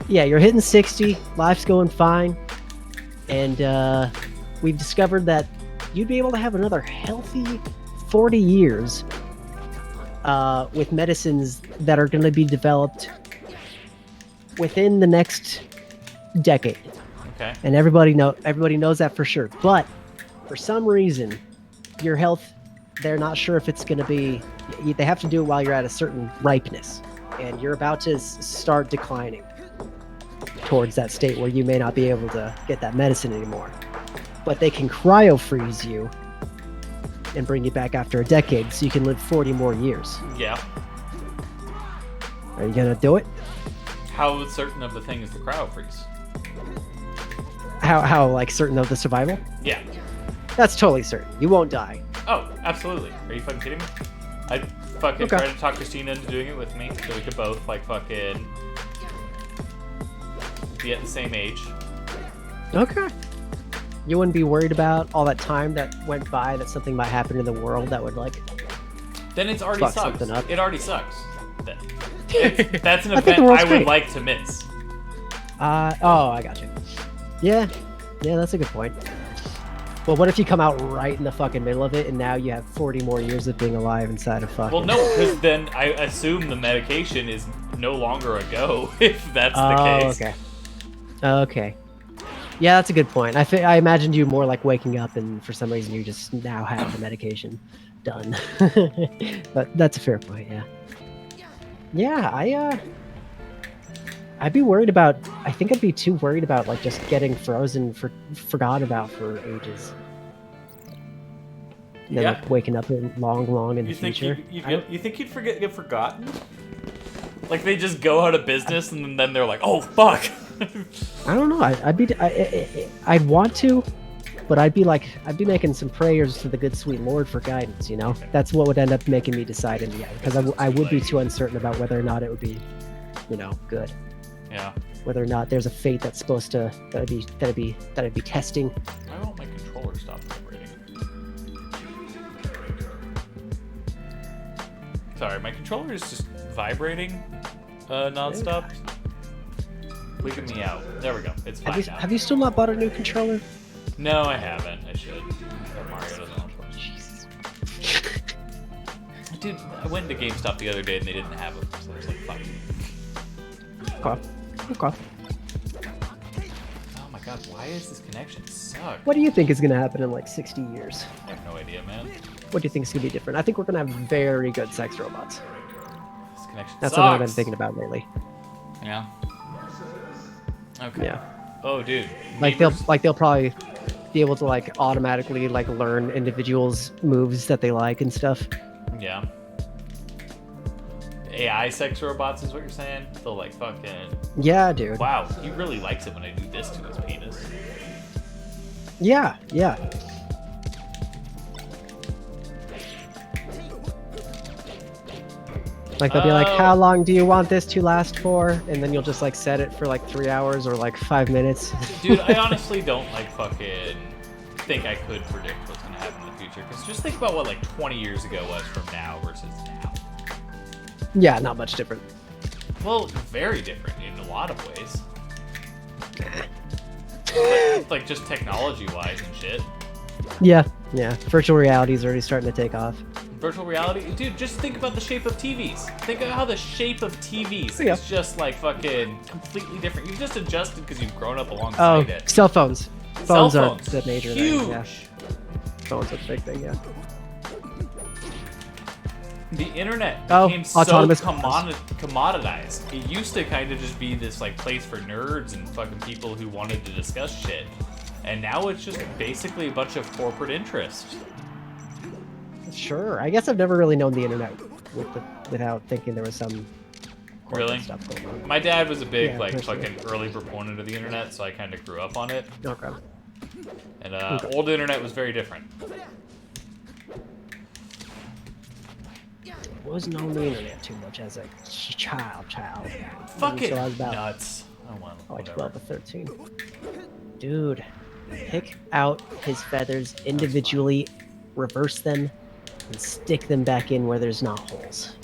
yeah, you're hitting 60, life's going fine, and we've discovered that you'd be able to have another healthy 40 years with medicines that are going to be developed within the next decade. Okay. And everybody knows that for sure. But for some reason, your health, they're not sure if it's going to be. They have to do it while you're at a certain ripeness, and you're about to start declining towards that state where you may not be able to get that medicine anymore. But they can cryo freeze you and bring you back after a decade, so you can live 40 more years. Yeah. Are you gonna do it? How certain of the thing is the cryo freeze? How like certain of the survival? Yeah. That's totally certain. You won't die. Oh, absolutely. Are you fucking kidding me? I'd fucking Okay. try to talk Christina into doing it with me so we could both, like, fucking be at the same age. Okay. You wouldn't be worried about all that time that went by that something might happen in the world that would like. Then it's already Fuck sucks. something up. It already sucks. That's an I think event the world's I would great. like to miss. Oh, I got you. Yeah, that's a good point. Well, what if you come out right in the fucking middle of it, and now you have 40 more years of being alive inside of fucking. Well, no, because then I assume the medication is no longer a go if that's the case. Okay. Okay. Yeah, that's a good point. I imagined you more like waking up, and for some reason you just now have the medication done. But that's a fair point. Yeah. Yeah, I'd be worried about. I think I'd be too worried about like just getting frozen, forgot about for ages. And then like waking up long in the future. You think you'd get forgotten? Like they just go out of business and then they're like, oh fuck. I don't know. I'd want to, but I'd be making some prayers to the good sweet Lord for guidance. You know, that's what would end up making me decide in the end, because I would be too uncertain about whether or not it would be, good. Yeah. Whether or not there's a fate that's supposed to that I'd be testing. Why won't my controller stop vibrating? Sorry, my controller is just vibrating nonstop. Leaving me out. There we go. It's fine now. Have you still not bought a new controller? No, I haven't. I should. But Mario doesn't want to. Jesus. Dude, I went to GameStop the other day and they didn't have them, so I was like, fuck. Okay. Oh my god, why is this connection suck? What do you think is gonna happen in like 60 years? I have no idea, man. What do you think is gonna be different? I think we're gonna have very good sex robots. This connection That's sucks. something I've been thinking about lately. Yeah. Okay. Yeah. Oh, dude. Like they'll probably be able to like automatically like learn individuals' moves that they like and stuff. Yeah. AI sex robots is what you're saying? They'll like fucking. Yeah, dude. Wow, he really likes it when I do this to his penis. Yeah. Like they'll be like, how long do you want this to last for? And then you'll just like set it for like 3 hours or like 5 minutes. Dude, I honestly don't like fucking think I could predict what's gonna happen in the future. Because just think about what like 20 years ago was from now versus now. Yeah, not much different. Well, very different in a lot of ways. Like just technology-wise and shit. Yeah, yeah. Virtual reality is already starting to take off. Virtual reality, dude. Just think about the shape of TVs. Think of how the shape of TVs Yeah. is just like fucking completely different. You've just adjusted because you've grown up Oh, alongside it. cell phones. Cell Phones are phones, the major huge. thing. Yeah, phones are the big thing. Yeah. The internet Oh, became so autonomous commoditized. It used to kind of just be this like place for nerds and fucking people who wanted to discuss shit, and now it's just basically a bunch of corporate interests. Sure. I guess I've never really known the internet without thinking there was some corporate Really? stuff going on. My dad was a big Yeah, like personally. fucking early proponent of the internet, so I kind of grew up on it. Okay. And old internet was very different. Wasn't on the internet too much as a child. Fucking So I was about nuts. I want like whatever. 12 or 13. Dude, pick out his feathers individually, reverse them, and stick them back in where there's not holes.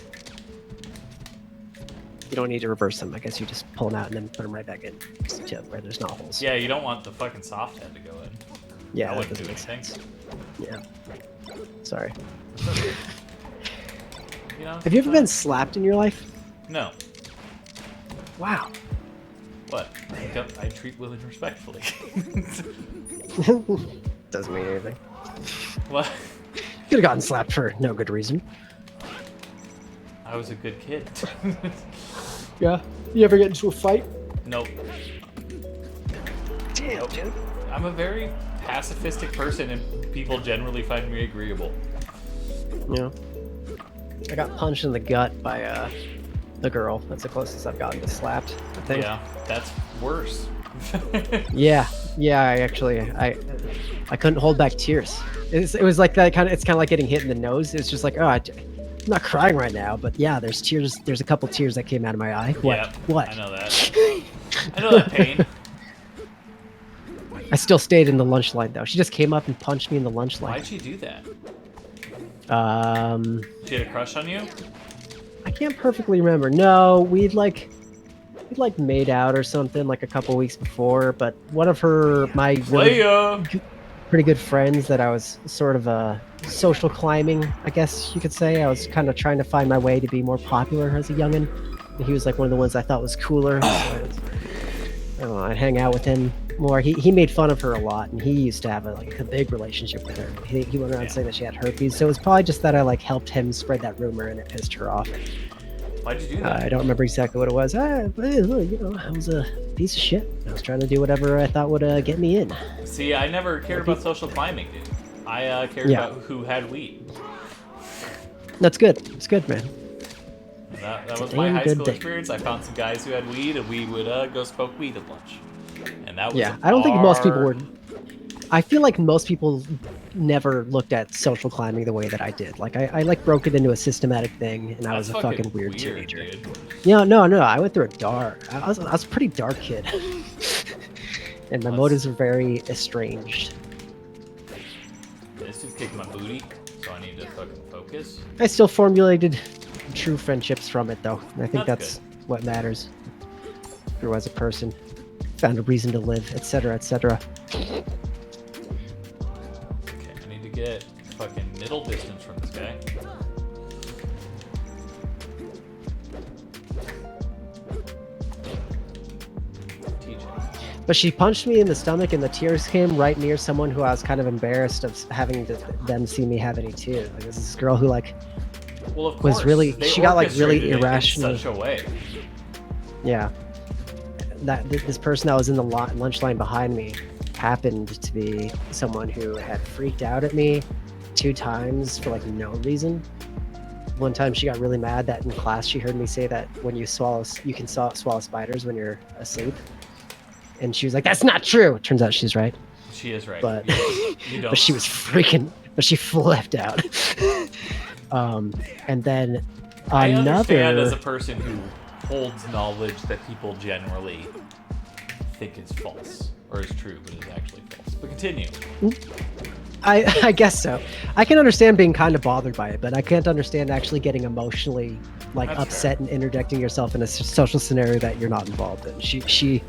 You don't need to reverse them. I guess you just pull them out and then put them right back in to where there's not holes. Yeah, you don't want the fucking soft head to go in. Yeah, That that wouldn't doesn't do make anything. sense. Yeah. Sorry. You know? Have you ever been slapped in your life? No. Wow. What? I treat women respectfully. Doesn't mean anything. What? Could have gotten slapped for no good reason. I was a good kid. Yeah. You ever get into a fight? Nope. Damn, Nope. dude. I'm a very pacifistic person, and people generally find me agreeable. Yeah. I got punched in the gut by the girl. That's the closest I've gotten to slapped, I think. Yeah, that's worse. Yeah. I couldn't hold back tears. It was like that kind of. It's kind of like getting hit in the nose. It's just like, oh, I'm not crying right now, but yeah, there's tears. There's a couple tears that came out of my eye. What? Yep, What? I know that. I know that pain. I still stayed in the lunch line though. She just came up and punched me in the lunch line. Why'd she do that? She had a crush on you? I can't perfectly remember. No, we'd made out or something like a couple weeks before, but one of my really Leia! pretty good friends that I was sort of social climbing, I guess you could say. I was kind of trying to find my way to be more popular as a youngin'. And he was like one of the ones I thought was cooler. So I don't know, I'd hang out with him more. He made fun of her a lot, and he used to have a big relationship with her. He went around saying that she had herpes, so it was probably just that I helped him spread that rumor, and it pissed her off. Why'd you do that? I don't remember exactly what it was. But, I was a piece of shit. I was trying to do whatever I thought would get me in. See, I never cared about social climbing, dude. I cared Yeah. about who had weed. That's good. It's good, man. And that was a my damn high good school thing. experience. I found some guys who had weed, and we would go smoke weed at lunch. And that was Yeah, a I don't think most people bar. were. I feel like most people never looked at social climbing the way that I did. I broke it into a systematic thing, and I was That's a fucking weird teenager. dude. Yeah, no, I went through a dark. I was a pretty dark kid, and my motives were very estranged. This dude kicked my booty, so I need to fucking focus. I still formulated true friendships from it, though. And I think That's that's what matters. Grew as a person, found a reason to live, etc., etc. Okay, I need to get fucking middle distance from this guy. TJ. But she punched me in the stomach, and the tears came right near someone who I was kind of embarrassed of having them see me have any tears. Like, this is this girl who Well, of course. was really- they she got, really orchestrated it in irrational. such a way. Yeah. This person that was in the lunch line behind me happened to be someone who had freaked out at me 2 times for no reason. One time she got really mad that in class she heard me say that when you can swallow spiders when you're asleep. And she was like, "That's not true." Turns out she's right. She is right. But You don't. but she was freaking, but she flipped out. And then I understand as a another, person who holds knowledge that people generally think is false or is true, but is actually false. But continue. I guess so. I can understand being kind of bothered by it, but I can't understand actually getting emotionally like That's upset and interjecting yourself in a social scenario that you're not involved in. She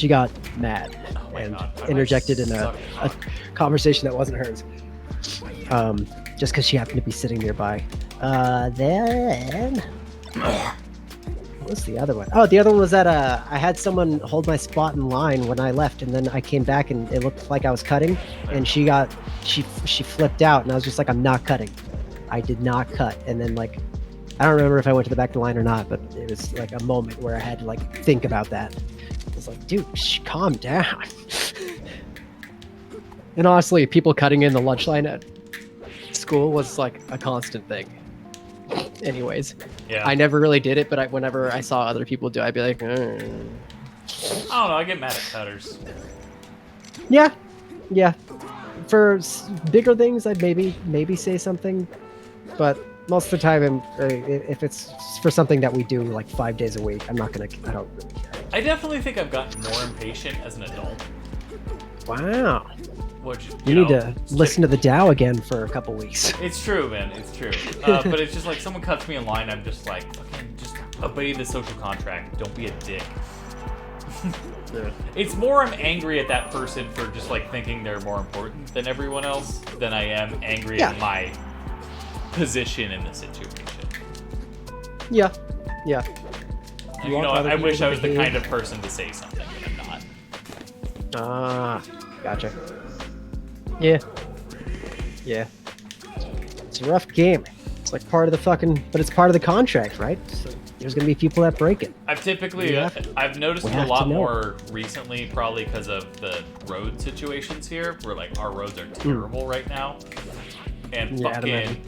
got mad and God, why do I interjected in a suck at conversation that wasn't hers. Just because she happened to be sitting nearby. Then what's the other one? Oh, the other one was that I had someone hold my spot in line when I left, and then I came back and it looked like I was cutting, and she flipped out, and I was just like, I'm not cutting. I did not cut. And then like, I don't remember if I went to the back of the line or not, but it was like a moment where I had to like think about that. I was like, dude, calm down. And honestly, people cutting in the lunch line at school was like a constant thing. Anyways, Yeah. I never really did it, but whenever I saw other people do, I'd be like, I don't know. I get mad at cutters. yeah. For bigger things, I'd maybe say something, but most of the time, if it's for something that we do like 5 days a week, I don't really care. I definitely think I've gotten more impatient as an adult. Wow. Which You need to listen to the Dow again for a couple weeks. It's true, man. It's true. But it's just like someone cuts me in line, I'm just like, fucking just obey the social contract. Don't be a dick. Yeah. It's more I'm angry at that person for just like thinking they're more important than everyone else than I am angry at my position in the situation. Yeah. And, you know, I wish I was the kind of person to say something, but I'm not. Ah, gotcha. Yeah. It's a rough game. It's like part of the but it's part of the contract, right? So there's gonna be people that break it. I've noticed it a lot more recently, probably because of the road situations here, where like our roads are terrible right now, and fucking,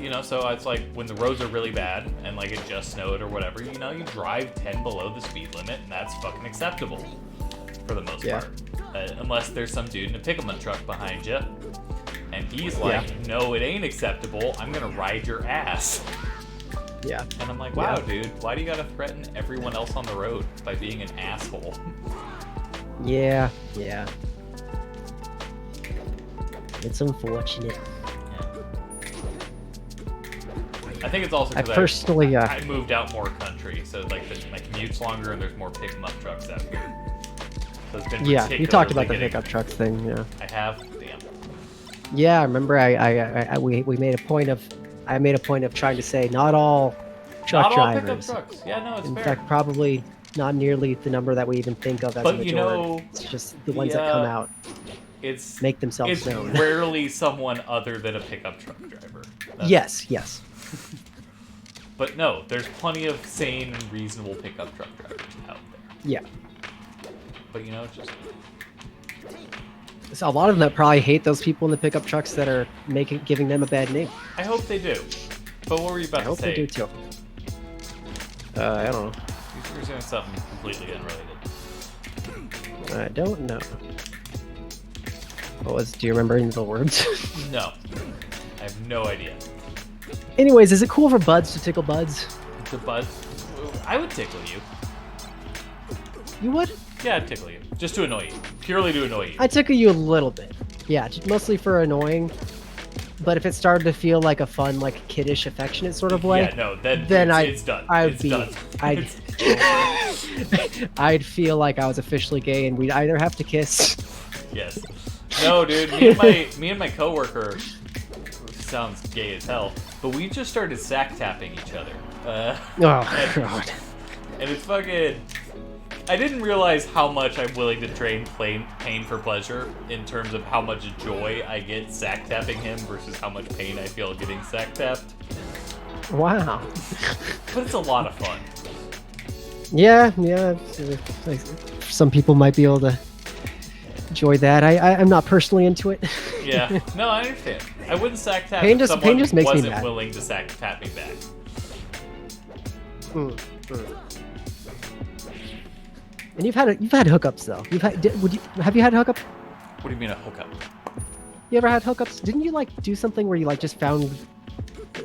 you know, so it's like when the roads are really bad and like it just snowed or whatever, you know, you drive 10 below the speed limit, and that's fucking acceptable for the most part, unless there's some dude in a pickup truck behind you, and he's like, no, it ain't acceptable. I'm gonna ride your ass. Yeah. And I'm like, wow, dude, why do you gotta threaten everyone else on the road by being an asshole? Yeah. It's unfortunate. I think it's also because personally, I moved out more country, so like my commute's longer and there's more pickup trucks out here. So it's been you talked about the pickup trucks thing, yeah. I have? Damn. Yeah, I remember we made a point of I made a point of trying to say not all truck drivers. Pickup trucks. Yeah, no, it's in fair. fact, probably not nearly the number that we even think of as a majority. You know, it's just the ones that come out. Make themselves known. It's rarely someone other than a pickup truck driver. Yes. But no, there's plenty of sane and reasonable pickup truck drivers out there. Yeah. But you know, it's just... So a lot of them that probably hate those people in the pickup trucks that are giving them a bad name. I hope they do. But what were you about to say? I hope they do too. I don't know. You were saying something completely unrelated. I don't know. Do you remember any of the words? No. I have no idea. Anyways, is it cool for buds to tickle buds? The bud? I would tickle you. You would? Yeah, I'd tickle you. Just to annoy you. Purely to annoy you. I'd tickle you a little bit. Yeah, mostly for annoying. But if it started to feel like a fun, like kiddish, affectionate sort of way, yeah, no, then it's done. I'd feel like I was officially gay, and we'd either have to kiss. Yes. No, dude. Me and my coworker, sounds gay as hell, but we just started sack tapping each other. God. And it's fucking. I didn't realize how much I'm willing to trade pain for pleasure in terms of how much joy I get sack tapping him versus how much pain I feel getting sack tapped. Wow. But it's a lot of fun. Yeah. Some people might be able to enjoy that. I'm not personally into it. Yeah. No, I understand. I wouldn't sack tap pain if just someone makes wasn't me mad. willing to sack tap me back. And you've had hookups though. Have you had a hookup? What do you mean a hookup? You ever had hookups? Didn't you like do something where you like just found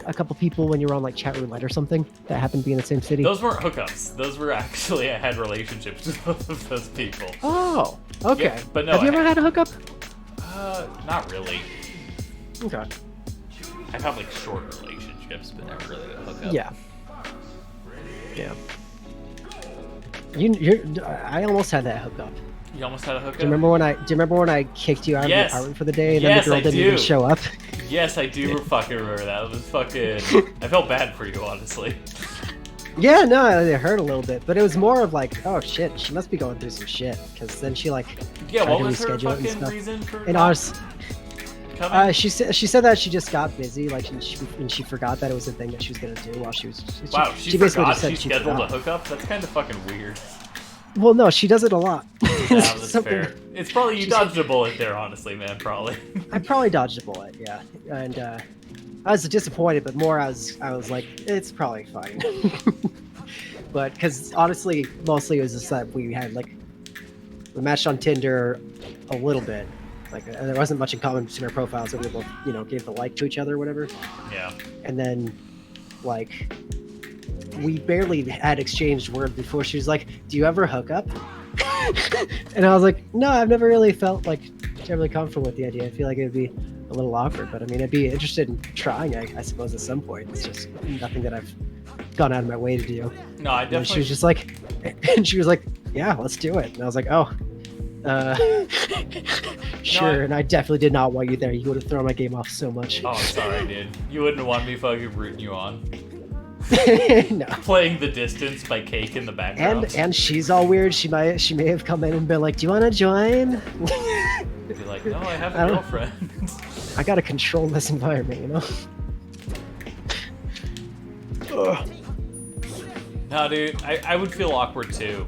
a couple people when you were on like chat roulette or something that happened to be in the same city? Those weren't hookups. Those were actually I had relationships with both of those people. Oh, okay. Yeah, but no, have you ever had a hookup? Not really. Okay. I've had like short relationships, but never really a hookup. Yeah. Yeah. I almost had that hookup. You almost had a hookup? Do you remember when I kicked you out of the apartment for the day and Yes, then the girl I didn't do. even show up? Yes, I do fucking remember that. It was fucking... I felt bad for you, honestly. Yeah, no, it hurt a little bit, but it was more of like, oh shit, she must be going through some shit, because then she like Yeah, tried what to was her reschedule it and fucking stuff. reason for And not honest, coming? she said that she just got busy, like and she forgot that it was a thing that she was gonna do while she was. Wow, she basically forgot just said she scheduled a forgot. hookup? That's kind of fucking weird. Well, no, she does it a lot. Yeah, that's fair. It's probably you she dodged a bullet there, honestly, man. Probably. I probably dodged a bullet, yeah, and I was disappointed, but more I was like, it's probably fine. But because honestly, mostly it was just that we we matched on Tinder a little bit. Like there wasn't much in common between our profiles, so we both, gave the like to each other or whatever. Yeah. And then, like, we barely had exchanged words before she was like, "Do you ever hook up?" And I was like, "No, I've never really felt like terribly comfortable with the idea. I feel like it would be a little awkward, but I mean, I'd be interested in trying. I suppose at some point. It's just nothing that I've gone out of my way to do." No, I And definitely. she was just like, and she was like, "Yeah, let's do it." And I was like, "Oh, sure." And I definitely did not want you there. You would have thrown my game off so much. Oh, I'm sorry, dude. You wouldn't want me fucking rooting you on. No. Playing the distance by Cake in the background. And she's all weird. She may have come in and been like, "Do you want to join?" Be like, no, I have I a don't- girlfriend. I gotta control this environment, you know. No, dude, I would feel awkward too.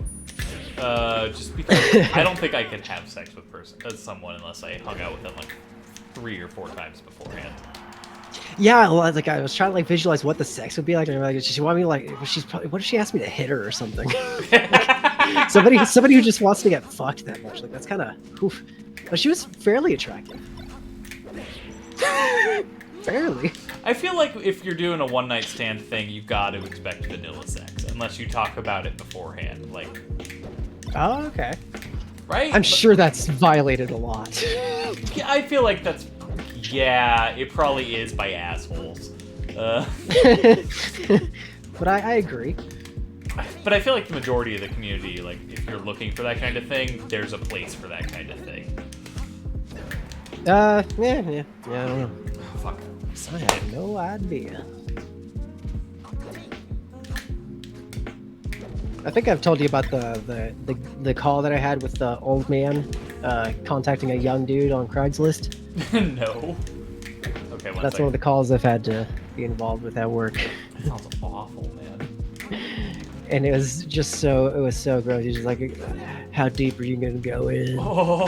Just because I don't think I could have sex with someone unless I hung out with them like 3 or 4 times beforehand. Yeah, well, like I was trying to like visualize what the sex would be like, and I'm like, does she want me like? What if she asked me to hit her or something? somebody who just wants to get fucked that much. Like that's kind of, oof. But she was fairly attractive. Fairly. I feel like if you're doing a one-night stand thing, you got to expect vanilla sex, unless you talk about it beforehand. Like, Oh, okay. right? I'm sure that's violated a lot. Yeah, I feel like that's. Yeah, it probably is by assholes. But I agree. But I feel like the majority of the community, like, if you're looking for that kind of thing, there's a place for that kind of thing. Yeah, I don't know. Fuck. I have no idea. I think I've told you about the call that I had with the old man contacting a young dude on Craigslist. No. Okay, That's one of the calls I've had to be involved with at work. That sounds awful, man. And it was so gross. He's just like, "How deep are you gonna go in?" Oh.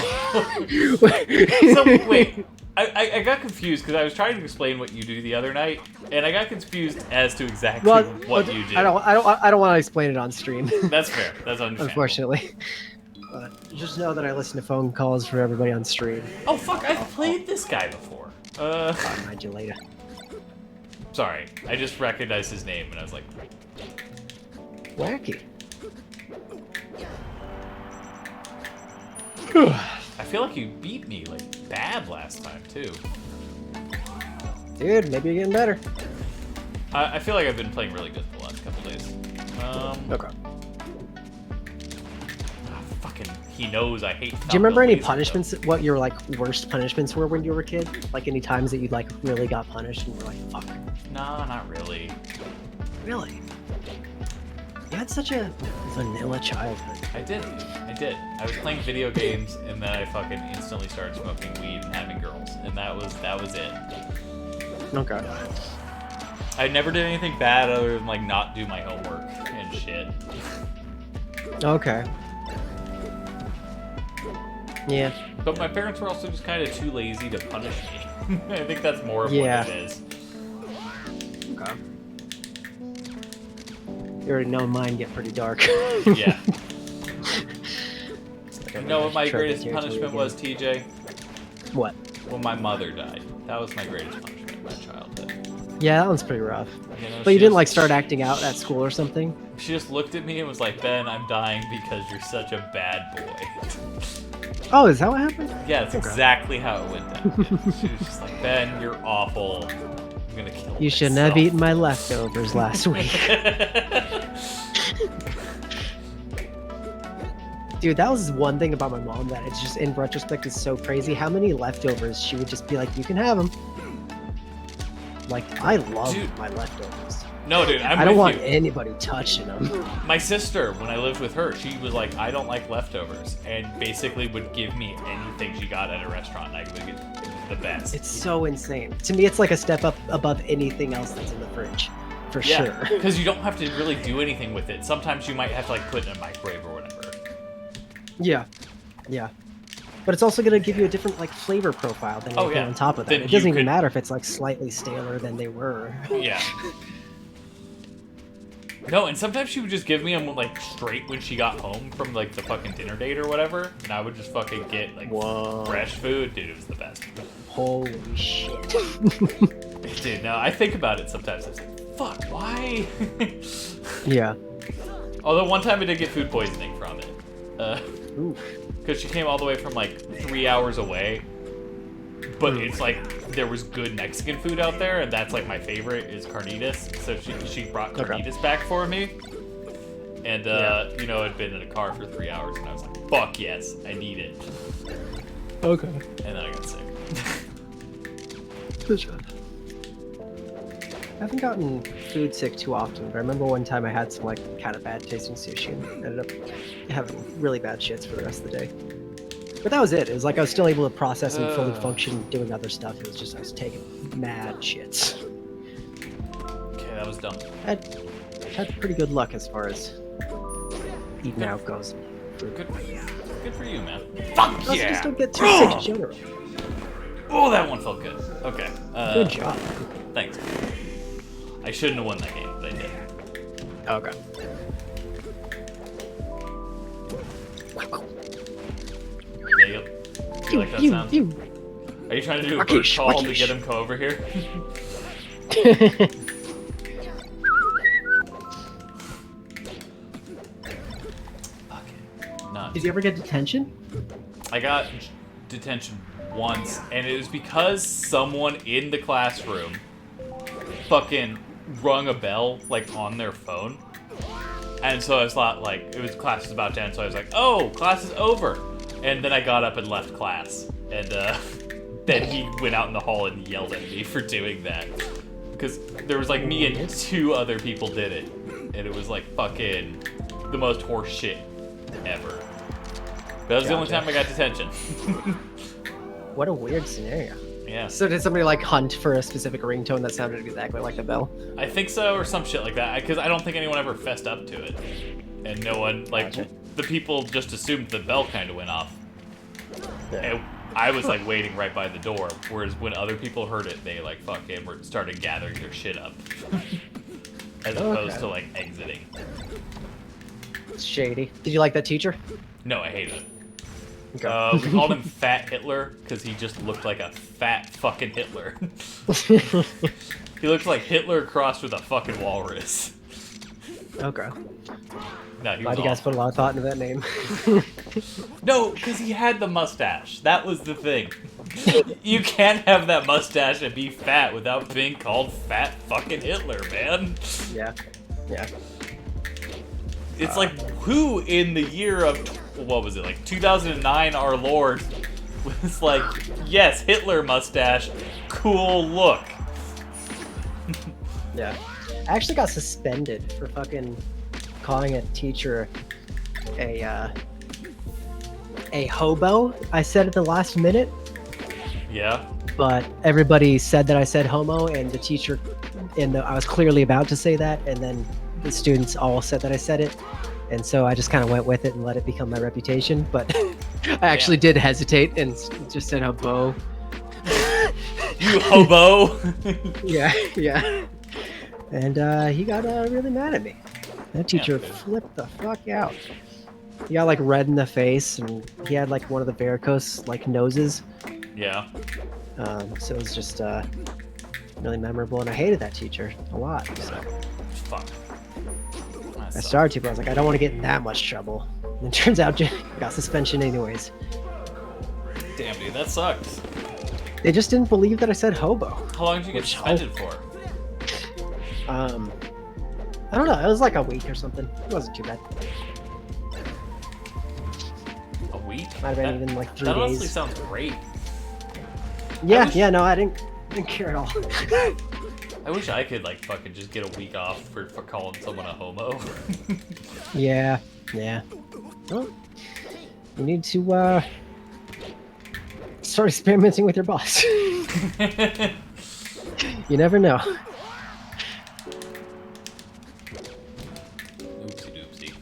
So, wait. I got confused because I was trying to explain what you do the other night, and I got confused as to exactly what you do. I don't want to explain it on stream. That's fair. That's understandable. Unfortunately. But just know that I listen to phone calls for everybody on stream. Oh, fuck. I've played this guy before. I'll remind you later. Sorry. I just recognized his name, and I was like... Wacky. I feel like you beat me, like, bad last time, too. Dude, maybe you're getting better. I feel like I've been playing really good the last couple days. Okay. Fucking, he knows I hate. Do you remember any Laser, punishments? What your like worst punishments were when you were a kid? Like any times that you like really got punished and were like, "Fuck." though. Nah, not really. Really? You had such a vanilla childhood. I did. I was playing video games, and then I fucking instantly started smoking weed and having girls, and that was it. Okay. I never did anything bad other than like not do my homework and shit. Okay. Yeah. But my parents were also just kind of too lazy to punish me. I think that's more of Yeah. what it is. Okay. You already know mine get pretty dark. Yeah. You You know what my greatest punishment was, TJ? What? When my mother died. That was my greatest punishment in my childhood. Yeah, that one's pretty rough. You know, But you she didn't just- like start acting out at school or something? She just looked at me and was like, "Ben, I'm dying because you're such a bad boy." Oh, is that what happened? Yeah, that's exactly how it went down. Yeah. She was just like, Ben, you're awful. I'm gonna kill You shouldn't have eaten my leftovers last week. Dude, that was one thing about my mom that it's just, in retrospect, is so crazy. How many leftovers she would just be like, you can have them. Like, I love my leftovers. No, dude, I don't want anybody touching them. My sister, when I lived with her, she was like, I don't like leftovers, and basically would give me anything she got at a restaurant. I would get the best. It's so insane. To me, it's like a step up above anything else that's in the fridge, for sure. Because you don't have to really do anything with it. Sometimes you might have to like put it in a microwave or whatever. Yeah, yeah. But it's also going to give you a different like flavor profile than anything on top of that. Then it doesn't even matter if it's like slightly staler than they were. Yeah. No, and sometimes she would just give me them like straight when she got home from like the fucking dinner date or whatever, and I would just fucking get like fresh food. Dude, it was the best. Holy shit. Dude, no, I think about it sometimes. I was like, fuck, why? Yeah. Although one time I did get food poisoning from it. Oof. Because she came all the way from like 3 hours away, but it's like there was good Mexican food out there, and that's like my favorite is carnitas. So she brought carnitas back for me, and you know, I'd been in a car for 3 hours, and I was like, fuck yes, I need it. Okay. And then I got sick. Good job. I haven't gotten food sick too often, but I remember one time I had some like kind of bad tasting sushi and ended up having really bad shits for the rest of the day. But that was it. It was like I was still able to process and fully function doing other stuff. It was just I was taking mad shits. Okay, that was dumb. I had pretty good luck as far as eating out goes. Good for you, man. Fuck I yeah! just don't get too sick in general. Oh, that one felt good. Okay. Good job. Thanks. I shouldn't have won that game, but I did. Okay. Yeah, you like that sound? Are you trying to do a bird call to get him to come over here? Nuts. Did you ever get detention? I got detention once, and it was because someone in the classroom fucking rung a bell like on their phone. And so I was like, it was class was about to end, so I was like, oh, class is over. And then I got up and left class. And then he went out in the hall and yelled at me for doing that. Because there was like me and 2 other people did it. And it was like fucking the most horse shit ever. That was the only time I got detention. What a weird scenario. Yeah. So did somebody like hunt for a specific ringtone that sounded exactly like the bell? I think so, or some shit like that. Because I don't think anyone ever fessed up to it. And no one, like, the people just assumed the bell kind of went off. Yeah. And I was like waiting right by the door, whereas when other people heard it, they like fucking started gathering their shit up. As opposed to like exiting. It's shady. Did you like that teacher? No, I hated it. Okay. We called him Fat Hitler because he just looked like a fat fucking Hitler. He looked like Hitler crossed with a fucking walrus. Okay. No, he was Glad you guys awful. put a lot of thought into that name. No, because he had the mustache. That was the thing. You can't have that mustache and be fat without being called Fat fucking Hitler, man. Yeah. Yeah. It's like, who in the year of, what was it, like 2009, our Lord, was like, yes, Hitler mustache, cool look. Yeah. I actually got suspended for fucking calling a teacher a hobo. I said at the last minute, Yeah. but everybody said that I said homo, and the teacher, and I was clearly about to say that, and then the students all said that I said it, and so I just kind of went with it and let it become my reputation. But I actually did hesitate and just said hobo. You hobo. Yeah, yeah. And he got really mad at me. That teacher flipped the fuck out. He got like red in the face, and he had like one of the varicose like noses. Yeah. So it was just really memorable, and I hated that teacher a lot. So Fuck. I started to, but I was like, I don't want to get in that much trouble. And it turns out I got suspension anyways. Damn, dude, that sucks. They just didn't believe that I said hobo. How long did you get Which suspended for? I don't know. It was like a week or something. It wasn't too bad. A week? Might have been even like 3 That honestly days. sounds great. Yeah, wish- yeah. No, I didn't care at all. I wish I could like fucking just get a week off for calling someone a homo. Yeah, yeah. Well, you need to start experimenting with your boss. You never know. Oopsie doopsie.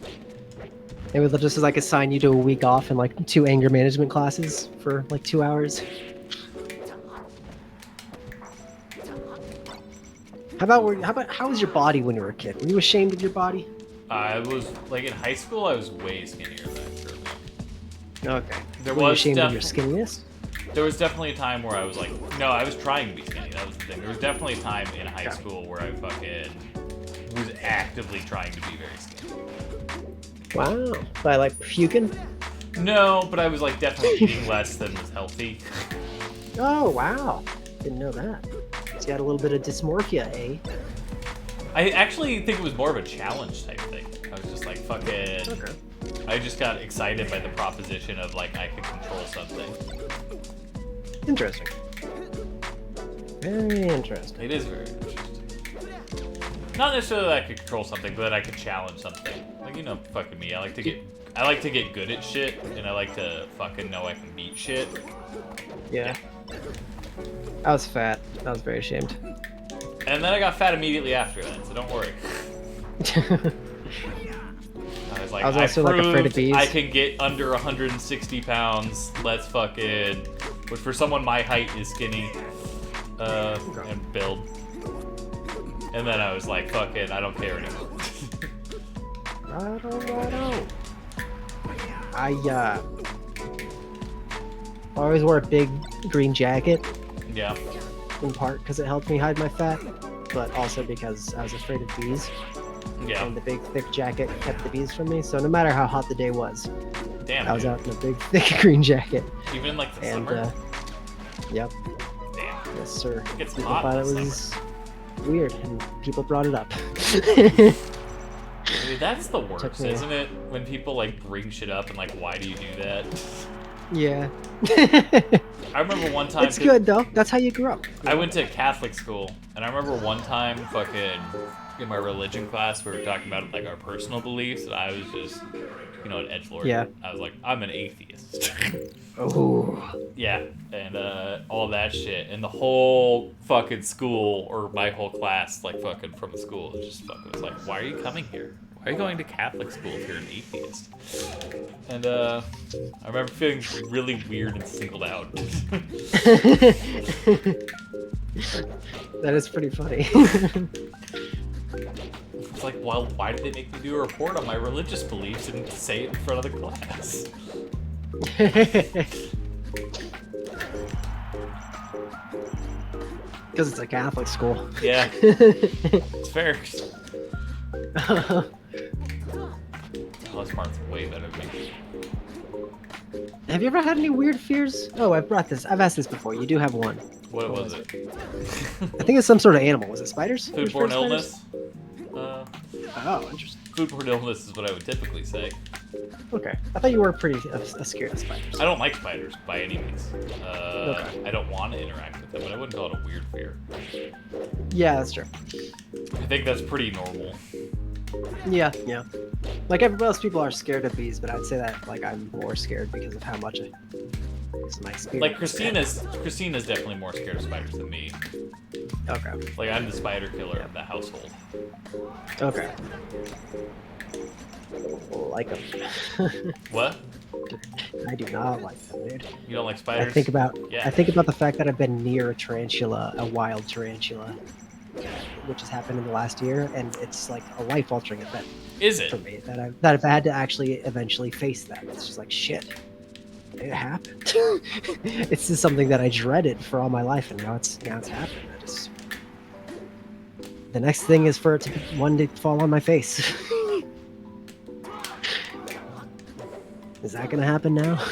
Maybe they'll just like assign you to a week off and like 2 anger management classes for like 2 hours. How was your body when you were a kid? Were you ashamed of your body? I was like in high school. I was way skinnier than currently. Okay. There Were you was ashamed of your skinniness? There was definitely a time where I was like, no, I was trying to be skinny. That was the thing. There was definitely a time in high school where I fucking was actively trying to be very skinny. Wow. By like puking? No, but I was like definitely eating less than was healthy. Oh, wow. Didn't know that. So you had a little bit of dysmorphia, eh? I actually think it was more of a challenge type thing. I was just like fucking. Okay. I just got excited by the proposition of like I could control something. Interesting. Very interesting. It is very interesting. Not necessarily that I could control something, but that I could challenge something. Like, you know, fucking me. I like to get good at shit, and I like to fucking know I can beat shit. Yeah. I was fat. I was very ashamed. And then I got fat immediately after that, so don't worry. I was like, I was also, like, afraid of bees. I can get under 160 pounds. Let's fucking... Which for someone my height is skinny. And build. And then I was like, fucking, I don't care anymore. Righto. I always wore a big green jacket, Yeah. in part because it helped me hide my fat, but also because I was afraid of bees, Yeah. and the big thick jacket kept the bees from me. So no matter how hot the day was, Damn. I was dude. out in a big thick green jacket. Even in like the And summer? yep, Damn. yes sir. It gets People hot thought in it the was weird, and people brought it up. Dude, that's the worst, Took me- isn't it? When people like bring shit up and like, why do you do that? Yeah. I remember one time. It's good though. That's how you grew up. I went to Catholic school, and I remember one time, fucking, in my religion class, we were talking about like our personal beliefs, and I was just, you know, an edgelord. Yeah. I was like, I'm an atheist. Oh. Yeah, and all that shit, and the whole fucking school, or my whole class, like fucking from the school, just fucking was like, why are you coming here? Why are you going to Catholic school if you're an atheist? And I remember feeling really weird and singled out. That is pretty funny. It's like, well, why did they make me do a report on my religious beliefs and say it in front of the class? Because it's a Catholic school. Yeah, it's fair. Oh, this part's way better than me. Have you ever had any weird fears? Oh, I've asked this before. You do have one. What was it? I think it's some sort of animal. Was it spiders? Foodborne Spiders? illness? Oh, interesting. Foodborne illness is what I would typically say. Okay. I thought you were pretty scared of spiders. I don't like spiders by any means. Okay. I don't want to interact with them, but I wouldn't call it a weird fear. Yeah, that's true. I think that's pretty normal. Yeah, yeah. Like everybody else, people are scared of bees, but I'd say that like I'm more scared because of how much it's my experience. Like Christina's definitely more scared of spiders than me. Okay. Like I'm the spider killer of the household. Okay. Like them. What? I do not like them, dude. You don't like spiders? I think about Yeah. the fact that I've been near a tarantula, a wild tarantula, which has happened in the last year, and it's like a life-altering event Is it? for me that I've had to actually eventually face that. It's just like shit. It happened. It's just something that I dreaded for all my life, and now it's happened. The next thing is for it to one to fall on my face. Is that gonna happen now?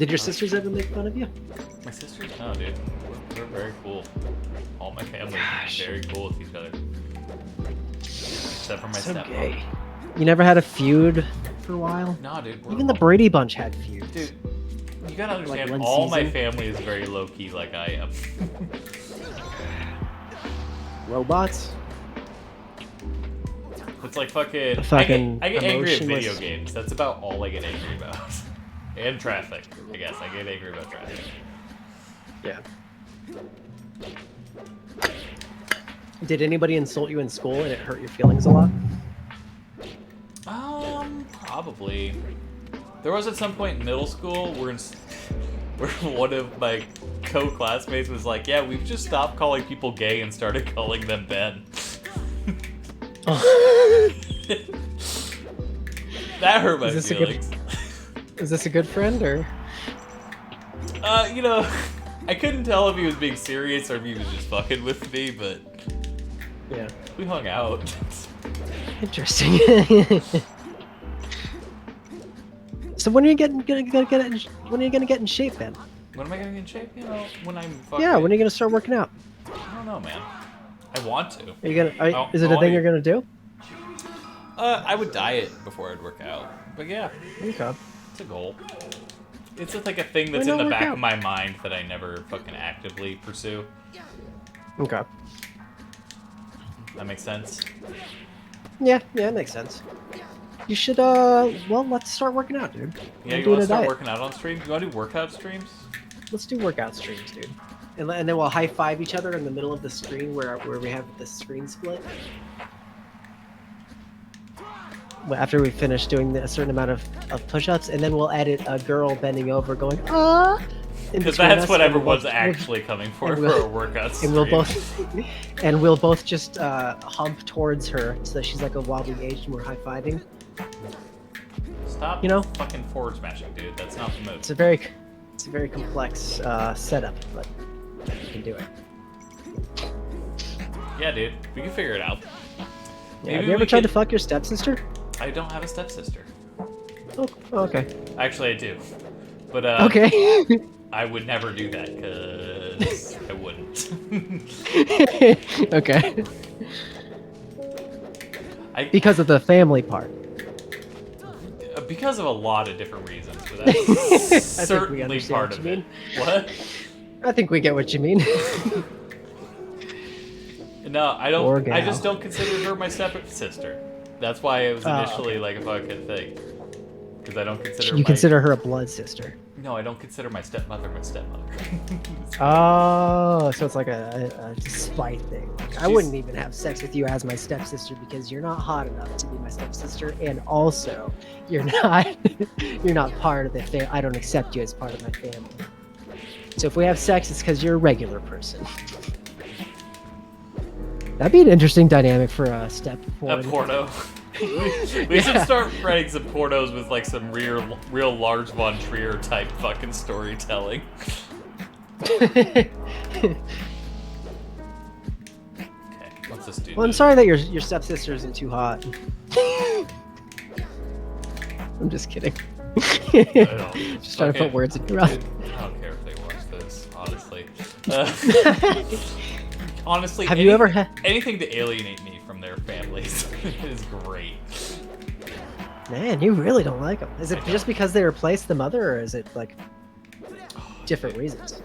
Did your sisters ever make fun of you? My sisters? No, dude. We're very cool. All my family is very cool with each other. Except for my So stepmom. gay. You never had a feud for a while? No, dude. Even the Brady Bunch had feuds. Dude, you gotta understand, one all my season? family is very low-key like I am. Robots? It's like fucking... The fucking I get angry at video emotionless- games. That's about all I get angry about. And traffic, I guess. I get angry about traffic. Yeah. Did anybody insult you in school and it hurt your feelings a lot? Probably. There was at some point in middle school where one of my co-classmates was like, yeah, we've just stopped calling people gay and started calling them Ben. That hurt my Is this a feelings. Is this a good friend or? You know, I couldn't tell if he was being serious or if he was just fucking with me, but Yeah. we hung out. Interesting. So when are you gonna get in shape then? When am I gonna get in shape? You know, when I'm fucking... Yeah, when are you gonna start working out? I don't know, man. I want to. Are you gonna? Oh, Is it a oh, thing I- you're gonna do? I would diet before I'd work out. But yeah, Okay. it's a goal. It's just like a thing that's Why in not the work back out? of my mind that I never fucking actively pursue. Okay. That makes sense? Yeah, it makes sense. You should well, let's start working out, dude. Yeah, I'm you doing want a to start diet. working out on streams? You want to do workout streams? Let's do workout streams, dude. And then we'll high five each other in the middle of the screen where we have the screen split. Well, after we finish doing a certain amount of push-ups, and then we'll edit a girl bending over going, ah! Because that's what everyone's actually coming for and we'll- a workout stream. And we'll both just hump towards her so that she's like a wobbly age and we're high-fiving. Stop you know? fucking forward smashing, dude. That's not the move. It's a very complex setup, but you can do it. Yeah, dude. We can figure it out. Yeah, Maybe have you ever we tried to could- fuck your stepsister? I don't have a stepsister. Oh, okay. Actually, I do. But, Okay. I would never do that, because I wouldn't. Okay. Because of the family part. Because of a lot of different reasons, but I that's think we certainly understand part what of you it. mean. What? I think we get what you mean. No, I don't. Poor I gal. just don't consider her my sister. That's why it was Oh, initially okay. like a fucking thing. Because I don't consider. You my... consider her a blood sister. No, I don't consider my stepmother my stepmother. Oh, so it's like a spite thing. Like, I She's- wouldn't even have sex with you as my stepsister because you're not hot enough to be my stepsister, and also you're not part of the family. I don't accept you as part of my family. So if we have sex, it's because you're a regular person. That'd be an interesting dynamic for a step A porn. porno. We should start writing some pornos with like some real Lars von Trier type fucking storytelling. Okay, what's this dude? Well, I'm do? sorry that your stepsister isn't too hot. I'm just kidding. don't- Just trying to okay. put words in your mouth. I don't care if they watch this, honestly. Honestly, Have you ever had? anything to alienate me from their families is great. Man, you really don't like them. Is I it just don't. because they replaced the mother, or is it like different reasons?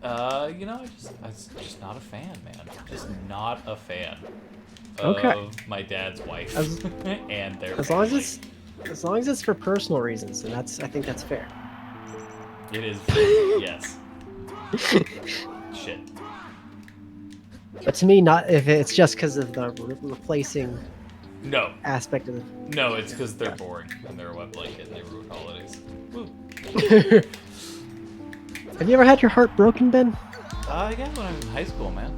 You know, I'm just not a fan, man. Just not a fan Okay. of my dad's wife As- and their As long as family. as long as it's for personal reasons, then I think that's fair. It is, yes. Shit. But to me, not if it's just because of the replacing No, aspect of no, it's because they're boring and they're a wet blanket and they ruin holidays. Woo. the. Have you ever had your heart broken, Ben? Yeah, when I was in high school, man.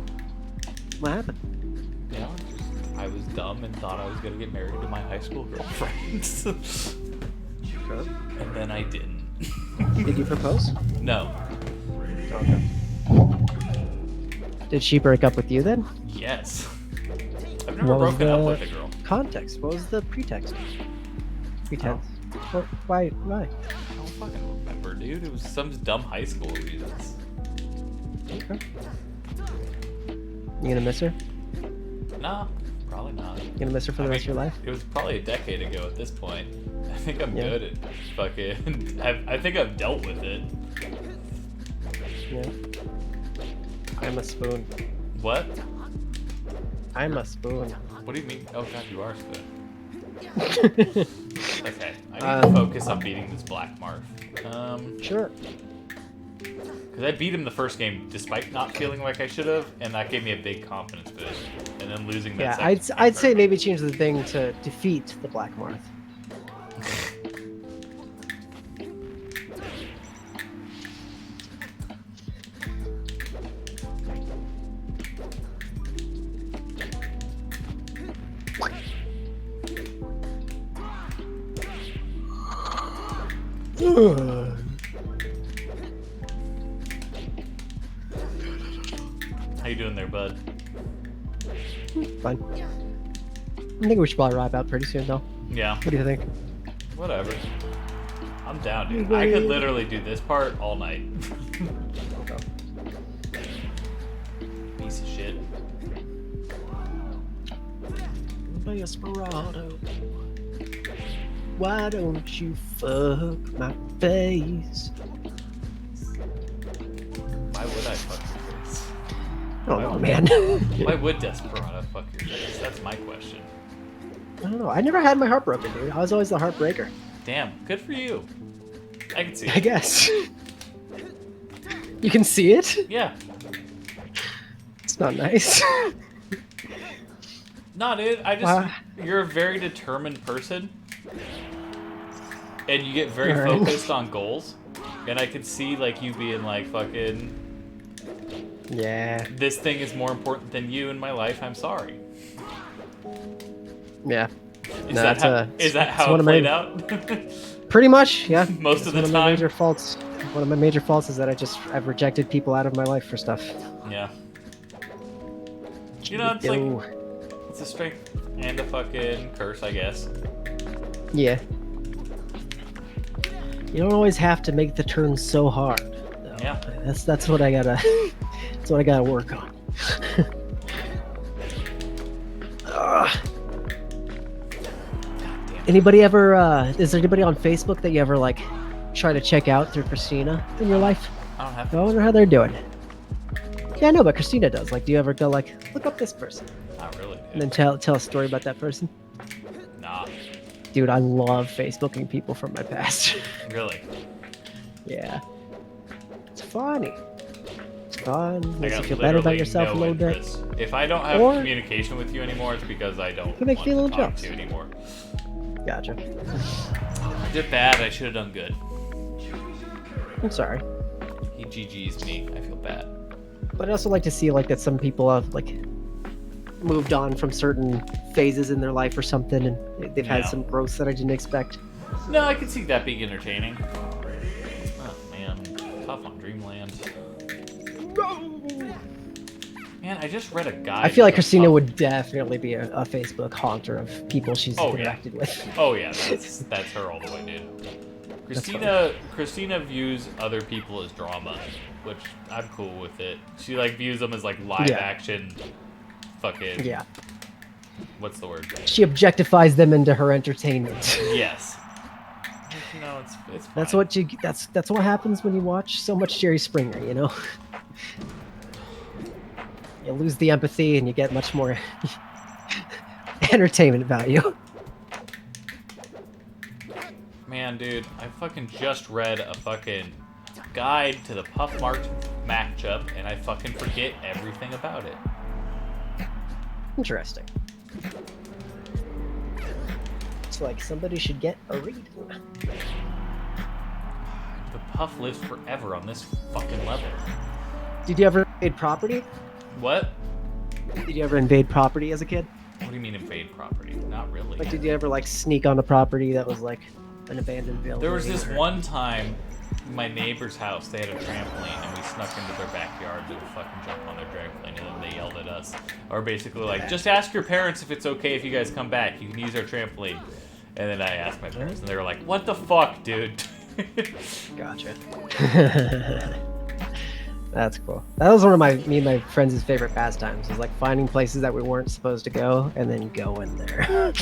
What happened? You know, I was dumb and thought I was gonna get married to my high school girlfriend. And then I didn't. Did you propose? No. Did she break up with you then? Yes. I've never What was broken up the- with a girl. Context. What was the pretext? Pretense. Why? I don't fucking remember, dude. It was some dumb high school reasons. Okay. You gonna miss her? Nah, probably not. You gonna miss her for the rest of your life? It was probably a decade ago at this point. I think I'm Yeah. good at fucking. I think I've dealt with it. Yeah. I'm a spoon. What? I'm a spoon. What do you mean? Oh god, you are spoon. Okay, I need to focus on beating this black Marth. Sure. Because I beat him the first game despite not feeling like I should have, and that gave me a big confidence boost. And then losing that Yeah, second I'd game say hurt. maybe change the thing to defeat the Black Marth. How you doing there, bud? Fine. I think we should probably wrap up pretty soon, though. Yeah, What do you think? whatever. I'm down, dude. I could literally do this part all night. Piece of shit. Desperado. Why don't you fuck my face? Why would I fuck your face? I don't know, man. Why would Desperado fuck your face? That's my question. I don't know. I never had my heart broken, dude. I was always the heartbreaker. Damn, good for you. I can see I it. guess. You can see it? Yeah. It's not nice. No, dude, I just... Why? You're a very determined person. And you get very Alright. focused on goals. And I could see, like, you being like, fucking... Yeah. This thing is more important than you in my life. I'm sorry. Yeah. Is No, that it's how, a- is that it's how one it of my- played out? Pretty much, yeah. Most of the One of my time? major faults. One of my major faults is that I've rejected people out of my life for stuff. Yeah. You know, it's like... Yo. It's a strength and a fucking curse, I guess. Yeah. You don't always have to make the turn so hard. though. Yeah. That's what I gotta. That's what I gotta work on. Ugh. Anybody ever? Is there anybody on Facebook that you ever like try to check out through Christina in your life? I don't have I wonder how they're doing. Yeah, I know, but Christina does. Like, do you ever go like, look up this person, Not really, and dude. then tell a story about that person? Nah. Dude, I love Facebooking people from my past. Really. Yeah. It's funny. It's fun. I Makes you got feel better about literally yourself a no little bit. interest. If I don't have Or- communication with you anymore, it's because I don't Can make want you a to little talk jealous. to you anymore. Gotcha. I did bad. I should have done good. I'm sorry. He GG's me. I feel bad. But I also like to see like that some people have like moved on from certain phases in their life or something, and they've had Yeah. some growth that I didn't expect. No, I can see that being entertaining. Oh man, tough on Dreamland. Man, I just read a guide. I feel like for the Christina puff- would definitely be a Facebook haunter of people she's Oh, yeah. interacted with. Oh yeah, that's her all the way, dude. Christina views other people as drama, which I'm cool with it. She like views them as like live Yeah. action, fucking Yeah. what's the word? She objectifies them into her entertainment. Yes. You know, it's fine. That's what you. That's what happens when you watch so much Jerry Springer. You know, you lose the empathy and you get much more entertainment value. Man, dude, I fucking just read a fucking guide to the Puff March matchup, and I fucking forget everything about it. Interesting. It's like somebody should get a read. The Puff lives forever on this fucking level. Did you ever invade property? What? Did you ever invade property as a kid? What do you mean invade property? Not really. Like, did you ever like sneak on a property that was like an abandoned building? There was this or- one time, my neighbor's house, they had a trampoline, and we snuck into their backyard to fucking jump on their trampoline, and then they yelled at us. Or basically like, just ask your parents if it's okay if you guys come back. You can use our trampoline. And then I asked my parents, and they were like, what the fuck, dude? Gotcha. That's cool. That was one of me and my friends' favorite pastimes. Was like finding places that we weren't supposed to go and then going there.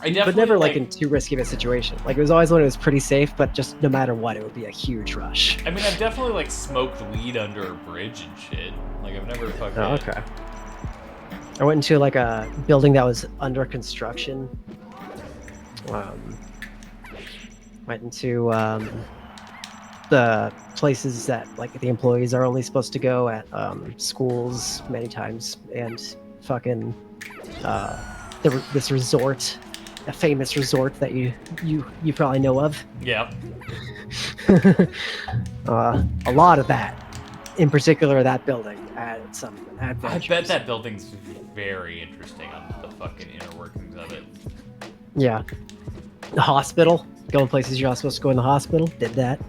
But never like in too risky of a situation. Like it was always when it was pretty safe, but just no matter what, it would be a huge rush. I mean, I've definitely like smoked weed under a bridge and shit. Like I've never fucking. Oh, okay. I went into like a building that was under construction. Went into the places that like the employees are only supposed to go at schools many times, and fucking this resort, a famous resort that you probably know of. Yeah. A lot of that, in particular that building, had some adventures. I bet that building's very interesting on the fucking inner workings of it. Yeah. The hospital, going places you're not supposed to go in the hospital, did that.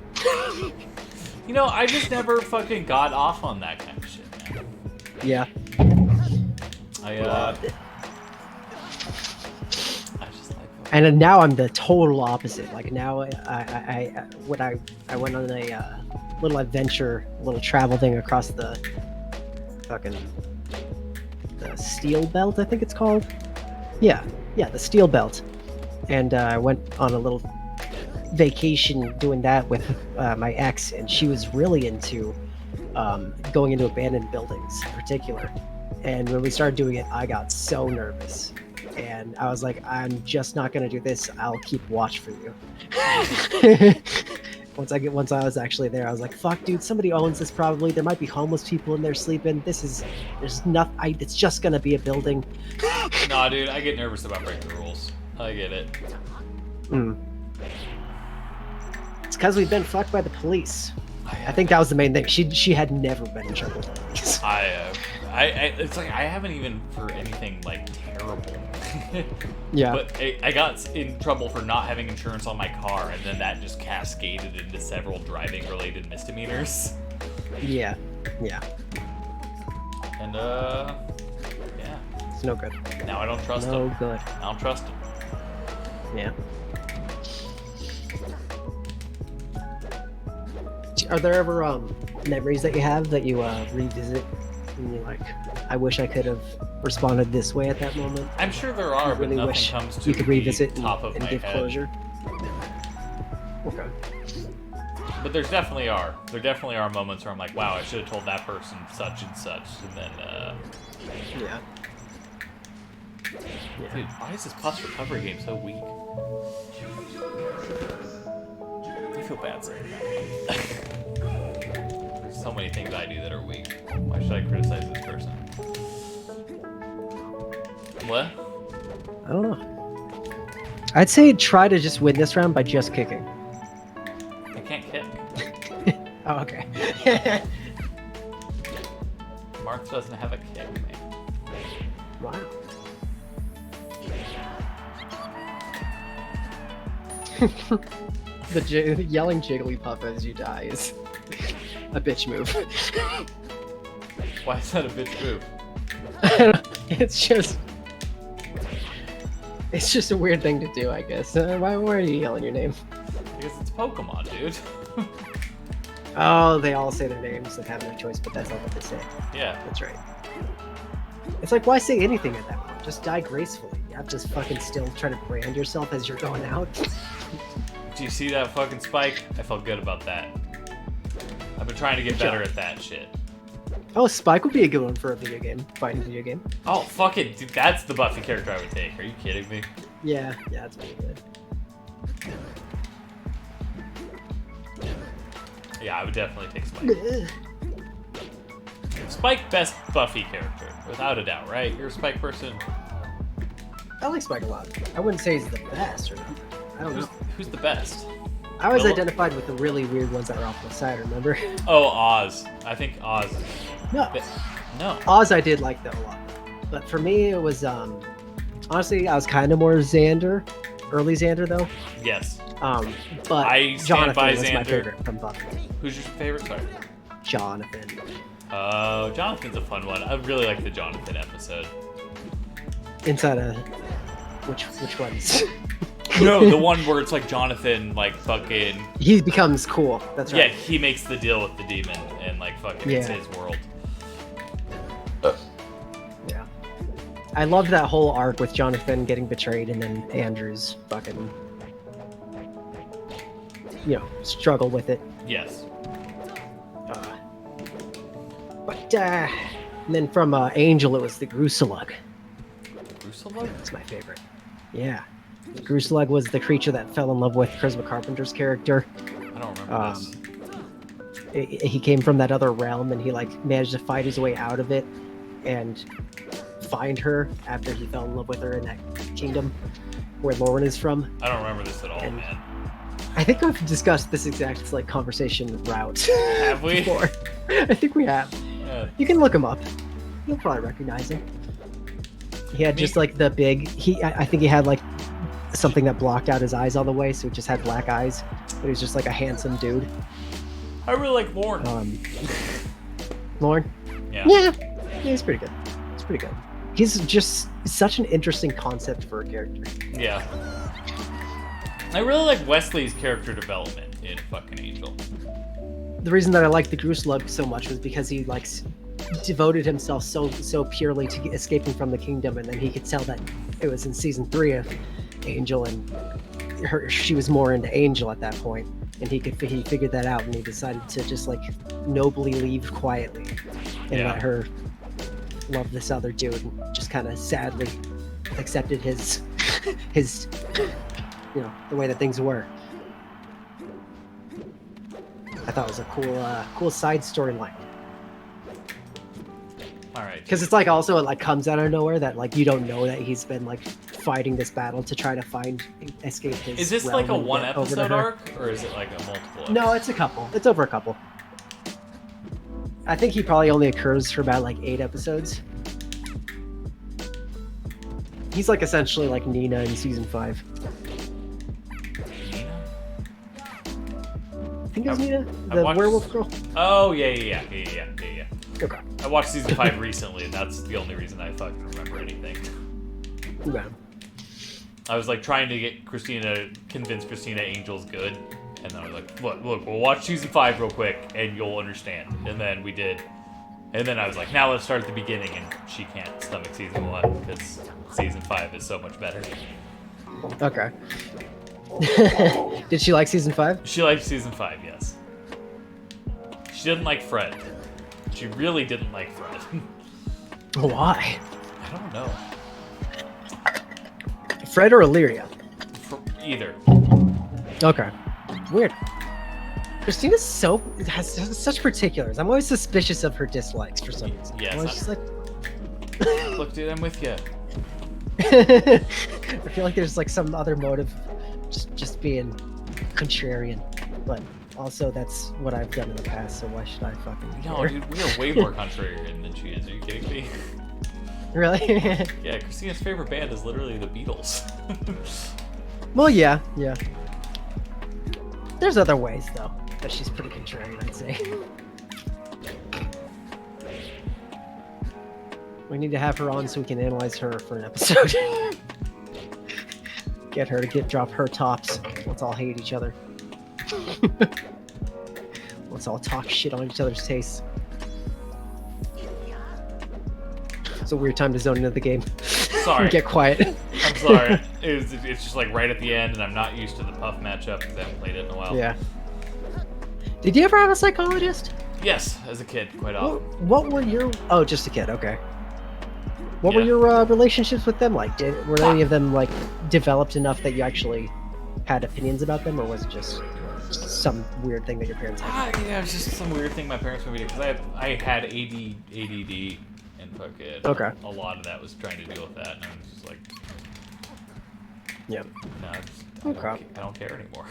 You know, I just never fucking got off on that kind of shit, man. Yeah. I just like. And then now I'm the total opposite. Like now I went on a little adventure, little travel thing across the steel belt, I think it's called. Yeah, the steel belt. And I went on a little vacation doing that with my ex, and she was really into going into abandoned buildings in particular. And when we started doing it, I got so nervous. And I was like, I'm just not going to do this. I'll keep watch for you. Once I was actually there, I was like, fuck, dude, somebody owns this probably. There might be homeless people in there sleeping. There's nothing. It's just going to be a building. Nah, dude, I get nervous about breaking the rules. I get it. It's because we've been fucked by the police. I think that was the main thing. She had never been in trouble with the police. It's like I haven't even for anything like terrible. Yeah. But I got in trouble for not having insurance on my car, and then that just cascaded into several driving-related misdemeanors. Yeah. And yeah. It's no good. Now I don't trust him. No good. I don't trust him. Yeah. Are there ever memories that you have that you revisit and you're like, I wish I could have responded this way at that moment? I'm sure there are, but really nothing wish comes to you could the revisit top of and my give head. closure. Okay. But there definitely are. There definitely are moments where I'm like, wow, I should have told that person such and such, and then Yeah. dude, why is this plus recovery game so weak? I feel bad saying that. There's so many things I do that are weak. Why should I criticize this person? What? I don't know. I'd say try to just win this round by just kicking. I can't kick. Oh, okay. Marth doesn't have a kick, man. Wow. The yelling Jigglypuff as you die is a bitch move. Why is that a bitch move? It's just a weird thing to do, I guess. Why are you yelling your name? Because it's Pokemon, dude. Oh, they all say their names and have no choice, but that's not what they say. Yeah. That's right. It's like, why say anything at that point? Just die gracefully. You have to fucking still try to brand yourself as you're going out. Do you see that fucking spike? I felt good about that. I've been trying to get better at that shit. Oh, Spike would be a good one for a video game, fighting video game. Oh, fuck it. Dude, that's the Buffy character I would take. Are you kidding me? Yeah, that's pretty good. Yeah, I would definitely take Spike. Spike, best Buffy character, without a doubt, right? You're a Spike person. I like Spike a lot. I wouldn't say he's the best or not. I don't know. Who's the best? I was Willow? identified with the really weird ones that were off the side, remember? Oh, Oz. I think Oz. No. No. Oz I did like that a lot. But for me, it was, honestly, I was kind of more Xander. Early Xander, though. Yes. But I stand Jonathan by was my Xander. favorite from Buffy. Who's your favorite? Sorry. Jonathan. Oh, Jonathan's a fun one. I really like the Jonathan episode. Inside of... Which ones? No, the one where it's like Jonathan, like fucking. He becomes cool. That's Yeah, right. he makes the deal with the demon and like fucking it's Yeah. his world. Yeah. I loved that whole arc with Jonathan getting betrayed and then Andrew's fucking, struggle with it. Yes. And then from Angel, it was the Gruselug. Gruselug? That's my favorite. Yeah. Gruselug was the creature that fell in love with Charisma Carpenter's character. I don't remember this. He came from that other realm and he managed to fight his way out of it and find her after he fell in love with her in that kingdom where Lauren is from. I don't remember this at all, man. I think we've discussed this exact conversation route. Have we? Before. I think we have. Yeah. You can look him up. You'll probably recognize him. He had just the big. I think he had something that blocked out his eyes all the way, so he just had black eyes. But he was just a handsome dude. I really like Lauren. Lauren. Yeah. Yeah, he's pretty good. He's pretty good. He's just such an interesting concept for a character. Yeah. I really like Wesley's character development in fucking Angel. The reason that I liked the Gruselug so much was because he devoted himself so purely to escaping from the kingdom, and then he could tell that it was in season 3 of Angel, and she was more into Angel at that point, and he figured that out, and he decided to just nobly leave quietly and let her love this other dude, and just kind of sadly accepted his the way that things were. I thought it was a cool side storyline. All right. Because it's also it comes out of nowhere that you don't know that he's been fighting this battle to try to escape his. Is this realm a and one get over to episode her. arc, or is it a multiple episode? No, it's a couple. It's over a couple. I think he probably only occurs for about 8 episodes. He's essentially Nina in season 5. Nina? I think it was Nina, the watched- werewolf girl. Oh, yeah. Okay. I watched season 5 recently, and that's the only reason I fucking remember anything. Yeah. I was trying to convince Christina Angel's good, and then I was like, look, we'll watch season 5 real quick, and you'll understand. And then we did. And then I was like, now let's start at the beginning, and she can't stomach season 1, because season 5 is so much better. Okay. Did she like season 5? She liked season 5, yes. She didn't like Fred. She really didn't like Fred. Why? I don't know. Fred or Illyria? Either. Okay. Weird. Christina has such particulars. I'm always suspicious of her dislikes for some reason. Yes, I'm always just Look, dude, I'm with you. I feel like there's some other motive, just being contrarian, but also that's what I've done in the past. So why should I fucking? No, care? dude, we are way more contrarian than she is. Are you kidding me? Really? Yeah, Christina's favorite band is literally the Beatles. Well, yeah. There's other ways though that she's pretty contrarian, I'd say. We need to have her on so we can analyze her for an episode. Get her to drop her tops. Let's all hate each other. Let's all talk shit on each other's tastes. It's a weird time to zone into the game. Sorry. Get quiet. I'm sorry. It's just right at the end, and I'm not used to the Puff matchup because I haven't played it in a while. Yeah. Did you ever have a psychologist? Yes, as a kid, quite often. What were your... Oh, just a kid, okay. What were Yeah. your relationships with them like? Were any of them developed enough that you actually had opinions about them, or was it just some weird thing that your parents had? Yeah, it was just some weird thing my parents made me do because I had ADD, and fucking Okay. a lot of that was trying to deal with that, and I was just like, Yeah. no, Okay. I don't care anymore.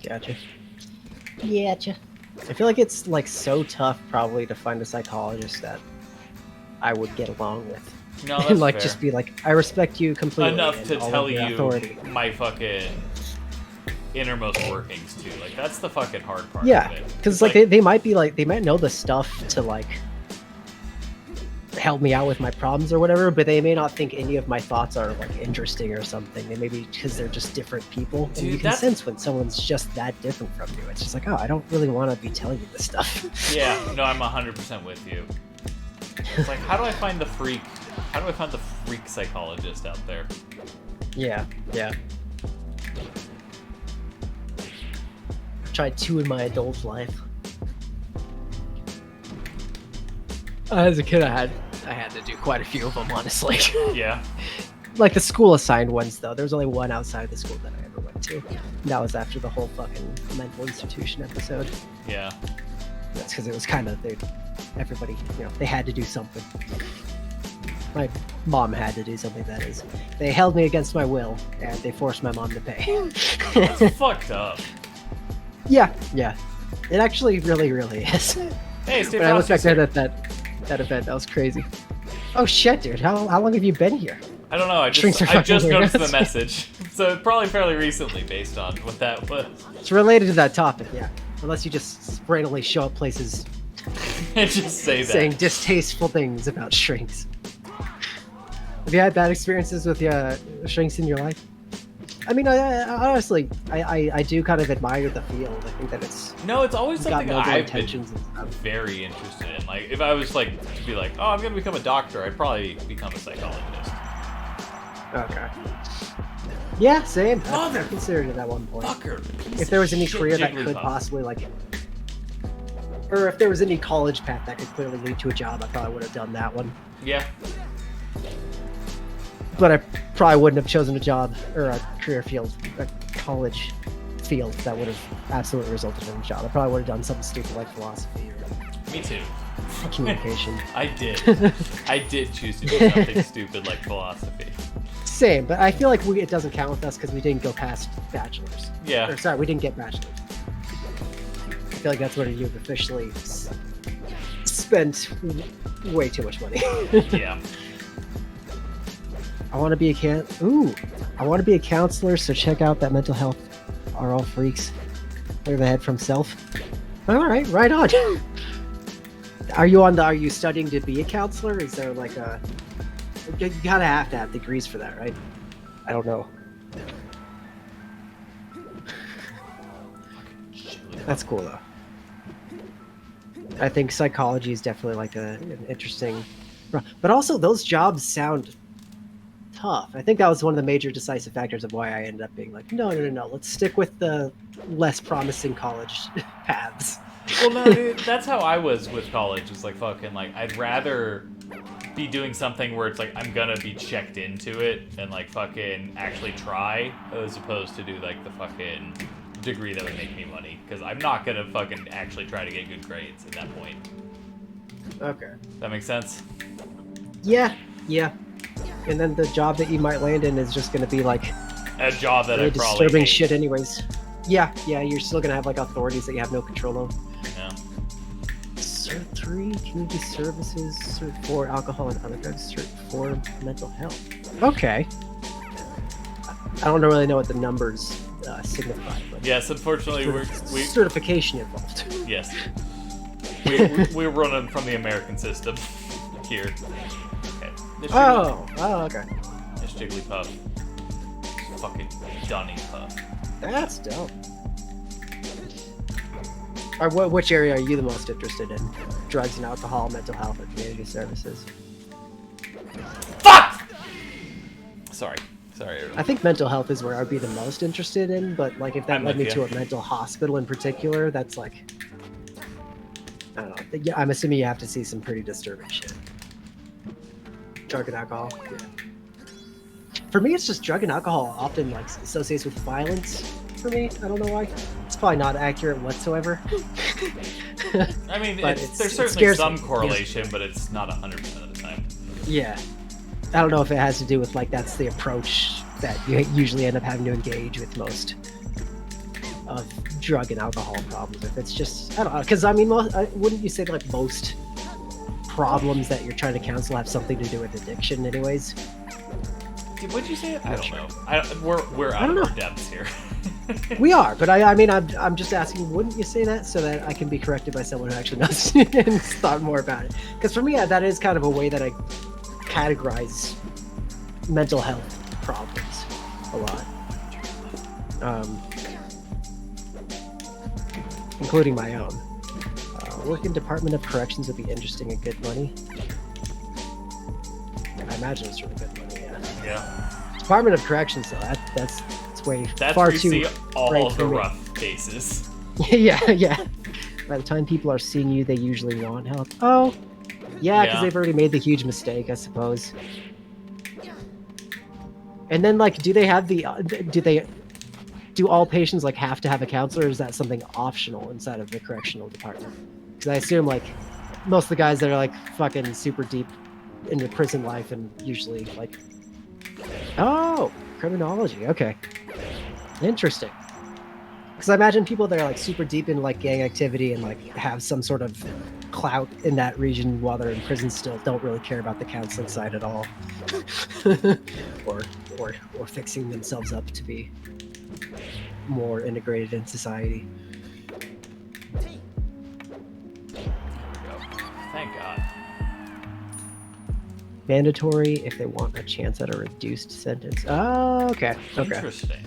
Gotcha. Gotcha. I feel like it's so tough probably to find a psychologist that I would get along with. No, that's And fair. just be I respect you completely. Enough and to all tell of your you authority. my fucking innermost workings too. That's the fucking hard part. Yeah, of it. because It's they might be they might know the stuff to help me out with my problems or whatever, but they may not think any of my thoughts are like interesting or something. They maybe because they're just different people. And Dude, you can sense when someone's just that different from you. It's just like, oh, I don't really want to be telling you this stuff. Yeah, no, I'm 100% with you. It's like, how do I find the freak? How do I find the freak psychologist out there? Yeah. Tried 2 in my adult life. As a kid, I had to do quite a few of them, honestly. Yeah. Like the school assigned ones, though. There was only one outside of the school that I ever went to. And that was after the whole fucking mental institution episode. Yeah. That's because it was kind of everybody, they had to do something. My mom had to do something. That is, they held me against my will, and they forced my mom to pay. That's fucked up. Yeah. It actually really is. Hey, stay But I look back frosty, at that event. That was crazy. Oh shit, dude! How long have you been here? I don't know. I Shrinks just are I just fucking noticed the weird. message, so probably fairly recently, based on what that was. It's related to that topic, yeah. Unless you just randomly show up places And just say that. saying distasteful things about shrinks. Have you had bad experiences with shrinks in your life? I mean, honestly, I do kind of admire the field. I think that it's No, it's always got something noble I've been intentions and stuff. very interested in. Like, if I was like to be like, oh, I'm gonna become a doctor, I'd probably become a psychologist. Okay. Yeah, same. Mother- I considered it at one point. Fucker. If there was any career that Jigglypuff. could possibly or if there was any college path that could clearly lead to a job, I probably would have done that one. Yeah. But I probably wouldn't have chosen a job or a career field, a college field that would have absolutely resulted in a job. I probably would have done something stupid like philosophy Me too. or communication. I did. I did choose to do something stupid like philosophy. Same, but I feel like it doesn't count with us because we didn't go past bachelor's. Yeah. Or sorry, we didn't get bachelor's. I feel like that's where you've officially spent way too much money. Yeah. I want to be I want to be a counselor, so check out that mental health are all freaks. Clear the head from self. All right, right on. Are you studying to be a counselor? Is there like you gotta have to have degrees for that, right? I don't know. That's cool though. I think psychology is definitely like an interesting, but also those jobs sound tough. I think that was one of the major decisive factors of why I ended up being like, no, let's stick with the less promising college paths. Well, no, dude, that's how I was with college. It's like fucking like I'd rather be doing something where it's like I'm gonna be checked into it and like fucking actually try, as opposed to do like the fucking degree that would make me money. Because I'm not gonna fucking actually try to get good grades at that point. Okay. That makes sense? Yeah. And then the job that you might land in is just going to be like A job that really I probably disturbing hate. shit anyways. Yeah, you're still going to have like authorities that you have no control of. Yeah. Cert 3, community services, Cert 4, alcohol and other drugs, Cert 4, mental health. Okay. I don't really know what the numbers signify, but Yes, unfortunately, we certification involved. yes, we're running from the American system here. Okay. This Oh, okay. This Jigglypuff. Fucking Dunny Puff. That's dope. Which area are you the most interested in? Drugs and alcohol, mental health, or community services? Fuck! Sorry, everyone. I think mental health is where I'd be the most interested in, but like if that I'm led me with to ya. a mental hospital in particular, that's like, I don't know. Yeah, I'm assuming you have to see some pretty disturbing shit. Drug and alcohol. Yeah. For me, it's just drug and alcohol often like associates with violence. For me, I don't know why. It's probably not accurate whatsoever. I mean, But there's it certainly scares some me. correlation, but it's not 100% of the time. Yeah. I don't know if it has to do with like that's the approach that you usually end up having to engage with most of drug and alcohol problems. If it's just, I don't know, because I mean, wouldn't you say like most problems that you're trying to counsel have something to do with addiction, anyways? What'd you say? I Not don't sure. know. We're out I don't of our know. depths here. We are, but I mean, I'm just asking, wouldn't you say that so that I can be corrected by someone who actually knows and has thought more about it? Because for me, that is kind of a way that I categorize mental health problems a lot, including my own. Work in Department of Corrections would be interesting and good money. I imagine it's really good money. Yeah. Department of Corrections, though, that's way That's far where you too see all great of for the me. rough cases. yeah. By the time people are seeing you, they usually want help. Oh, yeah, because Yeah. they've already made the huge mistake, I suppose. And then, like, do they have the? Do all patients like have to have a counselor? Or is that something optional inside of the correctional department? Because I assume like most of the guys that are like fucking super deep into prison life and usually like, oh, criminology. Okay, interesting. Because I imagine people that are like super deep in like gang activity and like have some sort of clout in that region while they're in prison still don't really care about the counseling side at all, or fixing themselves up to be more integrated in society. Thank God. Mandatory if they want a chance at a reduced sentence. Oh, okay. Okay. Interesting.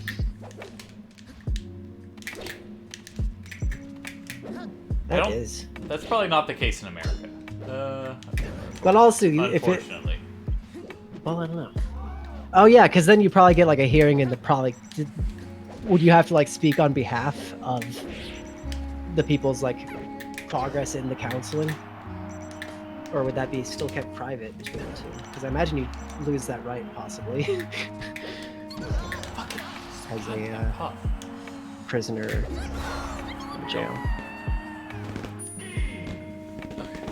That is. That's probably not the case in America. But also, if it. Unfortunately. Well, I don't know. Oh yeah, because then you probably get like a hearing, and would you have to like speak on behalf of the people's like progress in the counseling, or would that be still kept private between the two? Because I imagine you lose that right possibly as a prisoner in jail.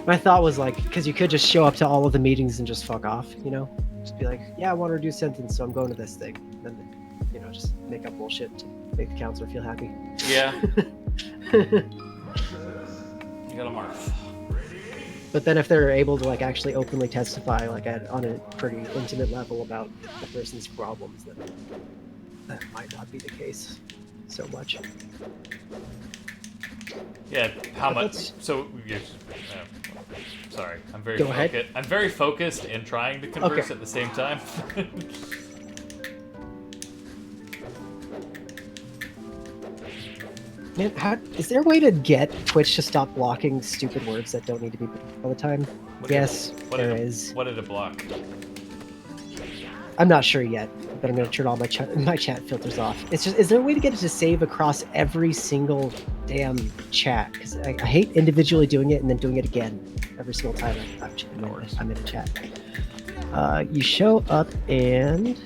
My thought was like, because you could just show up to all of the meetings and just fuck off, you know? Just be like, yeah, I want to reduce sentence, so I'm going to this thing. And then, you know, just make up bullshit to make the counselor feel happy. Yeah. You got a mark. But then if they're able to like actually openly testify like on a pretty intimate level about the person's problems, then that might not be the case so much. Yeah, how But much? that's- So, sorry, I'm very Go ahead. focused. I'm very focused and trying to converse Okay. at the same time. Man, is there a way to get Twitch to stop blocking stupid words that don't need to be all the time? Yes, there is. What did it block? I'm not sure yet, but I'm gonna turn all my chat filters off. It's just, is there a way to get it to save across every single damn chat? Because I hate individually doing it and then doing it again every single time I'm in a chat. You show up and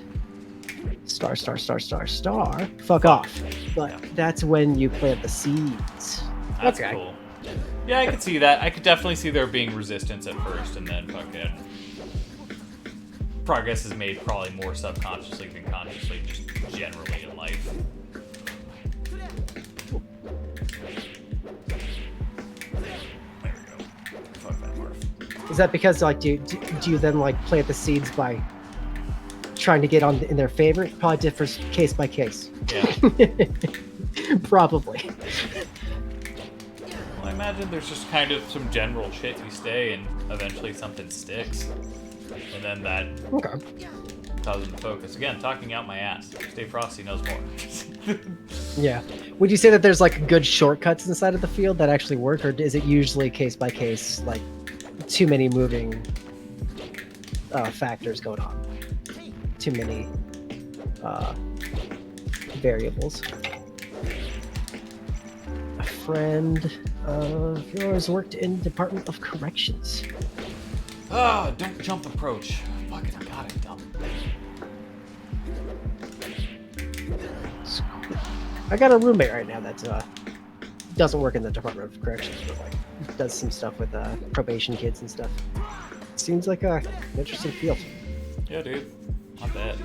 star. Fuck off. But that's when you plant the seeds. That's Okay. cool. Yeah, I could see that. I could definitely see there being resistance at first, and then fucking progress is made probably more subconsciously than consciously, just generally in life. There we go. Fuck that Marv. Is that because like do you then like plant the seeds by trying to get on in their favor? It probably differs case by case. Yeah. Probably. Well, I imagine there's just kind of some general shit you say, and eventually something sticks. And then that Okay. causes them to focus. Again, talking out my ass. Stay Frosty knows more. Yeah. Would you say that there's like good shortcuts inside of the field that actually work, or is it usually case by case, like too many moving factors going on? Too many variables. A friend of yours worked in Department of Corrections. Ah, don't jump approach. Fucking got it, dumb. I got a roommate right now that doesn't work in the Department of Corrections, but like does some stuff with probation kids and stuff. Seems like an interesting field. Yeah, dude. Not bad.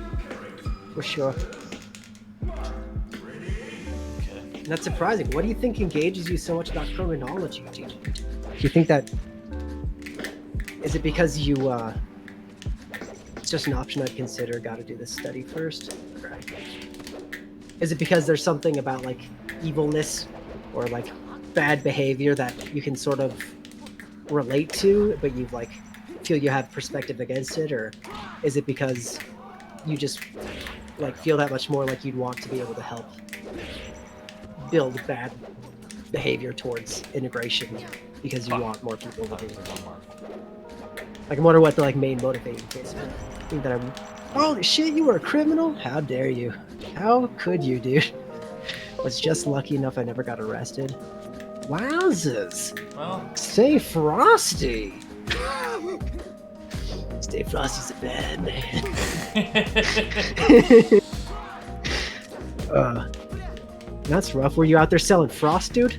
For sure. Okay. And that's surprising. What do you think engages you so much about criminology, dude? Do you think that... Is it because you, it's just an option I'd consider, gotta do this study first? Right. Is it because there's something about like evilness or like bad behavior that you can sort of relate to, but you like feel you have perspective against it, or is it because you just like feel that much more like you'd want to be able to help build bad behavior towards integration because you want more people to be like, I wonder what the like main motivating case is. I think that I'm holy shit, you were a criminal? How dare you? How could you, dude? Was just lucky enough I never got arrested. Wowzers! Well, Stay Frosty! Stay Frosty's a bad man. That's rough. Were you out there selling frost, dude?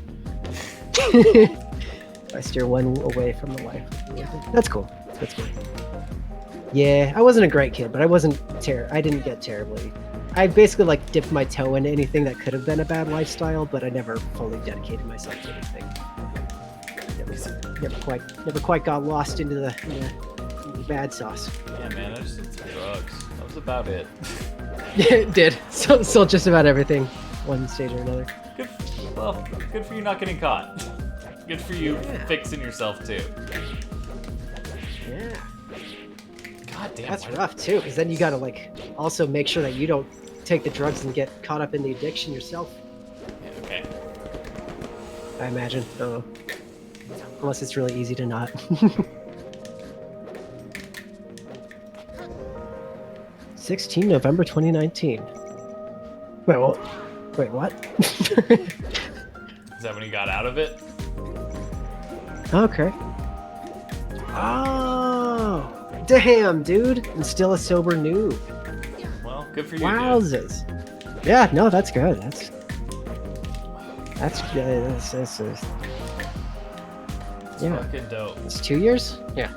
I steer one away from the life. That's cool. That's cool. Yeah, I wasn't a great kid, but I didn't get terribly. I basically like dipped my toe into anything that could have been a bad lifestyle, but I never fully dedicated myself to anything. Never quite got lost into the bad sauce. yeah, man, I just did some drugs. That was about it. It did. Sold just about everything, one stage or another. Good for you not getting caught. Good for you fixing yourself too. Yeah. God damn. That's rough too, because then you gotta like also make sure that you don't take the drugs and get caught up in the addiction yourself. Yeah, okay. I imagine. Unless it's really easy to not. 16 November 2019. Wait, what? Is that when you got out of it? Okay. Oh, damn, dude! I'm still a sober noob. Well, good for you, dude. Wowzers. Yeah, no, that's good. That's yeah. Fucking dope. It's 2 years? Yeah.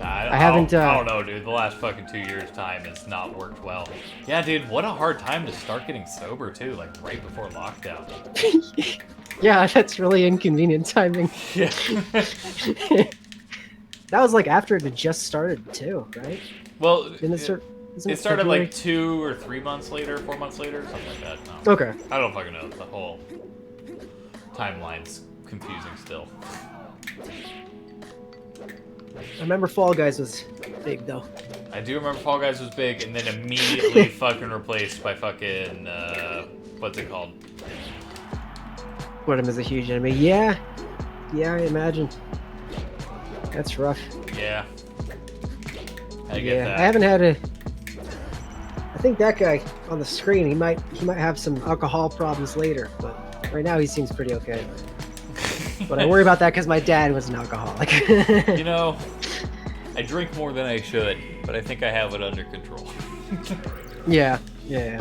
Nah, I haven't, I don't know, dude. The last fucking 2 years' time has not worked well. Yeah, dude, what a hard time to start getting sober, too. Like, right before lockdown. Yeah, that's really inconvenient timing. Yeah. That was like after it had just started, too, right? Well, Didn't it start? Isn't it started February? like 2 or 3 months later, 4 months later, something like that. No. Okay. I don't fucking know. The whole timeline's confusing still. I remember Fall Guys was big, though. I do remember Fall Guys was big, and then immediately fucking replaced by fucking what's it called? Put him as a huge enemy. Yeah, I imagine. That's rough. Yeah. I get that. I haven't had a. I think that guy on the screen, he might have some alcohol problems later, but right now he seems pretty okay. But I worry about that because my dad was an alcoholic. You know, I drink more than I should, but I think I have it under control. Yeah. I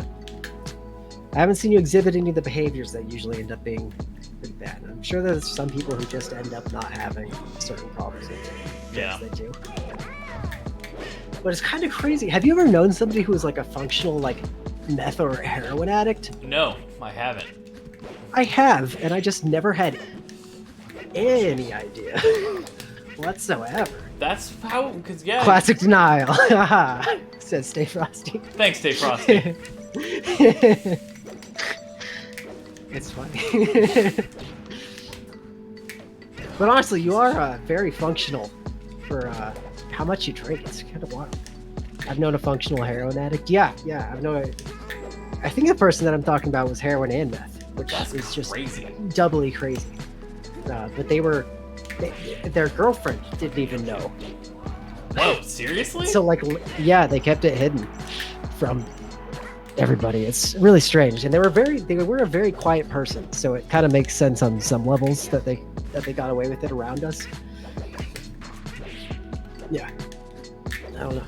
haven't seen you exhibit any of the behaviors that usually end up being pretty bad. I'm sure there's some people who just end up not having certain problems. Yeah. They do. But it's kind of crazy. Have you ever known somebody who was like a functional like meth or heroin addict? No, I haven't. I have, and I just never had any idea whatsoever. That's how, because yeah. Classic denial. Says Stay Frosty. Thanks, Stay Frosty. It's funny. But honestly, you are very functional for how much you drink. It's kind of wild. I've known a functional heroin addict. Yeah, I've known. I think the person that I'm talking about was heroin and meth, which is just crazy. Doubly crazy. But their girlfriend didn't even know. Whoa, seriously? So like, yeah, they kept it hidden from everybody. It's really strange, and they were a very quiet person, so it kind of makes sense on some levels that they got away with it around us. Yeah, I don't know.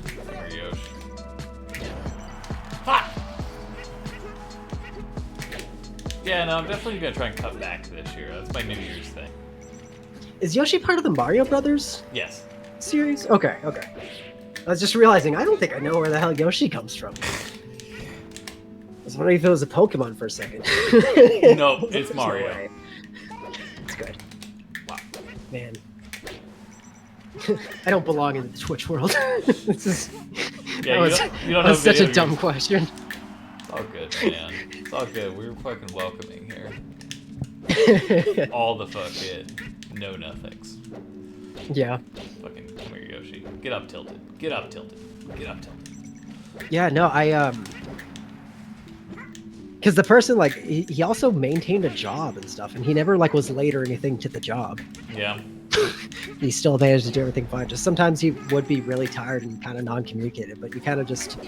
Ha! Yeah, no, I'm definitely gonna try and cut back this year. That's my New Year's thing. Is Yoshi part of the Mario Brothers Yes. series? Okay. I was just realizing I don't think I know where the hell Yoshi comes from. I was wondering if it was a Pokemon for a second. No, it's Mario. No way. It's good. Wow. Man. I don't belong in the Twitch world. This is Yeah, that was you don't have such a video dumb games. question. all good, man. It's all good. We're fucking welcoming here. All the fucking no nothings. Yeah. Fucking come here, Yoshi. Get up, tilted. Get up, tilted. Get up, tilted. Yeah, no, because the person, like, he also maintained a job and stuff, and he never, like, was late or anything to the job. Yeah. He still managed to do everything fine. Just sometimes he would be really tired and kind of non-communicative, but you kind of just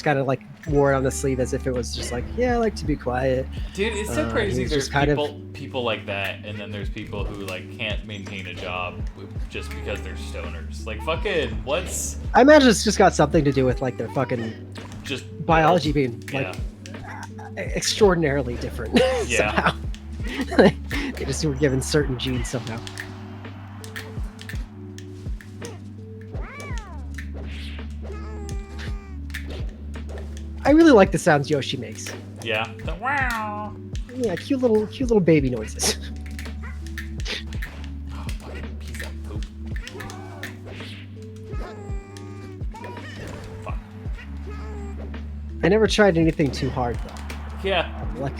kind of, like, wore it on the sleeve as if it was just like, yeah, I like to be quiet. Dude, it's so crazy. he's There's just kind people like that, and then there's people who, like, can't maintain a job just because they're stoners. Like, fucking, what's... I imagine it's just got something to do with, like, their fucking just biology being, yeah. like, extraordinarily different. Yeah. Somehow. They just were given certain genes somehow. I really like the sounds Yoshi makes. Yeah. The wow. Yeah, cute little baby noises. Oh, fucking piece of poop. Fuck. I never tried anything too hard though. Yeah.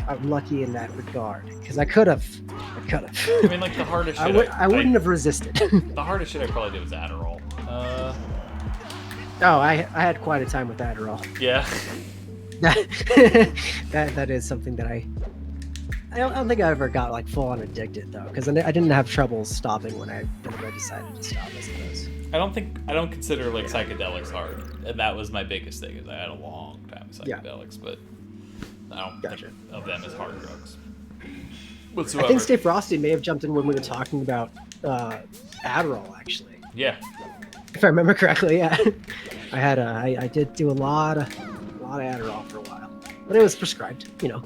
I'm lucky in that regard because I could have. I mean, like, the hardest shit... I wouldn't have resisted. The hardest shit I probably did was Adderall. Oh, I had quite a time with Adderall. Yeah. that is something that I don't think I ever got, like, full on addicted though, because I didn't have trouble stopping whenever I decided to stop, I suppose. I don't consider, like, psychedelics hard, and that was my biggest thing. Is I had a long time with psychedelics, but I don't think of them as hard drugs whatsoever. I think Stay Frosty may have jumped in when we were talking about Adderall, actually. Yeah. If I remember correctly, yeah. I did do a lot of Adderall for a while, but it was prescribed. You know,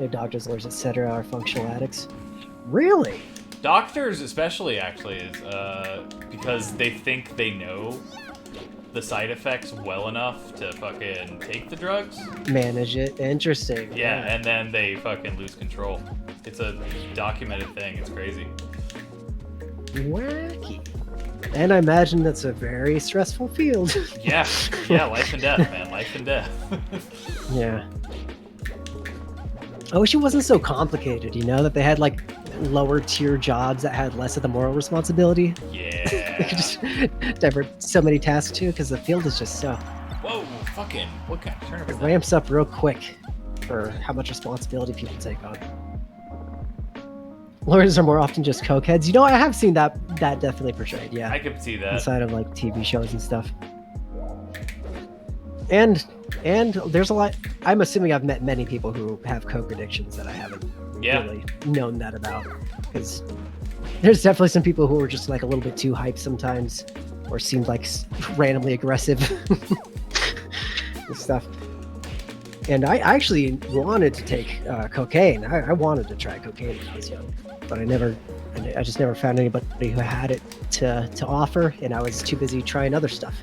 doctors, lawyers, etc. are functional addicts. Really? Doctors, especially, actually, is because they think they know the side effects well enough to fucking take the drugs. Manage it. Interesting. Yeah, and then they fucking lose control. It's a documented thing. It's crazy. Wacky. And I imagine that's a very stressful field. Yeah, life and death, man. Life and death. Yeah. I wish it wasn't so complicated, you know, that they had, like, lower tier jobs that had less of the moral responsibility. Yeah. They could just divert so many tasks to, because the field is just so... Whoa, fucking, what kind of turn It ramps up real quick for how much responsibility people take on. Lawyers are more often just cokeheads. You know, I have seen that definitely portrayed, yeah. I could see that. Inside of, like, TV shows and stuff. And there's a lot... I'm assuming I've met many people who have coke addictions that I haven't really known that about. Because there's definitely some people who are just, like, a little bit too hyped sometimes, or seemed like randomly aggressive and stuff. And I actually wanted to take cocaine. I wanted to try cocaine when I was young, but I just never found anybody who had it to offer, and I was too busy trying other stuff.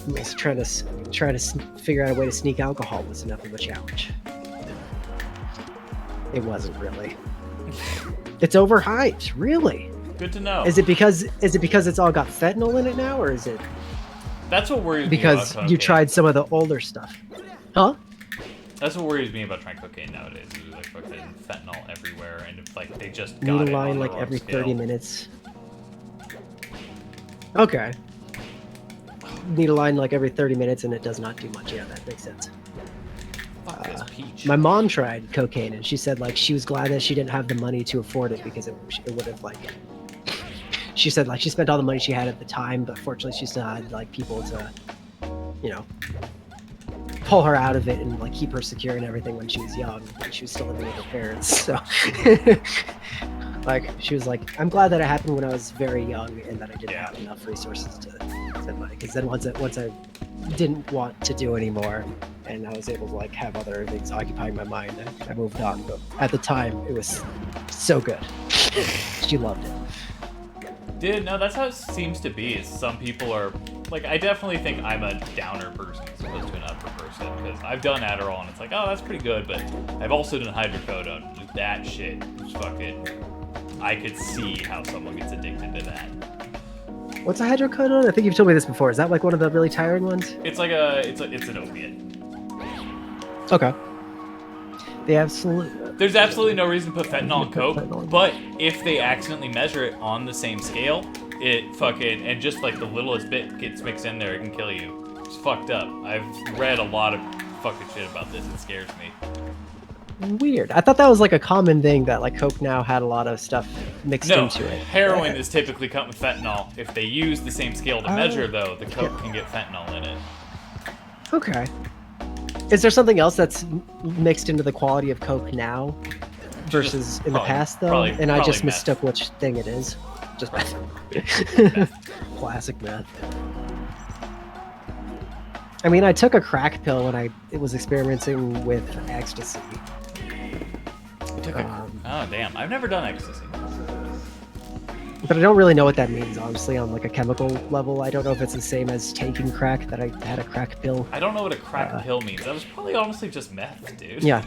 I was trying to figure out a way to sneak alcohol was enough of a challenge. It wasn't really. It's overhyped, really. Good to know. Is it because it's all got fentanyl in it now, or is it? That's what worries me because about you tried some of the older stuff, huh? That's what worries me about trying cocaine nowadays. Is like fucking fentanyl everywhere, and if, like, they just got Need it a line on the like wrong every scale. 30 minutes. Okay. Need a line like every 30 minutes, and it does not do much. Yeah, that makes sense. Fuck this peach. My mom tried cocaine, and she said, like, she was glad that she didn't have the money to afford it because it would have, like... She said, like, she spent all the money she had at the time, but fortunately she still had, like, people to, you know, pull her out of it and, like, keep her secure and everything when she was young. Like, she was still living with her parents, so... like, she was like, I'm glad that it happened when I was very young and that I didn't have enough resources to spend money. Because then once I didn't want to do anymore and I was able to, like, have other things occupying my mind, I moved on. But at the time, it was so good. She loved it. Dude, no, that's how it seems to be. Is some people are like, I definitely think I'm a downer person as opposed to an upper person, because I've done Adderall and it's like, oh, that's pretty good, but I've also done hydrocodone. That shit is fucking. I could see how someone gets addicted to that. What's a hydrocodone? I think you've told me this before. Is that like one of the really tiring ones? It's like it's an opiate. Okay. They absolutely. There's absolutely no reason to put fentanyl in coke, Fentanyl. but if they accidentally measure it on the same scale, it fucking, and just like the littlest bit gets mixed in there, it can kill you. It's fucked up. I've read a lot of fucking shit about this. It scares me. Weird. I thought that was like a common thing that like Coke now had a lot of stuff mixed No, into it. heroin is typically cut with fentanyl. If they use the same scale to measure, though, the coke can get fentanyl in it. Okay. Is there something else that's mixed into the quality of Coke now versus in the probably- past, though? probably- and I just probably meth. mistook which thing it is. Just meth. Classic meth. I mean, I took a crack pill when I was experimenting with ecstasy. Oh, damn. I've never done ecstasy. But I don't really know what that means, honestly, on like a chemical level. I don't know if it's the same as taking crack, that I had a crack pill. I don't know what a crack pill means. That was probably honestly just meth, dude. Yeah.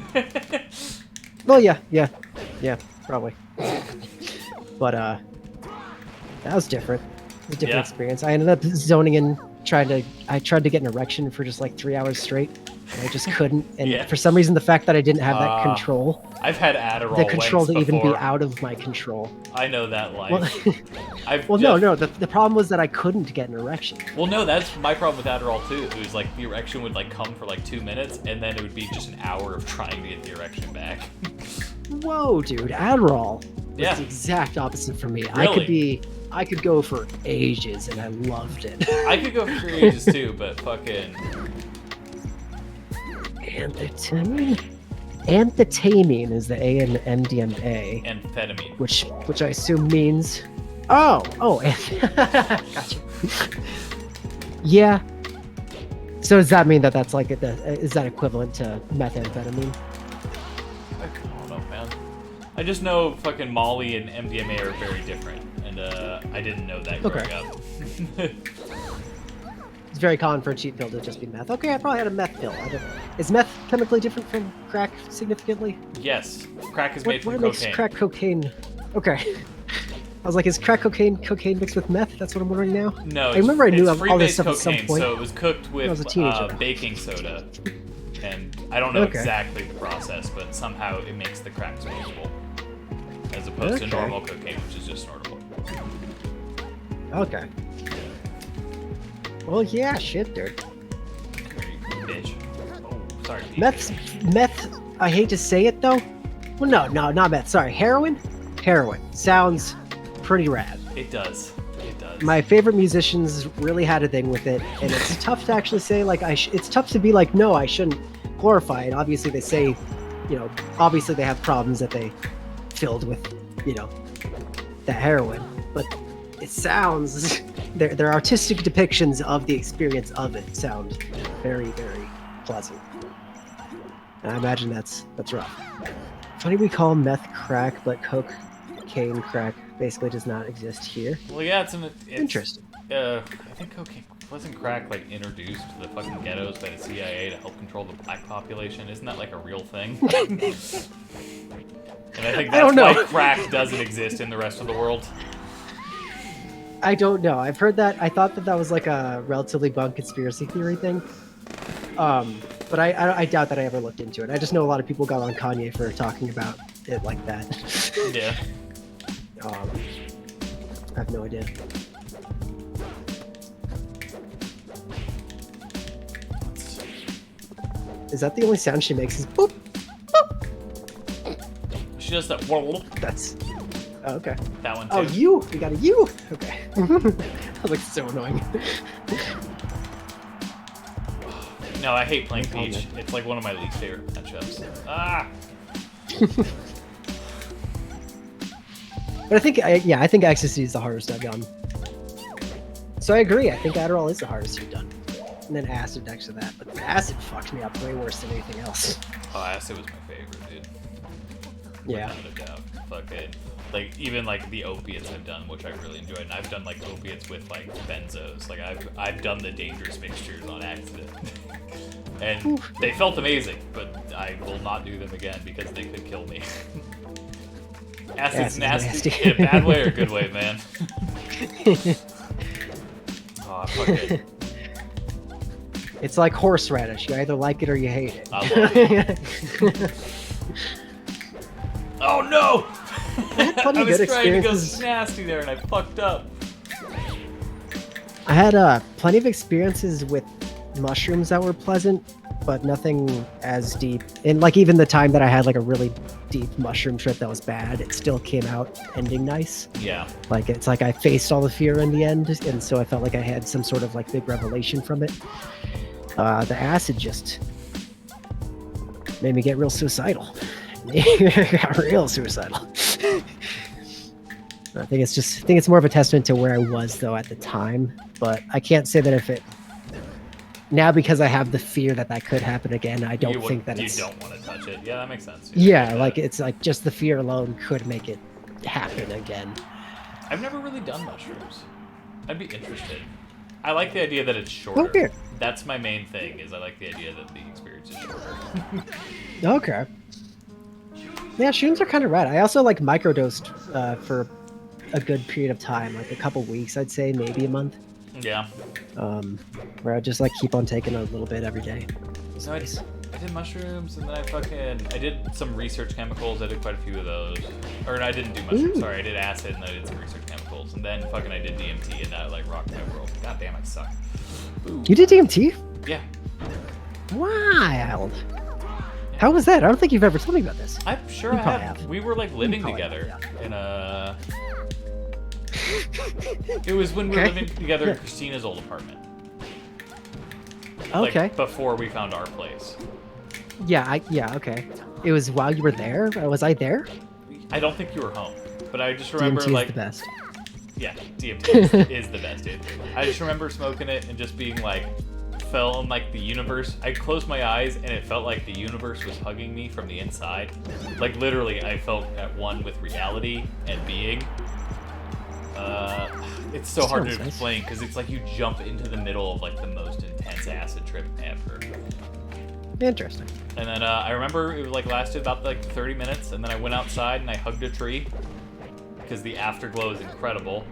Well, yeah, probably. But that was different. It was a different Yeah. experience. I ended up zoning in, I tried to get an erection for just like 3 hours straight, and I just couldn't. And Yeah. for some reason, the fact that I didn't have that control, I've had Adderall the control wanks to even be before. out of my control. I know that life. Well, I've well just- no. The problem was that I couldn't get an erection. Well, no, that's my problem with Adderall too. It was like the erection would like come for like 2 minutes, and then it would be just an hour of trying to get the erection back. Whoa, dude, Adderall was Yeah. the exact opposite for me. Really? I could go for ages, and I loved it. I could go for 3 ages too, but fucking Amphetamine? Amphetamine is the A in MDMA, amphetamine. which I assume means... Oh, gotcha. Yeah. So does that mean that that's like, is that equivalent to methamphetamine? I don't know, man. I just know fucking Molly and MDMA are very different, and I didn't know that growing up. It's very common for a cheap pill to just be meth. Okay, I probably had a meth pill. Is meth chemically different from crack significantly? Yes, crack is made from What makes cocaine. crack cocaine? Okay. I was like, is crack cocaine mixed with meth? That's what I'm wondering now. No, I remember I knew it's all this free-base stuff at some cocaine, point. so it was cooked I was a with teenager. baking soda, and I don't know Okay. exactly the process, but somehow it makes the crack snortable, as opposed to Okay. normal cocaine, which is just snortable. Okay. Well, yeah, shit, dude. Bitch. Oh, sorry. Meth. I hate to say it though. Well, no, not meth. Sorry, heroin. Heroin sounds pretty rad. It does. It does. My favorite musicians really had a thing with it, and it's tough to actually say like it's tough to be like, no, I shouldn't glorify it. Obviously, they say, obviously they have problems that they filled with, the heroin, but it sounds their artistic depictions of the experience of it sound very, very pleasant. And I imagine that's rough. Funny we call meth crack, but cocaine crack basically does not exist here. Well, yeah, it's Interesting. I think cocaine wasn't crack like introduced to the fucking ghettos by the CIA to help control the black population. Isn't that like a real thing? And I think I don't that's know. why crack doesn't exist in the rest of the world. I don't know. I've heard that. I thought that was like a relatively bunk conspiracy theory thing. But I doubt that I ever looked into it. I just know a lot of people got on Kanye for talking about it like that. Yeah. I have no idea. Is that the only sound she makes? Is boop? She does that. That's... Oh, okay. That one too. Oh, you! We got a you! Okay. That was like so annoying. No, I hate playing No Peach. comment. It's like one of my least favorite matchups. Ah! But I think ecstasy is the hardest I've done. So I agree. I think Adderall is the hardest you've done. And then acid next to that. But acid fucked me up way worse than anything else. Oh, acid was my favorite, dude. Yeah. Without a doubt. Fucking, like, even like the opiates I've done, which I really enjoyed. And I've done like opiates with like benzos. Like I've done the dangerous mixtures on accident. And they felt amazing, but I will not do them again because they could kill me. Acid's nasty. nasty. In a bad way or a good way, man. Oh, fuck it. It's like horseradish. You either like it or you hate it. I love it. Oh no! plenty I of was good trying to go experiences. nasty there and I fucked up. I had plenty of experiences with mushrooms that were pleasant, but nothing as deep. And like even the time that I had like a really deep mushroom trip that was bad, it still came out ending nice. Yeah. Like it's like I faced all the fear in the end, and so I felt like I had some sort of like big revelation from it. The acid just made me get real suicidal. Got real suicidal. I think it's more of a testament to where I was though at the time, but I can't say that if it now because I have the fear that that could happen again. I don't think that you it's don't want to touch it. Yeah, that makes sense. yeah, like it's like just the fear alone could make it happen again. I've never really done mushrooms. I'd be interested. I like the idea that it's shorter. Okay. That's my main thing. Is I like the idea that the experience is shorter. Okay. Yeah, shrooms are kind of rad. I also like microdosed for a good period of time, like a couple weeks, I'd say, maybe a month. Yeah. Where I just like keep on taking a little bit every day. It's No, I nice. did mushrooms, and then I did some research chemicals. I did quite a few of those. Or no, I didn't do mushrooms. Ooh. Sorry, I did acid, and then I did some research chemicals, and then I did DMT, and that like rocked my world. God damn, I suck. Ooh. You did DMT? Yeah. Wild. How was that? I don't think you've ever told me about this. I'm sure You I probably have. have. We were like living probably together have, in a. It was when we were Okay. living together in Yeah. Christina's old apartment. Okay. Like before we found our place. Yeah, okay. It was while you were there? Was I there? I don't think you were home, but I just remember DMT like is the best. yeah, DMT is the best, dude. I just remember smoking it and just being like, felt in like the universe. I closed my eyes and it felt like the universe was hugging me from the inside. Like literally, I felt at one with reality and being. It's so hard to Sounds nice. explain because it's like you jump into the middle of like the most intense acid trip ever. Interesting. And then I remember it was like lasted about like 30 minutes, and then I went outside and I hugged a tree because the afterglow is incredible,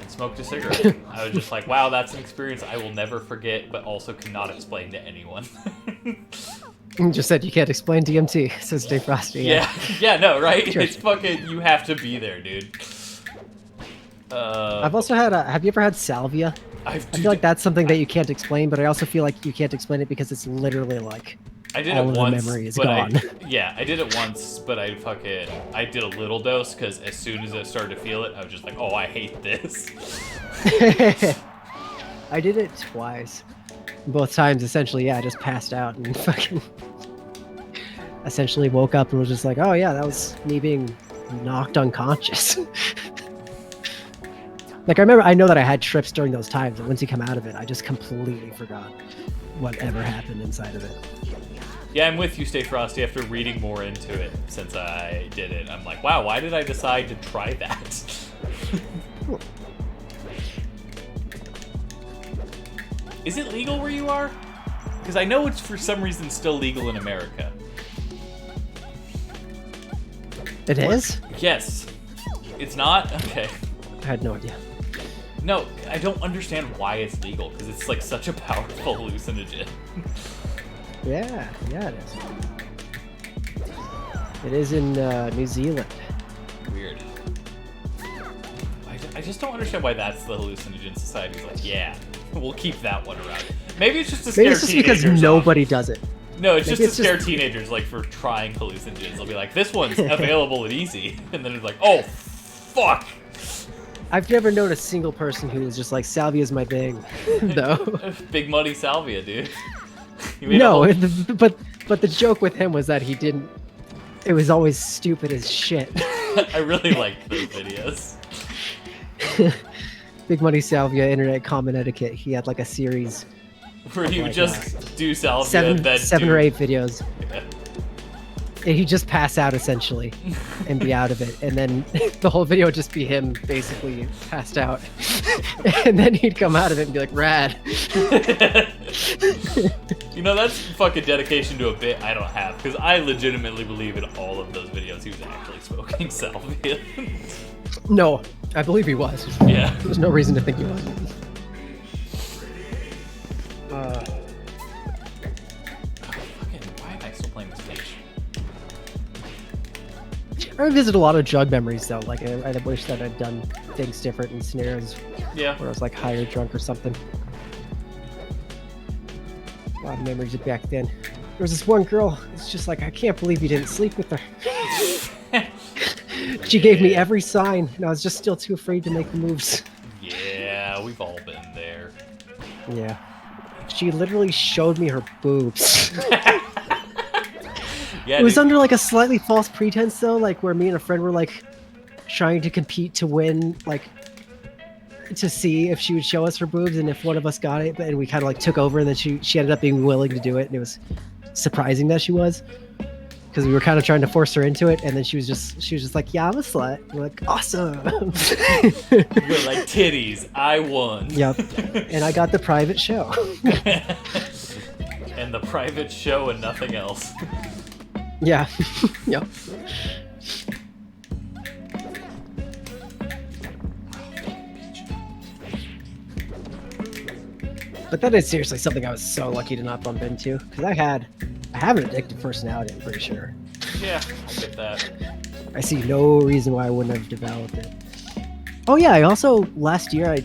and smoked a cigarette. I was just like, wow, that's an experience I will never forget, but also cannot explain to anyone. You just said you can't explain DMT, says Dave Frosty. Yeah, no, right? Sure. It's fucking, you have to be there, dude. I've also had have you ever had salvia? I feel like that's something that you can't explain, but I also feel like you can't explain it because it's literally like I did all it of once, the memory is but gone. I did it once, but I did a little dose because as soon as I started to feel it, I was just like, oh, I hate this. I did it twice. Both times, essentially, yeah, I just passed out and fucking essentially woke up and was just like, oh yeah, that was me being knocked unconscious. Like I know that I had trips during those times, and once you come out of it, I just completely forgot whatever happened inside of it. Yeah, I'm with you, Stay Frosty. After reading more into it since I did it, I'm like, wow, why did I decide to try that? Is it legal where you are? Because I know it's for some reason still legal in America. It is? Yes. It's not? Okay. I had no idea. No, I don't understand why it's legal, because it's like such a powerful hallucinogen. Yeah, it is. It is in New Zealand. Weird. I just don't understand why that's the hallucinogen society's like, yeah, we'll keep that one around. Maybe it's just to scare Maybe it's just because teenagers off. nobody does it. No, it's just Maybe to scare teenagers, like, for trying hallucinogens. They'll be like, this one's available and easy. And then it's like, oh, fuck. I've never known a single person who was just like, salvia is my thing, though. Big money salvia, dude. You made a No, whole- but the joke with him was that he didn't. It was always stupid as shit. I really liked those videos. Big Money Salvia, Internet Common Etiquette. He had like a series, Where you like, just do salvia, then seven do... or 8 videos. Yeah. And he'd just pass out essentially and be out of it. And then the whole video would just be him basically passed out. And then he'd come out of it and be like, rad. You know, that's fucking dedication to a bit I don't have, because I legitimately believe in all of those videos he was actually smoking salvia. No, I believe he was. Yeah. There's no reason to think he wasn't. I revisit a lot of drug memories though. Like I wish that I'd done things different in scenarios Yeah. where I was like high or drunk or something. A lot of memories of back then. There was this one girl. It's just like I can't believe you didn't sleep with her. She gave me every sign, and I was just still too afraid to make the moves. Yeah, we've all been there. Yeah. She literally showed me her boobs. Yeah, It was dude. under like a slightly false pretense though, like where me and a friend were like trying to compete to win, like to see if she would show us her boobs and if one of us got it, and we kind of like took over, and then she ended up being willing to do it, and it was surprising that she was, because we were kind of trying to force her into it, and then she was just like, yeah, I'm a slut. And we're like, awesome. You're like, titties, I won. Yep. And I got the private show. And the private show and nothing else. Yeah. Yep. But that is seriously something I was so lucky to not bump into, because I have an addictive personality, I'm pretty sure. Yeah, I'll get that. I see no reason why I wouldn't have developed it. Oh yeah, I also last year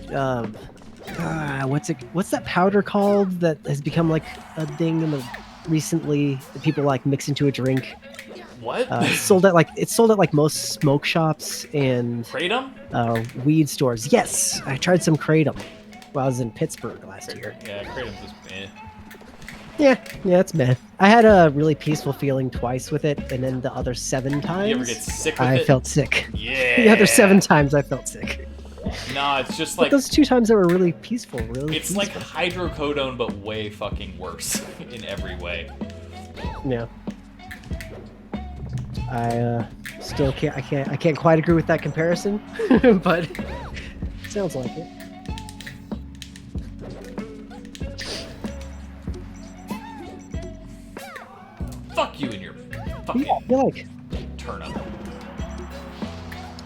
what's that powder called that has become like a thing in the recently that people like mix into a drink? What? It's sold at like most smoke shops and Kratom? weed stores. Yes, I tried some kratom while I was in Pittsburgh last year. Yeah, Kratom's just eh. Yeah, it's meh. I had a really peaceful feeling twice with it, and then the other 7 times, You ever get sick with I it? felt sick. Yeah. The other 7 times, I felt sick. Nah, it's just But like those 2 times that were really peaceful, it's like hydrocodone but way fucking worse in every way. Yeah. I still can't quite agree with that comparison, but sounds like it. Fuck you and your fucking Yeah, turnip.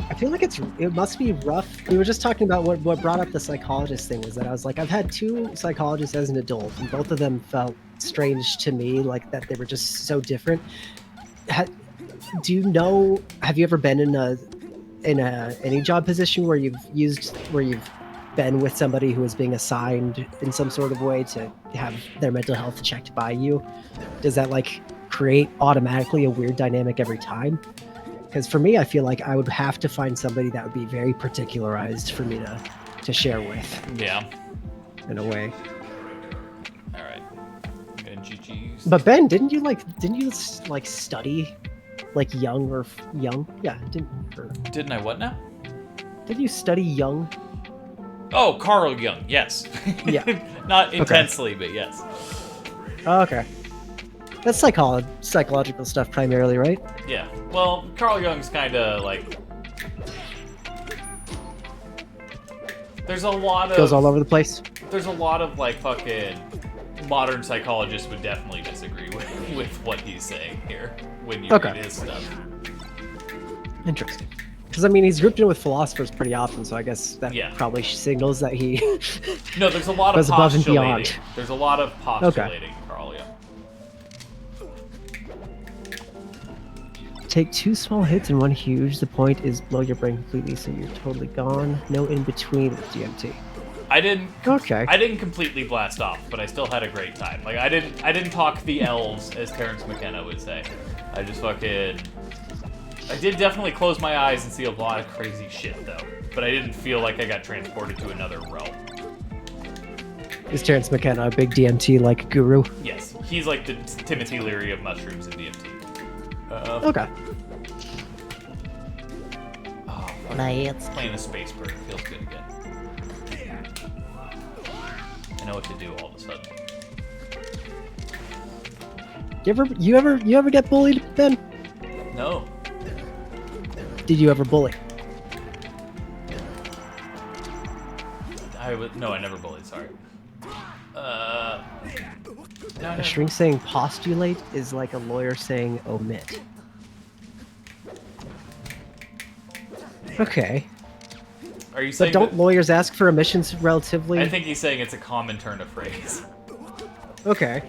I feel like it must be rough. We were just talking about what brought up the psychologist thing was that I was like, I've had 2 psychologists as an adult, and both of them felt strange to me, like that they were just so different. Do you know? Have you ever been in any job position where you've been with somebody who is being assigned in some sort of way to have their mental health checked by you? Does that like create automatically a weird dynamic every time? Because for me, I feel like I would have to find somebody that would be very particularized for me to share with. Yeah. In a way. Alright. And GG's. But Ben, didn't you study like young? Yeah, Didn't I what now? did you study young? Oh, Carl Jung, yes. Yeah. Not intensely, but yes. Oh, okay. That's psychological stuff primarily, right? Yeah. Well, Carl Jung's kind of like. There's a lot of. Goes all over the place. There's a lot of like fucking modern psychologists would definitely disagree with what he's saying here when you read his stuff. Interesting. Because I mean, he's grouped in with philosophers pretty often, so I guess that Yeah. probably signals that he No, there's a lot of goes above and postulating. beyond. There's a lot of postulating, Carl Jung. Take 2 small hits and 1 huge. The point is blow your brain completely, so you're totally gone. No in between with DMT. I didn't completely blast off, but I still had a great time. Like I didn't talk the elves, as Terrence McKenna would say. I just fucking. I did definitely close my eyes and see a lot of crazy shit though, but I didn't feel like I got transported to another realm. Is Terrence McKenna a big DMT like guru? Yes, he's like the Timothy Leary of mushrooms and DMT. Okay. Oh, playing a space bird feels good again. I know what to do all of a sudden. You ever get bullied, Ben? No. Did you ever bully? No, I never bullied. Sorry. No, A shrink saying postulate is like a lawyer saying omit. Okay. Are you saying? But don't that- lawyers ask for omissions relatively? I think he's saying it's a common turn of phrase. Okay.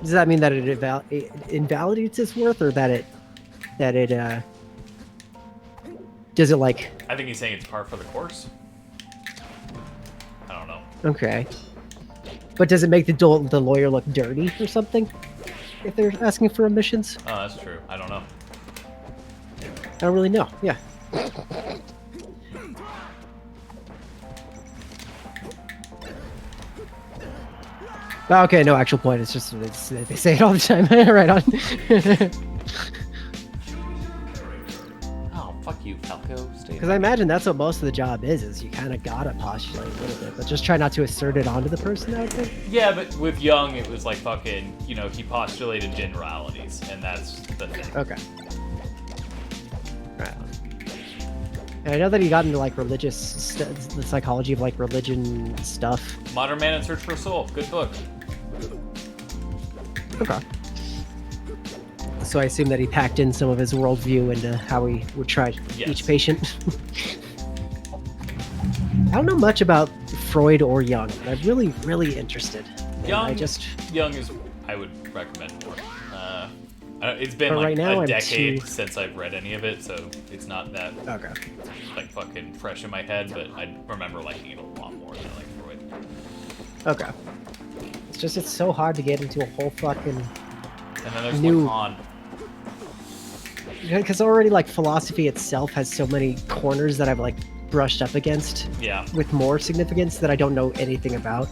Does that mean that it invalidates his worth, or that it That it does it like I think he's saying it's par for the course. I don't know. okay, but does it make the lawyer look dirty or something if they're asking for omissions? Oh, that's true. I don't know. I don't really know. Yeah. Okay, no actual point. It's just they say it all the time. Right on. Oh, fuck you, Falco. Stay. Because I imagine that's what most of the job is you kind of gotta postulate a little bit, but just try not to assert it onto the person, I would think. Yeah, but with Young, it was like fucking, you know, he postulated generalities, and that's the thing. Okay. Right on. And I know that he got into like religious, the psychology of like religion stuff. Modern Man in Search for a Soul. Good book. Okay. So I assume that he packed in some of his worldview into how he would try each patient. I don't know much about Freud or Jung, but I'm really, really interested. Young is, I would recommend more. It's been But like right now a I'm decade too- since I've read any of it, so it's not that Okay. like fucking fresh in my head. But I remember liking it a lot more than I like Freud. Okay. It's so hard to get into a whole fucking And then there's New- Lacan. because already like philosophy itself has so many corners that I've like brushed up against Yeah. with more significance that I don't know anything about.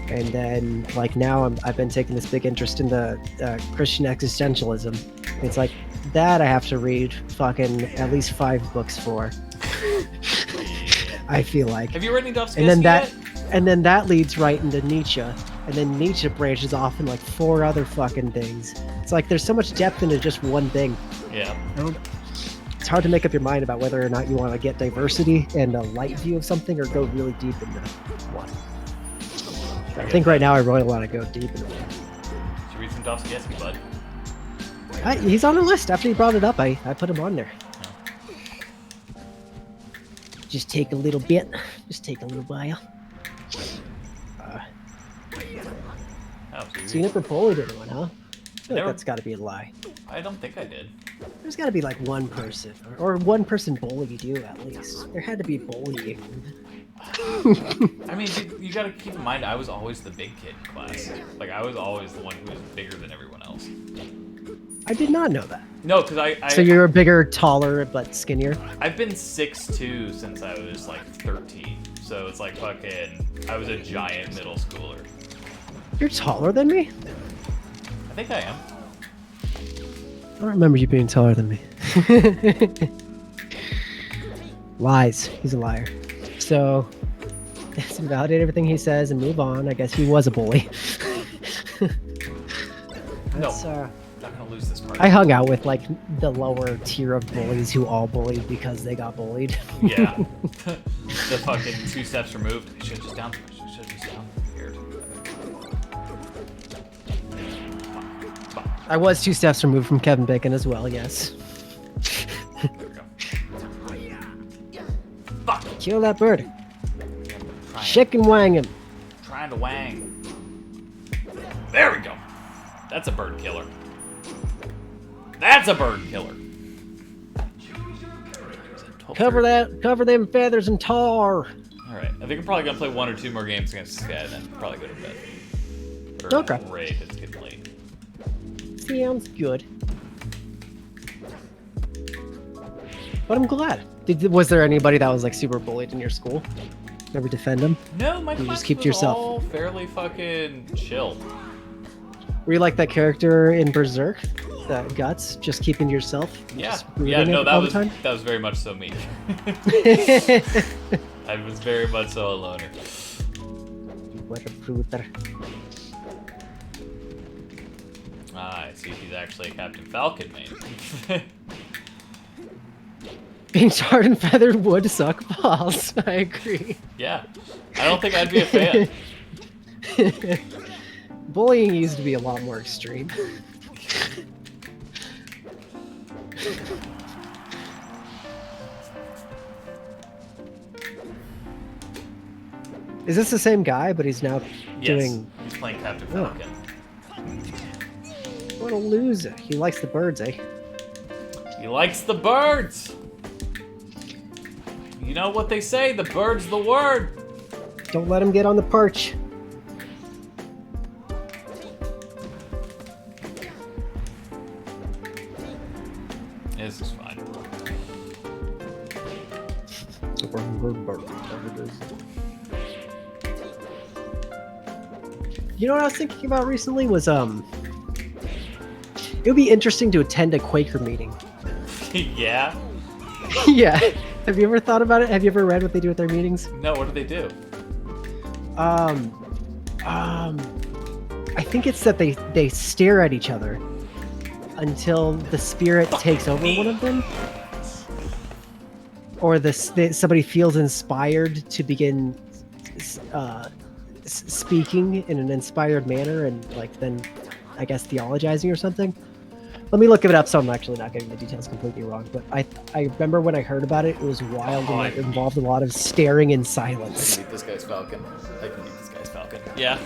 And then like now I've been taking this big interest in the Christian existentialism. It's like that I have to read fucking at least 5 books for. I feel like. Have you read any Dostoevsky And then that yet? and then that leads right into Nietzsche. And then Nietzsche branches off in like 4 other fucking things. It's like there's so much depth into just one thing. Yeah. It's hard to make up your mind about whether or not you want to get diversity and a light view of something or go really deep into one. I think right now I really want to go deep into it. Did you read some Dostoevsky, bud? He's on the list. After you brought it up, I put him on there. Just take a little bit. Just take a little while. Oh, So you never bullied anyone, huh? I feel like Never- that's got to be a lie. I don't think I did. There's got to be like one person, or one person bullied you at least. There had to be bullying. I mean, you gotta keep in mind, I was always the big kid in class. Like, I was always the one who was bigger than everyone else. I did not know that. No, because So you're bigger, taller, but skinnier? I've been 6'2" since I was like 13. So it's like fucking, I was a giant middle schooler. You're taller than me? I think I am. I don't remember you being taller than me. Lies. He's a liar. So, let's invalidate everything he says and move on. I guess he was a bully. That's, I'm not gonna lose this part. I hung out with like the lower tier of bullies who all bullied because they got bullied. Yeah. The fucking 2 steps removed. I should just down. Should just down. Weird. I was 2 steps removed from Kevin Bacon as well, yes. There we go. Fuck. Kill that bird. Trying, Chicken wang him. trying to wang. There we go. That's a bird killer. That's a bird killer. Cover them feathers in tar. Alright, I think I'm probably gonna play 1 or 2 more games against this guy and then probably go to bed. Or Okay. raid, it's getting late. Sounds good. But I'm glad. Was there anybody that was like super bullied in your school? Never defend them? No, my You class just keep was to yourself. all fairly fucking chill. Were you like that character in Berserk? That Guts? Just keeping to yourself? Yeah, Just yeah, brooding no, all that the was time? very much so me. I was very much so a loner. What a brooder. Ah, I see. He's actually a Captain Falcon main. Being tarred and feathered would suck balls. I agree. Yeah, I don't think I'd be a fan. Bullying used to be a lot more extreme. Is this the same guy, but he's now Yes, doing... he's playing Captain Oh. Falcon. What a loser. He likes the birds, eh? He likes the birds. You know what they say, the bird's the word. Don't let him get on the perch. This is fine. You know what I was thinking about recently was it would be interesting to attend a Quaker meeting. Yeah? Yeah. Have you ever thought about it? Have you ever read what they do at their meetings? No, what do they do? I think it's that they stare at each other until the spirit takes over one of them, or somebody feels inspired to begin speaking in an inspired manner, and like then I guess theologizing or something. Let me look it up so I'm actually not getting the details completely wrong. But I remember when I heard about it, it was wild and it involved a lot of staring in silence. I can beat this guy's falcon. Yeah.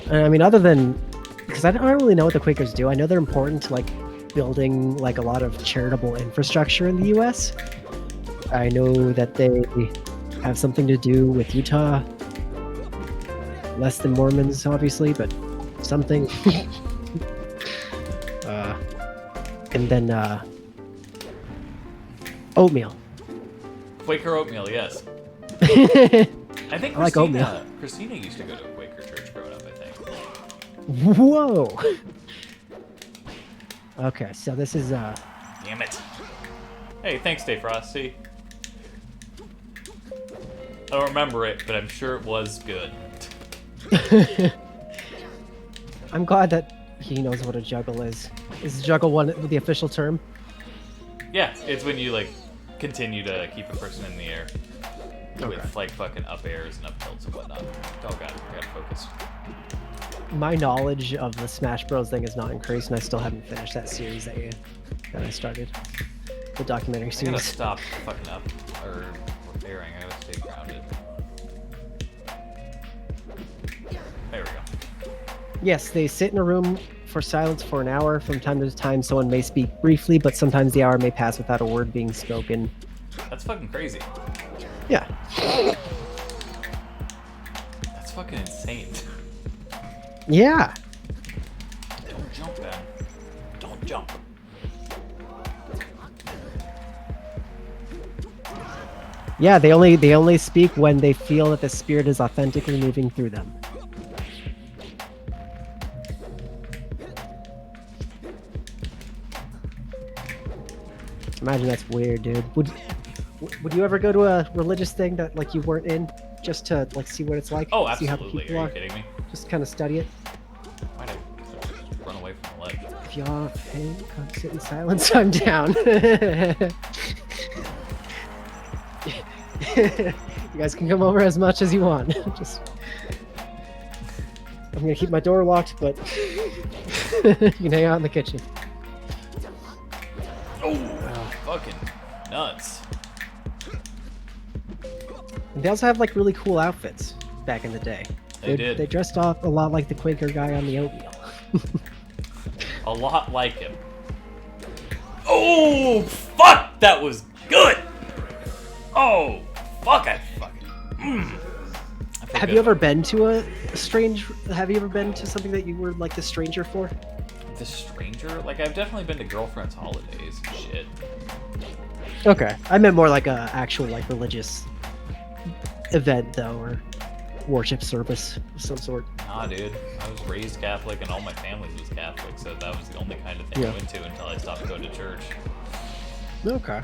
And I mean, other than because I don't really know what the Quakers do. I know they're important to like building like a lot of charitable infrastructure in the U.S. I know that they have something to do with Utah. Less than Mormons, obviously, but something. And then oatmeal. Quaker oatmeal, yes. I think Christina, I like oatmeal. Christina used to go to a Quaker church growing up, I think. Whoa. Okay, so this is Damn it. Hey, thanks, Dave Frost. See? I don't remember it, but I'm sure it was good. I'm glad that he knows what a juggle is. Is juggle one the official term? Yeah, it's when you like continue to keep a person in the air with like fucking up airs and up tilts and whatnot. Oh god, I gotta focus. My knowledge of the Smash Bros thing has not increased, and I still haven't finished that series that I started. The documentary I gotta series. stop fucking up or airing. I gotta stay grounded. There we go. Yes, they sit in a room for silence for an hour. From time to time, someone may speak briefly, but sometimes the hour may pass without a word being spoken. That's fucking crazy. Yeah. That's fucking insane. Yeah. Don't jump, Ben. Don't jump. Yeah, they only speak when they feel that the spirit is authentically moving through them. Imagine that's weird, dude. Would you ever go to a religious thing that like you weren't in just to like see what it's like? Oh, See how the absolutely. people Are you kidding me? Just kind of study it. Why'd I run away from the ledge? If y'all hey, come sit in silence, I'm down. You guys can come over as much as you want. Just I'm gonna keep my door locked, but you can hang out in the kitchen. Oh, fucking nuts. And they also have like really cool outfits back in the day. They did. They dressed off a lot like the Quaker guy on the oatmeal. A lot like him. Oh, fuck! That was good! Oh, fuck, I fucking... Have you ever been to have you ever been to something that you were like the stranger for? The stranger? Like, I've definitely been to girlfriend's holidays and shit. Okay. I meant more like a actual like religious event though, or worship service of some sort. Nah, dude. I was raised Catholic and all my family was Catholic, so that was the only kind of thing I went to until I stopped going to church. Okay.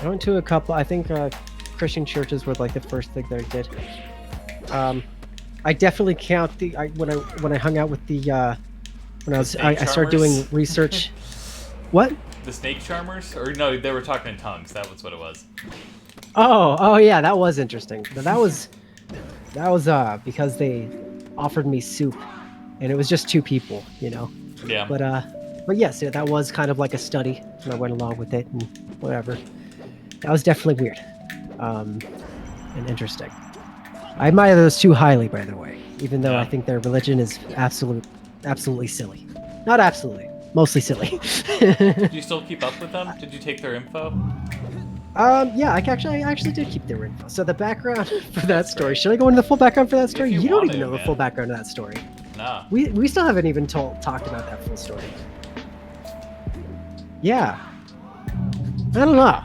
I went to a couple. I think Christian churches were like the first thing that I did. I definitely count when I hung out with the when I started doing research. What? The snake charmers? Or no, they were talking in tongues. That was what it was. Oh yeah, that was interesting. But that was because they offered me soup, and it was just two people, you know. Yeah. But yes, yeah, that was kind of like a study, and I went along with it and whatever. That was definitely weird, and interesting. I admire those two highly, by the way, even though I think their religion is absolute absolutely silly. Not absolutely, mostly silly. Do you still keep up with them? Did you take their info? Yeah, I actually did keep their info. So the background for that story. Should I go into the full background for that story? you You don't want even to, know the man. full background of that story. No. We still haven't even talked about that full story. Yeah. I don't know.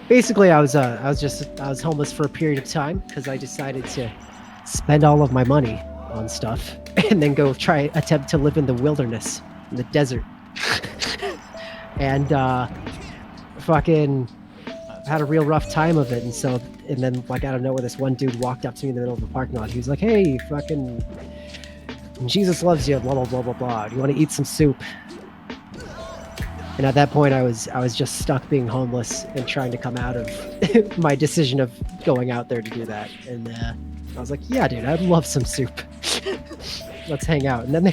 Basically, I was homeless for a period of time because I decided to spend all of my money on stuff and then go attempt to live in the wilderness, in the desert. And fucking had a real rough time of it. And then like out of nowhere, this one dude walked up to me in the middle of the parking lot. He was like, "Hey, fucking Jesus loves you, blah blah blah blah blah. Do you want to eat some soup?" And at that point, I was just stuck being homeless and trying to come out of my decision of going out there to do that. And I was like, "Yeah, dude, I'd love some soup. Let's hang out." And then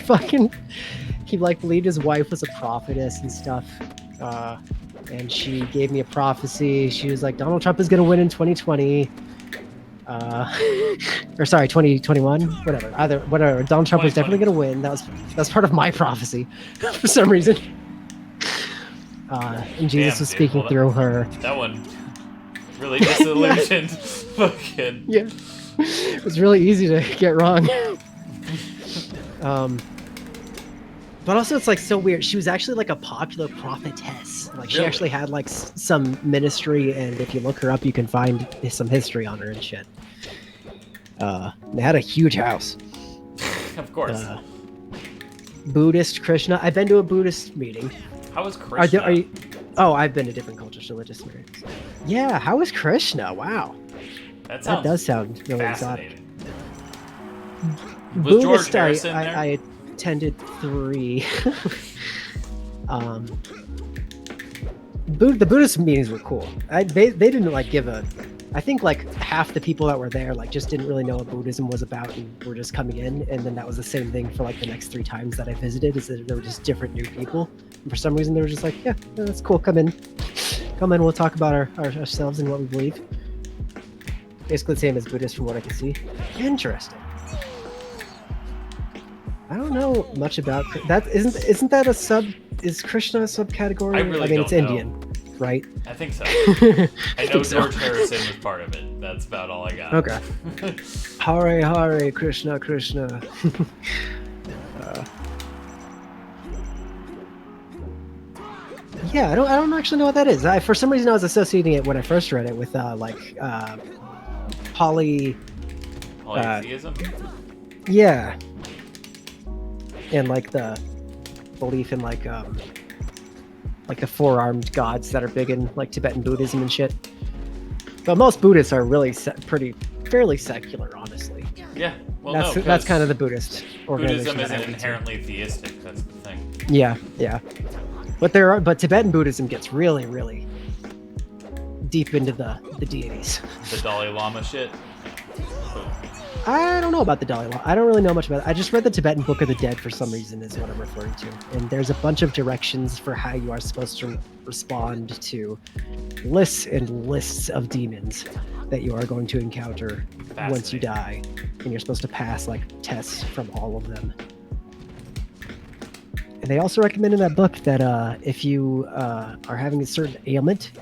he like believed his wife was a prophetess and stuff. And she gave me a prophecy. She was like, "Donald Trump is going to win in 2020. Or sorry, 2021, whatever. Donald Trump was definitely going to win. That's part of my prophecy for some reason." And Jesus was speaking through her. That one really disillusioned. Fucking. Yeah. It was really easy to get wrong. But also it's like so weird. She was actually like a popular prophetess. Like she actually had like some ministry, and if you look her up, you can find some history on her and shit. They had a huge house. Of course. Buddhist, Krishna. I've been to a Buddhist meeting. How was Krishna? Are you, oh, I've been to different cultures, religious meetings. Yeah, how is Krishna? Wow. That does sound really exotic. Was Buddhist, George Harrison there? I attended 3. The Buddhist meetings were cool. They didn't like give a. I think like half the people that were there like just didn't really know what Buddhism was about and were just coming in. And then that was the same thing for like the next 3 times that I visited. Is that there were just different new people. And for some reason they were just like, yeah, that's cool. Come in. We'll talk about ourselves and what we believe. Basically the same as Buddhist from what I can see. Interesting. I don't know much about that. Isn't that a sub? Is Krishna a subcategory? I really mean, it's don't know. Indian, right? I think so. I know so. George Harrison was part of it. That's about all I got. Okay. Hare Hare Krishna Krishna. Yeah, I don't actually know what that is. For some reason I was associating it when I first read it with Polytheism? Yeah. And like the belief in like the 4-armed gods that are big in like Tibetan Buddhism and shit. But most Buddhists are really fairly secular, honestly. Yeah, well, that's kind of the Buddhist organization. Buddhism isn't inherently theistic. That's the thing. Yeah. But Tibetan Buddhism gets really, really deep into the deities. The Dalai Lama shit. I don't know about the Dalai Lama. I don't really know much about it. I just read the Tibetan Book of the Dead for some reason is what I'm referring to. And there's a bunch of directions for how you are supposed to respond to lists and lists of demons that you are going to encounter once you die. And you're supposed to pass like tests from all of them. And they also recommend in that book that if you are having a certain ailment,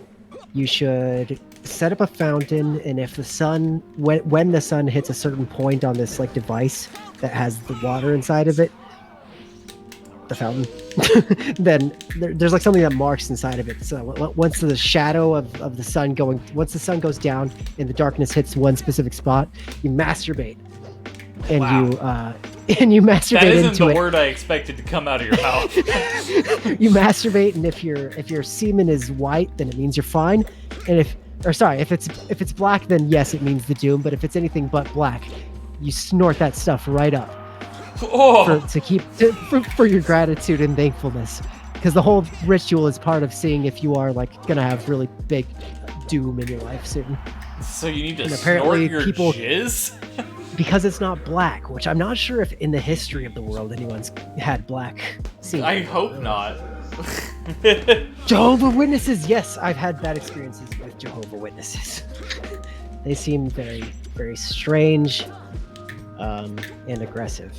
you should set up a fountain, and if the sun, when the sun hits a certain point on this like device that has the water inside of it, the fountain, then there's like something that marks inside of it. So once the shadow of the sun once the sun goes down and the darkness hits one specific spot, you masturbate, and you masturbate that isn't into the it. word I expected to come out of your mouth. You masturbate, and if your semen is white, then it means you're fine. And if it's black, then yes, it means the doom. But if it's anything but black, you snort that stuff right up for your gratitude and thankfulness. Because the whole ritual is part of seeing if you are like gonna have really big doom in your life soon. So you need to And snort apparently your people- jizz? Because it's not black, which I'm not sure if in the history of the world anyone's had black semen. I hope not. Jehovah's Witnesses, yes, I've had bad experiences with Jehovah's Witnesses. They seem very, very strange. and aggressive.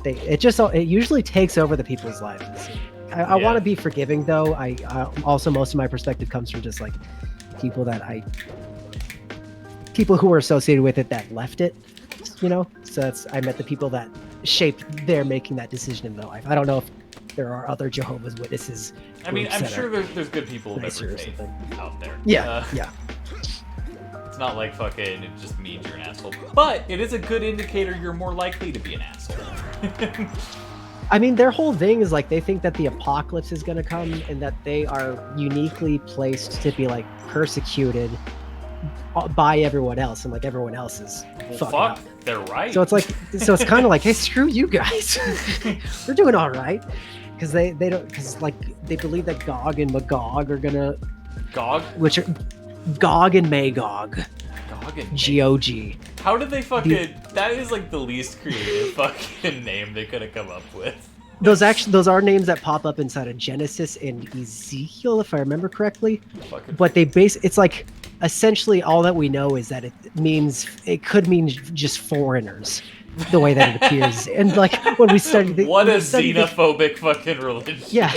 It usually takes over the people's lives. I want to be forgiving though. I also, most of my perspective comes from just like people who were associated with it that left it, so I met the people that shaped their making that decision in their life. I don't know if there are other Jehovah's Witnesses. I mean, I'm sure there's good people of every faith out there. Yeah. It's not like fucking it just means you're an asshole, but it is a good indicator you're more likely to be an asshole. I mean, their whole thing is like they think that the apocalypse is going to come and that they are uniquely placed to be like persecuted by everyone else, and like everyone else is fucking up. They're right. So it's kind of like, hey, screw you guys. We're doing all right because they believe that Gog and Magog are gonna which are Gog and Magog. GOG. How did they fucking? That is like the least creative fucking name they could have come up with. Those are names that pop up inside of Genesis and Ezekiel, if I remember correctly. But it's like essentially all that we know is that it could mean just foreigners, the way that it appears. And like when we study xenophobic fucking religion. Yeah.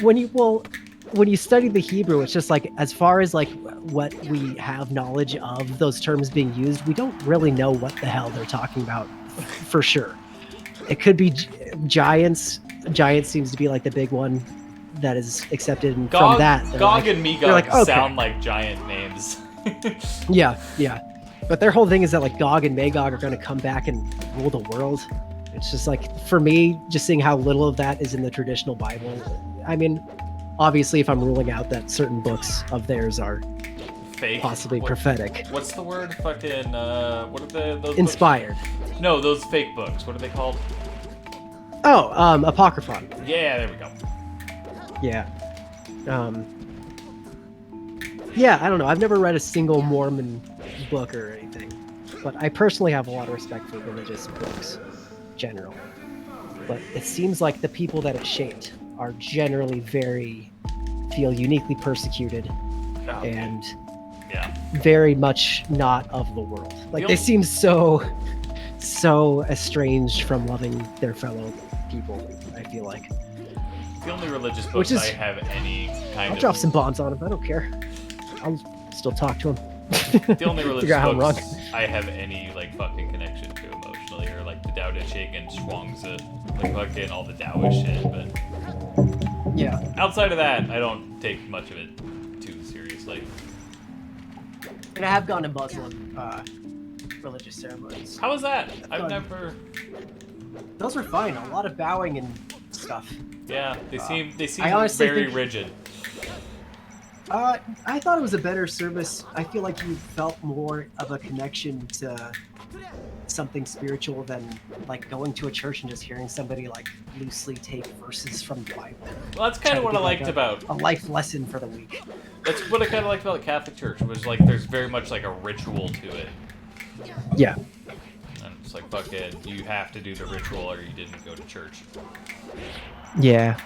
When you study the Hebrew, it's just like, as far as like what we have knowledge of those terms being used, we don't really know what the hell they're talking about for sure. It could be giants. Giants seems to be like the big one that is accepted. And from that, Gog and Magog sound like giant names. Yeah. But their whole thing is that like Gog and Magog are going to come back and rule the world. It's just like, for me, just seeing how little of that is in the traditional Bible. I mean, obviously, if I'm ruling out that certain books of theirs are fake, prophetic. What's the word? Fucking what are those? Inspired. Books? No, those fake books. What are they called? Oh, Apocryphon. Yeah, there we go. Yeah. Yeah, I don't know. I've never read a single Mormon book or anything, but I personally have a lot of respect for religious books, generally. But it seems like the people that it shaped are generally feel uniquely persecuted and very much not of the world. Like they seem so estranged from loving their fellow people, I feel like. The only religious books I have any kind I'll drop some bombs on him. I don't care. I'll still talk to him. The only religious books I have any like fucking connection to emotionally are like the Tao Te Ching and Zhuangzi, like fucking all the Taoist shit. But yeah, outside of that, I don't take much of it too seriously. And I have gone to Muslim religious ceremonies. How was that? I've never. Those were fine. A lot of bowing and stuff. Yeah, they seem very rigid. I thought it was a better service. I feel like you felt more of a connection to something spiritual than like going to a church and just hearing somebody like loosely take verses from the Bible. Well, that's kind of what I liked about a life lesson for the week. That's what I kind of liked about the Catholic Church, was like there's very much like a ritual to it. Yeah. And it's like, fuck it, you have to do the ritual or you didn't go to church. Yeah.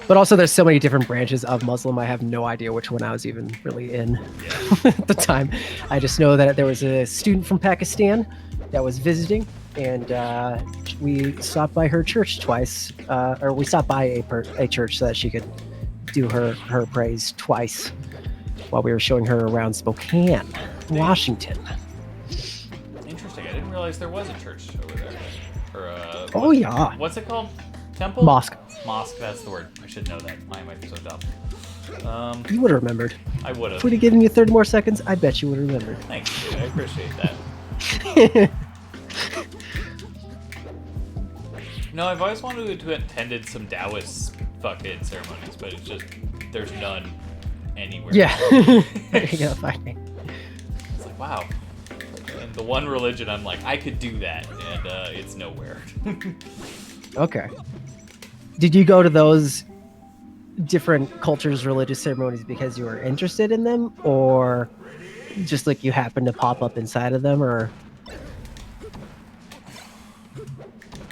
But also there's so many different branches of Muslim, I have no idea which one I was even really in at the time. I just know that there was a student from Pakistan that was visiting, and we stopped by her church twice, or we stopped by a church so that she could do her praise twice while we were showing her around Spokane, Washington. Interesting. I didn't realize there was a church over there. Oh yeah. What's it called? Temple? Mosque. Mosque, that's the word. I should know that. Why am I so dumb? You would have remembered. I would have. If we'd have given you 30 more seconds, I bet you would have remembered. Thanks, dude. I appreciate that. No, I've always wanted to attend some Taoist fucking ceremonies, but it's just, there's none anywhere. Yeah. You gotta find me. It's like, wow. And the one religion I'm like, I could do that, and it's nowhere. Okay. Did you go to those different cultures' religious ceremonies because you were interested in them, or just like you happened to pop up inside of them, or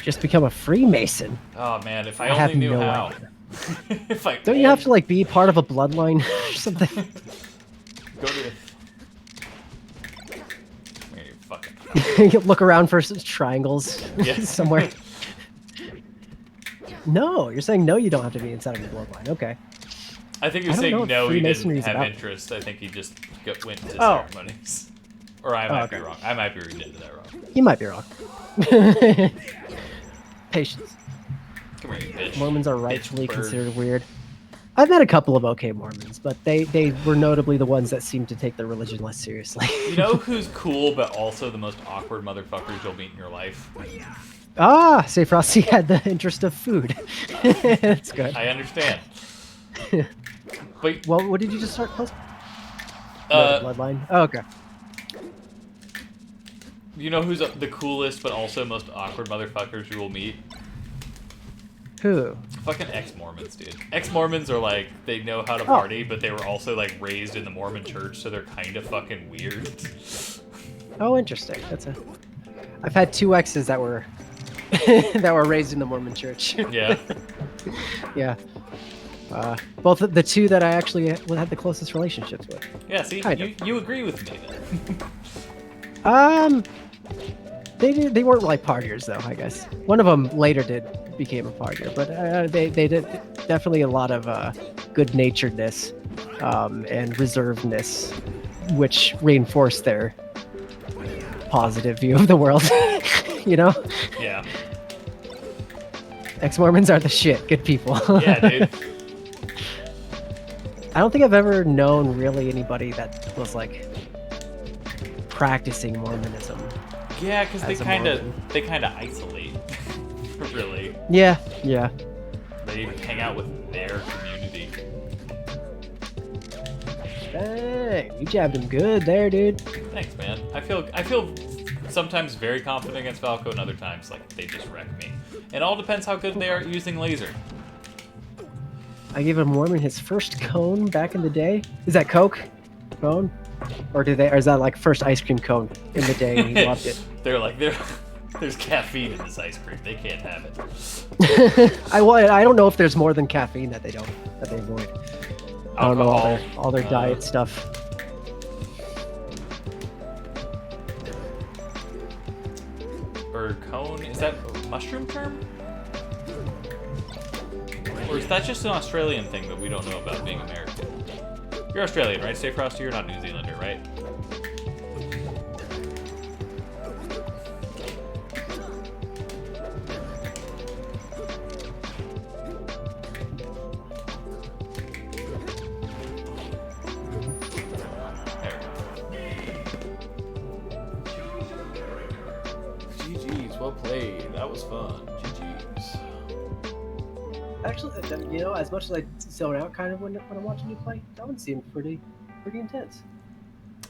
just become a Freemason? Oh man, if I only knew how. If I don't you have to like be part of a bloodline or something? Go to. Fucking. You look around for triangles Yeah. somewhere. No, you're saying no. You don't have to be inside of the bloodline. Okay. I think you're I don't know saying what no, he Freemasonry didn't is have about. interest. I think he just went to Oh. ceremonies. Or I might be okay. wrong. I might be reading into that wrong. You might be wrong. Patience. Come here, you bitch. Mormons are Bitch rightfully bird. considered weird. I've met a couple of okay Mormons, but they were notably the ones that seemed to take their religion less seriously. You know who's cool, but also the most awkward motherfuckers you'll meet in your life? Ah, say Frosty had the interest of food. That's good. I understand. But Well, what did you just start posting? The bloodline. Oh, okay. you know who's the coolest, but also most awkward motherfuckers you will meet? Who? Fucking ex-Mormons, dude. Ex-Mormons are like, they know how to party, but they were also like raised in the Mormon church, so they're kind of fucking weird. Oh, interesting. I've had 2 exes that were that were raised in the Mormon church. Yeah. Yeah. Both of the 2 that I actually had the closest relationships with. Yeah, see, Kind you agree with me then. They weren't like partiers though. I guess one of them later became a partier, but they did definitely a lot of good-naturedness and reservedness, which reinforced their positive view of the world. You know, Yeah. ex-Mormons are the shit. Good people. Yeah, dude. I don't think I've ever known really anybody that was like practicing Mormonism. Yeah, because As a they Mormon. kind of isolate. Really. Yeah. They hang out with their community. Dang, you jabbed him good there, dude. Thanks, man. I feel sometimes very confident against Falco, and other times like they just wreck me. It all depends how good they are at using laser. I gave a Mormon his first cone back in the day. Is that Coke? Cone? Or is that like first ice cream cone in the day and he loved it? They're like, there's caffeine in this ice cream. They can't have it. I don't know if there's more than caffeine that they avoid. I don't know all their diet stuff. Or cone, is that a mushroom term? Or is that just an Australian thing that we don't know about being American? You're Australian, right? Stay Frosty, you're not New Zealander, right? GG's, well played. That was fun. GG's. Actually, as much as I zone out kind of when I'm watching you play, that one seemed pretty intense.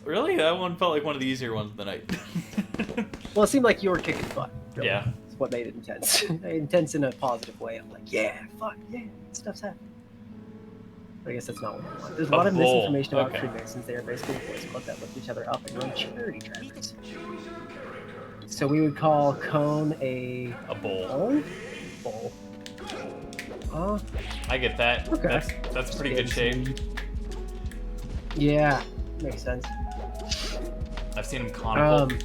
Really? That one felt like one of the easier ones of the night. Well, it seemed like you were kicking butt. Really. Yeah. That's what made it intense. Intense in a positive way. I'm like, yeah, fuck, yeah, stuff's happening. But I guess that's not what I want. There's a lot of bull. misinformation about Okay. Freemasons. They are basically a boys club that lift each other up and run charity drives. So we would call cone a bowl. bowl. I get that. Okay. That's pretty good shape. Yeah, makes sense. I've seen them conical.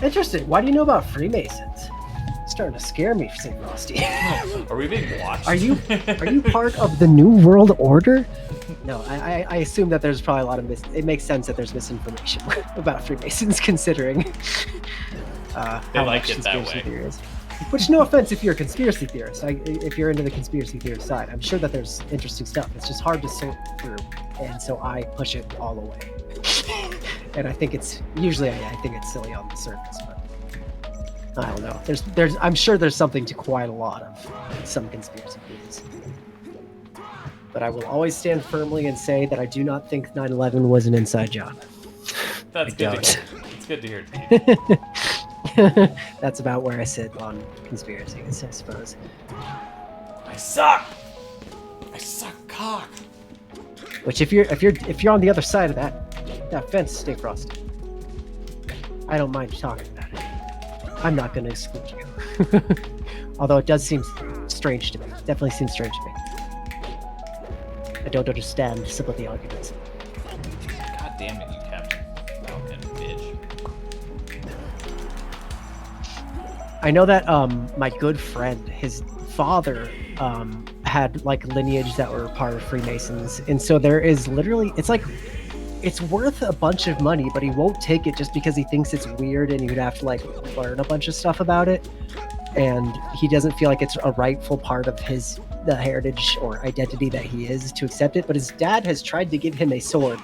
Interesting. Why do you know about Freemasons? It's starting to scare me, St. Frosty. Are we being watched? Are you part of the New World Order? No, I assume that there's probably a lot of it makes sense that there's misinformation about Freemasons, considering how like much it that conspiracy way. theory is. Which, no offense if you're a conspiracy theorist. If you're into the conspiracy theorist side, I'm sure that there's interesting stuff. It's just hard to sort through, and so I push it all away. And I think it's usually I think it's silly on the surface, but I don't know. I'm sure there's something to quite a lot of some conspiracy theories. But I will always stand firmly and say that I do not think 9/11 was an inside job. That's I good don't. to hear. It's good to hear, Pete. That's about where I sit on conspiracy, I suppose. I suck cock. Which, if you're on the other side of that fence, stay frosty. I don't mind talking about it. I'm not going to exclude you. Although it does seem strange to me. Definitely seems strange to me. I don't understand some of the arguments. God damn it, you Captain Falcon, bitch. I know that my good friend, his father, had like lineage that were part of Freemasons, and so there is literally it's worth a bunch of money, but he won't take it just because he thinks it's weird and you'd have to like learn a bunch of stuff about it, and he doesn't feel like it's a rightful part of the heritage or identity that he is to accept it. But his dad has tried to give him a sword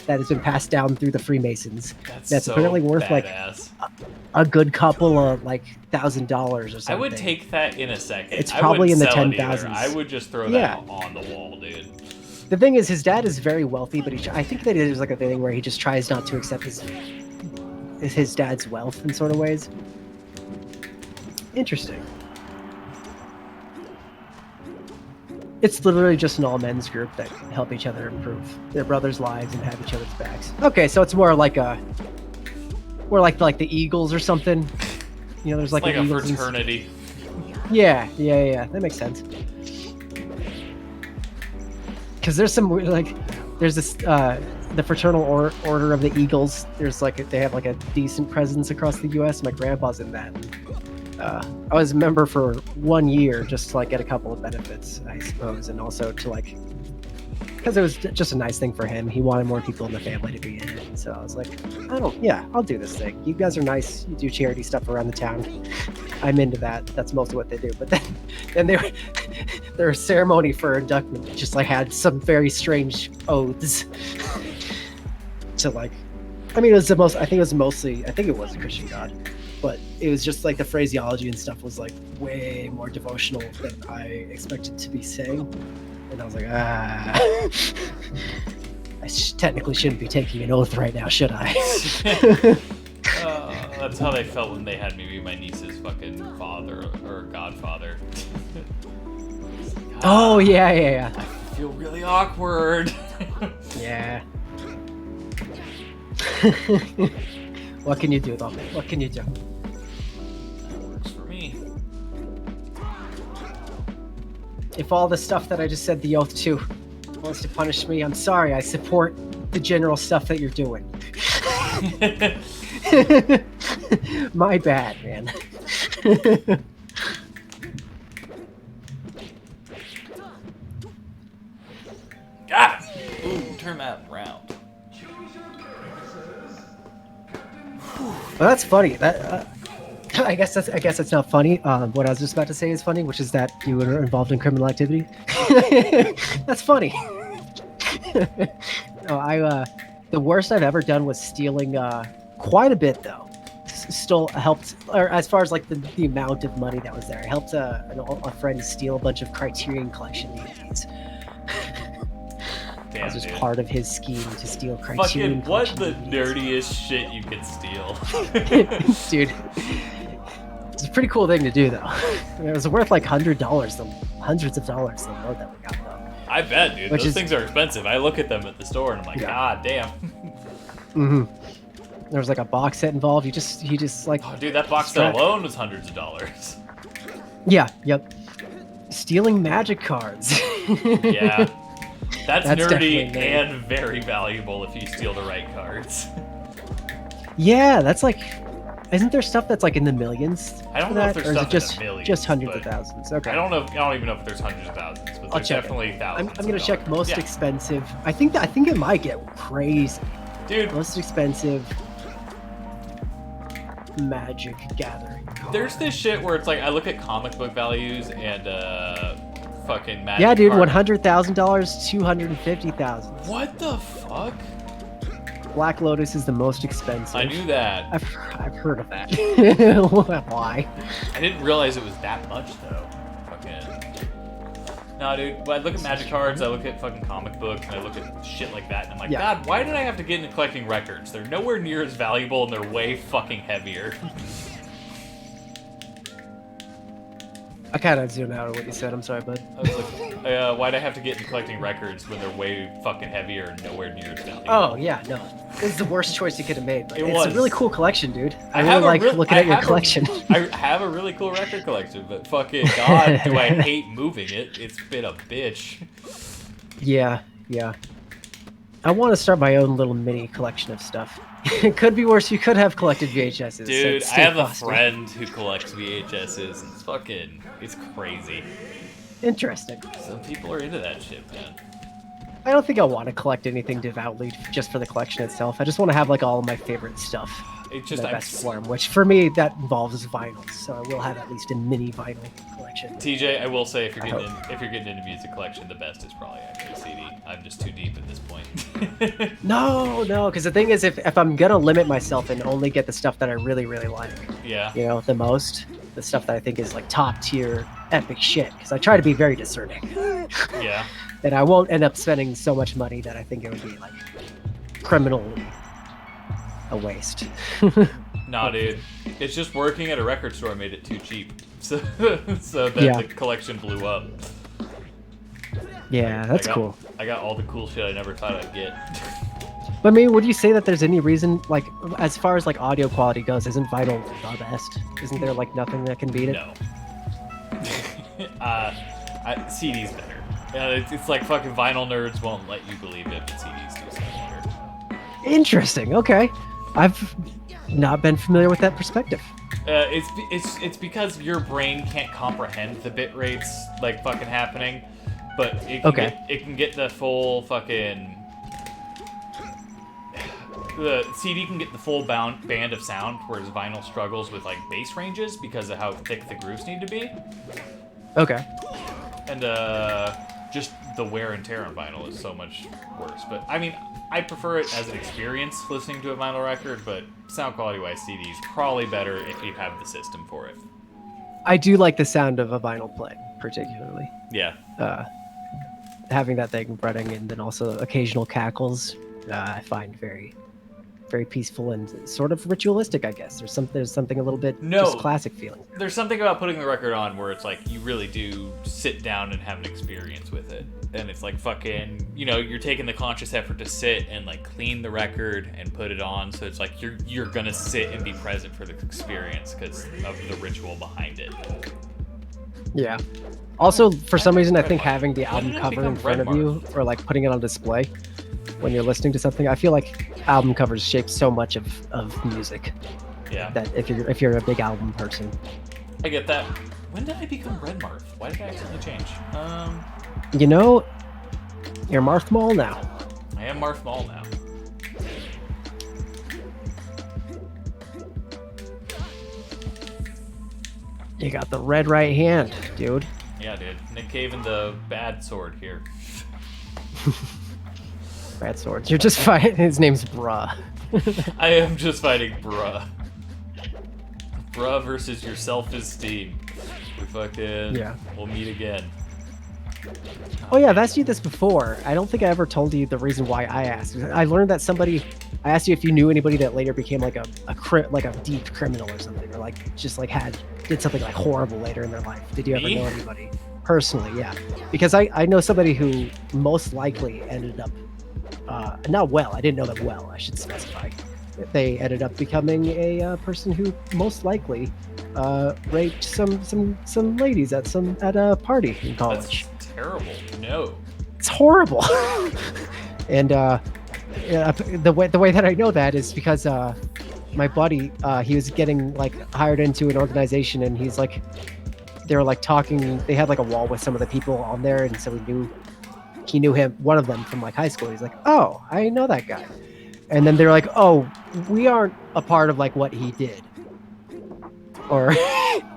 that has been passed down through the Freemasons. That's so apparently worth badass. like a good couple of like $1,000 or something. I would take that in a second. It's probably in the 10,000s. I would just throw Yeah. that on the wall, dude. The thing is, his dad is very wealthy, but I think that it is like a thing where he just tries not to accept his dad's wealth in sort of ways. Interesting. It's literally just an all men's group that help each other improve their brothers' lives and have each other's backs. Okay, so it's more like the Eagles or something. You know, there's like a an Eagles fraternity. Yeah, that makes sense. Because there's some there's this the fraternal order of the Eagles. There's they have like a decent presence across the U.S. My grandpa's in that. I was a member for 1 year just to like get a couple of benefits, I suppose, and also to because it was just a nice thing for him. He wanted more people in the family to be in it, and so I was like, I'll do this thing. You guys are nice. You do charity stuff around the town. I'm into that. That's mostly what they do. But then their ceremony for inductment just had some very strange oaths. to I mean, it was I think it was a Christian god. But it was just the phraseology and stuff was way more devotional than I expected to be saying. And I was like, I technically shouldn't be taking an oath right now, should I? That's how they felt when they had me be my niece's fucking father or godfather. Oh, yeah. I feel really awkward. Yeah. What can you do, though? What can you do? That works for me. If all the stuff that I just said the oath to wants to punish me, I'm sorry. I support the general stuff that you're doing. My bad, man. Ooh, turn that around. Well, that's funny. That I guess that's not funny. What I was just about to say is funny, which is that you were involved in criminal activity. That's funny. The worst I've ever done was stealing quite a bit, though. Still helped, or as far as the amount of money that was there, I helped a friend steal a bunch of Criterion Collection DVDs. Damn, That was just dude. part of his scheme to steal Criterion Fucking what Collection the DVDs. nerdiest shit you could steal. Dude, it's a pretty cool thing to do, though. It was worth $100, hundreds of dollars, the load that we got, though. I bet, dude. Which Those is- things are expensive. I look at them at the store and I'm like, Yeah. God damn. Mm-hmm. There was a box set involved. He just Oh, dude, that box set alone was hundreds of dollars. Yeah, yep. Stealing magic cards. Yeah. That's That's nerdy definitely nerdy. and very valuable if you steal the right cards. Yeah, that's isn't there stuff that's in the millions? I don't for know if that, there's or is stuff it just in the millions, just hundreds of but thousands? Okay. I don't even know if there's hundreds of thousands, but I'll there's check it. definitely I'm thousands. gonna of check dollars. most Yeah. expensive. I think it might get crazy. Dude, Most expensive Magic Gathering card. there's this shit where it's I look at comic book values and fucking magic Yeah, dude, card. $100,000, $250,000. What the fuck? Black Lotus is the most expensive. I knew that. I've heard of that. Why? I didn't realize it was that much though. Fucking. No, dude. When I look at magic cards, I look at fucking comic books, and I look at shit like that, and I'm like, Yeah. God, why did I have to get into collecting records? They're nowhere near as valuable, and they're way fucking heavier. I kind of zoned out of what you said. I'm sorry, bud. I was like, why'd I have to get into collecting records when they're way fucking heavier and nowhere near as valuable? Oh yeah, no, it's the worst choice you could have made. But It it's was. a really cool collection, dude. I have really a like real- looking I at your have a- collection. I have a really cool record collection, but fucking God, do I hate moving it. It's been a bitch. Yeah. I want to start my own little mini collection of stuff. It could be worse. You could have collected VHSs. Dude, so I have a Foster. friend who collects VHSs, and it's crazy. Interesting. Some people are into that shit, man. I don't think I want to collect anything devoutly just for the collection itself. I just want to have like all of my favorite stuff It's in just the best form, which for me that involves vinyls. So I will have at least a mini vinyl collection. TJ, I will say if you're getting into music collection, the best is probably actually CD. I'm just too deep at this point. No, because the thing is, if I'm gonna limit myself and only get the stuff that I really, really like, Yeah. you know, the most, the stuff that I think is like top tier epic shit, because I try to be very discerning. Yeah. And I won't end up spending so much money that I think it would be like criminally a waste. Nah, dude. It's just working at a record store made it too cheap. So then Yeah. the collection blew up. Yeah, that's I got, cool. I got all the cool shit I never thought I'd get. But I mean, would you say that there's any reason, like, as far as like audio quality goes, isn't vinyl the best? Isn't there like nothing that can beat it? No. CD's better. It's like fucking vinyl nerds won't let you believe it, but CDs do sound better. Interesting. Okay, I've not been familiar with that perspective. It's because your brain can't comprehend the bit rates like fucking happening, but it can get the full fucking. The CD can get the full band of sound, whereas vinyl struggles with like bass ranges because of how thick the grooves need to be. Okay. And just the wear and tear on vinyl is so much worse. But I mean, I prefer it as an experience listening to a vinyl record, but sound quality wise, CD is probably better if you have the system for it. I do like the sound of a vinyl play, particularly. Yeah. Having that thing running and then also occasional cackles, I find very, very peaceful and sort of ritualistic, I guess. There's something a little bit just classic feeling. There's something about putting the record on where it's like you really do sit down and have an experience with it. And it's like fucking, you know, you're taking the conscious effort to sit and like clean the record and put it on. So it's like you're gonna sit and be present for the experience because of the ritual behind it. Yeah. Also, for some reason, I think having the album did it cover in become front of Red you or like putting it on display when you're listening to something, I feel like album covers shape so much of music. Yeah. That if you're a big album person. I get that. When did I become Red Marth? Why did I accidentally change? You know, you're Marth Maul now. I am Marth Maul now. You got the red right hand, dude. Yeah, dude. Nick Cave and the bad sword here. Bad swords. You're just fighting. His name's Bruh. I am just fighting Bruh. Bruh versus your self-esteem. We fucking... Yeah. We'll meet again. Oh yeah, I've asked you this before. I don't think I ever told you the reason why I asked. I learned that I asked you if you knew anybody that later became like a deep criminal or something, or like just like did something like horrible later in their life. Did you ever Me? know anybody personally? Yeah, because I know somebody who most likely ended up not well. I didn't know them well. I should specify. They ended up becoming a person who most likely raped some ladies at a party in college. That's terrible. No. It's horrible. And the way that I know that is because my buddy he was getting like hired into an organization, and he's like, they were like talking. They had like a wall with some of the people on there, and so he knew him, one of them from like high school. He's like, oh, I know that guy. And then they're like, oh, we aren't a part of like what he did or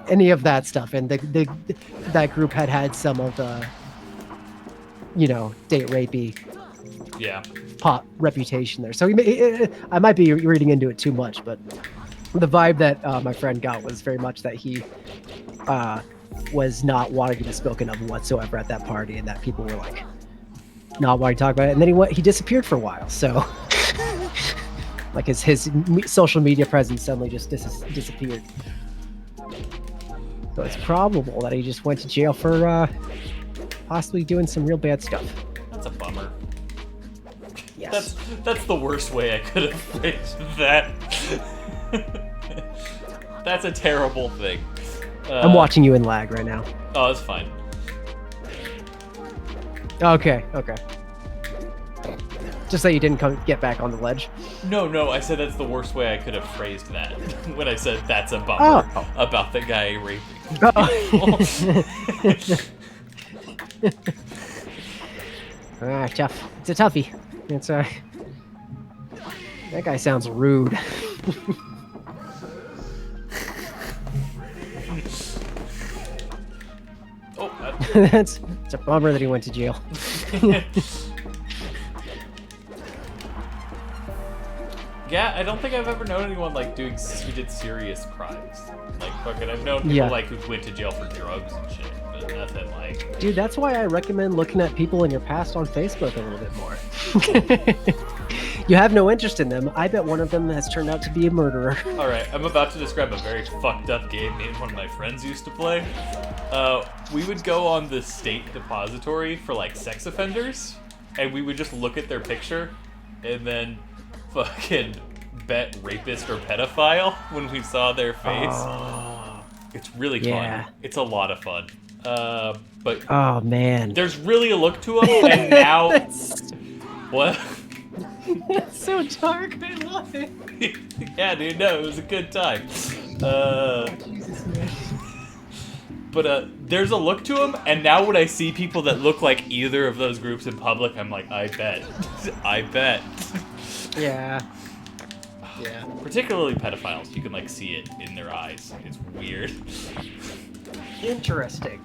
any of that stuff. And that group had some of the, you know, date rapey Yeah. pop reputation there. So I might be reading into it too much, but the vibe that my friend got was very much that he was not wanting to be spoken of whatsoever at that party, and that people were like not wanting to talk about it. And then he disappeared for a while. So like his social media presence suddenly just disappeared. So it's probable that he just went to jail for possibly doing some real bad stuff. That's a bummer. Yes. That's the worst way I could have phrased that. That's a terrible thing. I'm watching you in lag right now. Oh, that's fine. Okay. Just so you didn't get back on the ledge. No, I said that's the worst way I could have phrased that. When I said that's a bummer about the guy raping. Tough. It's a toughie. It's that guy sounds rude. It's a bummer that he went to jail. Yeah, I don't think I've ever known anyone like who did serious crimes. Like fucking, I've known people like who went to jail for drugs and shit, but nothing like. Dude, that's why I recommend looking at people in your past on Facebook a little bit more. You have no interest in them. I bet one of them has turned out to be a murderer. All right, I'm about to describe a very fucked up game me and one of my friends used to play. We would go on the state depository for like sex offenders, and we would just look at their picture, and then fucking bet rapist or pedophile when we saw their face. It's really fun. It's a lot of fun. But oh man, there's really a look to them, and now what? That's so dark. I love it. Yeah, dude. No, it was a good time. Jesus, man. But there's a look to them, and now when I see people that look like either of those groups in public, I'm like, I bet. I bet. Yeah. Particularly pedophiles. You can, like, see it in their eyes. It's weird. Interesting.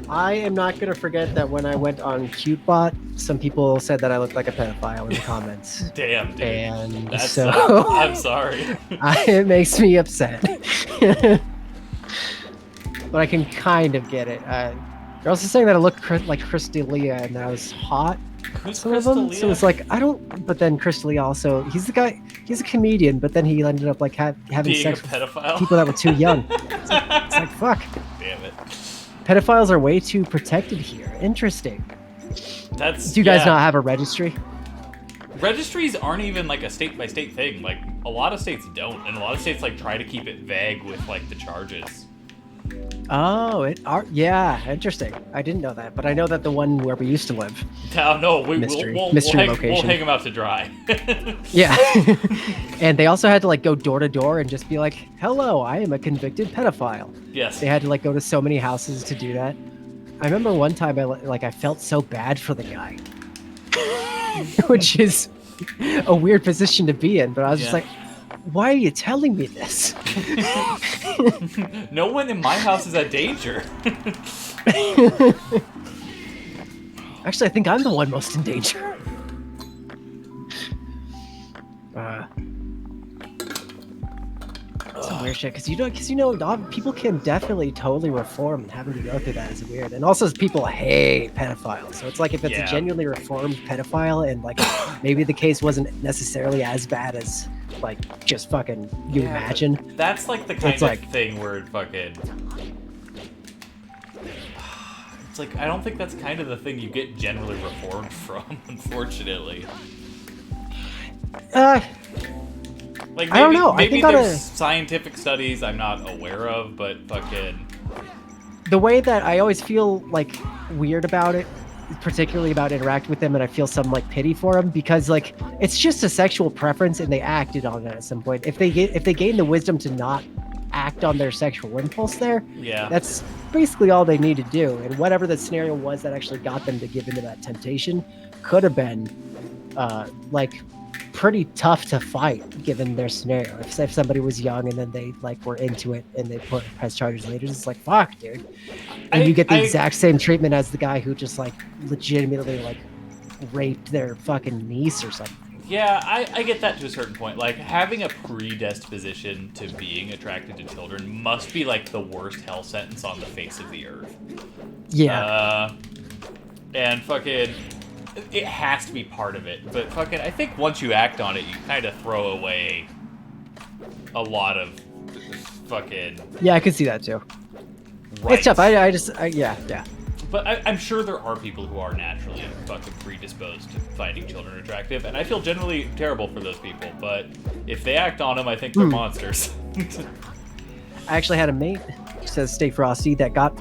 I am not going to forget that when I went on CuteBot, some people said that I looked like a pedophile in the comments. Damn, dude. And That's so... I'm sorry. It makes me upset. But I can kind of get it. You're also saying that I look like Crystalia and that I was hot. Who's some of them. So it's like, I don't... But then Crystalia also... He's the guy... He's a comedian, but then he ended up like having being sex a pedophile? with people that were too young. It's like, fuck. Damn it. Pedophiles are way too protected here. Interesting. Do you guys not have a registry? Registries aren't even like a state-by-state thing. Like, a lot of states don't, and a lot of states like try to keep it vague with like the charges. Oh, yeah, interesting. I didn't know that, but I know that the one where we used to live. No, we'll location. hang them out to dry. Yeah. And they also had to like go door to door and just be like, "Hello, I am a convicted pedophile." Yes. They had to like go to so many houses to do that. I remember one time I felt so bad for the guy, which is a weird position to be in. But I was just like, why are you telling me this? No one in my house is a danger. Actually, I think I'm the one most in danger. Some weird shit, because people can definitely totally reform, and having to go through that is weird. And also, people hate pedophiles, so it's like if it's a genuinely reformed pedophile, and like maybe the case wasn't necessarily as bad as like just fucking you imagine. That's like the kind of thing where it fucking. It's like I don't think that's kind of the thing you get generally reformed from, unfortunately. Like maybe, I don't know. Maybe I think there's scientific studies I'm not aware of, but fucking. The way that I always feel like weird about it, particularly about interacting with them, and I feel some like pity for them because like it's just a sexual preference and they acted on it at some point. If they gain the wisdom to not act on their sexual impulse there, that's basically all they need to do. And whatever the scenario was that actually got them to give into that temptation could have been like pretty tough to fight given their scenario. If somebody was young and then they like were into it and they press charges later, it's like fuck, dude. And you get the exact same treatment as the guy who just like legitimately like raped their fucking niece or something. Yeah, I get that to a certain point. Like having a predisposition to being attracted to children must be like the worst hell sentence on the face of the earth. Yeah. And fucking it has to be part of it, but fucking I think once you act on it, you kind of throw away a lot of fucking... Yeah, I could see that too. Rights. It's tough. Yeah. But I'm sure there are people who are naturally fucking predisposed to finding children attractive, and I feel generally terrible for those people, but if they act on them, I think they're monsters. I actually had a mate, says Stay Frosty, that got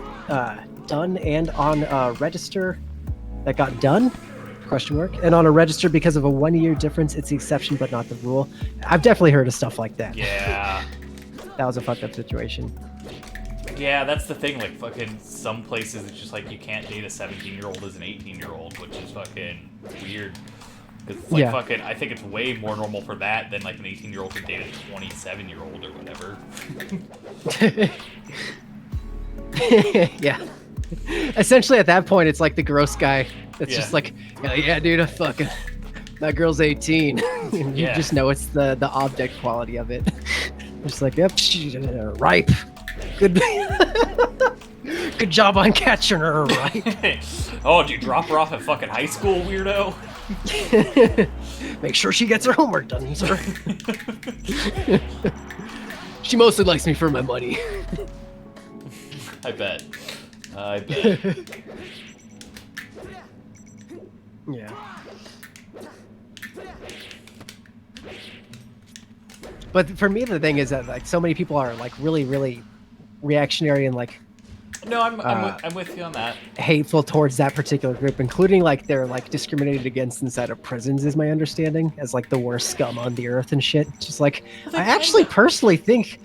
done and on register that got done. Question mark. And on a register, because of a 1 year difference, it's the exception but not the rule. I've definitely heard of stuff like that. Yeah. That was a fucked up situation. Yeah, that's the thing. Like, fucking some places, it's just like you can't date a 17-year-old as an 18-year-old, which is fucking weird. Because, like, Yeah. fucking, I think it's way more normal for that than, like, an 18-year-old can date a 27-year-old or whatever. Yeah. Essentially, at that point, it's like the gross guy that's Yeah. just like, yeah, dude, I fucking, that girl's 18. And you Yeah. just know it's the object quality of it. Just like, yep, ripe. Good. Good job on catching her, right? Oh, did you drop her off at fucking high school, weirdo? Make sure she gets her homework done, sir. She mostly likes me for my money. I bet. I bet. Yeah. But for me, the thing is that like so many people are like really, really reactionary and like No, I'm with you on that. hateful towards that particular group, including like they're like discriminated against inside of prisons, is my understanding, as like the worst scum on the earth and shit. Just like I actually personally think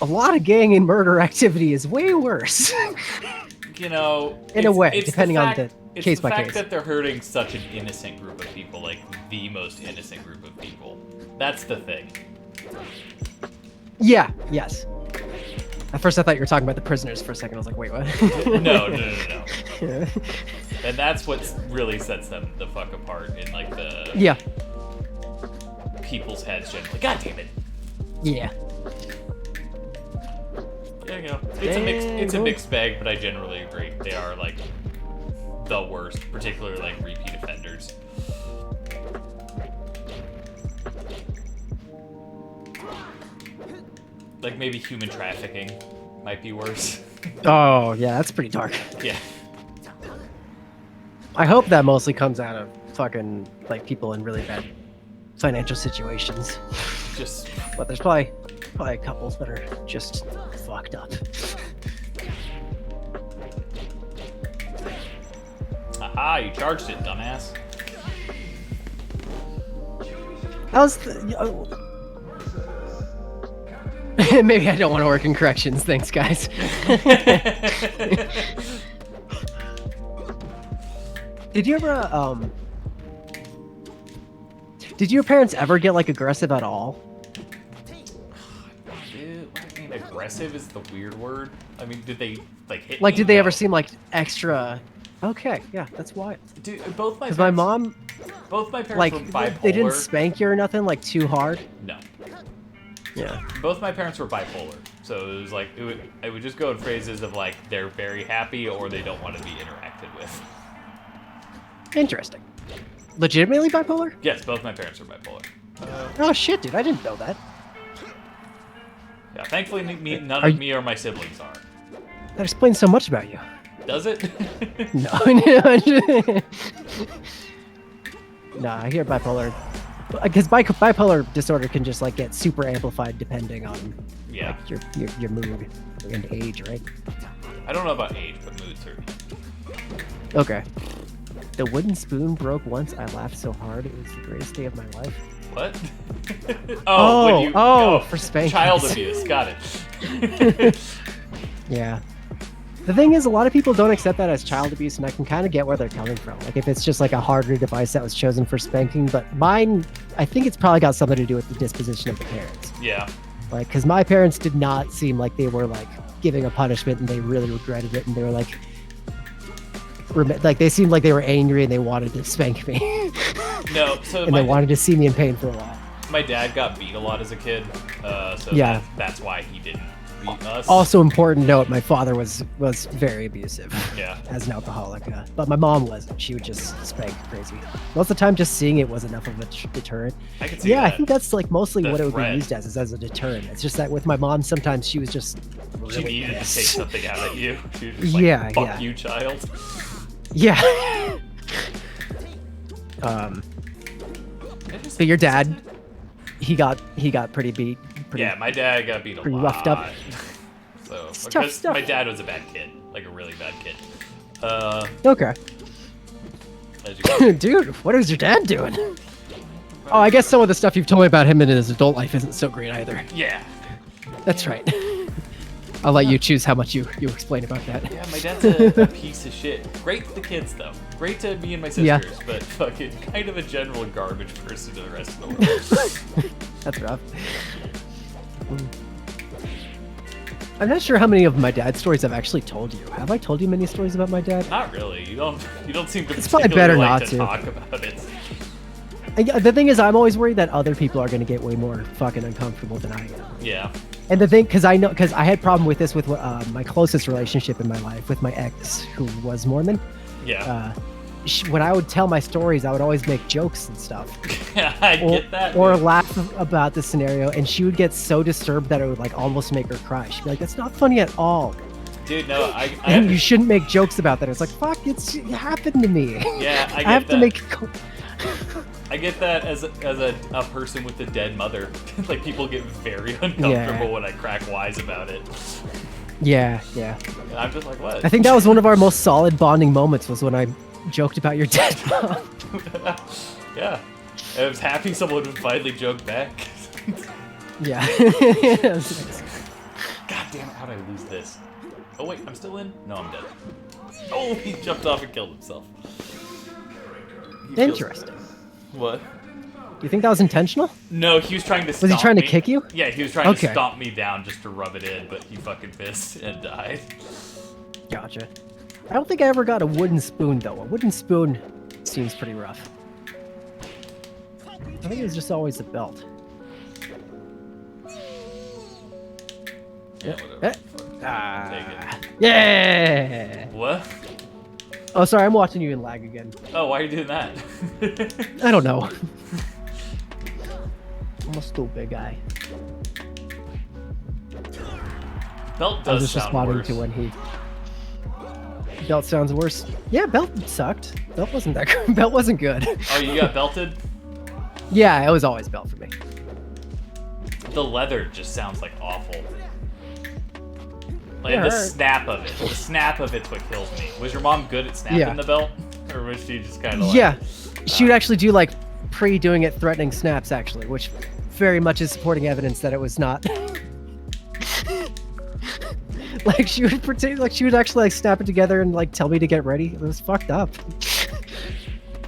a lot of gang and murder activity is way worse. You know, In a way, it's depending on fact, the case by fact case. that they're hurting such an innocent group of people, like the most innocent group of people. That's the thing. Yeah. Yes. At first, I thought you were talking about the prisoners for a second. I was like, wait, what? No. Yeah. And that's what really sets them the fuck apart in like the Yeah. people's heads generally. God damn it. Yeah. Yeah, you know, it's a mixed bag, but I generally agree. They are like the worst, particularly like repeat offenders. Like maybe human trafficking might be worse. Oh, yeah, that's pretty dark. Yeah. I hope that mostly comes out of fucking like people in really bad financial situations. Just But there's probably couples that are just fucked up. aha, you charged it, dumbass. How's maybe I don't want to work in corrections. Thanks, guys. Did you ever did your parents ever get like aggressive at all? Dude, what do you mean aggressive is the weird word? I mean, did they like hit Like, me? did they ever No. seem like extra? Okay, yeah, that's wild. Dude, both my Because my parents- mom, both my parents like, were bipolar. they didn't spank you or nothing like too hard. No. Yeah. Both my parents were bipolar, so it was like I would just go in phrases of like they're very happy or they don't want to be interacted with. Interesting. Legitimately bipolar? Yes, both my parents were bipolar. Oh shit, dude! I didn't know that. Yeah, thankfully none Are of you- me or my siblings are. That explains so much about you. Does it? No. No, I hear bipolar. Because bipolar disorder can just like get super amplified depending on Yeah. like, your mood and age, right? I don't know about age, but mood certainly. Okay. The wooden spoon broke once. I laughed so hard. It was the greatest day of my life. What? For spankings. Child abuse. Got it. Yeah. The thing is, a lot of people don't accept that as child abuse, and I can kind of get where they're coming from. Like, if it's just like a hardware device that was chosen for spanking, but mine, I think it's probably got something to do with the disposition of the parents. Yeah. Like, because my parents did not seem like they were like giving a punishment and they really regretted it, and they were like, they seemed like they were angry and they wanted to spank me, No. So and they wanted to see me in pain for a while. my dad got beat a lot as a kid, so Yeah. that's why he didn't beat us. Also, important note: my father was very abusive. Yeah. As an alcoholic, but my mom wasn't. She would just spank crazy. Most of the time, just seeing it was enough of a deterrent. I can see Yeah, I that. think that's like mostly The what it would threat. be used as, is as a deterrent. It's just that with my mom, sometimes she was just She really needed to pissed. take something out at you. She was just like, Yeah, fuck yeah. you, child. Yeah. But your dad, he got pretty beat. Pretty, Yeah, my dad got beat a pretty lot. roughed up. So, It's tough because stuff. my dad was a bad kid, like a really bad kid. Okay. As you can. Dude, what is your dad doing? Oh, I guess some of the stuff you've told me about him in his adult life isn't so great either. Yeah. That's right. I'll let you choose how much you explain about that. Yeah, my dad's a piece of shit. Great to the kids, though. Great to me and my sisters, Yeah. but fucking kind of a general garbage person to the rest of the world. That's rough. I'm not sure how many of my dad's stories I've actually told you. Have I told you many stories about my dad? Not really. You don't seem to It's probably particularly better like not to to. talk about it. The thing is, I'm always worried that other people are going to get way more fucking uncomfortable than I am. Yeah. And the thing, because I had problem with this with my closest relationship in my life with my ex, who was Mormon. Yeah. When I would tell my stories, I would always make jokes and stuff. I get that. Or man. laugh about the scenario, and she would get so disturbed that it would like almost make her cry. She'd be like, "That's not funny at all." Dude, no, And you shouldn't make jokes about that. It's like, fuck, it happened to me. Yeah, I get I have that. to make. I get that as a person with a dead mother. Like, people get very uncomfortable when I crack wise about it. Yeah. And I'm just like, what? I think that was one of our most solid bonding moments was when I joked about your dead mom. Yeah. I was happy someone would finally joke back. Yeah. God damn it, how'd I lose this? Oh wait, I'm still in? No, I'm dead. Oh, he jumped off and killed himself. He feels- Interesting. What? Do you think that was intentional? No, he was trying to Was he trying to me. kick you? Yeah, he was trying to Okay. stomp me down just to rub it in, but he fucking missed and died. Gotcha. I don't think I ever got a wooden spoon, though. A wooden spoon seems pretty rough. I think it was just always a belt. Yeah, whatever. Take it. Yeah! What? Oh, sorry, I'm watching you in lag again. Oh, why are you doing that? I don't know. I'm a stupid guy. Belt I was does just sound responding worse. to when he... Belt sounds worse. Yeah, belt sucked. Belt wasn't that good. Belt wasn't good. Oh, you got belted? Yeah, it was always belt for me. The leather just sounds like awful. Like Yeah, the alright. snap of it. The snap of it's what kills me. Was your mom good at snapping Yeah. the belt? Or was she just kind of like... Yeah, she would actually do like pre-doing it threatening snaps actually, which very much is supporting evidence that it was not. Like she would pretend like she would actually like snap it together and like tell me to get ready. It was fucked up.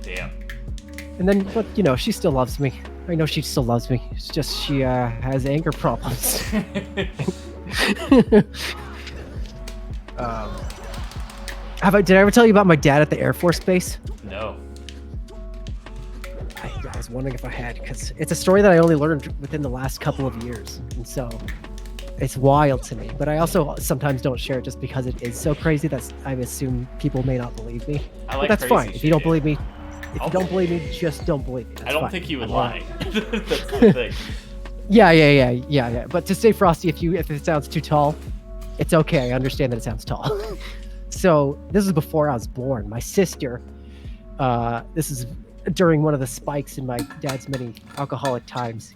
Damn. And then, but you know, she still loves me. I know she still loves me. It's just she has anger problems. Did I ever tell you about my dad at the Air Force Base? No. I was wondering if I had, because it's a story that I only learned within the last couple of years, and so it's wild to me. But I also sometimes don't share it just because it is so crazy that I assume people may not believe me. I But like that's crazy fine. If shit, you don't yeah. believe me, if I'll you don't believe believe me, just don't believe me. That's I don't fine. think you would I'm lie. fine. That's the thing. Yeah. But to stay frosty, if it sounds too tall, it's okay. I understand that it sounds tall. So this is before I was born. My sister, this is during one of the spikes in my dad's many alcoholic times.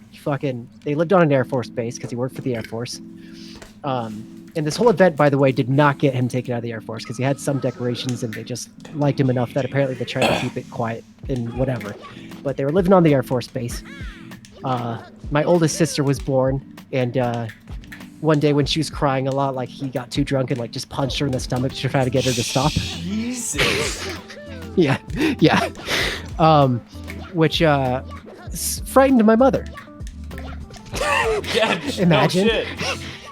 They lived on an Air Force base because he worked for the Air Force. And this whole event, by the way, did not get him taken out of the Air Force because he had some decorations and they just liked him enough that apparently they tried to keep it quiet and whatever. But they were living on the Air Force base. My oldest sister was born, and one day when she was crying a lot, like he got too drunk and like just punched her in the stomach to try to get her to stop. Jesus. Yeah. Which frightened my mother. Yeah, Imagine. No shit.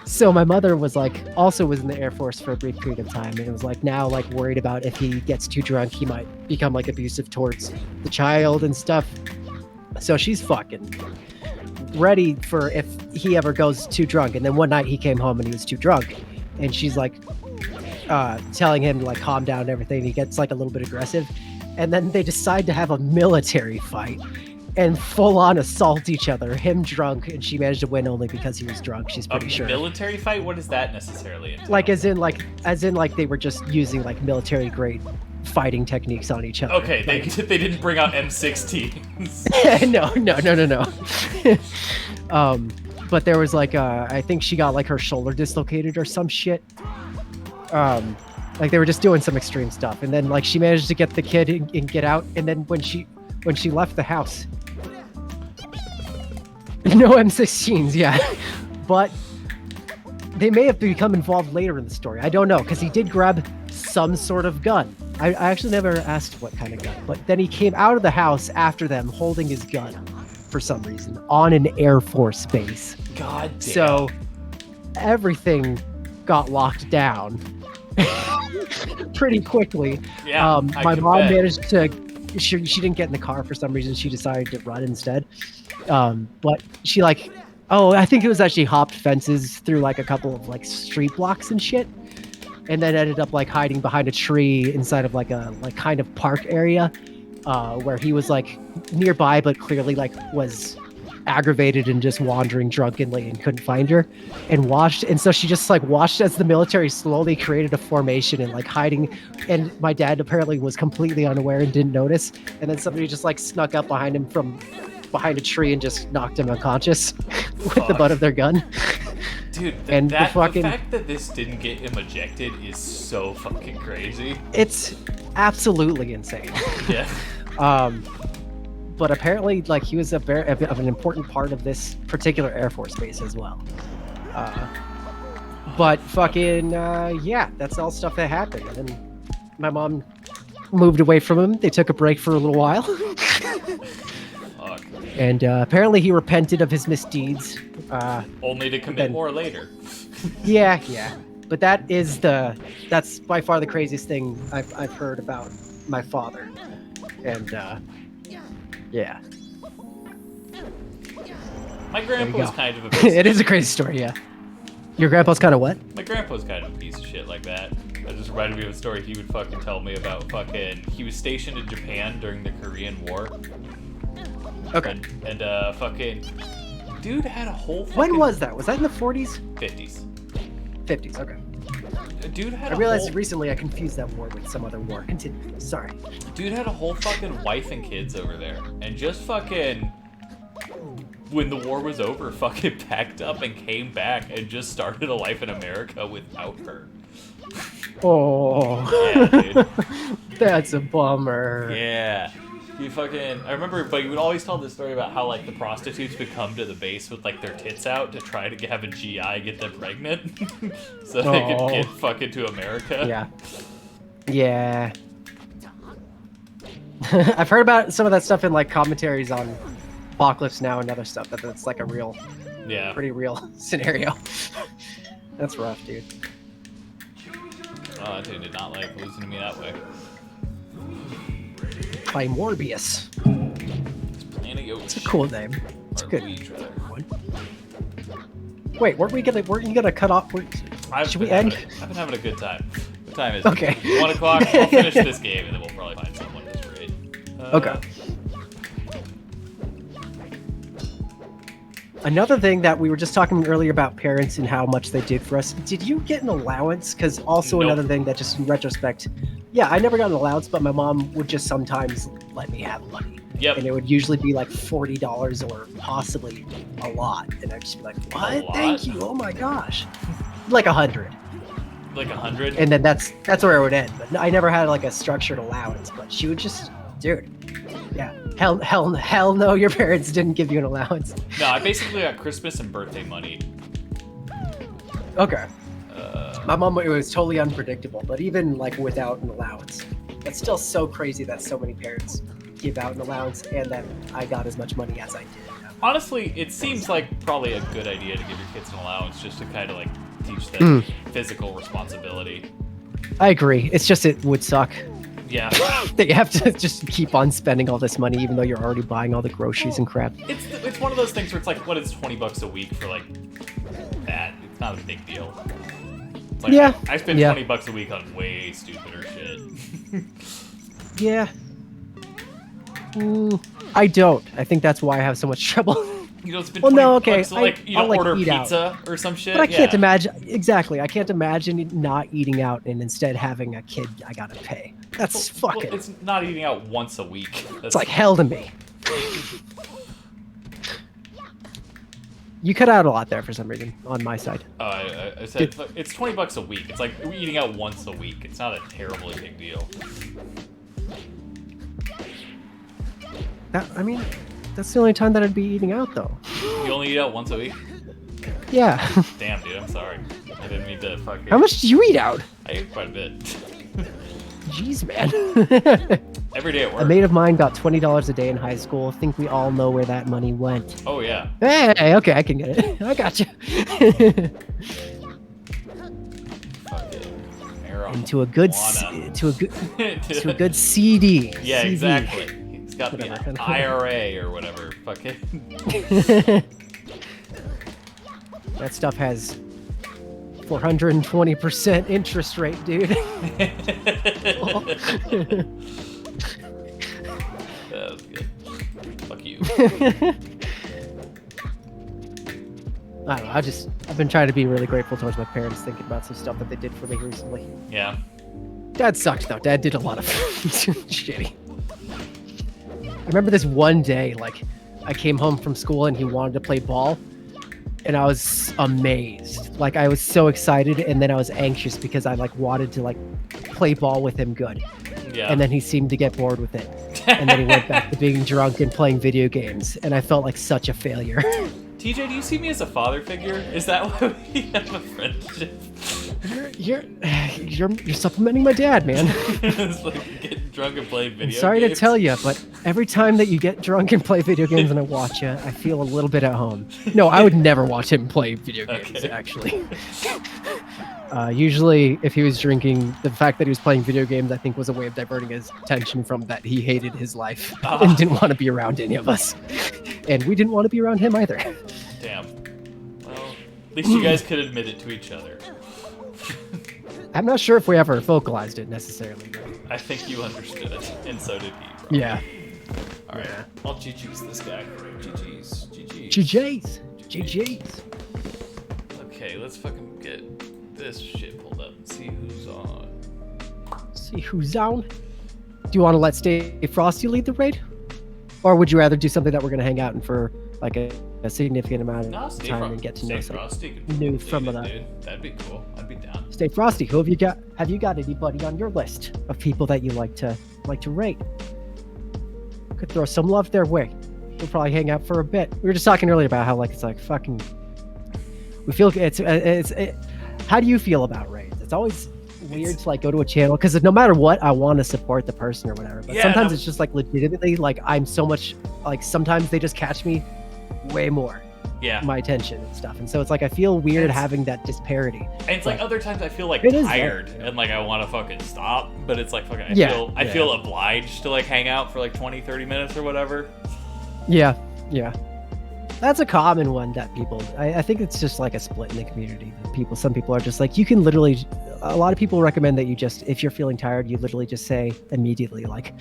So my mother was also was in the Air Force for a brief period of time, and it was now worried about if he gets too drunk, he might become abusive towards the child and stuff. So she's fucking ready for if he ever goes too drunk. And then one night he came home and he was too drunk, and she's telling him to calm down and everything. He gets a little bit aggressive, and then they decide to have a military fight and full on assault each other. Him drunk, and she managed to win only because he was drunk. She's pretty sure. Military fight? What does that necessarily entail? As in they were just using military grade fighting techniques on each other. Okay, they didn't bring out M16s. No. But there was I think she got her shoulder dislocated or some shit. Like they were just doing some extreme stuff, and then like she managed to get the kid and get out, and then when she left the house, no M16s, yeah, but they may have become involved later in the story. I don't know, because he did grab some sort of gun. I actually never asked what kind of gun, but then he came out of the house after them holding his gun for some reason on an Air Force base. God damn. So everything got locked down pretty quickly. Yeah, my mom managed to. She didn't get in the car for some reason. She decided to run instead. But she I think it was actually hopped fences through like a couple of like street blocks and shit, and then ended up like hiding behind a tree inside of like a kind of park area, where he was like nearby, but clearly like was aggravated and just wandering drunkenly and couldn't find her, and watched. And so she just like watched as the military slowly created a formation and like hiding. And my dad apparently was completely unaware and didn't notice. And then somebody just like snuck up behind him from behind a tree and just knocked him unconscious with the butt of their gun. Dude, and the fact that this didn't get him ejected is so fucking crazy. It's absolutely insane. Yeah. But apparently, like, he was of an important part of this particular Air Force base as well. But fucking, yeah, that's all stuff that happened. And then my mom moved away from him. They took a break for a little while. Fuck. And apparently he repented of his misdeeds. Only to commit more later. Yeah. But that's by far the craziest thing I've heard about my father. And, yeah. My grandpa was kind of a piece It is a crazy story, yeah. Your grandpa's kind of what? My grandpa's kind of a piece of shit like that. That just reminded me of a story he would fucking tell me about he was stationed in Japan during the Korean War. Okay. And fucking dude had a whole fucking... When was that? Was that in the 40s? 50s. 50s, okay. Dude had I realized recently I confused that war with some other war. Continue. Sorry. Dude had a whole fucking wife and kids over there. And just fucking... when the war was over, fucking packed up and came back and just started a life in America without her. Oh. Yeah, dude. That's a bummer. Yeah. He fucking... I remember, but he would always tell this story about how, like, the prostitutes would come to the base with, like, their tits out to try to have a GI get them pregnant. So they could get fucking to America. Yeah. Yeah. I've heard about some of that stuff in, like, commentaries on Apocalypse Now and other stuff. That's, like, a real... Yeah. Pretty real scenario. That's rough, dude. Oh, that dude did not like losing to me that way. By Morbius. It's a cool name. It's good. Wait, weren't you gonna cut off? Should we end? I've been having a good time. What time is Okay. it? 1 o'clock. I'll finish this game and then we'll probably find someone to just raid. Okay. Another thing that we were just talking earlier about parents and how much they did for us. Did you get an allowance? Because also Nope. another thing that just in retrospect, yeah, I never got an allowance, but my mom would just sometimes let me have money. Yep. And it would usually be like $40 or possibly a lot. And I'd just be like, what? lot? Thank you. Oh my gosh. Like 100. Like 100? And then that's where it would end. But I never had like a structured allowance, but she would just, dude, yeah. Hell no, your parents didn't give you an allowance. No, I basically got Christmas and birthday money. Okay. My mom, it was totally unpredictable, but even like without an allowance, it's still so crazy that so many parents give out an allowance and that I got as much money as I did. Honestly, it seems like probably a good idea to give your kids an allowance just to kind of like teach them physical responsibility. I agree. It's just it would suck. Yeah. That you have to just keep on spending all this money even though you're already buying all the groceries and crap. It's one of those things where it's like, what is $20 a week for like that? It's not a big deal. It's like, yeah. I spend $20 a week on way stupider shit. Yeah. I don't. I think that's why I have so much trouble. You don't spend $20 to, like, you I'll, don't like, order eat pizza out. or some shit. But I can't imagine I can't imagine not eating out and instead having a kid I gotta pay. That's fucking. Well, it's not eating out once a week. That's it's like hell to me. You cut out a lot there for some reason on my side. I said it's $20 a week. It's like we're eating out once a week. It's not a terribly big deal. I mean, that's the only time that I'd be eating out, though. You only eat out once a week? Yeah. Damn, dude, I'm sorry. I didn't mean to fuck you. How much do you eat out? I eat quite a bit. Jeez, man. Every day at work. A mate of mine got $20 a day in high school. I think we all know where that money went. Oh, yeah. Hey, okay, I can get it. I got you. Into a good, to a good CD. Yeah, CD. exactly. He's got the IRA or whatever. Fuck it. That stuff has 420% interest rate, dude. That was good. Fuck you. I don't know. I've been trying to be really grateful towards my parents, thinking about some stuff that they did for me recently. Yeah. Dad sucked though. Dad did a lot of shitty. I remember this one day, like, I came home from school and he wanted to play ball, and I was amazed. Like, I was so excited, and then I was anxious because I like wanted to like play ball with him good. Yeah. And then he seemed to get bored with it. And then he went back to being drunk and playing video games, and I felt like such a failure. TJ, do you see me as a father figure? Is that why we have a friendship? You're supplementing my dad, man. It's like getting drunk and playing video games. Sorry to tell you, but every time that you get drunk and play video games and I watch you, I feel a little bit at home. No, I would never watch him play video games, Okay. actually. Usually, if he was drinking, the fact that he was playing video games, I think, was a way of diverting his attention from that he hated his life and didn't want to be around any of us. And we didn't want to be around him either. Damn. Well, at least you guys could admit it to each other. I'm not sure if we ever vocalized it necessarily. But... I think you understood it, and so did he. Bro. Yeah. Alright, I'll GG's this guy. GG's. GG's. Okay, let's fucking get this shit pulled up and see who's on. See who's on. Do you want to let Stay Frosty lead the raid? Or would you rather do something that we're going to hang out in for like a significant amount of No, time and get to know Stay Frosty could new do from it, that? dude. That'd be cool. I'd be down. Stay Frosty, who have you got? Have you got anybody on your list of people that you like to rate? Could throw some love their way. We'll probably hang out for a bit. We were just talking earlier about how like it's like fucking. We feel how do you feel about raids? It's always weird to like go to a channel because no matter what, I want to support the person or whatever. But Yeah, sometimes it's just like legitimately like I'm so much like sometimes they just catch me way more. Yeah. My attention and stuff, and so it's like I feel weird having that disparity. And it's like other times I feel like It is tired that, and like I want to fucking stop, but it's like fucking I Yeah. feel obliged to like hang out for like 20-30 minutes or whatever. Yeah, that's a common one that people. I think it's just like a split in the community. Some people are just like you can literally. A lot of people recommend that you just, if you're feeling tired, you literally just say immediately like,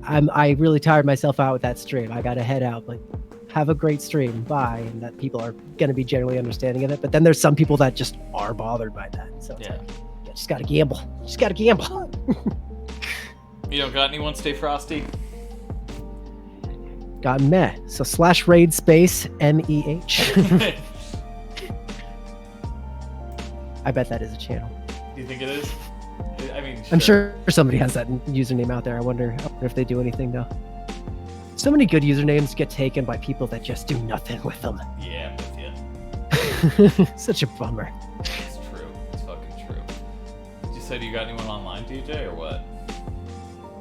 I really tired myself out with that stream. I gotta head out, but have a great stream. Bye. And that people are gonna be generally understanding of it. But then there's some people that just are bothered by that. So it's like, you just gotta gamble. Just gotta gamble. You don't got anyone? Stay Frosty. Got meh. So /raid space MEH. I bet that is a channel. Do you think it is? I mean, I'm sure somebody has that username out there. I wonder if they do anything though. So many good usernames get taken by people that just do nothing with them. Yeah, I'm with you. Such a bummer. It's true. It's fucking true. You said you got anyone online, DJ, or what?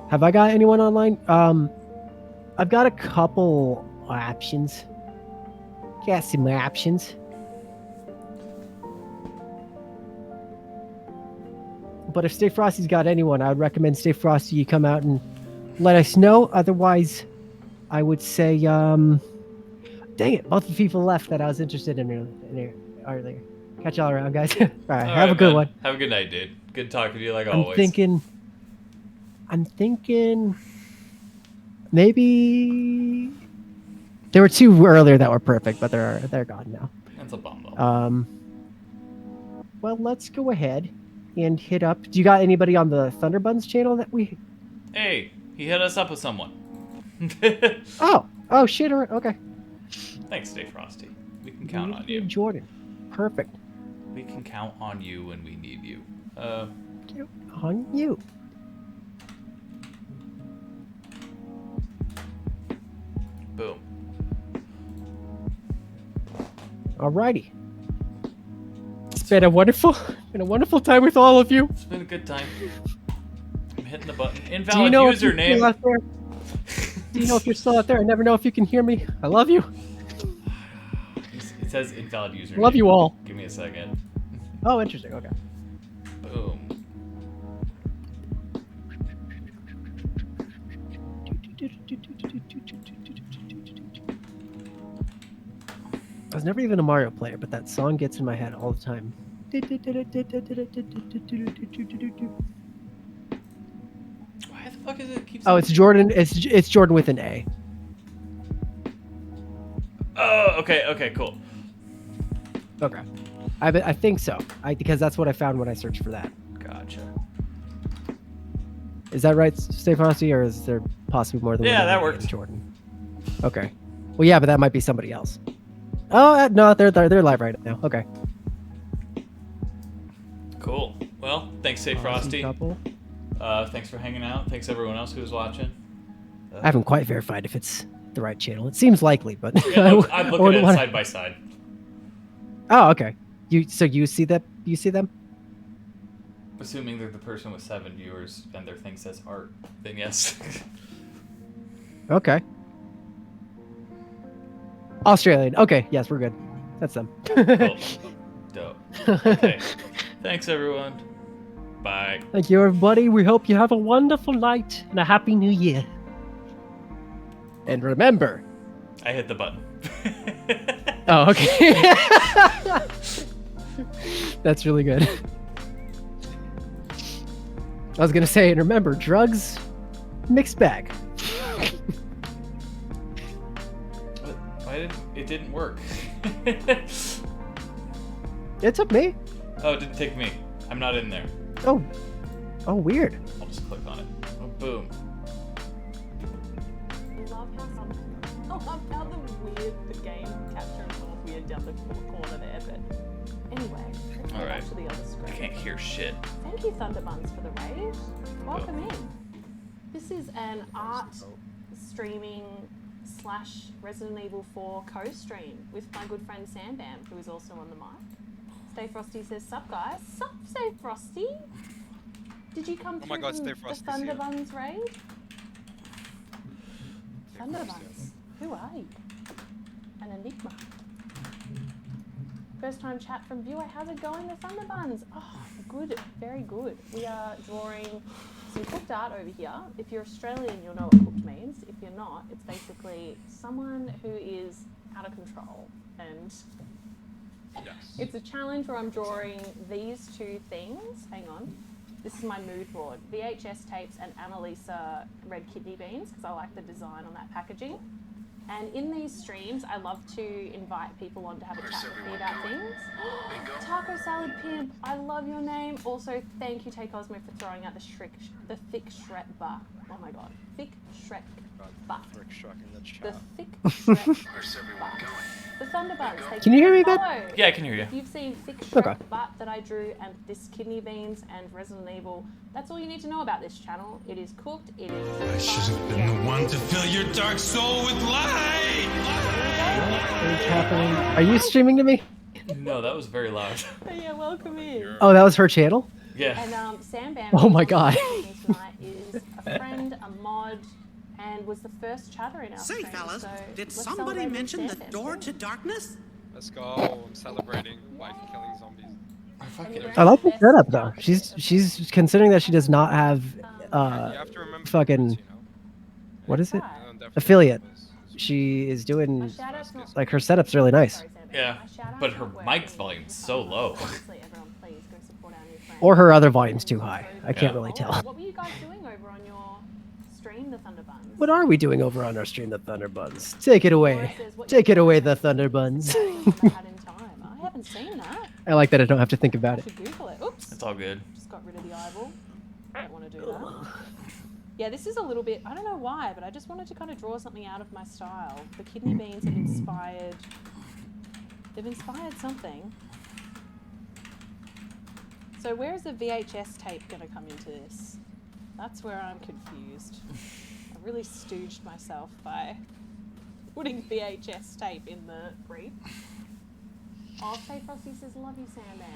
Have I got anyone online? I've got a couple options. Got some options. But if Stay Frosty's got anyone, I would recommend Stay Frosty you come out and let us know. Otherwise, I would say, dang it, both the people left that I was interested in earlier. Catch y'all around, guys. All right, have a good one. Have a good night, dude. Good talking to you like I'm always. I'm thinking maybe there were two earlier that were perfect, but they're gone now. That's a bum though. Well, let's go ahead and hit up. Do you got anybody on the Thunderbuns channel that we? Hey, he hit us up with someone. Oh shit! Okay. Thanks, Stay Frosty. We can count on you. Jordan. Perfect. We can count on you when we need you. Count on you. Boom. Alrighty. It's been a wonderful time with all of you. It's been a good time. I'm hitting the button. Do you Invalid know if you're still username. out there? Do you know if you're still out there? I never know if you can hear me. I love you. It says invalid username. Love you all. Give me a second. Oh, interesting. Okay. Boom. I was never even a Mario player, but that song gets in my head all the time. Why the fuck is it keep Oh, it's Jordan. It's Jordan with an A. Oh, okay, cool. Okay. I think so. Because that's what I found when I searched for that. Gotcha. Is that right, Stay Frosty, or is there possibly more than one? Yeah, that other works. name, Jordan. Okay. Well, yeah, but that might be somebody else. Oh no, they're live right now. Okay. Cool. Well, thanks, Say Frosty. Couple. Thanks for hanging out. Thanks everyone else who was watching. I haven't quite verified if it's the right channel. It seems likely, but Yeah, look, I'm looking at it wanna- side by side. Oh, okay. You see that? You see them? Assuming they're the person with 7 viewers and their thing says art, then yes. Okay. Australian. Okay. Yes, we're good. That's them. Cool. Dope. Okay. Thanks everyone. Bye. Thank you, everybody. We hope you have a wonderful night and a happy new year. And remember. I hit the button. Oh, okay. That's really good. I was gonna say, and remember, drugs, mixed bag. Why didn't it didn't work? It took me. Oh, it didn't take me. I'm not in there. Oh, weird. I'll just click on it. Oh, boom. I love how the game capture is all weird down the corner there, but anyway, let's All go right. back to the other screen. I can't hear shit. Thank you, Thunderbuns, for the raid. Welcome in. This is an art streaming / Resident Evil 4 co-stream with my good friend Sambam, who is also on the mic. Stay Frosty says, "Sup guys?" Sup, Stay Frosty? Did you come through my God, from Stay the Frosty's here. Thunderbuns raid? Thunderbuns, who are you? An enigma. First time chat from viewer. How's it going, the Thunderbuns? Oh, good, very good. We are drawing some cooked art over here. If you're Australian, you'll know what cooked means. If you're not, it's basically someone who is out of control. And it's a challenge where I'm drawing these two things. Hang on. This is my mood board. VHS tapes and Annalisa red kidney beans, because I like the design on that packaging. And in these streams, I love to invite people on to have a chat with me about things. Taco Salad Pimp, I love your name. Also, thank you, Tay Cosmo, for throwing out the thick Shrek butt. Oh my god, thick Shrek butt. The thick Shrek butt. The Thunderbugs. Hey, Can you hear me, bud? follow. Yeah, I can hear you. If you've seen thick Shrek Okay. butt that I drew and this kidney beans and Resident Evil, that's all you need to know about this channel. It is cooked. It is. I should have been the one to fill your dark soul with light. What's happening? Are you streaming to me? No, that was very loud. So yeah, welcome in. Oh, that was her channel? Yeah. And Sam Bam. Oh my God. Tonight is a friend, a mod, and was the first chatter in our Say, stream. fellas, So did let's somebody celebrate mention the Sam Bam door too. to darkness? Let's go. I'm celebrating life killing zombies. I like the setup though. She's considering that she does not have You have to remember fucking this, you know? what is it? Right. Definitely Affiliate. remember this. She is doing A shout out's not- like her setup's really nice. Sorry, Sam Bam. Yeah, A shout out's but her not mic working. volume's so low. Honestly, everyone, please go support our new friend. Or her other volume's too high. I can't Yeah. really tell. What were you guys doing over on your stream, the Thunderbuns? What are we doing over on our stream, the Thunderbuns? Take it away. Take it away, the Thunderbuns. I had in time. I haven't seen that. I like that I don't have to think I about it. should Google it. Oops. It's all good. Just got rid of the eyeball. Don't want to do that. Yeah, this is a little bit, I don't know why, but I just wanted to kind of draw something out of my style. The kidney beans have inspired They've inspired something. So where is the VHS tape going to come into this? That's where I'm confused. I really stooged myself by putting VHS tape in the brief. Oh, Faye Frosty says, love you, Sandman.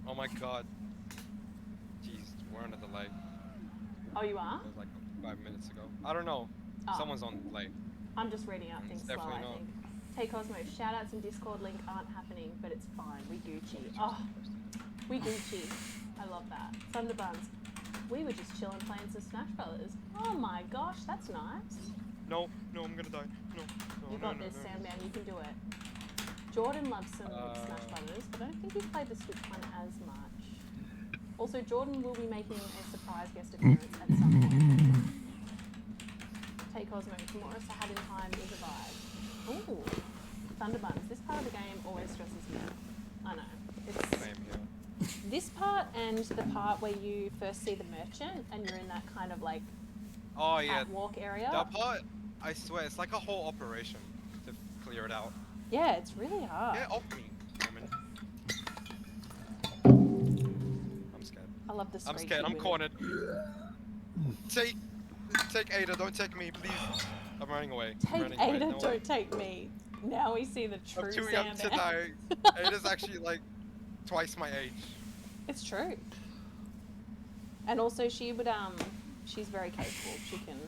Oh my god. Jeez, we're under the lake. Oh, you are? It was like 5 minutes ago. I don't know. Oh. Someone's on the lake. I'm just reading out It's things slow, definitely I not. think. Hey Cosmo, shoutouts and Discord link aren't happening, but it's fine. We Gucci. Oh, we Gucci. I love that. Thunderbuns. We were just chilling playing some Smash Brothers. Oh my gosh, that's nice. No, I'm gonna die. No. You got this, Sandman. You can do it. Jordan loves some Smash Brothers, but I don't think he's played the Switch one as much. Also, Jordan will be making a surprise guest appearance at some point. Take Cosmo. Tomorrow so had in time is a vibe. Ooh, Thunderbuns. This part of the game always stresses me out. I know. It's Same here. this part and the part where you first see the merchant and you're in that kind of like Oh yeah. catwalk area. That part, I swear, it's like a whole operation to clear it out. Yeah, it's really hard. Get off me, woman. I'm scared. I love the I'm screechy scared. I'm women. cornered. Take Ada. Don't take me, please. I'm running away. I'm Take running away. Ada, No way. don't take me. Now we see the true I'm too young to Sandman. die. Ada's actually like twice my age. It's true. And also she would she's very capable. She can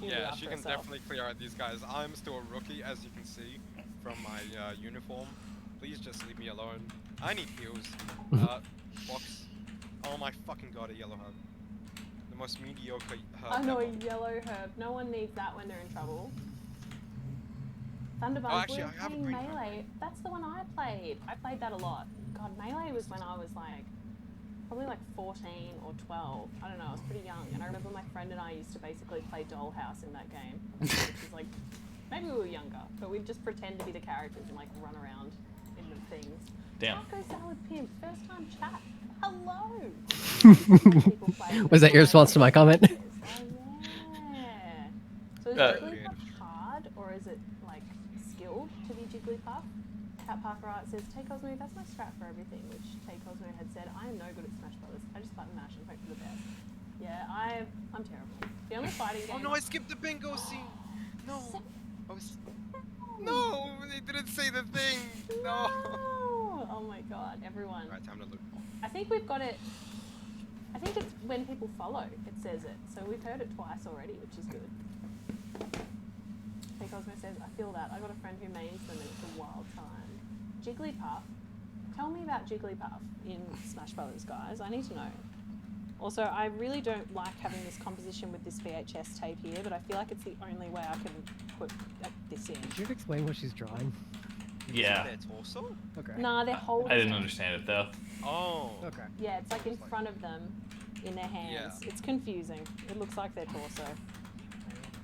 look Yeah, after she can herself. definitely clear out these guys. I'm still a rookie, as you can see from my uniform. Please just leave me alone. I need heals. Box. Oh my fucking god, a yellow herb. The most mediocre herb. I know, a ever. yellow herb. No one needs that when they're in trouble. Thunderbuns, Oh, actually, we're I have a playing green herb. Melee. That's the one I played. I played that a lot. God, Melee was when I was like, probably like 14 or 12. I don't know, I was pretty young. And I remember my friend and I used to basically play Dollhouse in that game. Which is like, maybe we were younger, but we'd just pretend to be the characters and like run around in the things. Damn. Taco Salad Pimp, first time chat. Hello! People play Was that your response to my comment? Oh, yeah. So is Jigglypuff hard or is it like skilled to be Jigglypuff? Cat Parker Art says, Take Cosmo, that's my strat for everything, which Take Cosmo had said, I am no good at Smash Brothers. I just button mash and hope for the best. Yeah, I'm terrible. The only fighting game. Oh no, I skipped the bingo scene. No. I was. No, they didn't say the thing. No. Oh my god, everyone. Alright, time to loot. I think we've got it. I think it's when people follow, it says it. So we've heard it twice already, which is good. Hey Cosmo says, I feel that. I got a friend who mains them and it's a wild time. Jigglypuff. Tell me about Jigglypuff in Smash Brothers, guys. I need to know. Also, I really don't like having this composition with this VHS tape here, but I feel like it's the only way I can put this in. Should you explain what she's drawing? Yeah. Their torso? Okay. Nah, they're holding I didn't it. understand it though. Oh. Okay. Yeah, it's like in front of them, in their hands. Yeah. It's confusing. It looks like their torso.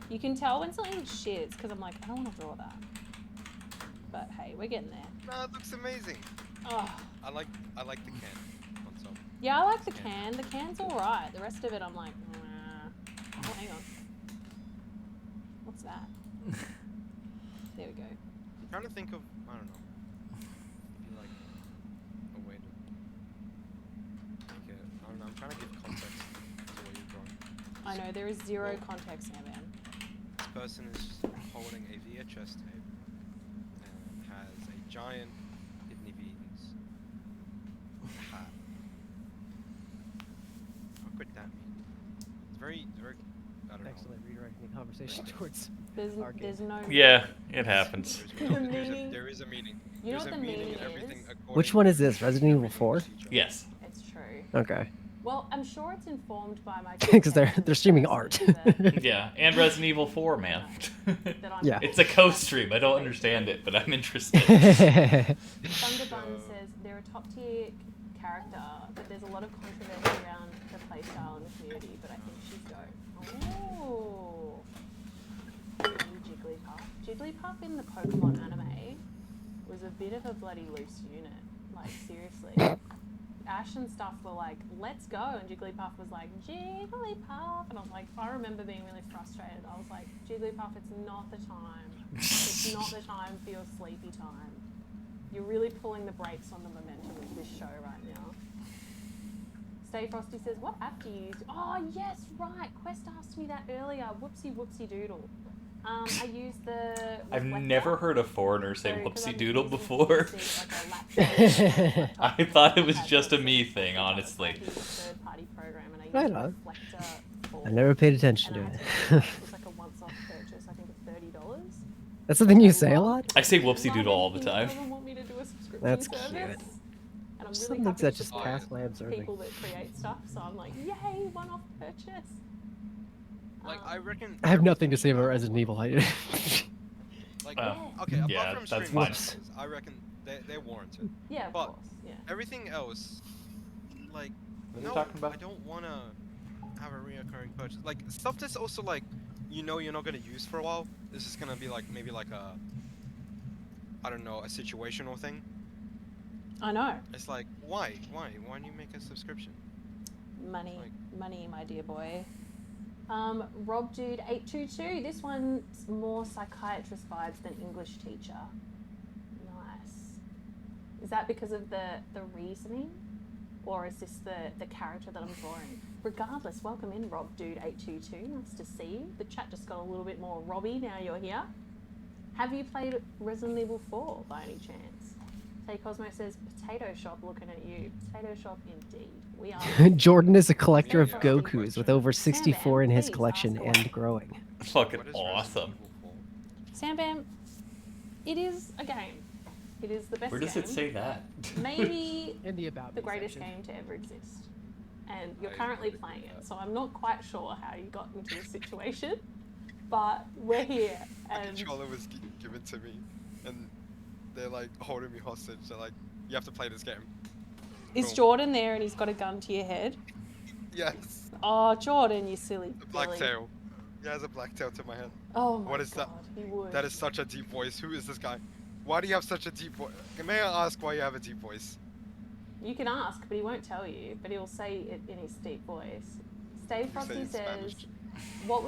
You can tell when something's shit, it's because I'm like, I don't want to draw that. But hey, we're getting there. No, it looks amazing. Oh. I like the can on top. Yeah, I like the can. The can's alright. The rest of it, I'm like, nah. Oh, hang on. What's that? There we go. I'm trying to think of, I don't know. Maybe like a way to make it. I don't know. I'm trying to give context to what you're drawing. I know, there is zero context here, man. This person is holding a VHS tape and has a giant kidney beans hat. What could that mean? It's very, I don't know. Actually, redirecting the conversation towards arcade. There's no. Yeah, it happens. There is a meaning. You know There's what a the meaning meaning in everything is? according Which one is to this? Resident Evil 4? Yes. It's true. Okay. Well, I'm sure it's informed by my. Because they're context streaming and art. that Yeah, and Resident Evil 4, man. I'm Yeah. It's a co-stream. I don't understand it, but I'm interested. Thunderbun says they're a top tier character, but there's a lot of controversy around the playstyle in the community. But I think she's dope. Oh, Jigglypuff. Jigglypuff in the Pokemon anime was a bit of a bloody loose unit. Like seriously. Ash and stuff were like, let's go, and Jigglypuff was like, Jigglypuff, and I was like, I remember being really frustrated. I was like, Jigglypuff, it's not the time. It's not the time for your sleepy time. You're really pulling the brakes on the momentum of this show right now. Stay Frosty says, what app do you use? Oh, yes, right. Quest asked me that earlier. Whoopsie doodle. I use the I've Reflector. never heard a foreigner say So, 'cause whoopsie I'm doodle using before. PC, like a laptop, I thought it was iPad just a versus me thing, laptop. honestly. I use a third-party program, and I use Right on. Reflector for I never paid attention to and I it. had to pay, it was like a once-off purchase, I think, of $30. That's the thing you say a lot? I say whoopsie doodle all the Love time. anything that doesn't want me to do a subscription That's service. cute. And I'm really Some things happy that to just support pass my observing. people that create stuff, so I'm like, yay, one-off purchase. Like, I reckon. I have nothing to say about Resident Evil. Like, Oh, okay, apart yeah, from that's streaming fine. services, I reckon they're warranted. Yeah, of But course, yeah. everything else, like, What are you no, talking about? I don't want to have a reoccurring purchase. Like, stuff that's also, like, you know you're not going to use for a while. This is going to be, like, maybe like a, I don't know, a situational thing. I know. It's like, why? Why do you make a subscription? Money, Like- money, my dear boy. Rob Dude 822. This one's more psychiatrist vibes than English teacher. Nice. Is that because of the reasoning, or is this the character that I'm drawing? Regardless, welcome in, Rob Dude 822. Nice to see you. The chat just got a little bit more Robbie now you're here. Have you played Resident Evil 4 by any chance? Tay Cosmo says, potato shop looking at you. Potato shop indeed. We are. Jordan is a collector of Yeah. Gokus with over 64 in his please collection ask away. and growing. Fucking What is awesome. Resident Evil 4? Sambam, it is a game. It is the best Where does game. it say that? Maybe In the about the greatest game to ever exist. And you're I currently agree with playing it, that. so I'm not quite sure how you got into this situation. But we're here, A and controller was given to me, and they're like holding me hostage. They're like, you have to play this game. is Boom. Jordan there and he's got a gun to your head? Yes. Oh, Jordan, you silly The black Billy. tail. He has a black tail to my head. Oh my What is that? god, he would. That is such a deep voice. Who is this guy? Why do you have such a deep voice? May I ask why you have a deep voice? You can ask, but he won't tell you. But he'll say it in his deep voice. Stay You say Frosty in Spanish. says, what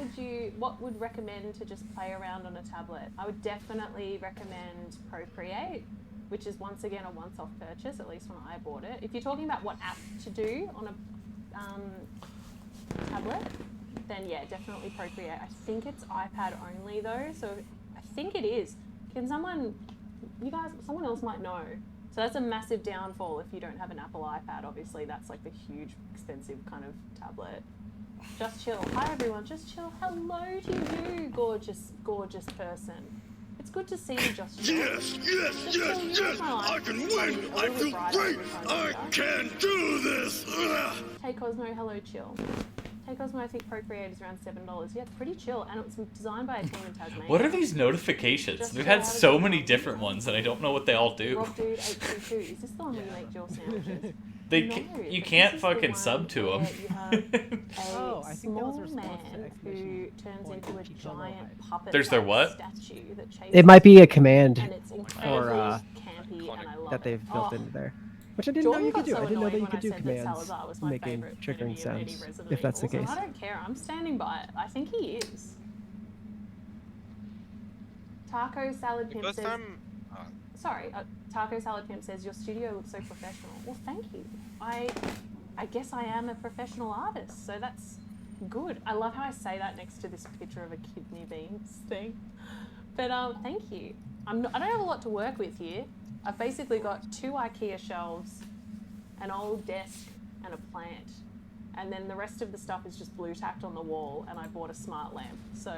would recommend to just play around on a tablet? I would definitely recommend Procreate, which is once again a once-off purchase, at least when I bought it. If you're talking about what app to do on a tablet, then yeah, definitely Procreate. I think it's iPad only though, so I think it is. Can someone else might know. So that's a massive downfall if you don't have an Apple iPad. Obviously, that's like the huge, expensive kind of tablet. Just chill. Hi everyone, just chill. Hello to you, gorgeous, gorgeous person. It's good to see you, just chill. Just chill. You make my life a little bit brighter every time you're here. do this! Hey Cosmo, hello, chill. Hey Cosmo, I think Procreate is around $7. Yeah, it's pretty chill, and it was designed by a team in Tasmania. What are these notifications? Just We've chill, had have a so good many time. different ones, and I don't know what they all do. Rob Dude 822. Is this the one where you make your sandwiches? They No, you but can't this is the fucking one sub to where them. you have a Oh, I think that was small a response to man exclamation who turns point into a Peach on the giant line. puppet There's their what? statue that chases It might be a and command it's incredibly for campy and I love that they've it. built Oh, into there, which I didn't Jordan know you got could do. so I didn't know annoyed that you when could I do said that commands Salazar was my making favourite triggering enemy in any sounds. Resident If that's the Evils, case. and I don't care. I'm standing by it. I think he is. Taco Salad The Pimp first says, time. sorry, Taco Salad Pimp says your studio looks so professional. Well, thank you. I guess I am a professional artist, so that's good. I love how I say that next to this picture of a kidney beans thing. But thank you. I don't have a lot to work with here. I've basically got 2 IKEA shelves, an old desk, and a plant. And then the rest of the stuff is just blue tacked on the wall, and I bought a smart lamp. So,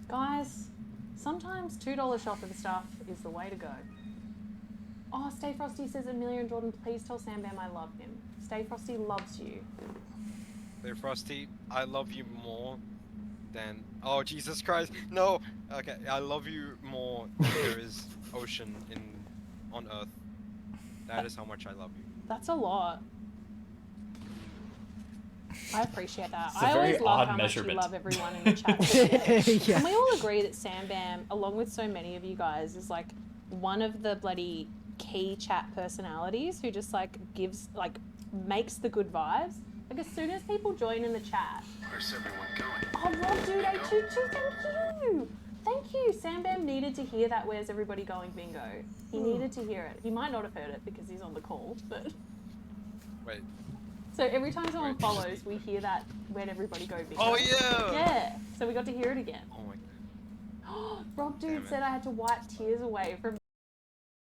guys, sometimes $2 shop of stuff is the way to go. Oh, Stay Frosty says, Amelia and Jordan, please tell Sam Bam I love him. Stay Frosty loves you. Hey Frosty, I love you more than. Oh Jesus Christ! No. Okay, I love you more than there is ocean on Earth. That is how much I love you. That's a lot. I appreciate that. It's a I always very love odd how measurement. much you love everyone in the chat. Yeah. Can we all agree that Sam Bam, along with so many of you guys, is like one of the bloody key chat personalities who just like makes the good vibes? Like as soon as people join in the chat. Where's everyone going? Oh, Rob Dude 822, thank you! Thank you. Sam Bam needed to hear that. Where's everybody going? Bingo. He needed to hear it. He might not have heard it because he's on the call, but. Wait. So every time someone follows, we hear that. Where'd everybody go? Bingo. Oh yeah. Yeah. So we got to hear it again. Oh my god. Rob Damn Dude it. said I had to wipe tears away from